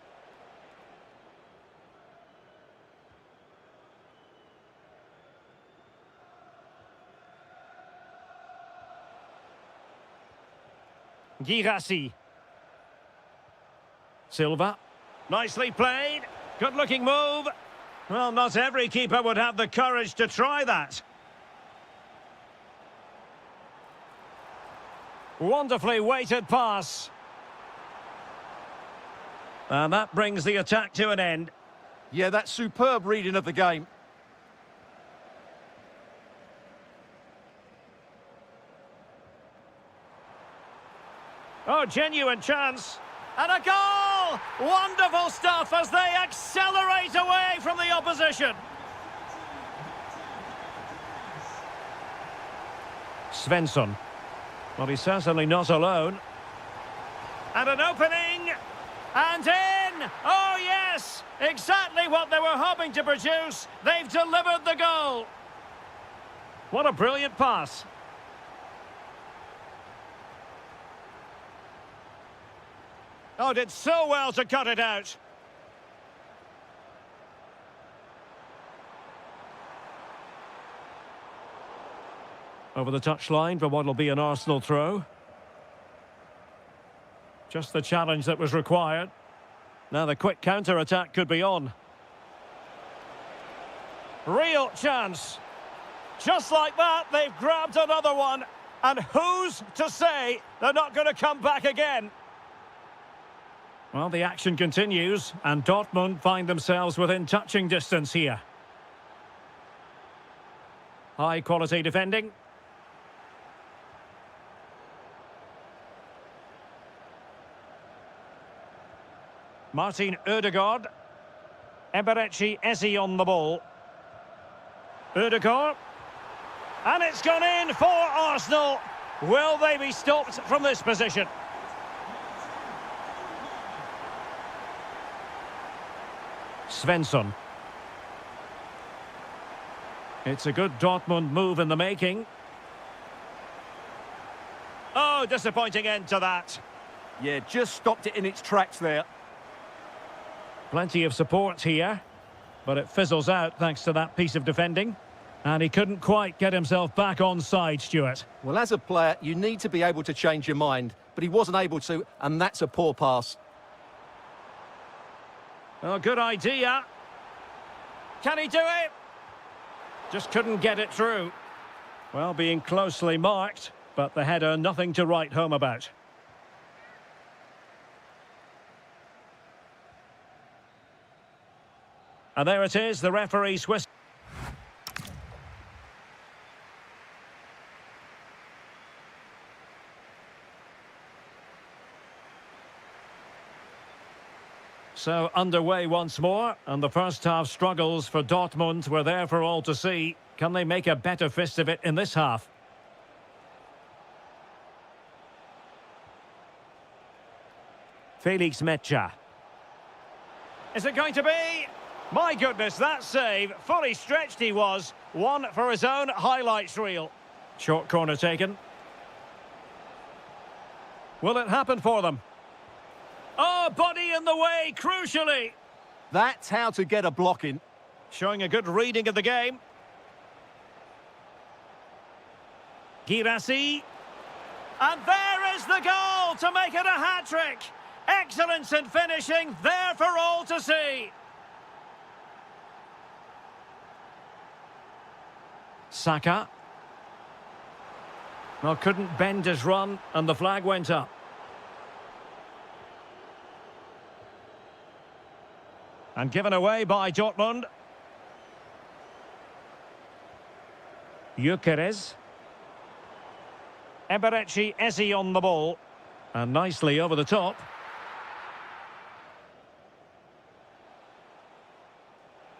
Girassi. Silva. Nicely played. Good-looking move. Well, not every keeper would have the courage to try that. Wonderfully weighted pass. And that brings the attack to an end. Yeah, that's superb reading of the game. Oh, genuine chance. And a goal! Wonderful stuff as they accelerate away from the opposition. Svensson. Well, he's certainly not alone. And an opening. And in! Oh, yes! Exactly what they were hoping to produce. They've delivered the goal. What a brilliant pass. Oh, did so well to cut it out. Over the touchline for what will be an Arsenal throw. Just the challenge that was required. Now the quick counter-attack could be on. Real chance. Just like that, they've grabbed another one. And who's to say they're not going to come back again? Well, the action continues, and Dortmund find themselves within touching distance here. High-quality defending. Martin Ødegaard. Eberechi Eze on the ball. Ødegaard. And it's gone in for Arsenal. Will they be stopped from this position? Svensson. It's a good Dortmund move in the making. Oh, disappointing end to that. Yeah, just stopped it in its tracks there. Plenty of support here, but it fizzles out thanks to that piece of defending. And he couldn't quite get himself back on side, Stuart. Well, as a player, you need to be able to change your mind, but he wasn't able to, and that's a poor pass. Oh, good idea. Can he do it? Just couldn't get it through. Well, being closely marked, but the header nothing to write home about. And there it is, the referee's whistle. So underway once more, and the first half struggles for Dortmund were there for all to see. Can they make a better fist of it in this half? Felix Metscher. Is it going to be? My goodness, that save, fully stretched he was. One for his own highlights reel. Short corner taken. Will it happen for them? Oh, body in the way, crucially. That's how to get a block in. Showing a good reading of the game. Girassi. And there is the goal to make it a hat-trick. Excellence in finishing, there for all to see. Saka. Well, couldn't bend his run, and the flag went up. And given away by Dortmund. Gyökeres. Eberechi Eze on the ball. And nicely over the top.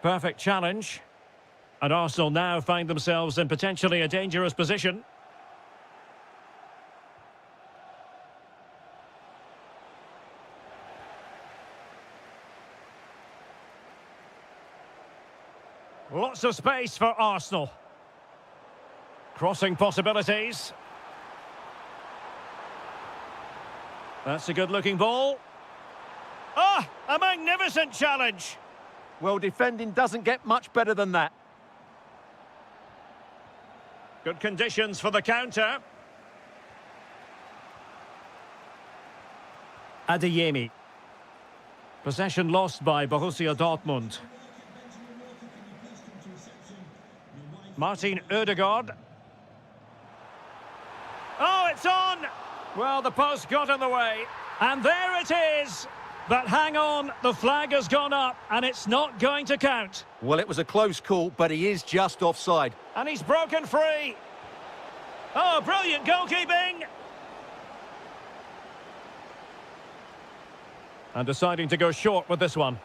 Perfect challenge. And Arsenal now find themselves in potentially a dangerous position. Lots of space for Arsenal. Crossing possibilities. That's a good-looking ball. Ah, a magnificent challenge. Well, defending doesn't get much better than that. Good conditions for the counter. Adeyemi. Possession lost by Borussia Dortmund. Martin Ødegaard. Oh, it's on! Well, the post got in the way. And there it is! But hang on, the flag has gone up and it's not going to count. Well, it was a close call, but he is just offside. And he's broken free. Oh, brilliant goalkeeping! And deciding to go short with this one.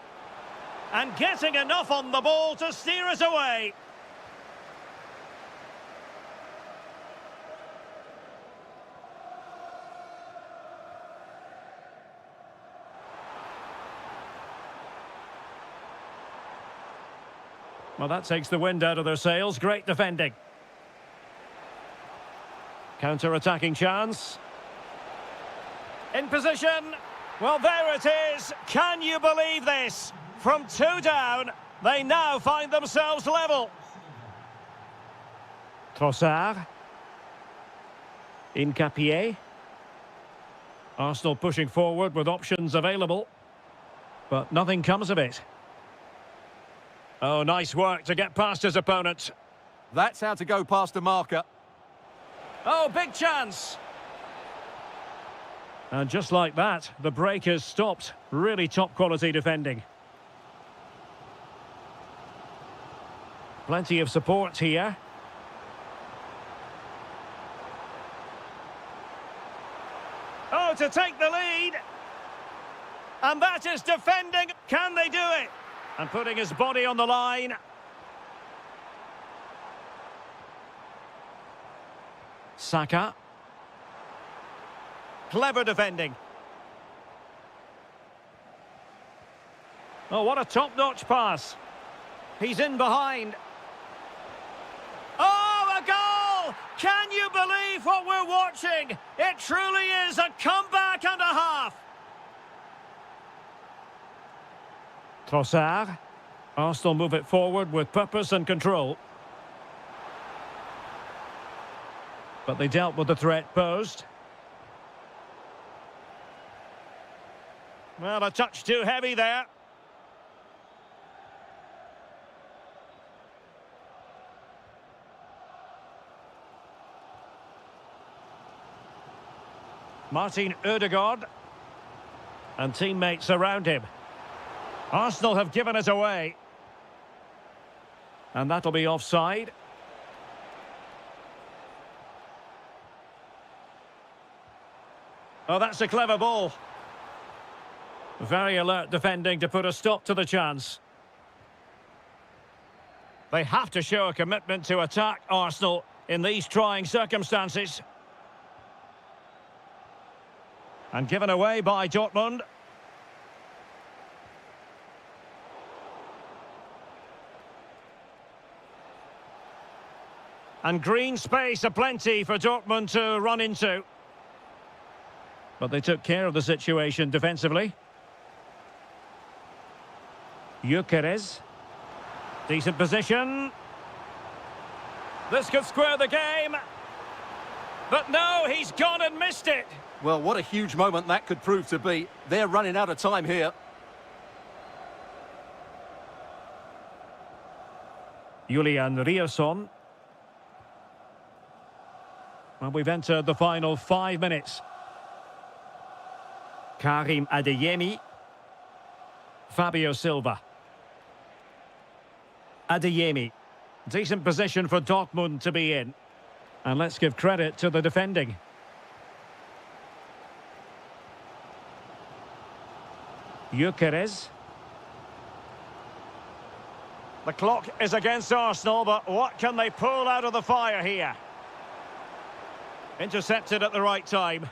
And getting enough on the ball to steer it away. Well, that takes the wind out of their sails. Great defending. Counter-attacking chance. In position. Well, there it is. Can you believe this? From 2 down, they now find themselves level. Trossard. Hincapié. Arsenal pushing forward with options available. But nothing comes of it. Oh, nice work to get past his opponent. That's how to go past a marker. Oh, big chance. And just like that, the break has stopped. Really top quality defending. Plenty of support here. Oh, to take the lead. And that is defending. Can they do it? And putting his body on the line. Saka. Clever defending. Oh, what a top-notch pass. He's in behind. Oh, a goal! Can you believe what we're watching? It truly is a comeback and a half. Trossard. Arsenal move it forward with purpose and control. But they dealt with the threat posed. Well, a touch too heavy there. Martin Ødegaard. And teammates around him. Arsenal have given it away. And that'll be offside. Oh, that's a clever ball. Very alert defending to put a stop to the chance. They have to show a commitment to attack Arsenal in these trying circumstances. And given away by Dortmund. And green space aplenty for Dortmund to run into. But they took care of the situation defensively. Gyökeres. Decent position. This could square the game. But no, he's gone and missed it. Well, what a huge moment that could prove to be. They're running out of time here. Julian Ryerson. Well, we've entered the final 5 minutes. Karim Adeyemi. Fabio Silva. Adeyemi. Decent position for Dortmund to be in. And let's give credit to the defending. Gyökeres. The clock is against Arsenal, but what can they pull out of the fire here? Intercepted at the right time.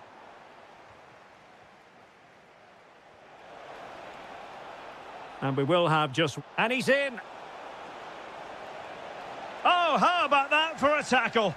And we will have just... And he's in! Oh, how about that for a tackle?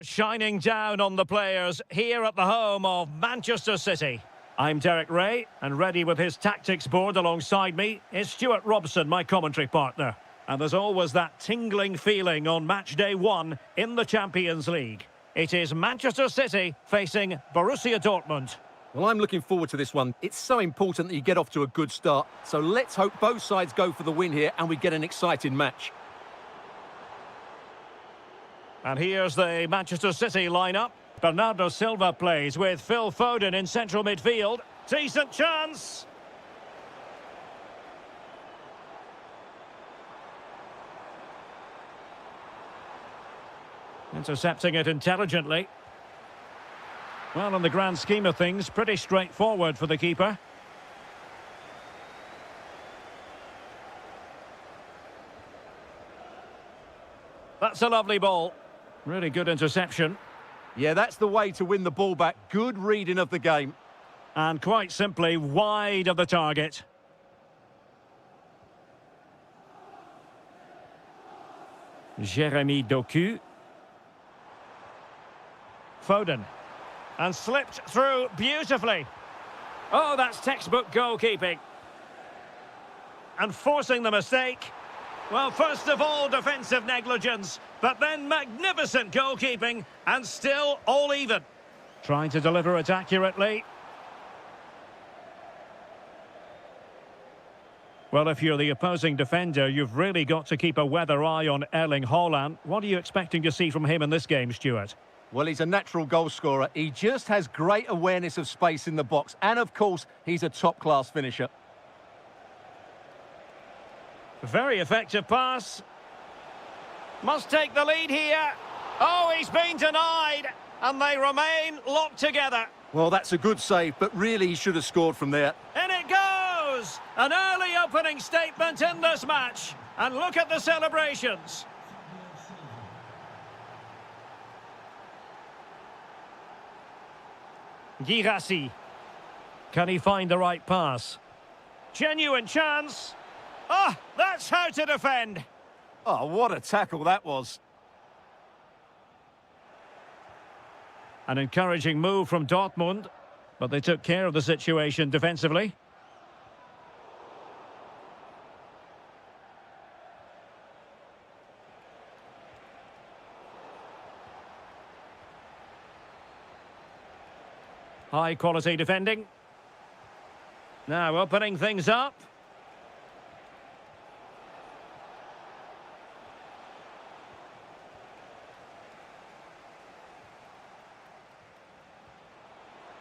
shining down on the players here at the home of Manchester City. I'm Derek Ray, and ready with his tactics board alongside me is Stuart Robson, my commentary partner. And there's always that tingling feeling on match day 1 in the Champions League. It is Manchester City facing Borussia Dortmund. Well, I'm looking forward to this one. It's so important that you get off to a good start. So let's hope both sides go for the win here and we get an exciting match. And here's the Manchester City lineup. Bernardo Silva plays with Phil Foden in central midfield. Decent chance. Intercepting it intelligently. Well, in the grand scheme of things, pretty straightforward for the keeper. That's a lovely ball. Really good interception. Yeah, that's the way to win the ball back. Good reading of the game. And quite simply, wide of the target. Jeremy Doku. Foden. And slipped through beautifully. Oh, that's textbook goalkeeping. And forcing the mistake. Well, first of all, defensive negligence, but then magnificent goalkeeping, and still all even. Trying to deliver it accurately. Well, if you're the opposing defender, you've really got to keep a weather eye on Erling Haaland. What are you expecting to see from him in this game, Stuart? Well, he's a natural goal scorer. He just has great awareness of space in the box. And, of course, he's a top-class finisher. Very effective pass. Must take the lead here. Oh, he's been denied. And they remain locked together. Well, that's a good save, but really he should have scored from there. In it goes! An early opening statement in this match. And look at the celebrations. Girassi. Can he find the right pass? Genuine chance. Ah, that's how to defend. Oh, what a tackle that was. An encouraging move from Dortmund, but they took care of the situation defensively. High quality defending. Now opening things up.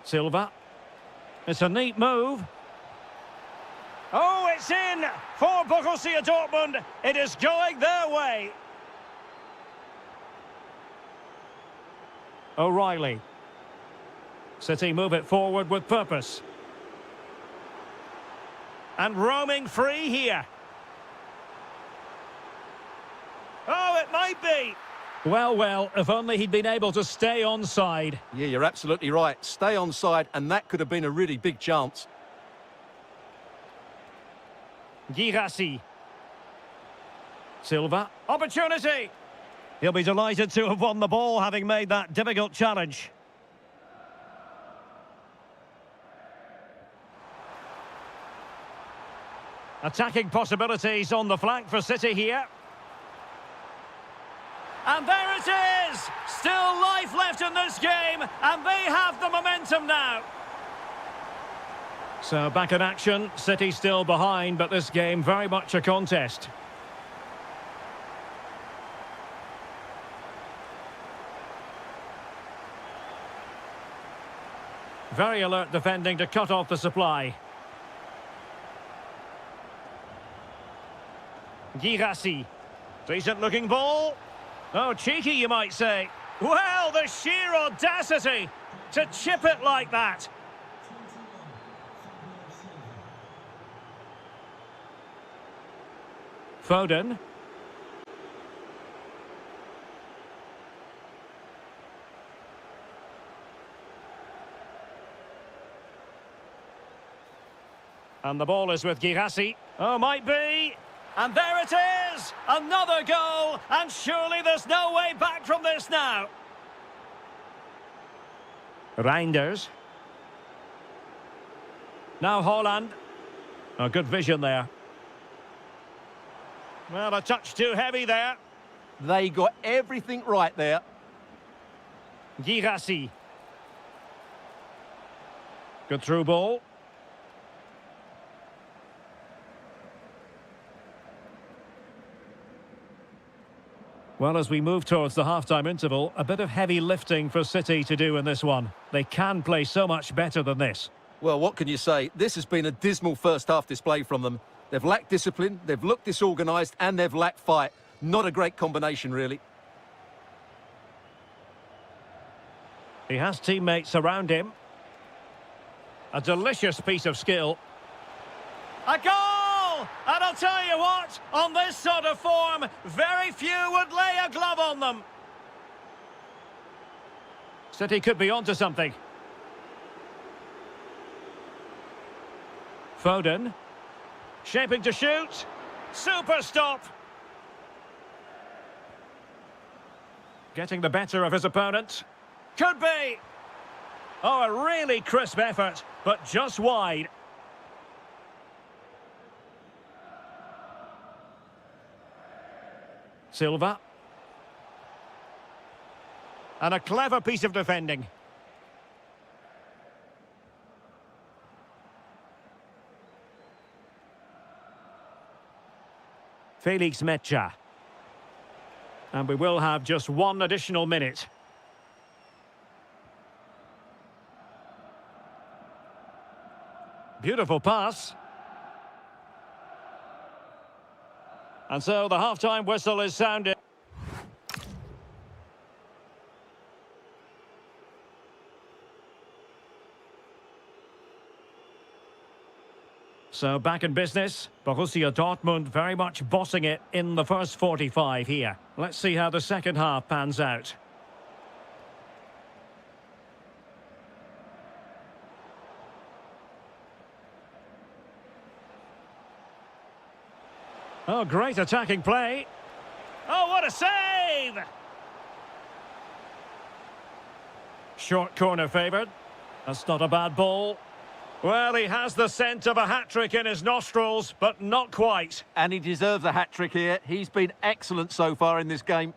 Silva. It's a neat move. Oh, it's in for Borussia Dortmund. It is going their way. O'Reilly. City move it forward with purpose. And roaming free here. Oh, it might be. Well, if only he'd been able to stay onside. Yeah, you're absolutely right. Stay onside, and that could have been a really big chance. Girassi. Silva. Opportunity. He'll be delighted to have won the ball, having made that difficult challenge. Attacking possibilities on the flank for City here. And there it is! Still life left in this game, and they have the momentum now. So back in action, City still behind, but this game very much a contest. Very alert defending to cut off the supply. Girassi. Decent looking ball. Oh, cheeky you might say. Well, the sheer audacity to chip it like that. Foden. And the ball is with Girassi. Oh, might be. And there it is! Another goal! And surely there's no way back from this now. Reinders. Now Holland. Oh, good vision there. Well, a touch too heavy there. They got everything right there. Girassi. Good through ball. Well, as we move towards the half-time interval, a bit of heavy lifting for City to do in this one. They can play so much better than this. Well, what can you say? This has been a dismal first-half display from them. They've lacked discipline, they've looked disorganised, and they've lacked fight. Not a great combination, really. He has teammates around him. A delicious piece of skill. A goal! And I'll tell you what, on this sort of form, very few would lay a glove on them. City could be onto something. Foden. Shaping to shoot. Super stop. Getting the better of his opponent. Could be. Oh, a really crisp effort, but just wide. Silva. And a clever piece of defending. Felix Mecha. And we will have just one additional minute. Beautiful pass. And so the half-time whistle is sounded. So back in business, Borussia Dortmund very much bossing it in the first 45 here. Let's see how the second half pans out. Oh, great attacking play. Oh, what a save! Short corner favoured. That's not a bad ball. Well, he has the scent of a hat-trick in his nostrils, but not quite. And he deserves a hat-trick here. He's been excellent so far in this game.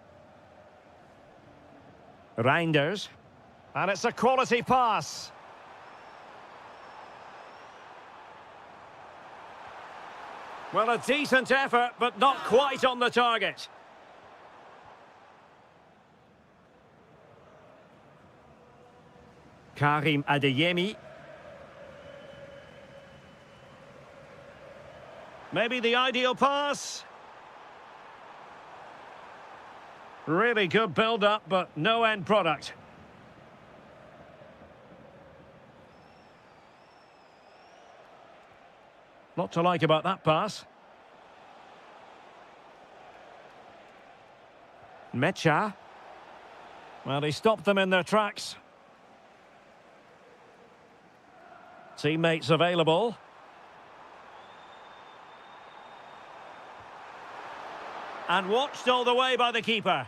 Reinders. And it's a quality pass. Well, a decent effort, but not quite on the target. Karim Adeyemi. Maybe the ideal pass. Really good build-up, but no end product. Lot to like about that pass. Mecha. Well, he stopped them in their tracks. Teammates available. And watched all the way by the keeper.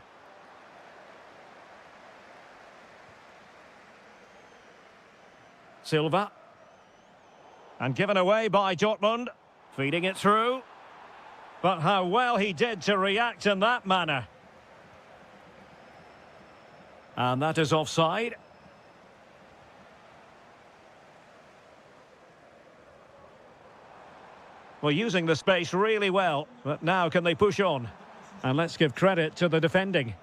Silva. And given away by Dortmund. Feeding it through. But how well he did to react in that manner. And that is offside. Well, using the space really well. But now can they push on? And let's give credit to the defending.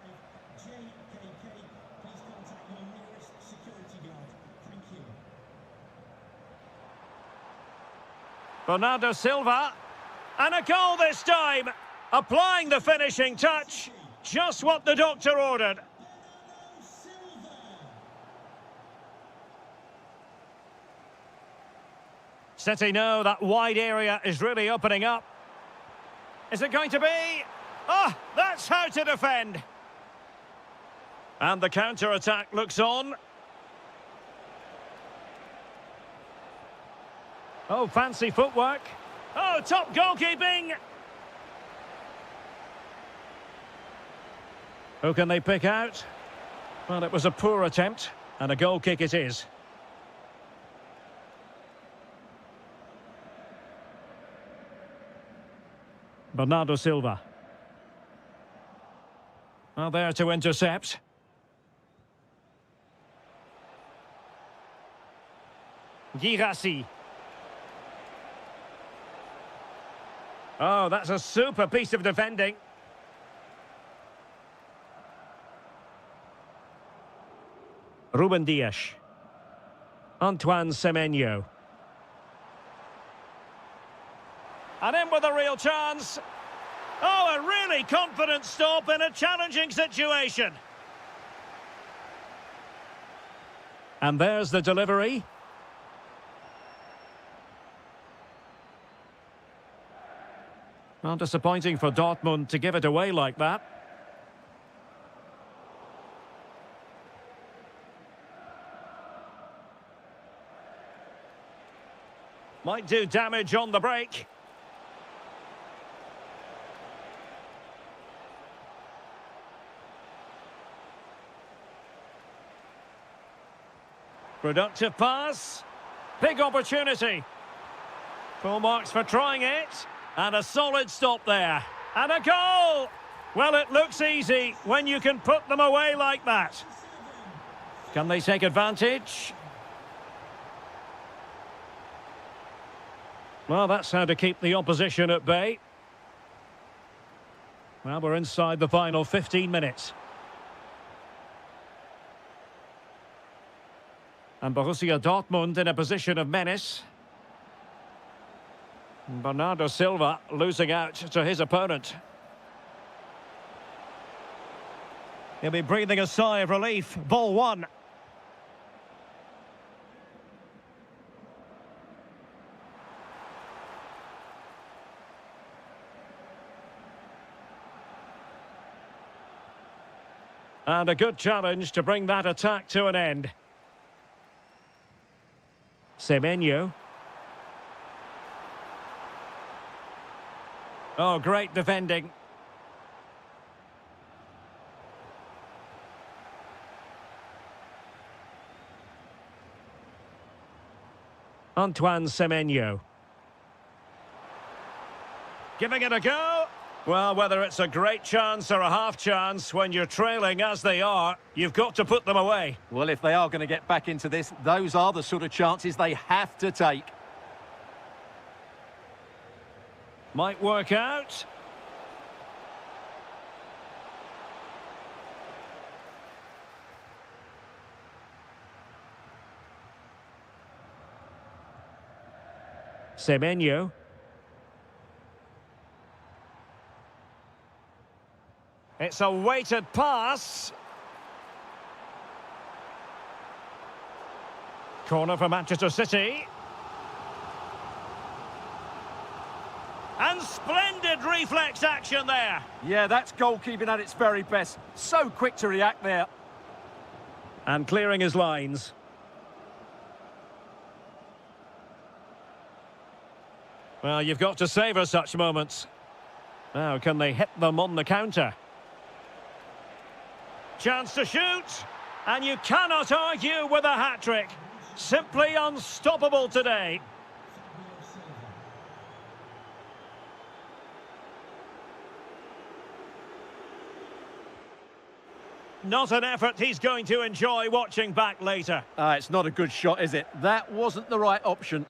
Bernardo Silva. And a goal this time. Applying the finishing touch. Just what the doctor ordered. City know that wide area is really opening up. Is it going to be? Oh, that's how to defend. And the counter-attack looks on. Oh, fancy footwork. Oh, top goalkeeping. Who can they pick out? Well, it was a poor attempt. And a goal kick it is. Bernardo Silva. Well, there to intercept. Girassi. Oh, that's a super piece of defending. Ruben Dias. Antoine Semenyo. And in with a real chance. Oh, a really confident stop in a challenging situation. And there's the delivery. Well, disappointing for Dortmund to give it away like that. Might do damage on the break. Productive pass. Big opportunity. Full marks for trying it. And a solid stop there. And a goal! Well, it looks easy when you can put them away like that. Can they take advantage? Well, that's how to keep the opposition at bay. Well, we're inside the final 15 minutes. And Borussia Dortmund in a position of menace. Bernardo Silva losing out to his opponent. He'll be breathing a sigh of relief. Ball one. And a good challenge to bring that attack to an end. Semenyo. Oh, great defending. Antoine Semenyo. Giving it a go. Well, whether it's a great chance or a half chance, when you're trailing as they are, you've got to put them away. Well, if they are going to get back into this, those are the sort of chances they have to take. Might work out. Semenyo. It's a weighted pass. Corner for Manchester City. And splendid reflex action there. Yeah, that's goalkeeping at its very best. So quick to react there. And clearing his lines. Well, you've got to savour such moments. Now, can they hit them on the counter? Chance to shoot. And you cannot argue with a hat-trick. Simply unstoppable today. Not an effort he's going to enjoy watching back later. It's not a good shot, is it? That wasn't the right option.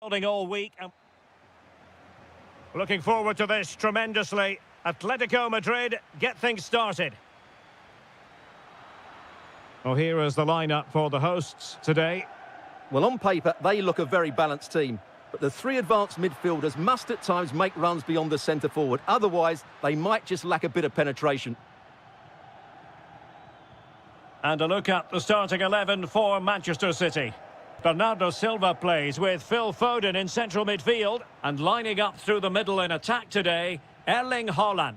all week. Looking forward to this tremendously. Atletico Madrid get things started. Well, here is the lineup for the hosts today. Well, on paper, they look a very balanced team. But the three advanced midfielders must at times make runs beyond the centre forward. Otherwise, they might just lack a bit of penetration. And a look at the starting 11 for Manchester City. Bernardo Silva plays with Phil Foden in central midfield. And lining up through the middle in attack today, Erling Haaland.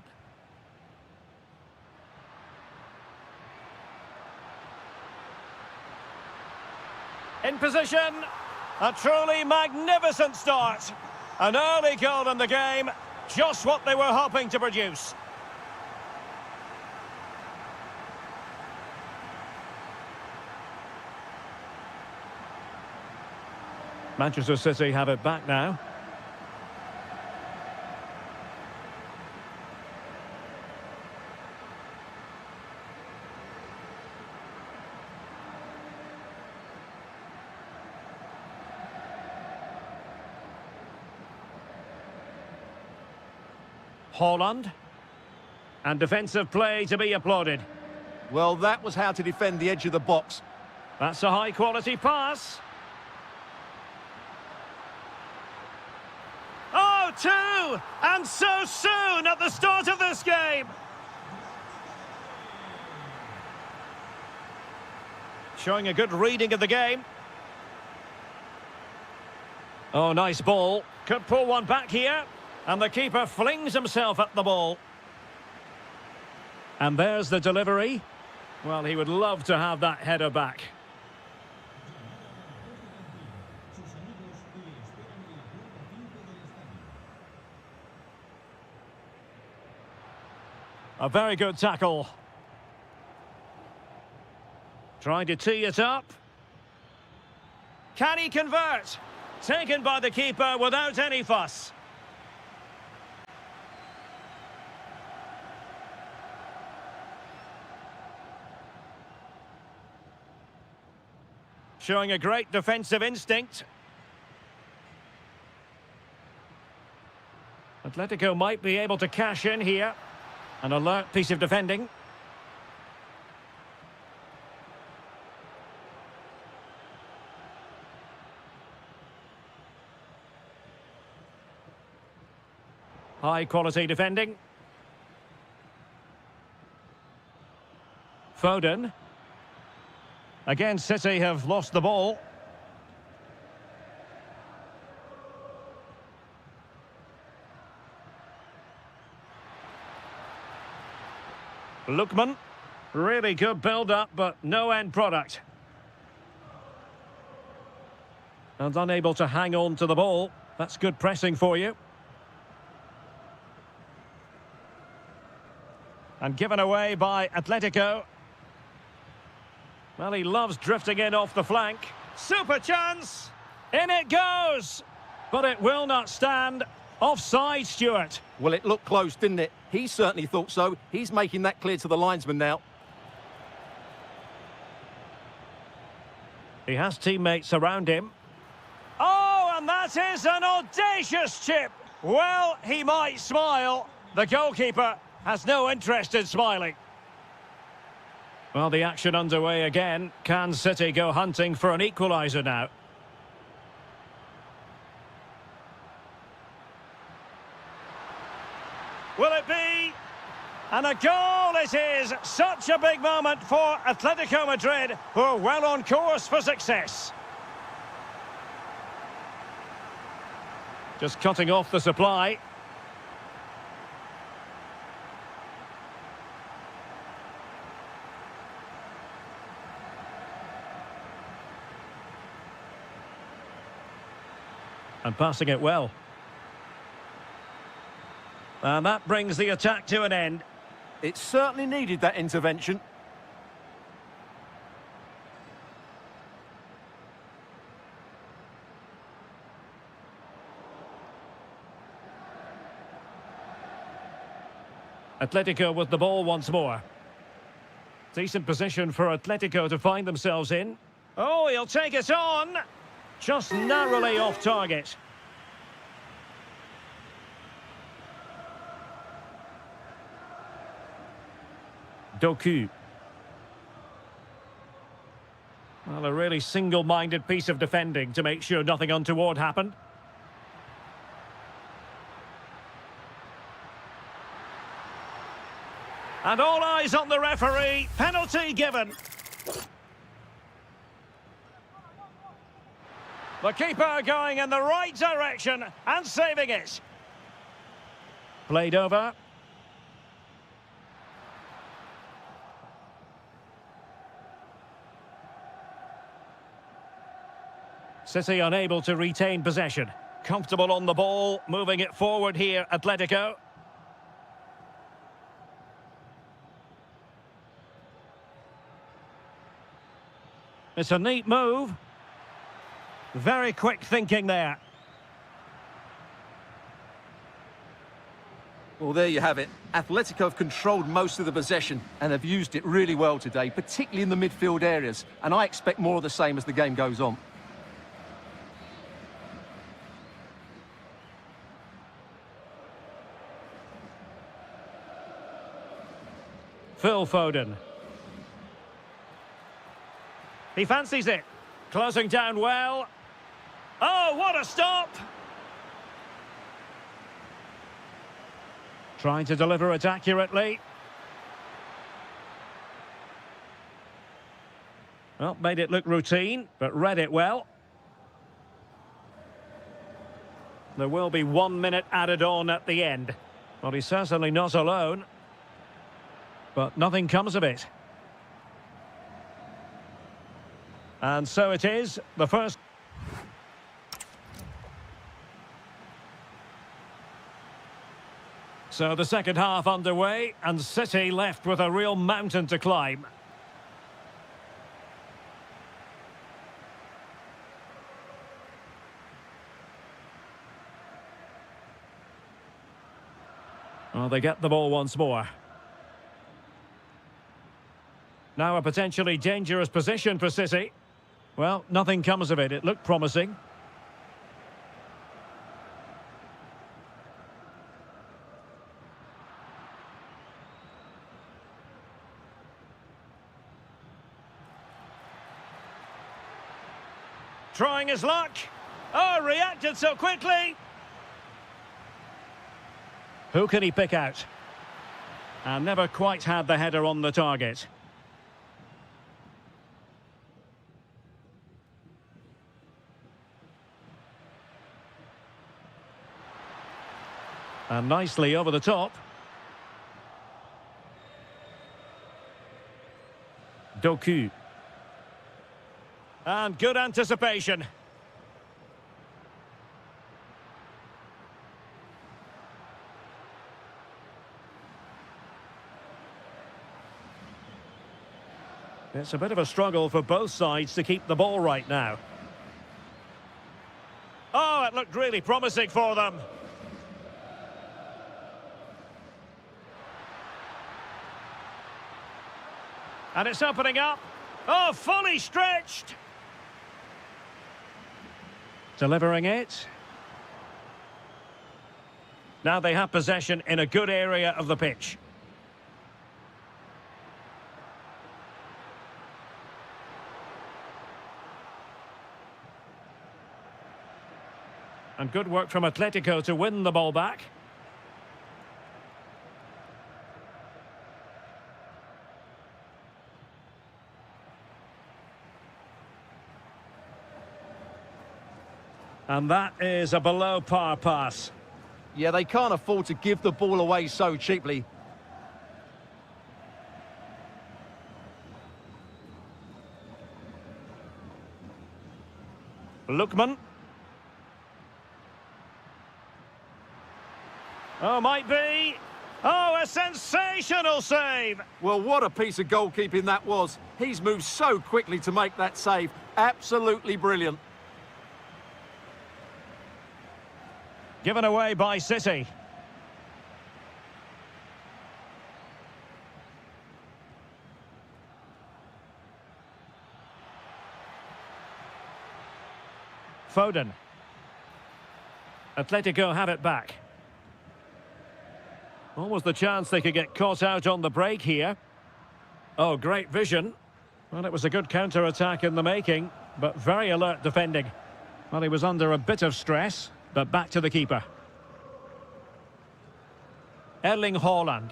In position, a truly magnificent start. An early goal in the game, just what they were hoping to produce. Manchester City have it back now. Haaland. And defensive play to be applauded. Well, that was how to defend the edge of the box. That's a high-quality pass. Oh, two! And so soon at the start of this game! Showing a good reading of the game. Oh, nice ball. Could pull one back here. And the keeper flings himself at the ball. And there's the delivery. Well, he would love to have that header back. A very good tackle. Trying to tee it up. Can he convert? Taken by the keeper without any fuss. Showing a great defensive instinct. Atletico might be able to cash in here. An alert piece of defending. High quality defending. Foden. Again, City have lost the ball. Lookman. Really good build-up, but no end product. And unable to hang on to the ball. That's good pressing for you. And given away by Atletico. Well, he loves drifting in off the flank. Super chance! In it goes! But it will not stand. Offside, Stuart. Well, it looked close, didn't it? He certainly thought so. He's making that clear to the linesman now. He has teammates around him. Oh, and that is an audacious chip. Well, he might smile. The goalkeeper has no interest in smiling. Well, the action underway again. Can City go hunting for an equaliser now? Will it be? And a goal it is! Such a big moment for Atletico Madrid, who are well on course for success. Just cutting off the supply. And passing it well. And that brings the attack to an end. It certainly needed that intervention. Atletico with the ball once more. Decent position for Atletico to find themselves in. Oh, he'll take it on. Just narrowly off target. Doku. Well, a really single-minded piece of defending to make sure nothing untoward happened. And all eyes on the referee. Penalty given. The keeper going in the right direction and saving it. Played over. City unable to retain possession. Comfortable on the ball, moving it forward here, Atletico. It's a neat move. Very quick thinking there. Well, there you have it. Atletico have controlled most of the possession and have used it really well today, particularly in the midfield areas. And I expect more of the same as the game goes on. Phil Foden. He fancies it. Closing down well. Oh, what a stop! Trying to deliver it accurately. Well, made it look routine, but read it well. There will be 1 minute added on at the end. Well, he's certainly not alone. But nothing comes of it. And so it is, the first... So the second half underway, and City left with a real mountain to climb. Well, they get the ball once more. Now a potentially dangerous position for City. Well, nothing comes of it. It looked promising. Trying his luck. Oh, reacted so quickly. Who can he pick out? And never quite had the header on the target. And nicely over the top. Doku. And good anticipation. It's a bit of a struggle for both sides to keep the ball right now. Oh, it looked really promising for them. And it's opening up. Oh, fully stretched. Delivering it. Now they have possession in a good area of the pitch. And good work from Atletico to win the ball back. And that is a below-par pass. Yeah, they can't afford to give the ball away so cheaply. Lookman. Oh, might be. Oh, a sensational save. Well, what a piece of goalkeeping that was. He's moved so quickly to make that save. Absolutely brilliant. Given away by City. Foden. Atletico have it back. What was the chance they could get caught out on the break here? Oh, great vision. Well, it was a good counter-attack in the making, but very alert defending. Well, he was under a bit of stress, but back to the keeper. Erling Haaland.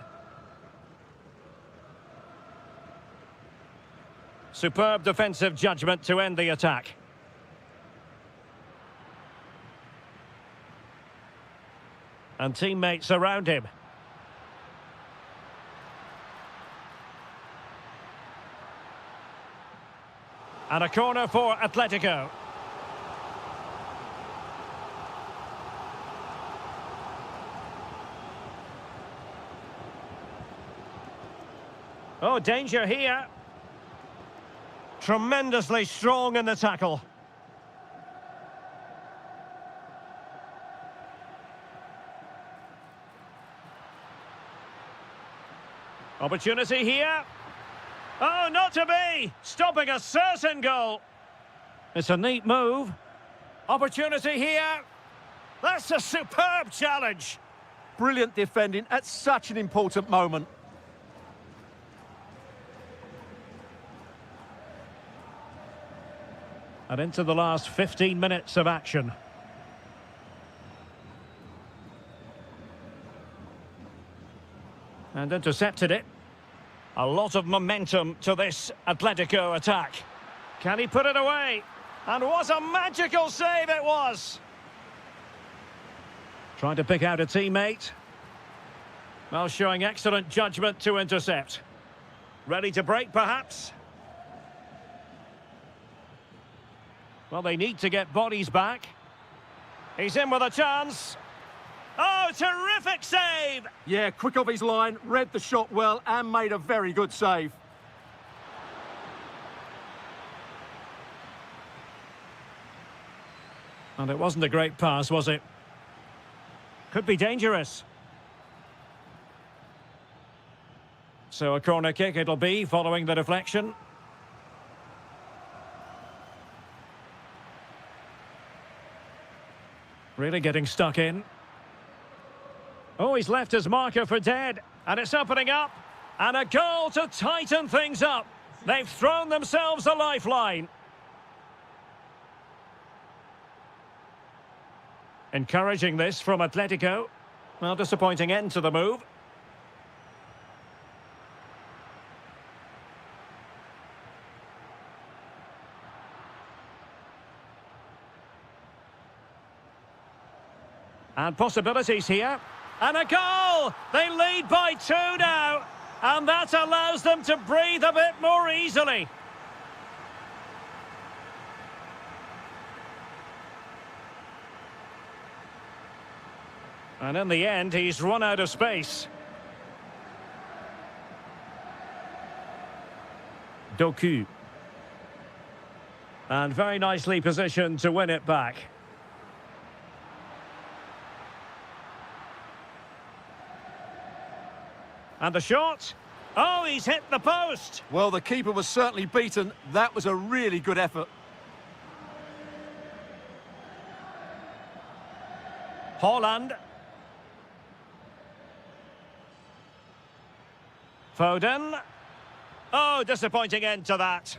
Superb defensive judgment to end the attack. And teammates around him. And a corner for Atletico. Oh, danger here. Tremendously strong in the tackle. Opportunity here. Oh, not to be! Stopping a certain goal. It's a neat move. Opportunity here. That's a superb challenge. Brilliant defending at such an important moment. And into the last 15 minutes of action. And intercepted it. A lot of momentum to this Atletico attack. Can he put it away? And what a magical save it was! Trying to pick out a teammate. Well, showing excellent judgment to intercept. Ready to break, perhaps? Well, they need to get bodies back. He's in with a chance. Oh, terrific save! Yeah, quick off his line, read the shot well and made a very good save. And it wasn't a great pass, was it? Could be dangerous. So a corner kick it'll be, following the deflection. Really getting stuck in. Oh, he's left his marker for dead. And it's opening up. And a goal to tighten things up. They've thrown themselves a lifeline. Encouraging this from Atletico. Well, disappointing end to the move. And possibilities here. And a goal! They lead by 2 now. And that allows them to breathe a bit more easily. And in the end, he's run out of space. Doku. And very nicely positioned to win it back. And the shot. Oh, he's hit the post. Well, the keeper was certainly beaten. That was a really good effort. Haaland. Foden. Oh, disappointing end to that.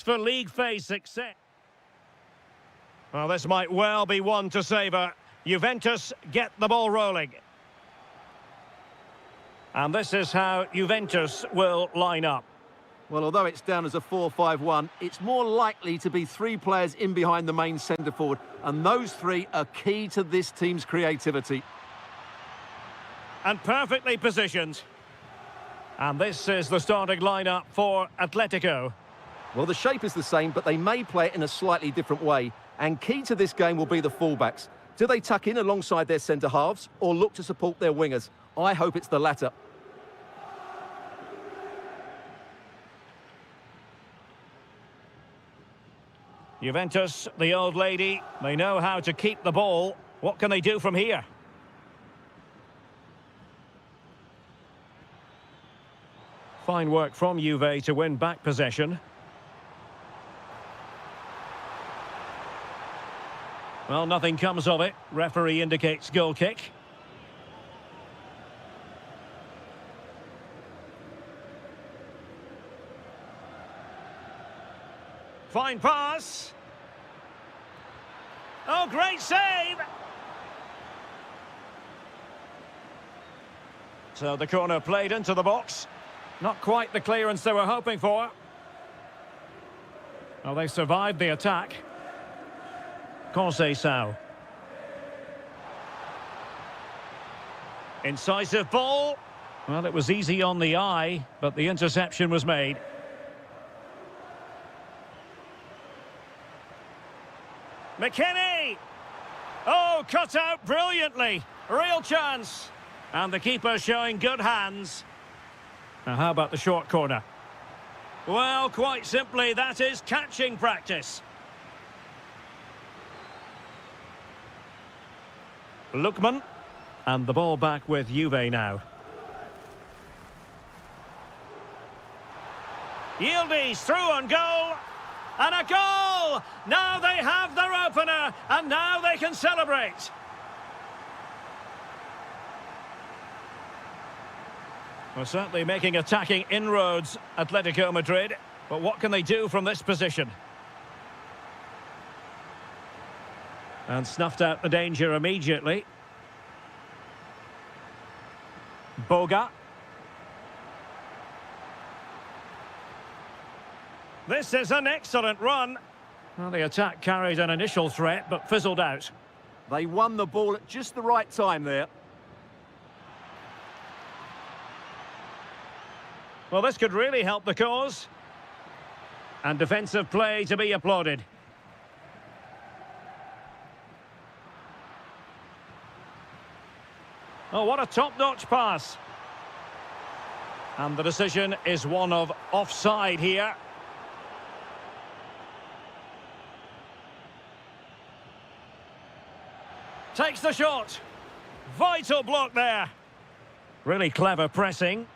for league phase success. Well, this might well be one to savour. Juventus get the ball rolling. And this is how Juventus will line up. Well, although it's down as a 4-5-1, it's more likely to be three players in behind the main centre forward, and those three are key to this team's creativity. And perfectly positioned. And this is the starting lineup for Atletico. Well, the shape is the same, but they may play it in a slightly different way. And key to this game will be the fullbacks. Do they tuck in alongside their centre-halves or look to support their wingers? I hope it's the latter. Juventus, the old lady, they know how to keep the ball. What can they do from here? Fine work from Juve to win back possession. Well, nothing comes of it. Referee indicates goal kick. Fine pass. Oh, great save! So the corner played into the box. Not quite the clearance they were hoping for. Well, they survived the attack. Conceição. Incisive ball. Well, it was easy on the eye, but the interception was made. McKinney! Oh, cut out brilliantly. Real chance. And the keeper showing good hands. Now, how about the short corner? Well, quite simply, that is catching practice. Lookman. And the ball back with Juve now. Yildiz through on goal. And a goal! Now they have their opener, and now they can celebrate. Well, certainly making attacking inroads, Atletico Madrid. But what can they do from this position? And snuffed out the danger immediately. Boga. This is an excellent run. Well, the attack carried an initial threat, but fizzled out. They won the ball at just the right time there. Well, this could really help the cause. And defensive play to be applauded. Oh, what a top-notch pass. And the decision is one of offside here. Takes the shot. Vital block there. Really clever pressing.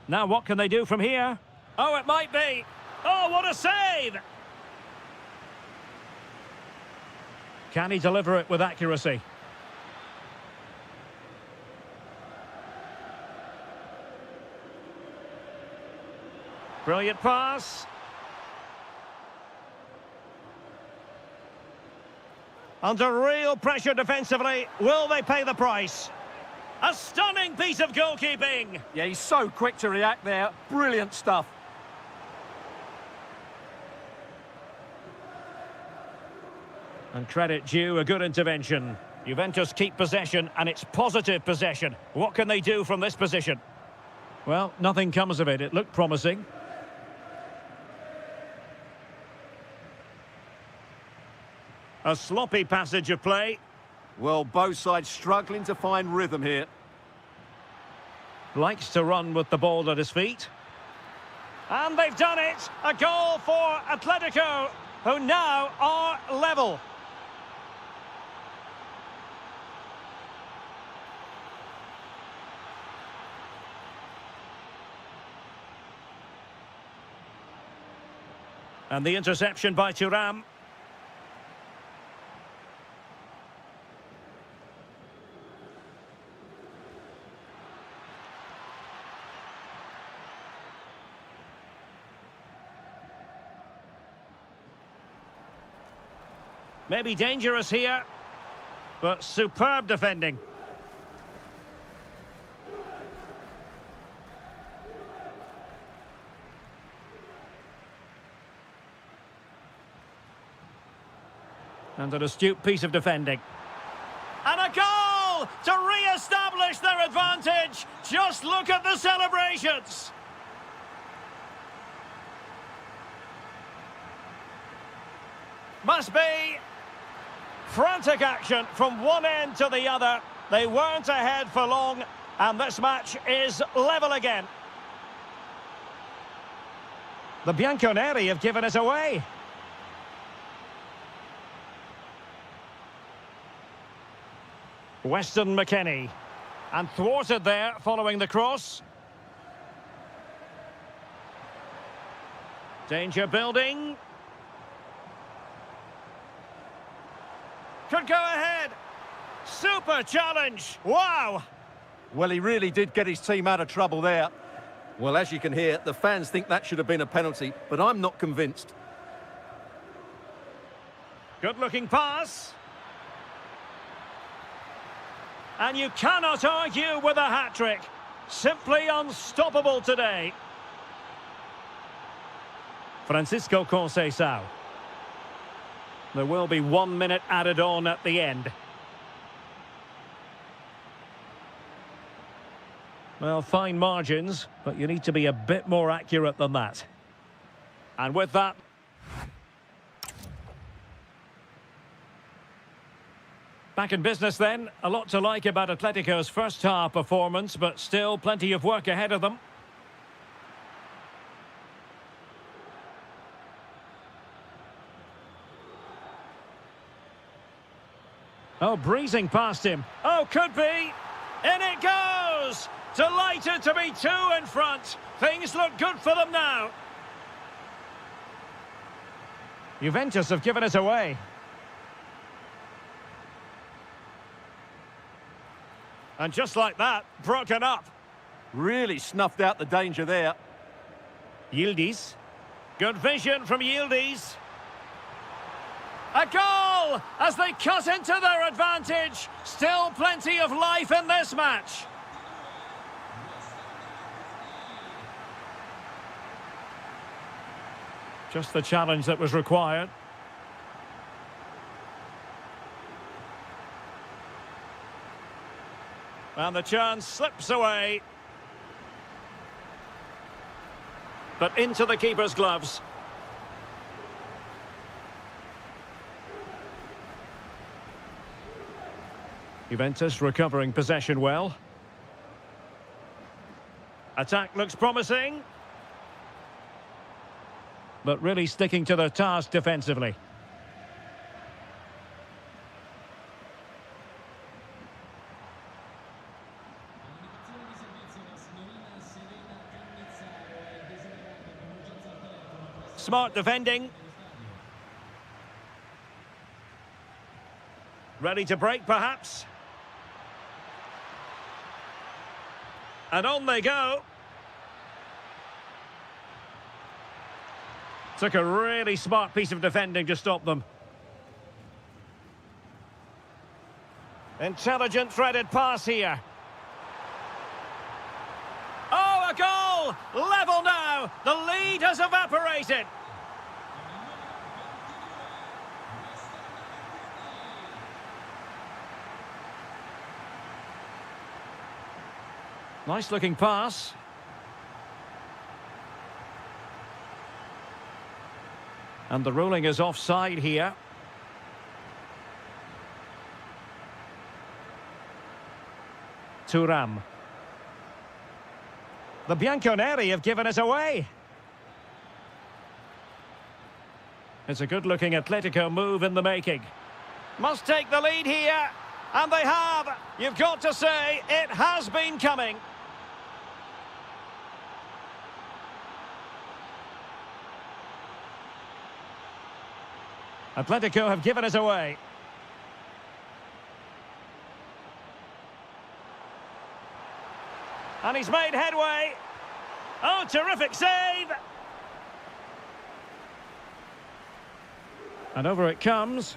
Now what can they do from here? Oh, it might be. Oh, what a save! Can he deliver it with accuracy? Brilliant pass. Under real pressure defensively, will they pay the price? A stunning piece of goalkeeping. Yeah, he's so quick to react there. Brilliant stuff. And credit due, a good intervention. Juventus keep possession, and it's positive possession. What can they do from this position? Well, nothing comes of it. It looked promising. A sloppy passage of play. Well, both sides struggling to find rhythm here. Likes to run with the ball at his feet. And they've done it! A goal for Atletico, who now are level. And the interception by Thuram. Maybe dangerous here, but superb defending. And an astute piece of defending. And a goal to re-establish their advantage. Just look at the celebrations. Must be frantic action from one end to the other. They weren't ahead for long, and this match is level again. The Bianconeri have given us away. Weston McKennie, and thwarted there following the cross. Danger building. Could go ahead. Super challenge. Wow. Well, he really did get his team out of trouble there. Well, as you can hear, the fans think that should have been a penalty, but I'm not convinced. Good-looking pass. And you cannot argue with a hat-trick. Simply unstoppable today. Francisco Conceição. There will be 1 minute added on at the end. Well, fine margins, but you need to be a bit more accurate than that. And with that... Back in business then. A lot to like about Atletico's first half performance, but still plenty of work ahead of them. Oh, breezing past him. Oh, could be. In it goes! Delighted to be two in front. Things look good for them now. Juventus have given us away. And just like that, broken up. Really snuffed out the danger there. Yildiz. Good vision from Yildiz. A goal as they cut into their advantage. Still plenty of life in this match. Just the challenge that was required. And the chance slips away. But into the keeper's gloves. Juventus recovering possession well. Attack looks promising. But really sticking to their task defensively. Smart defending. Ready to break, perhaps. And on they go. Took a really smart piece of defending to stop them. Intelligent threaded pass here. Oh, a goal! Level now! The lead has evaporated. Nice looking pass. And the ruling is offside here. Thuram. The Bianconeri have given us away. It's a good-looking Atletico move in the making. Must take the lead here. And they have. You've got to say, it has been coming. Atletico have given us away. And he's made headway. Oh, terrific save. And over it comes.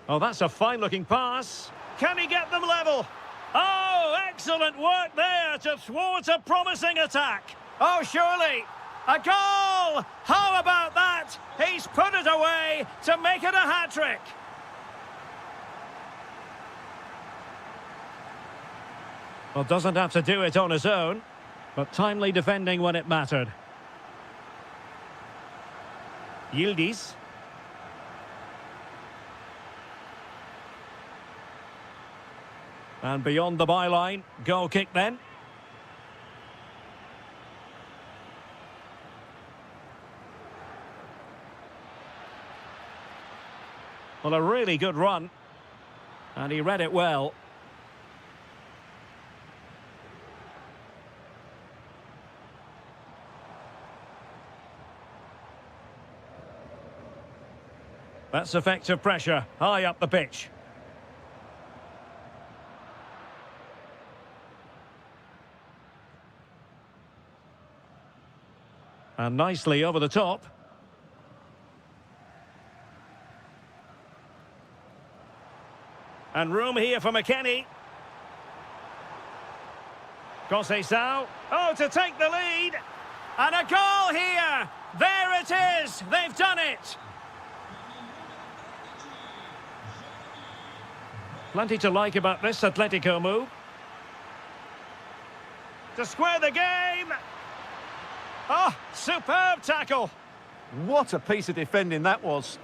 Oh, that's a fine-looking pass. Can he get them level? Oh, excellent work there to thwart a promising attack. Oh, surely. A goal! How about that? He's put it away to make it a hat-trick. Well, doesn't have to do it on his own, but timely defending when it mattered. Yildiz. And beyond the byline, goal kick then. Well, a really good run. And he read it well. That's effective pressure, high up the pitch. And nicely over the top. And room here for McKennie. Conceição. Oh, to take the lead. And a goal here. There it is. They've done it. Plenty to like about this Atletico move. To square the game. Oh, superb tackle. What a piece of defending that was.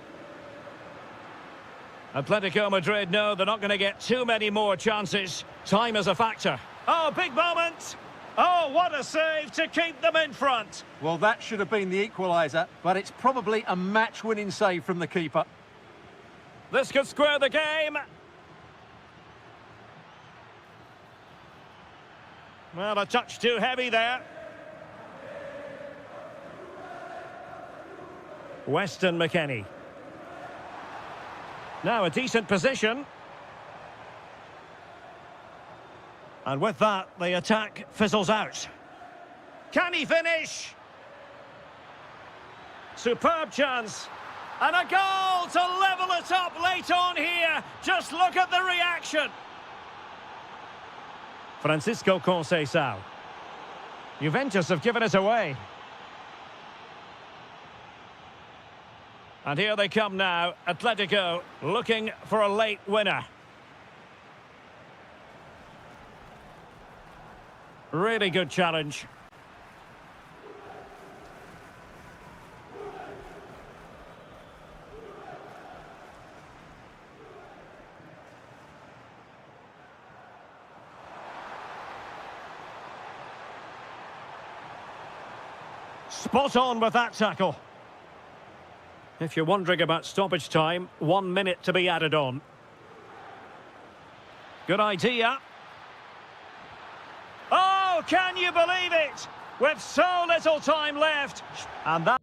Atletico Madrid know they're not going to get too many more chances. Time is a factor. Oh, big moment. Oh, what a save to keep them in front. Well, that should have been the equaliser, but it's probably a match-winning save from the keeper. This could square the game. Well, a touch too heavy there. Weston McKennie. Now a decent position. And with that, the attack fizzles out. Can he finish? Superb chance. And a goal to level it up late on here. Just look at the reaction. Francisco Conceição. Juventus have given it away. And here they come now, Atletico looking for a late winner. Really good challenge. Spot on with that tackle. If you're wondering about stoppage time, 1 minute to be added on. Good idea. Oh, can you believe it? With so little time left. And that...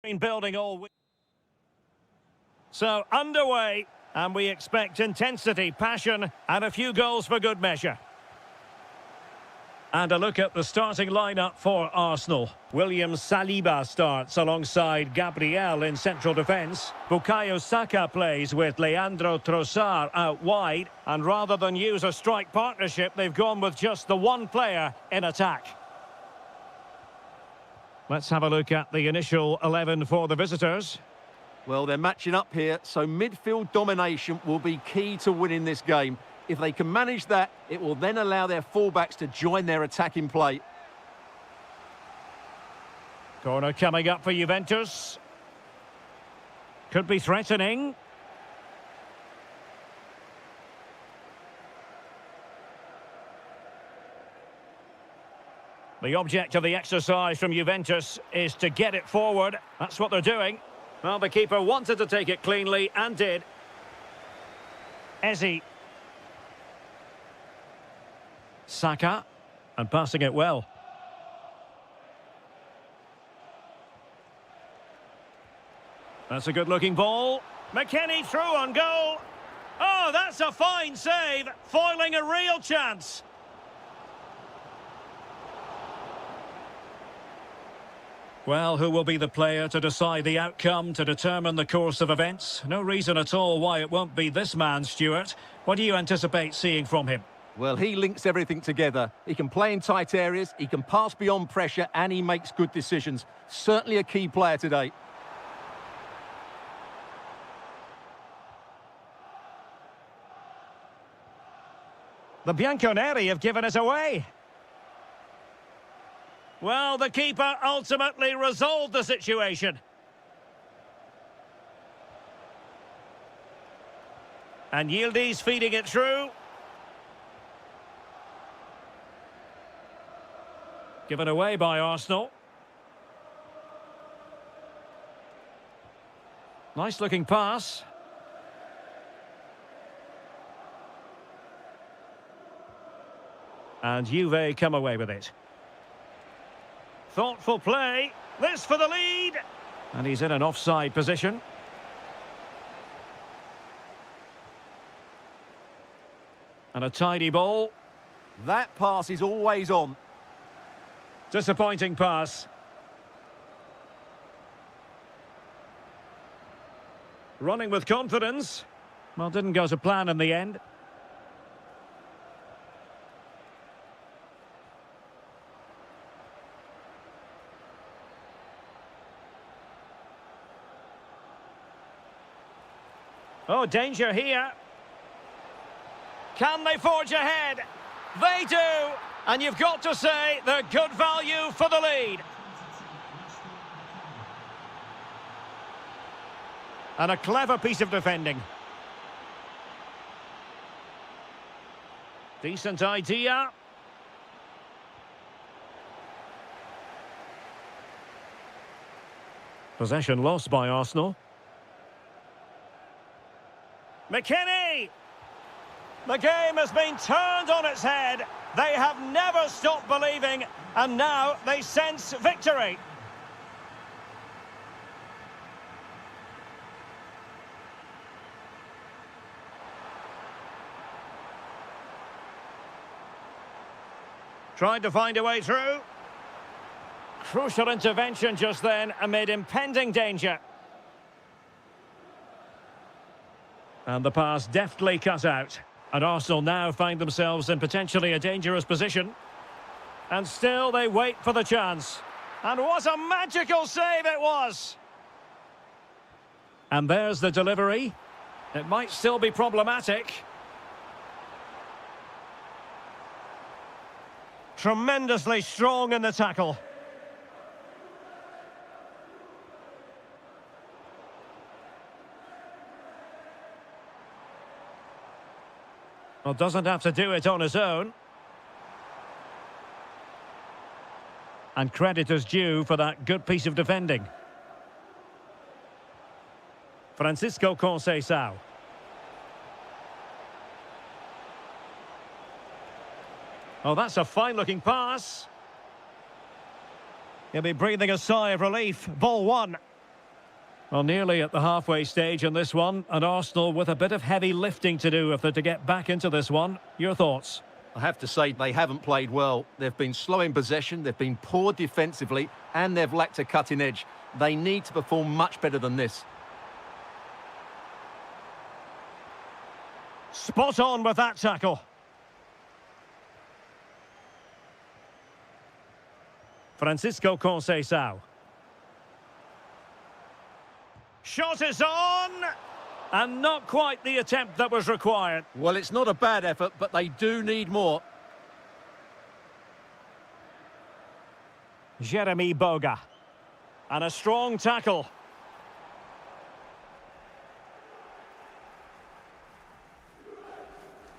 Been building all week. So, underway, and we expect intensity, passion, and a few goals for good measure. And a look at the starting lineup for Arsenal. William Saliba starts alongside Gabriel in central defence. Bukayo Saka plays with Leandro Trossard out wide. And rather than use a strike partnership, they've gone with just the one player in attack. Let's have a look at the initial 11 for the visitors. Well, they're matching up here, so midfield domination will be key to winning this game. If they can manage that, it will then allow their fullbacks to join their attacking play. Corner coming up for Juventus. Could be threatening. The object of the exercise from Juventus is to get it forward. That's what they're doing. Well, the keeper wanted to take it cleanly and did. Eze. Saka, and passing it well. That's a good-looking ball. McKennie through on goal. Oh, that's a fine save, foiling a real chance. Well, who will be the player to decide the outcome, to determine the course of events? No reason at all why it won't be this man, Stuart. What do you anticipate seeing from him? Well, he links everything together. He can play in tight areas, he can pass beyond pressure, and he makes good decisions. Certainly a key player today. The Bianconeri have given us away. Well, the keeper ultimately resolved the situation. And Yildiz feeding it through. Given away by Arsenal. Nice looking pass. And Juve come away with it. Thoughtful play. This for the lead. And he's in an offside position. And a tidy ball. That pass is always on. Disappointing pass. Running with confidence. Well, didn't go to plan in the end. Oh, danger here. Can they forge ahead? They do. And you've got to say they're good value for the lead. And a clever piece of defending. Decent idea. Possession lost by Arsenal. McKennie! The game has been turned on its head. They have never stopped believing, and now they sense victory. Trying to find a way through. Crucial intervention just then amid impending danger. And the pass deftly cut out. And Arsenal now find themselves in potentially a dangerous position. And still they wait for the chance. And what a magical save it was! And there's the delivery. It might still be problematic. Tremendously strong in the tackle. Well, doesn't have to do it on his own. And credit is due for that good piece of defending. Francisco Conceição. Oh, that's a fine-looking pass. He'll be breathing a sigh of relief. Ball one. Well, nearly at the halfway stage in this one, and Arsenal with a bit of heavy lifting to do if they're to get back into this one. Your thoughts? I have to say they haven't played well. They've been slow in possession, they've been poor defensively, and they've lacked a cutting edge. They need to perform much better than this. Spot on with that tackle. Francisco Conceição. Shot is on! And not quite the attempt that was required. Well, it's not a bad effort, but they do need more. Jeremy Boga. And a strong tackle.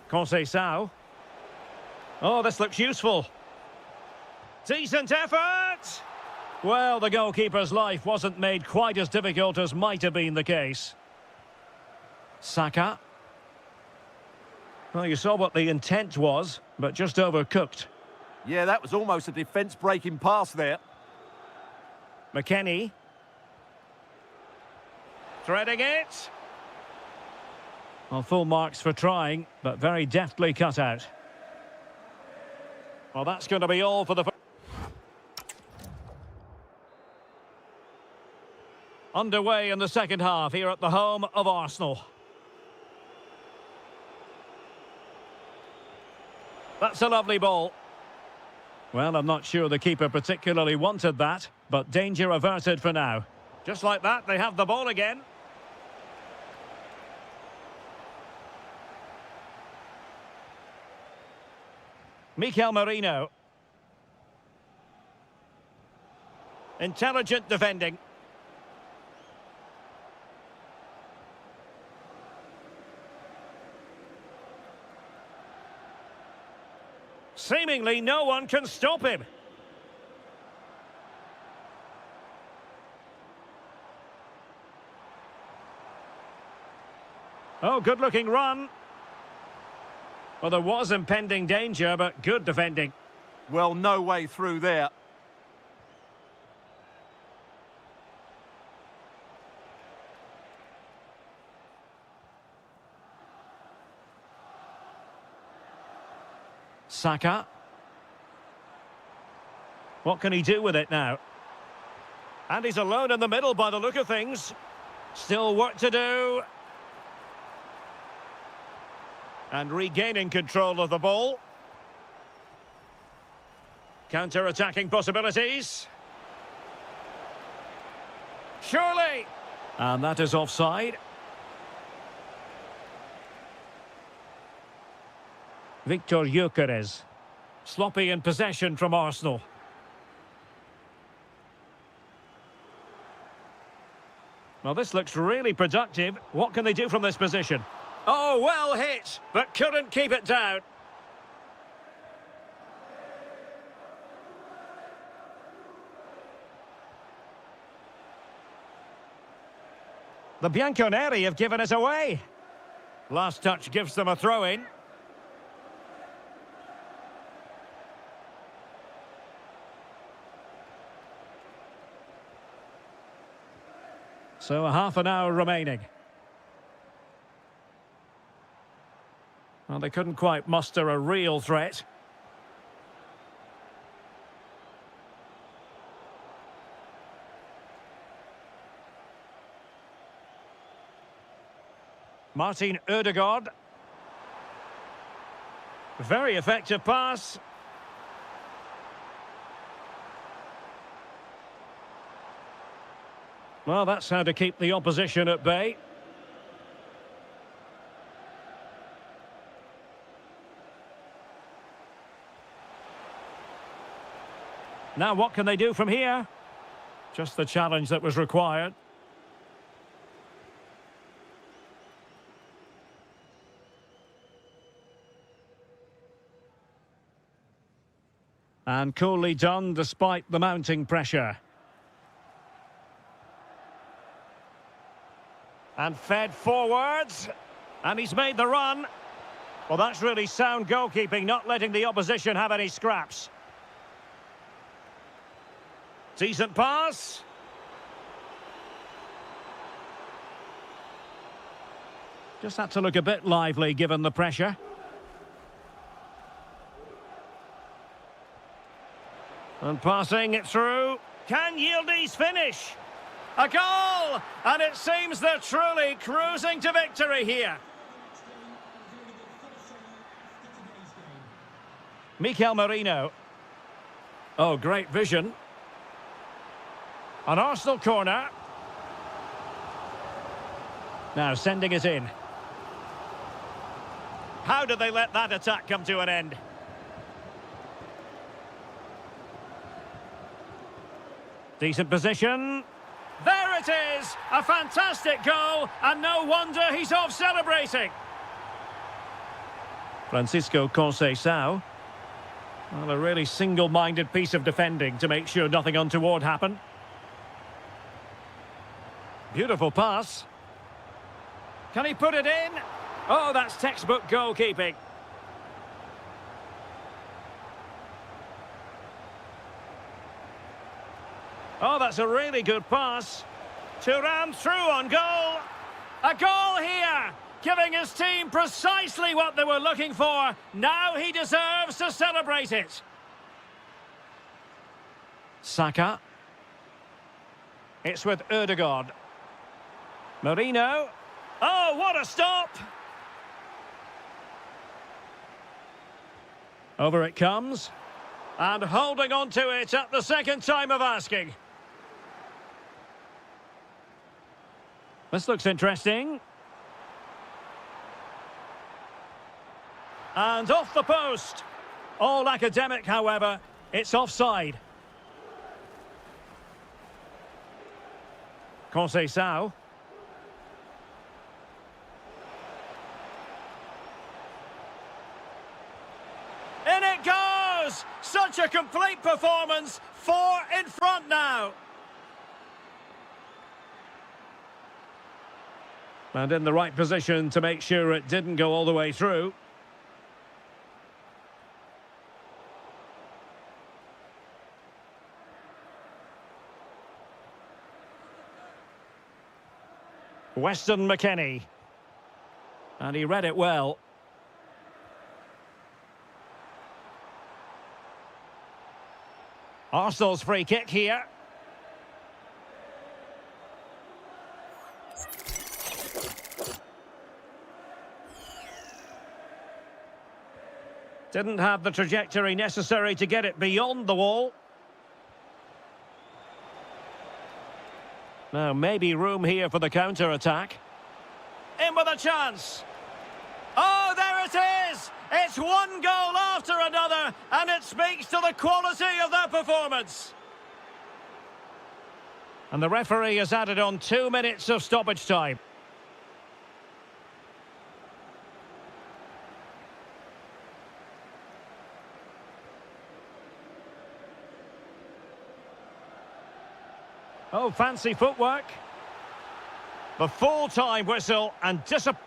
Conceição. Oh, this looks useful. Decent effort! Well, the goalkeeper's life wasn't made quite as difficult as might have been the case. Saka. Well, you saw what the intent was, but just overcooked. Yeah, that was almost a defence-breaking pass there. McKennie. Threading it. Well, full marks for trying, but very deftly cut out. Well, that's going to be all for the... Underway in the second half here at the home of Arsenal. That's a lovely ball. Well, I'm not sure the keeper particularly wanted that, but danger averted for now. Just like that, they have the ball again. Mikel Merino. Intelligent defending. Seemingly no one can stop him. Oh, good-looking run. Well, there was impending danger, but good defending. Well, no way through there. Saka. What can he do with it now? And he's alone in the middle by the look of things. Still work to do. And regaining control of the ball. Counter-attacking possibilities. Surely! And that is offside. Victor Gyökeres. Sloppy in possession from Arsenal. Well, this looks really productive. What can they do from this position? Oh, well hit, but couldn't keep it down. The Bianconeri have given it away. Last touch gives them a throw-in. So a half an hour remaining. Well, they couldn't quite muster a real threat. Martin Ødegaard. Very effective pass. Well, that's how to keep the opposition at bay. Now what can they do from here? Just the challenge that was required. And coolly done despite the mounting pressure. And fed forwards. And he's made the run. Well, that's really sound goalkeeping, not letting the opposition have any scraps. Decent pass. Just had to look a bit lively given the pressure. And passing it through. Can Yildiz finish? A goal! And it seems they're truly cruising to victory here. Mikel Merino. Oh, great vision. An Arsenal corner. Now sending it in. How did they let that attack come to an end? Decent position. There it is! A fantastic goal, and no wonder he's off celebrating. Francisco Conceição. Well, a really single-minded piece of defending to make sure nothing untoward happened. Beautiful pass. Can he put it in? Oh, that's textbook goalkeeping. Oh, that's a really good pass. Thuram through on goal. A goal here, giving his team precisely what they were looking for. Now he deserves to celebrate it. Saka. It's with Ødegaard. Merino. Oh, what a stop! Over it comes. And holding on to it at the second time of asking. This looks interesting. And off the post. All academic, however. It's offside. Conceição. In it goes! Such a complete performance. 4 in front now. And in the right position to make sure it didn't go all the way through. Weston McKennie. And he read it well. Arsenal's free kick here. Didn't have the trajectory necessary to get it beyond the wall. Now, maybe room here for the counter-attack. In with a chance. Oh, there it is! It's one goal after another, and it speaks to the quality of their performance. And the referee has added on 2 minutes of stoppage time. Oh, fancy footwork. The full-time whistle and disappointment.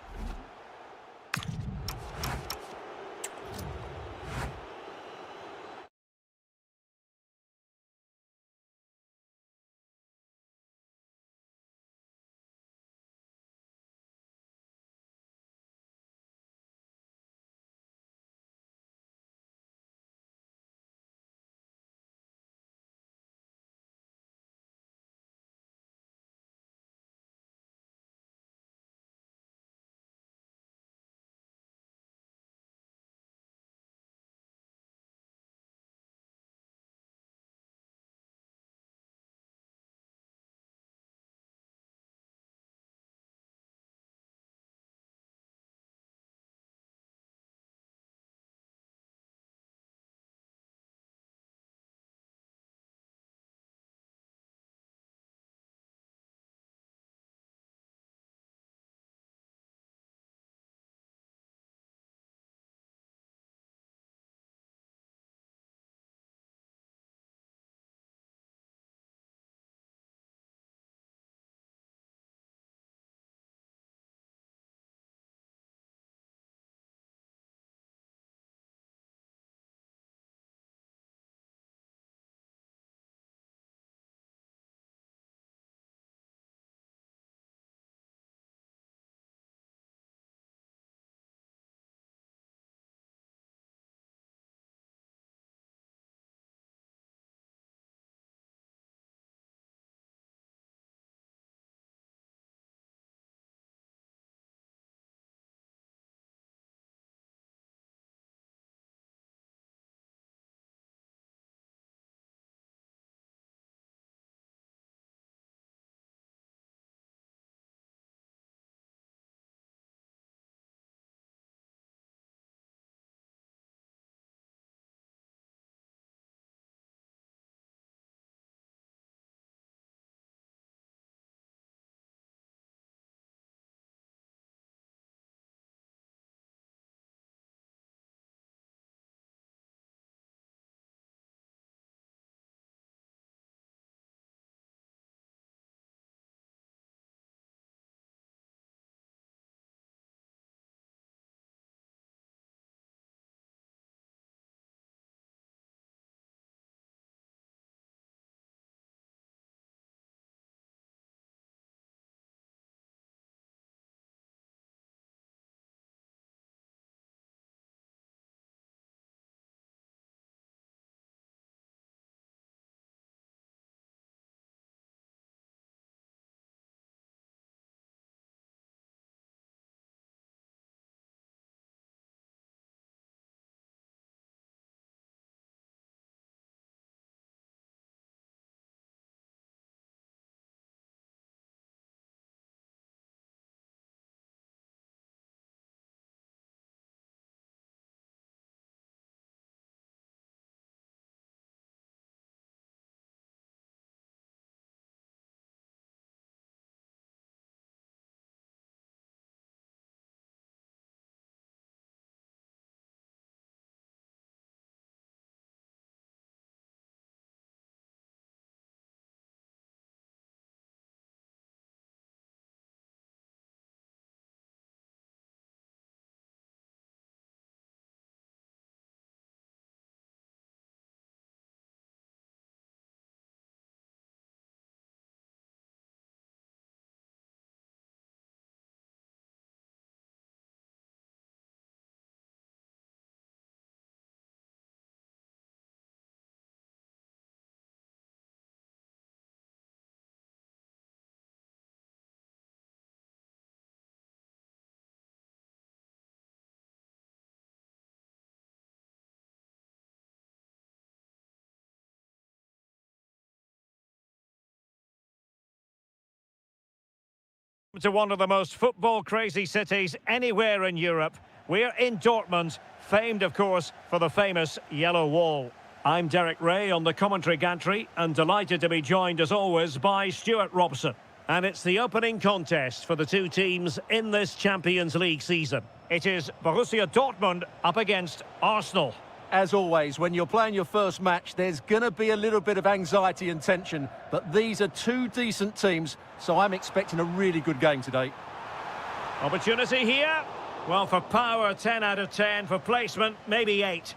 To one of the most football-crazy cities anywhere in Europe. We're in Dortmund, famed, of course, for the famous Yellow Wall. I'm Derek Ray on the commentary gantry and delighted to be joined, as always, by Stuart Robson. And it's the opening contest for the two teams in this Champions League season. It is Borussia Dortmund up against Arsenal. As always, when you're playing your first match, there's going to be a little bit of anxiety and tension, but these are two decent teams, so I'm expecting a really good game today. Opportunity here. Well, for power, 10 out of 10. For placement, maybe 8.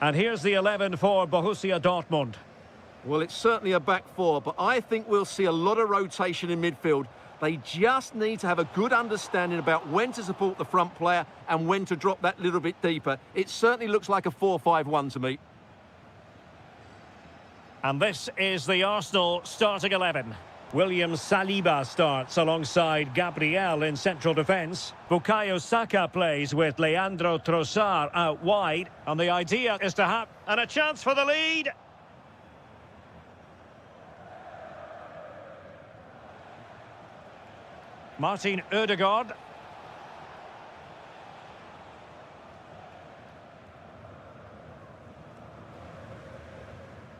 And here's the 11 for Borussia Dortmund. Well, it's certainly a back four, but I think we'll see a lot of rotation in midfield. They just need to have a good understanding about when to support the front player and when to drop that little bit deeper. It certainly looks like a 4-5-1 to me. And this is the Arsenal starting 11. William Saliba starts alongside Gabriel in central defence. Bukayo Saka plays with Leandro Trossard out wide. And the idea is to have... And a chance for the lead. Martin Ødegaard.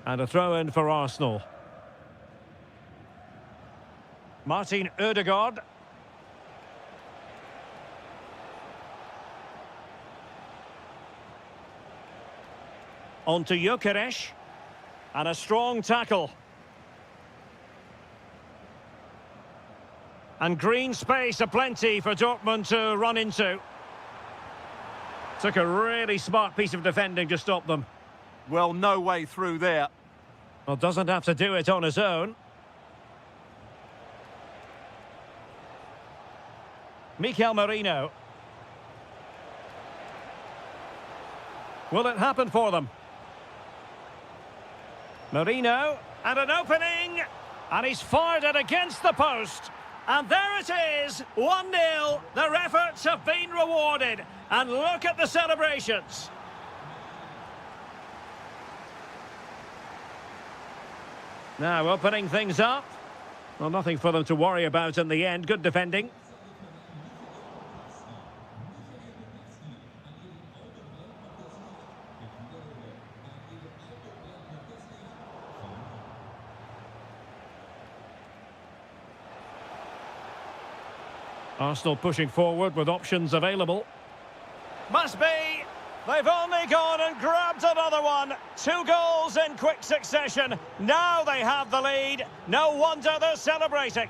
And a throw-in for Arsenal. Martin Ødegaard. On to Gyökeres. And a strong tackle. And green space aplenty for Dortmund to run into. Took a really smart piece of defending to stop them. Well, no way through there. Well, doesn't have to do it on his own. Mikel Merino. Will it happen for them? Merino, and an opening! And he's fired it against the post. And there it is, 1-0. Their efforts have been rewarded. And look at the celebrations. Now opening things up. Well, nothing for them to worry about in the end. Good defending. Arsenal pushing forward with options available. Must be. They've only gone and grabbed another one. 2 goals in quick succession. Now they have the lead. No wonder they're celebrating.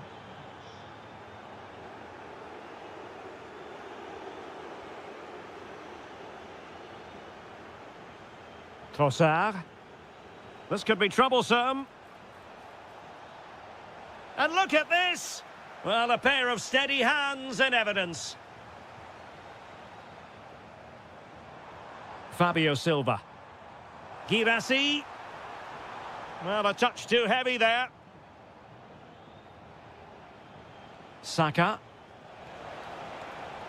Trossard. This could be troublesome. And look at this. Well, a pair of steady hands in evidence. Fabio Silva. Girassi. Well, a touch too heavy there. Saka.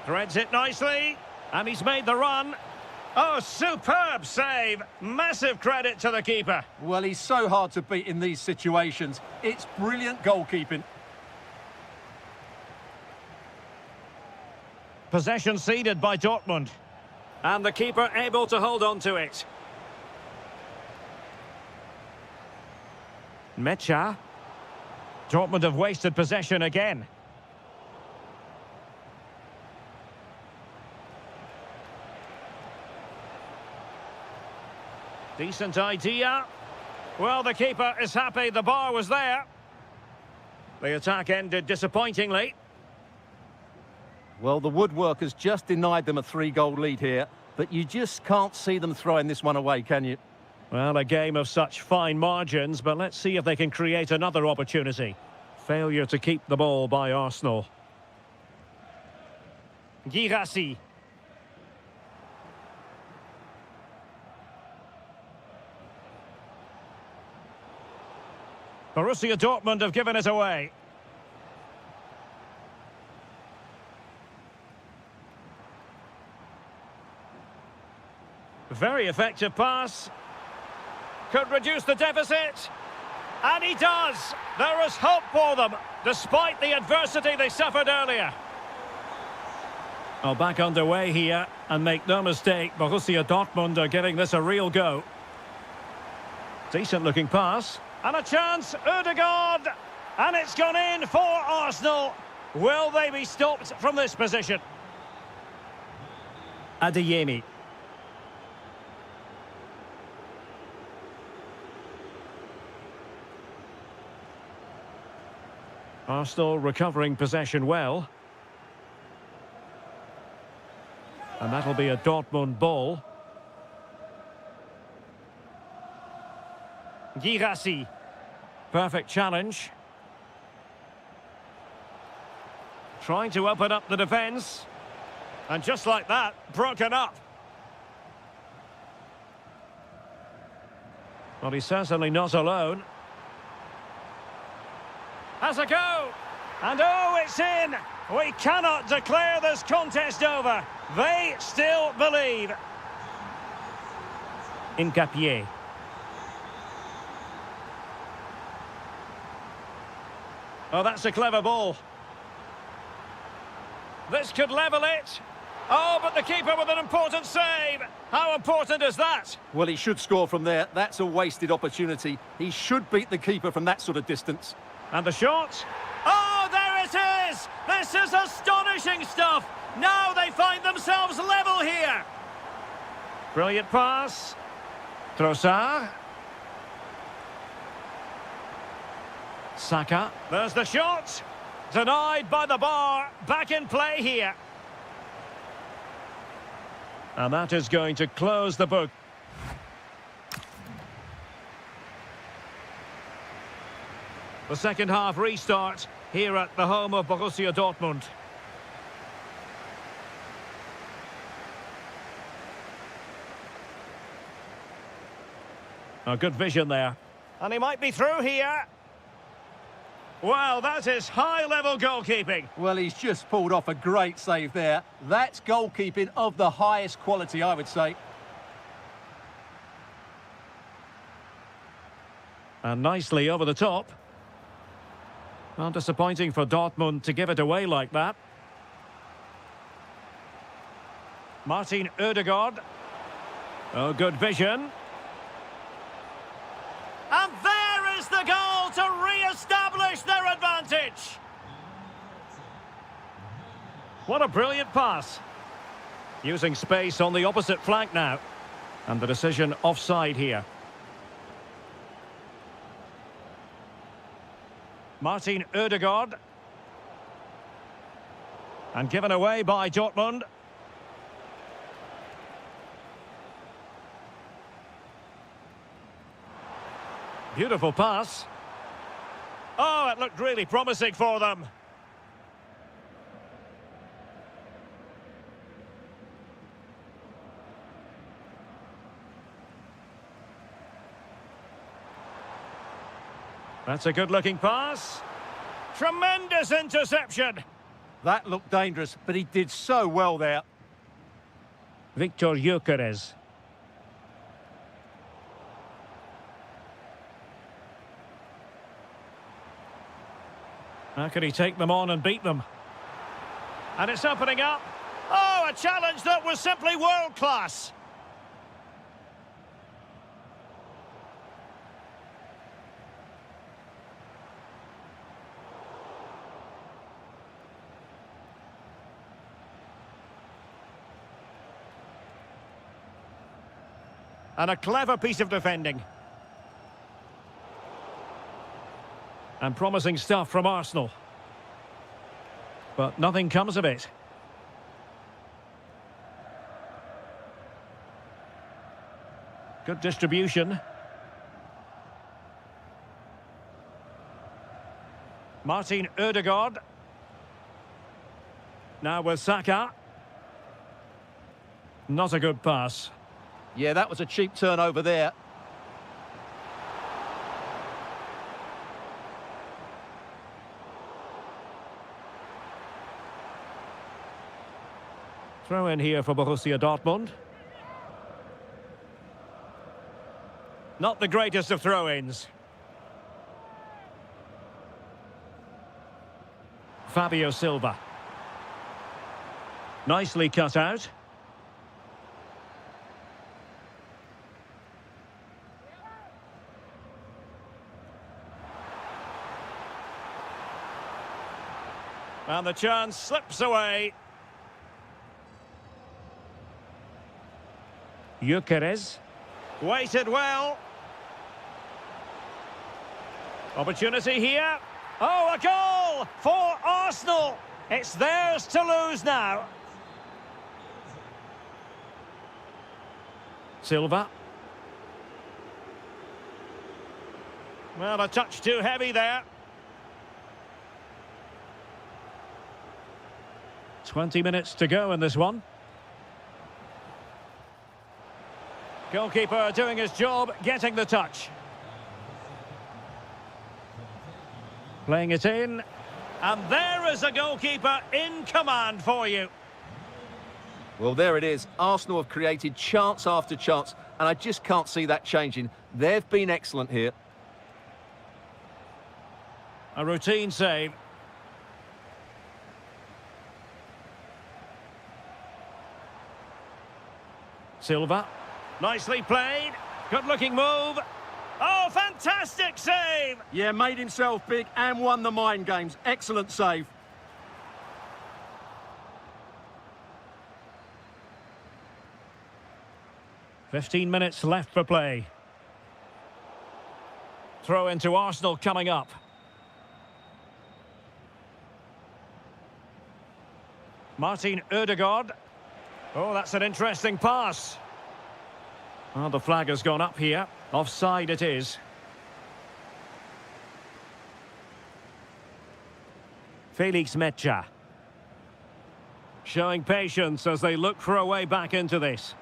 Threads it nicely. And he's made the run. Oh, superb save. Massive credit to the keeper. Well, he's so hard to beat in these situations. It's brilliant goalkeeping. Possession ceded by Dortmund. And the keeper able to hold on to it. Mecha. Dortmund have wasted possession again. Decent idea. Well, the keeper is happy the bar was there. The attack ended disappointingly. Well, the woodworkers just denied them a 3-goal lead here, but you just can't see them throwing this one away, can you? Well, a game of such fine margins, but let's see if they can create another opportunity. Failure to keep the ball by Arsenal. Girassi. Borussia Dortmund have given it away. Very effective pass. Could reduce the deficit. And he does. There is hope for them, despite the adversity they suffered earlier. Well, back underway here, and make no mistake, Borussia Dortmund are giving this a real go. Decent-looking pass. And a chance, Ødegaard. And it's gone in for Arsenal. Will they be stopped from this position? Adeyemi. Arsenal recovering possession well. And that'll be a Dortmund ball. Girassi. Perfect challenge. Trying to open up the defence. And just like that, broken up. Well, he's certainly not alone. Has a go. And oh, it's in. We cannot declare this contest over. They still believe. Incapié. Oh, that's a clever ball. This could level it. Oh, but the keeper with an important save. How important is that? Well, he should score from there. That's a wasted opportunity. He should beat the keeper from that sort of distance. And the shot. Oh, there it is! This is astonishing stuff. Now they find themselves level here. Brilliant pass. Trossard. Saka. There's the shot. Denied by the bar. Back in play here. And that is going to close the book. The second half restart here at the home of Borussia Dortmund. A good vision there. And he might be through here. Wow, that is high-level goalkeeping. Well, he's just pulled off a great save there. That's goalkeeping of the highest quality, I would say. And nicely over the top. Well, disappointing for Dortmund to give it away like that. Martin Ødegaard. Oh, good vision. And there is the goal to re-establish their advantage. What a brilliant pass. Using space on the opposite flank now. And the decision offside here. Martin Ødegaard. And given away by Dortmund. Beautiful pass. Oh, it looked really promising for them. That's a good-looking pass. Tremendous interception. That looked dangerous, but he did so well there. Victor Gyökeres. How can he take them on and beat them? And it's opening up. Oh, a challenge that was simply world-class. And a clever piece of defending. And promising stuff from Arsenal. But nothing comes of it. Good distribution. Martin Ødegaard. Now with Saka. Not a good pass. Yeah, that was a cheap turnover there. Throw in here for Borussia Dortmund. Not the greatest of throw-ins. Fabio Silva. Nicely cut out. And the chance slips away. Gyökeres. Waited well. Opportunity here. Oh, a goal for Arsenal. It's theirs to lose now. Silva. Well, a touch too heavy there. 20 minutes to go in this one. Goalkeeper doing his job, getting the touch. Playing it in. And there is a goalkeeper in command for you. Well, there it is. Arsenal have created chance after chance, and I just can't see that changing. They've been excellent here. A routine save. Silva. Nicely played. Good-looking move. Oh, fantastic save! Yeah, made himself big and won the mind games. Excellent save. "15 minutes left for play. Throw into Arsenal coming up. Martin Ødegaard. Oh, that's an interesting pass. Well, the flag has gone up here. Offside it is. Felix Mecha. Showing patience as they look for a way back into this.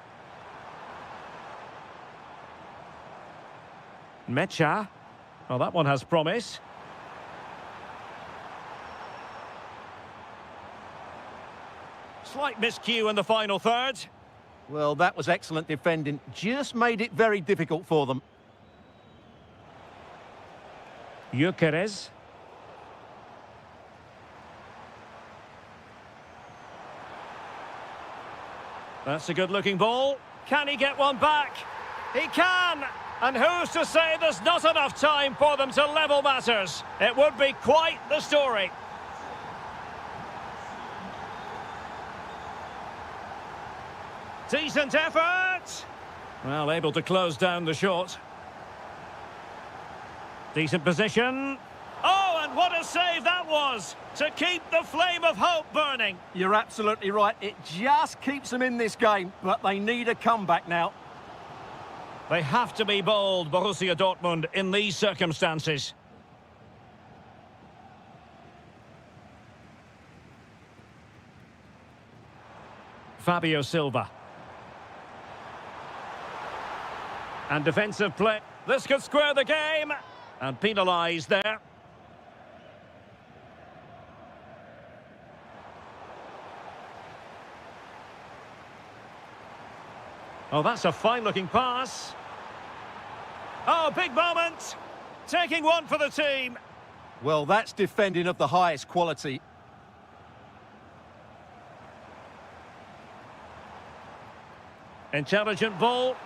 Mecha. Well, that one has promise. Slight miscue in the final third. Well, that was excellent defending. Just made it very difficult for them. Gyökeres. That's a good-looking ball. Can he get one back? He can! And who's to say there's not enough time for them to level matters? It would be quite the story. Decent effort. Well, able to close down the shot. Decent position. Oh, and what a save that was to keep the flame of hope burning. You're absolutely right. It just keeps them in this game, but they need a comeback now. They have to be bold, Borussia Dortmund, in these circumstances. Fabio Silva. And defensive play. This could square the game. And penalised there. Oh, that's a fine-looking pass. Oh, big moment. Taking one for the team. Well, that's defending of the highest quality. Intelligent ball.